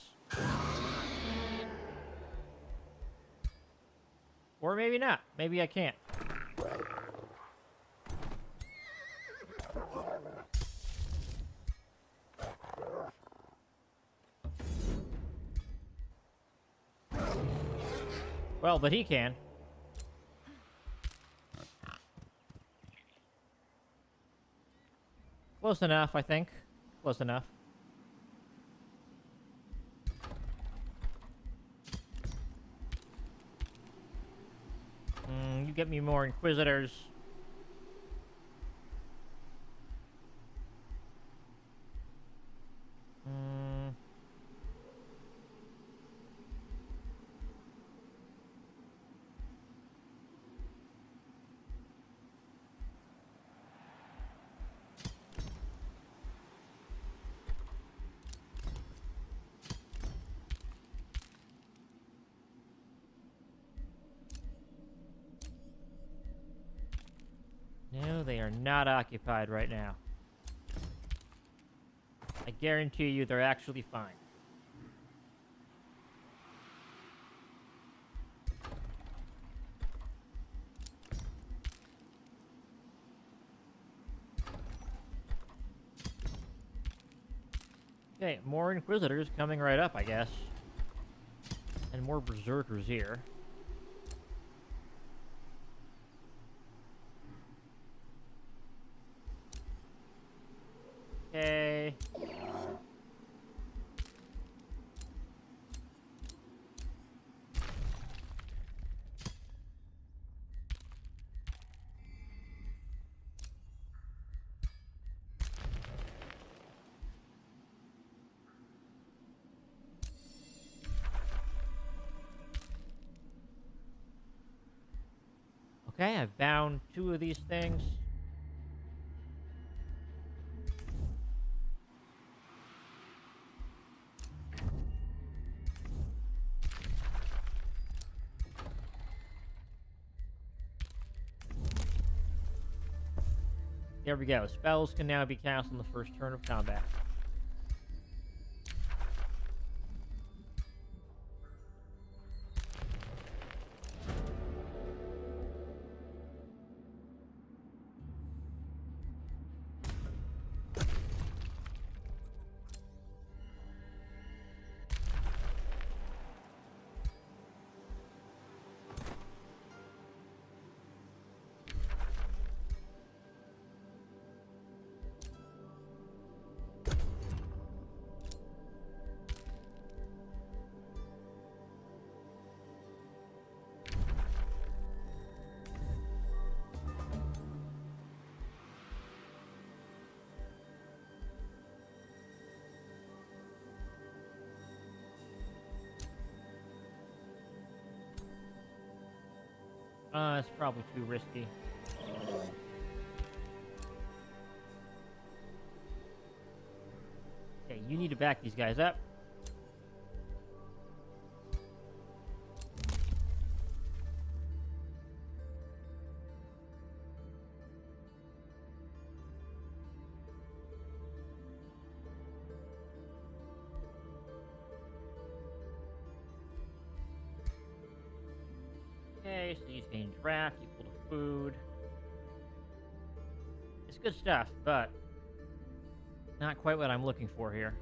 Or maybe not. Maybe I can't. Well, but he can. Close enough, I think. Close enough. You get me more Inquisitors. No, they are not occupied right now. I guarantee you they're actually fine. Okay, more Inquisitors coming right up, I guess. And more Berserkers here. Okay. Okay, I've bound 2 of these things. There we go. Spells can now be cast on the first turn of combat. It's probably too risky. Okay, you need to back these guys up. Okay, so you gain draft equal to food. It's good stuff, but not quite what I'm looking for here.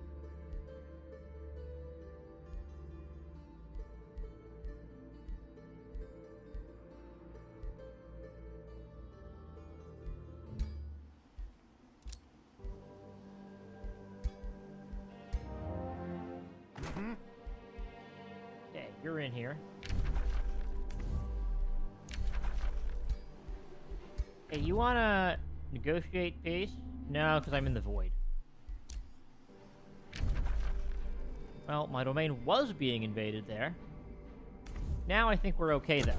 Okay, you're in here. Hey, you wanna negotiate peace? No, because I'm in the void. Well, my domain was being invaded there. Now I think we're okay, though.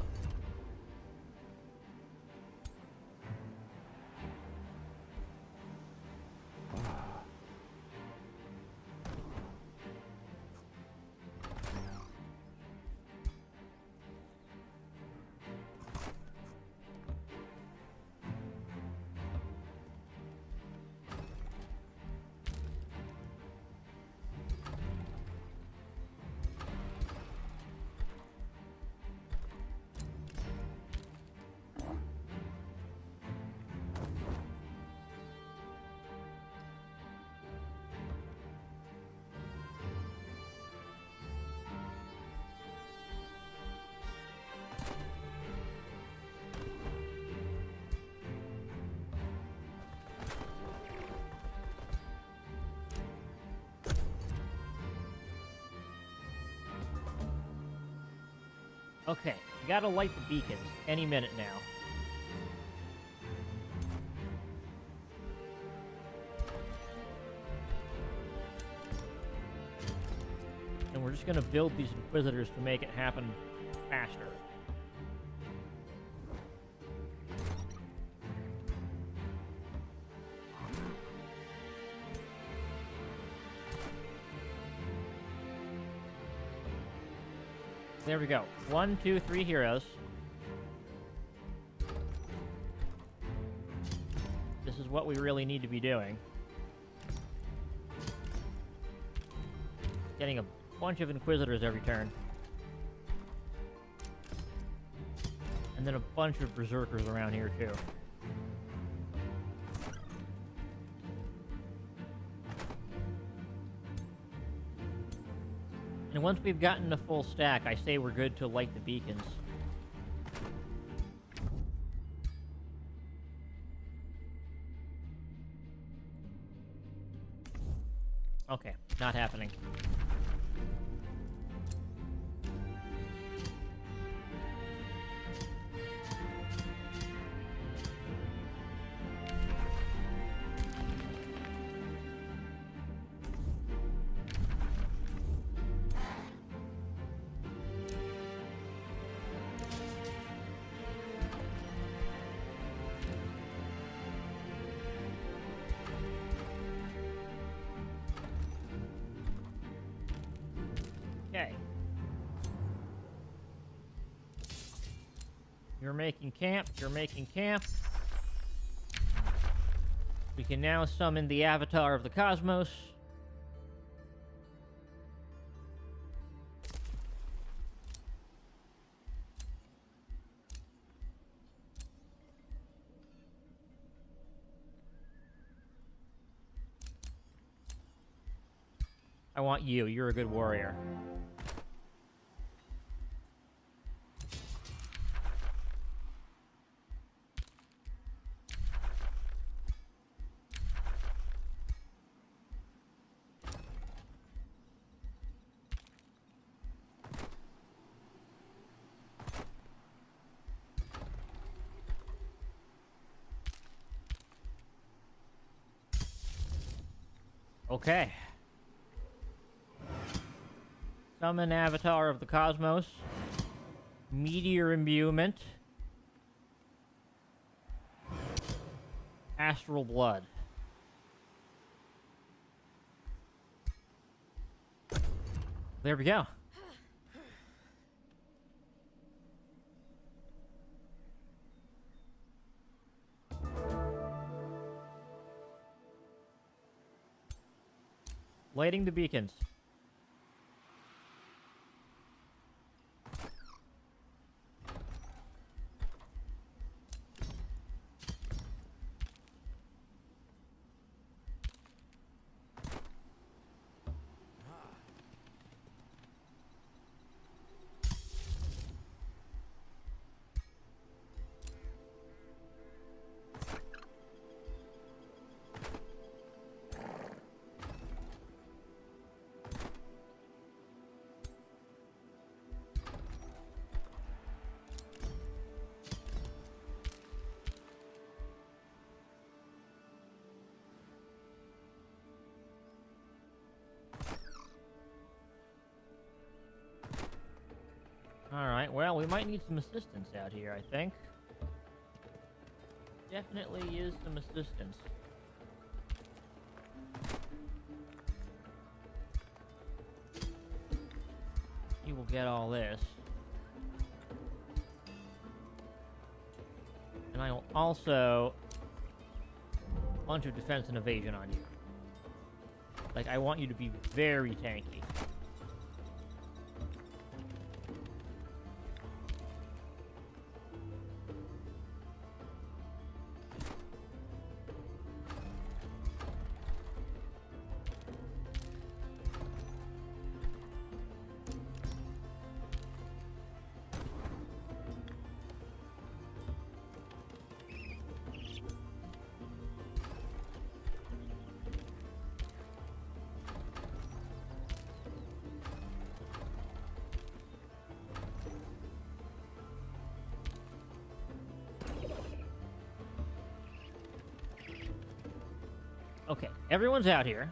Okay, we gotta light the beacons any minute now. And we're just gonna build these Inquisitors to make it happen faster. There we go. 1, 2, 3 heroes. This is what we really need to be doing. Getting a bunch of Inquisitors every turn. And then a bunch of Berserkers around here, too. And once we've gotten a full stack, I say we're good to light the beacons. Okay, not happening. Okay. You're making camp. You're making camp. We can now summon the Avatar of the Cosmos. I want you. You're a good warrior. Okay. Summon Avatar of the Cosmos. Meteor Imbuement. Astral Blood. There we go. Lighting the beacons. Alright, well, we might need some assistance out here, I think. Definitely is some assistance. You will get all this. And I will also... a bunch of defense and evasion on you. Like, I want you to be very tanky. Okay, everyone's out here.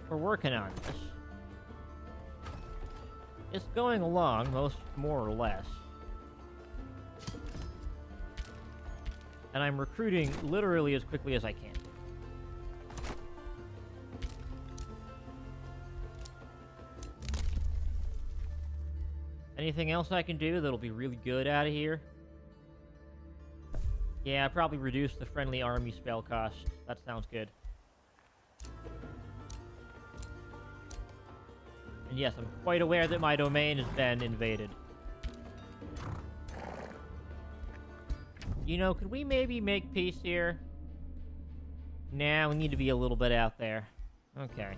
We're working on this. It's going along, more or less. And I'm recruiting literally as quickly as I can. Anything else I can do that'll be really good out of here? Yeah, probably reduce the friendly army spell cost. That sounds good. And yes, I'm quite aware that my domain has been invaded. You know, could we maybe make peace here? Nah, we need to be a little bit out there. Okay.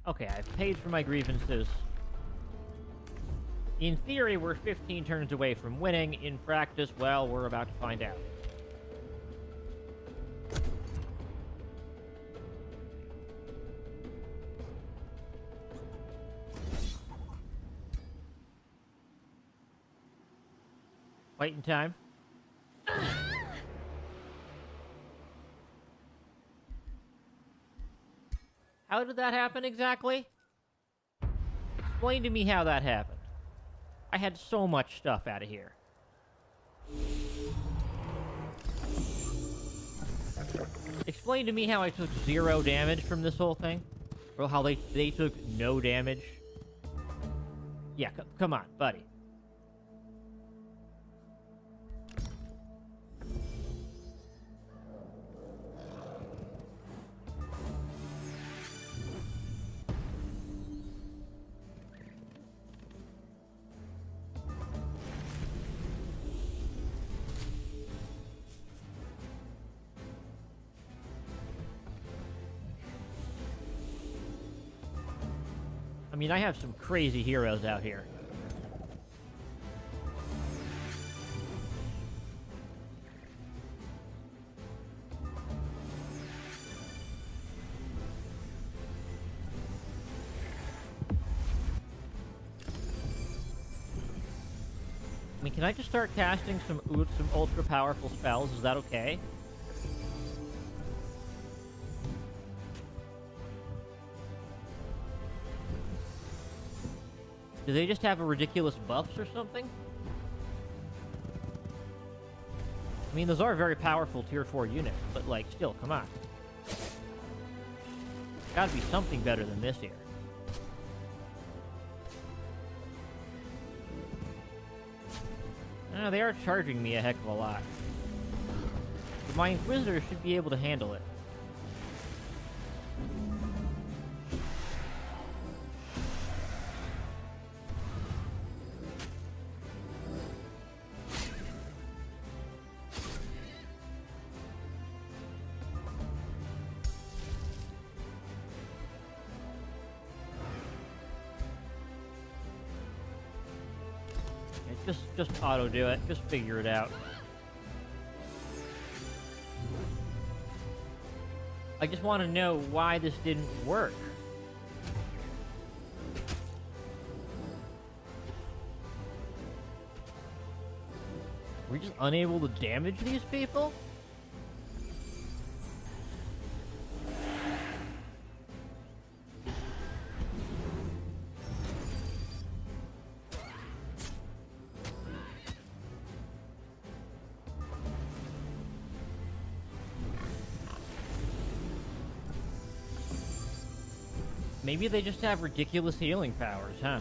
Okay, I've paid for my grievances. In theory, we're 15 turns away from winning. In practice, well, we're about to find out. Waiting time. How did that happen exactly? Explain to me how that happened. I had so much stuff out of here. Explain to me how I took 0 damage from this whole thing. Or how they took no damage. Yeah, come on, buddy. I mean, I have some crazy heroes out here. I mean, can I just start casting some ultra powerful spells? Is that okay? Do they just have a ridiculous buffs or something? I mean, those are very powerful tier 4 units, but like, still, come on. Gotta be something better than this here. They are charging me a heck of a lot. But my Inquisitors should be able to handle it. Just auto do it. Just figure it out. I just want to know why this didn't work. We're just unable to damage these people? Maybe they just have ridiculous healing powers, huh?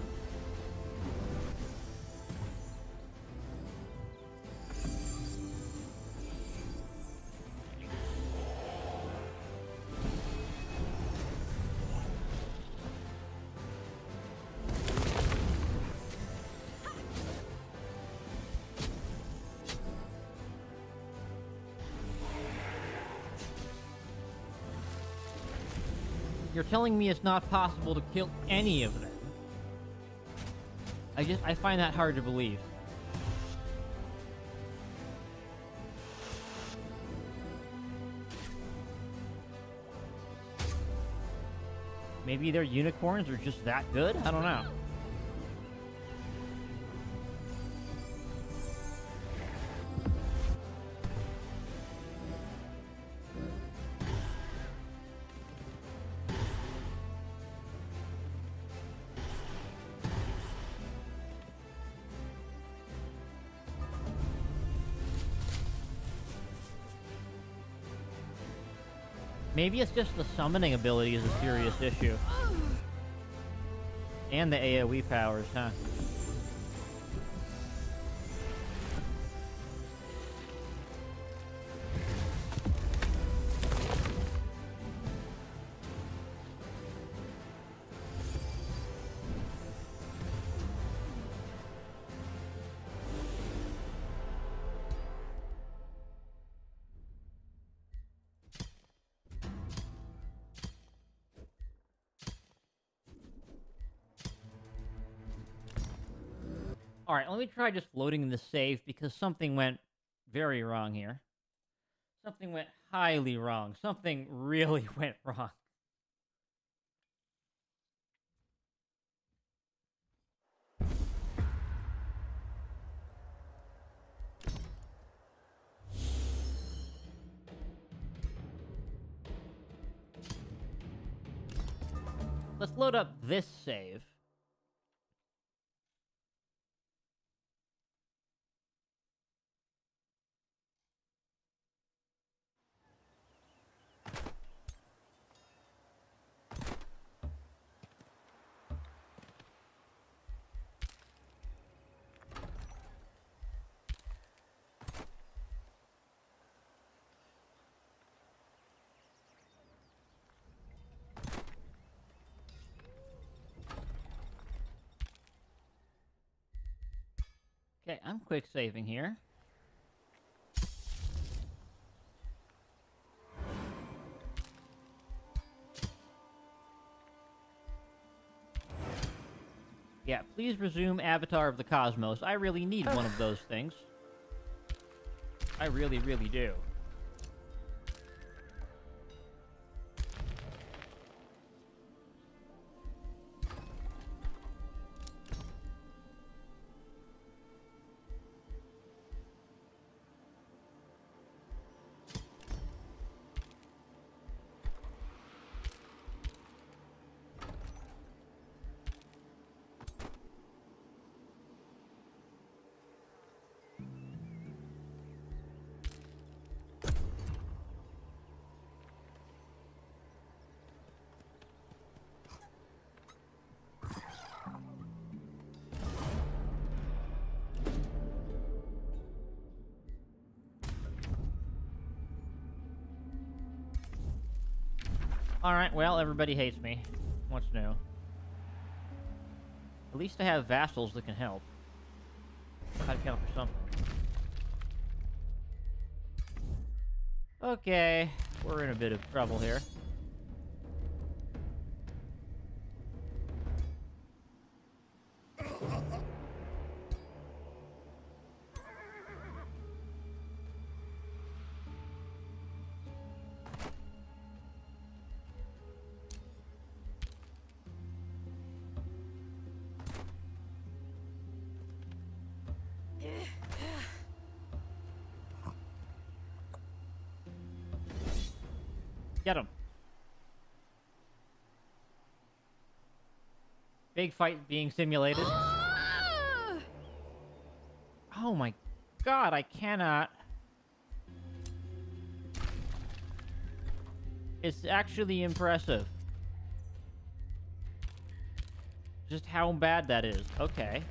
you're telling me it's not possible to kill any of them. I find that hard to believe. Maybe their unicorns are just that good? I don't know. Maybe it's just the summoning ability is a serious issue. And the AoE powers, huh? Alright, let me try just loading the save because something went very wrong here. Something went highly wrong. Something really went wrong. Let's load up this save. Okay, I'm quick saving here. Yeah, please resume Avatar of the Cosmos. I really need one of those things. I really, really do. Alright, well, everybody hates me. What's new? At least I have vassals that can help. Gotta count for something. Okay, we're in a bit of trouble here. Get him. Big fight being simulated. Oh my god, I cannot. It's actually impressive. Just how bad that is. Okay.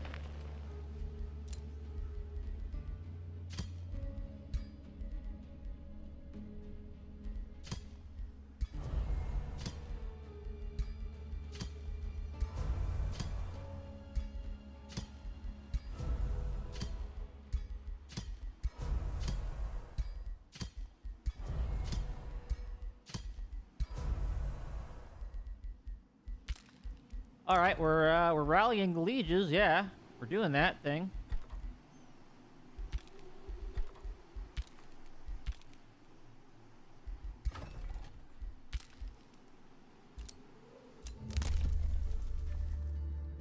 All right, we're rallying the lieges. Yeah, we're doing that thing.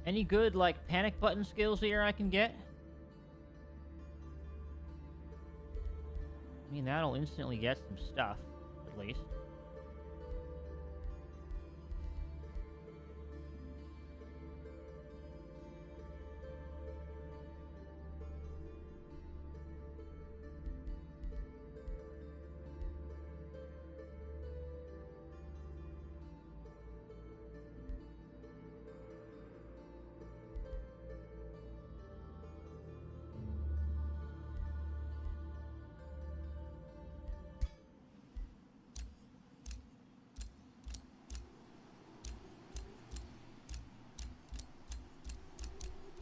Any good, like, panic button skills here I can get? I mean, that'll instantly get some stuff, at least.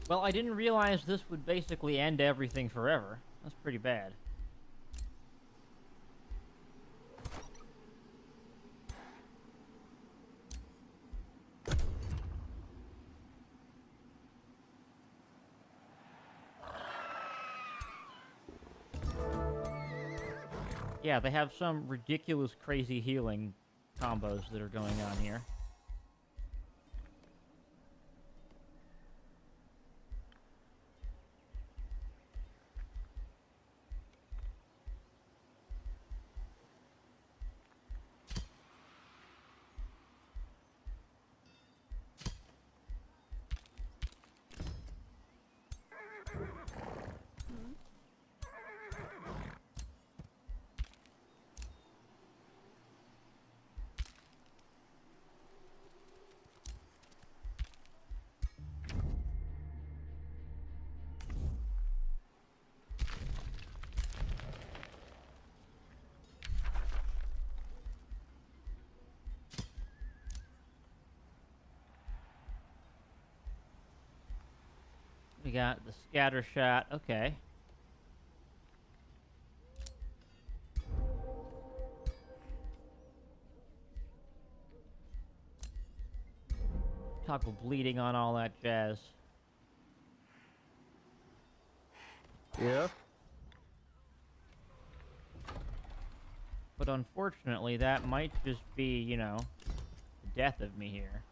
Well, I didn't realize this would basically end everything forever. That's pretty bad. Yeah, they have some ridiculous, crazy healing combos that are going on here. We got the scatter shot. Okay. Toggle bleeding on all that jazz. Yeah. But unfortunately, that might just be, you know, the death of me here.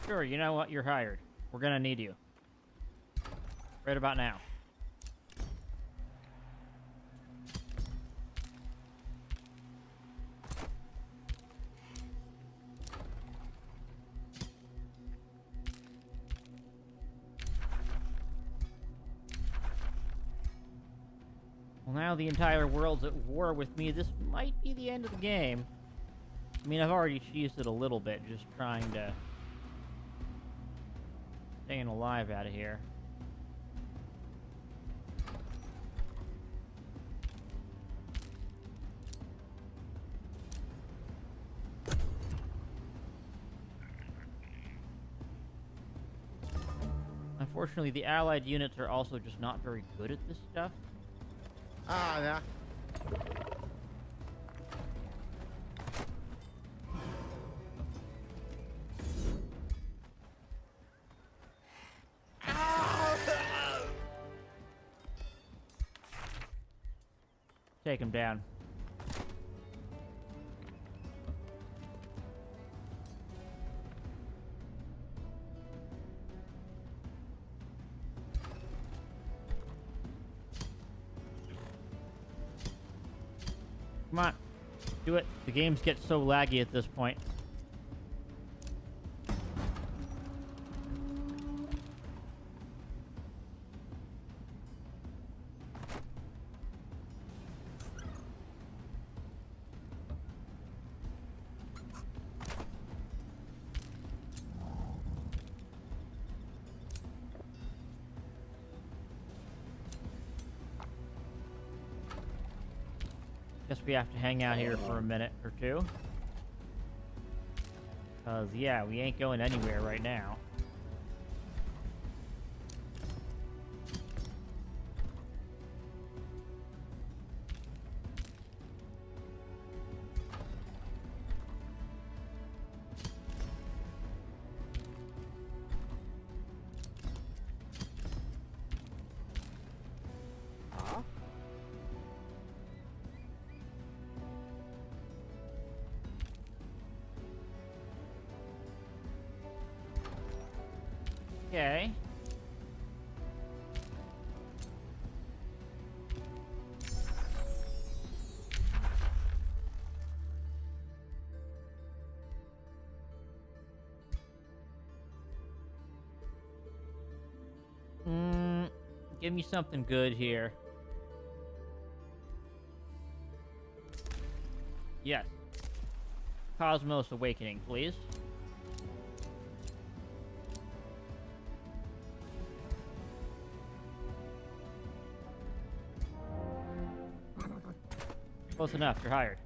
Sure, you know what? You're hired. We're gonna need you. Right about now. Well, now the entire world's at war with me. This might be the end of the game. I mean, I've already cheesed it a little bit, just trying to staying alive out of here. Unfortunately, the allied units are also just not very good at this stuff. Ah, yeah. Take him down. Come on. Do it. The games get so laggy at this point. Guess we have to hang out here for a minute or two. Cause yeah, we ain't going anywhere right now. Huh? Okay. Give me something good here. Yes. Cosmos Awakening, please. Close enough, you're hired.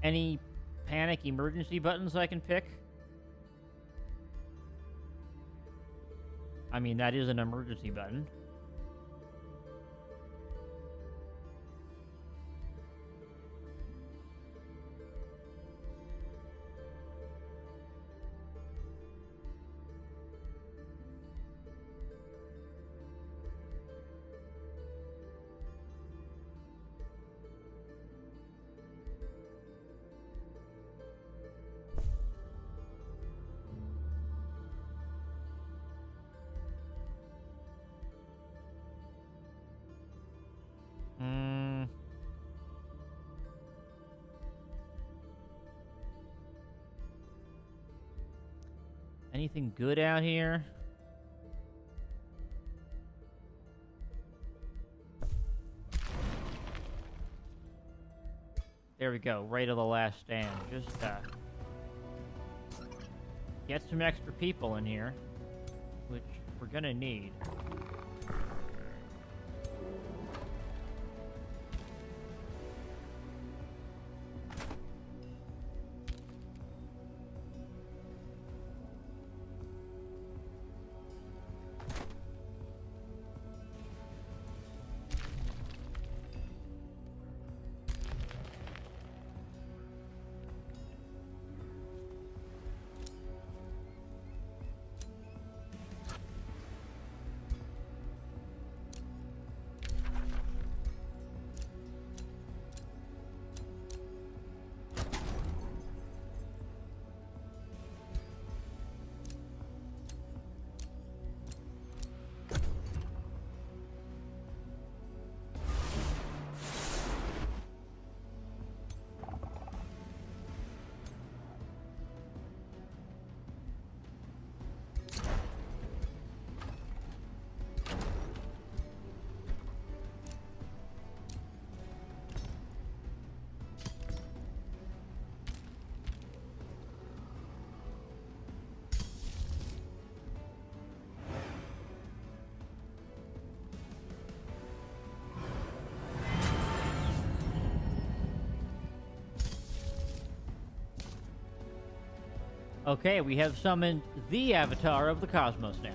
Any panic emergency buttons I can pick? I mean, that is an emergency button. Anything good out here? There we go, right of the last stand. Just, get some extra people in here, which we're gonna need. Okay, we have summoned the Avatar of the Cosmos now.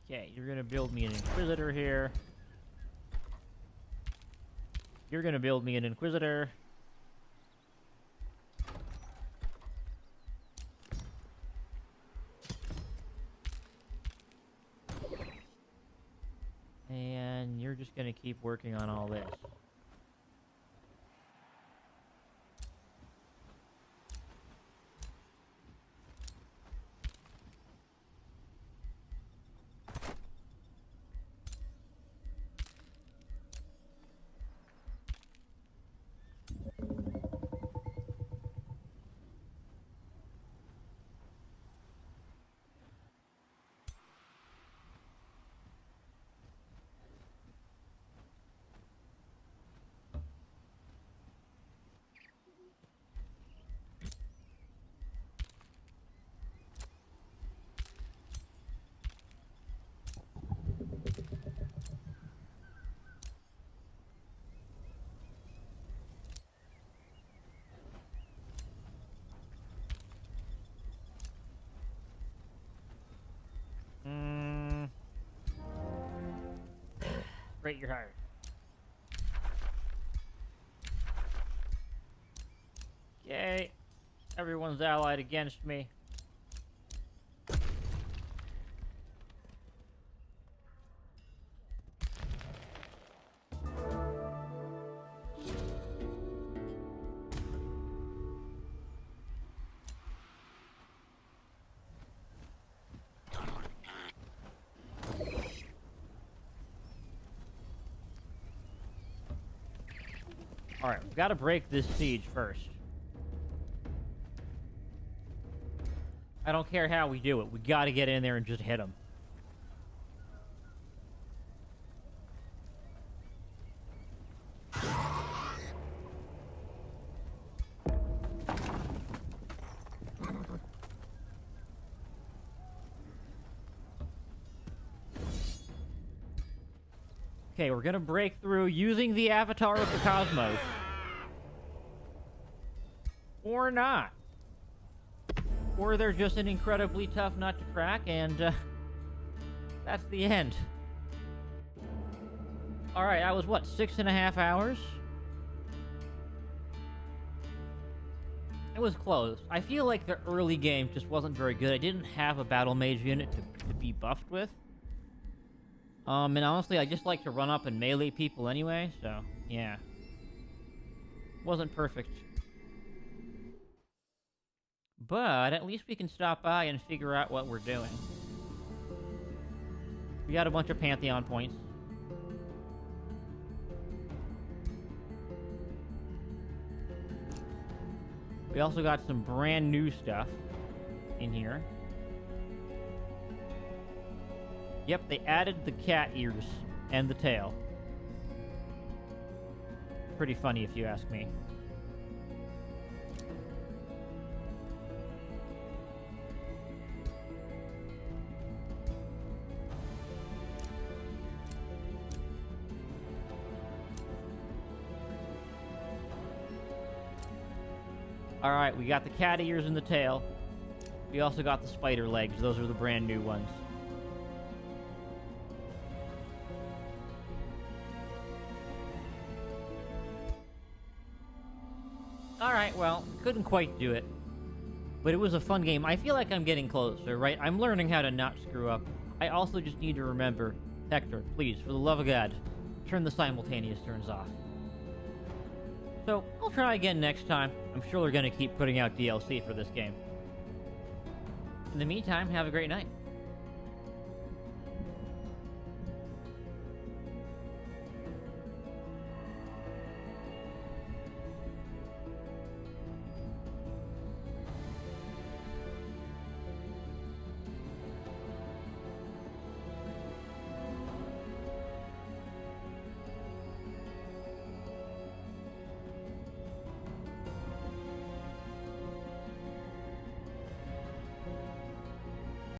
Okay, you're gonna build me an Inquisitor here. You're gonna build me an Inquisitor. And you're just gonna keep working on all this. Rate your hire. Okay. Everyone's allied against me. Alright, we've got to break this siege first. I don't care how we do it. We got to get in there and just hit them. Okay, we're gonna break through using the Avatar of the Cosmos. Or not. Or they're just an incredibly tough nut to crack, and that's the end. Alright, that was what, 6.5 hours? It was close. I feel like the early game just wasn't very good. I didn't have a battle mage unit to be buffed with. And honestly, I just like to run up and melee people anyway, so, yeah. Wasn't perfect. But at least we can stop by and figure out what we're doing. We got a bunch of Pantheon points. We also got some brand new stuff in here. Yep, they added the cat ears and the tail. Pretty funny if you ask me. Alright, we got the cat ears and the tail. We also got the spider legs. Those are the brand new ones. Alright, well, couldn't quite do it. But it was a fun game. I feel like I'm getting closer, right? I'm learning how to not screw up. I also just need to remember, Hector, please, for the love of God, turn the simultaneous turns off. So, I'll try again next time. I'm sure they're going to keep putting out DLC for this game. In the meantime, have a great night.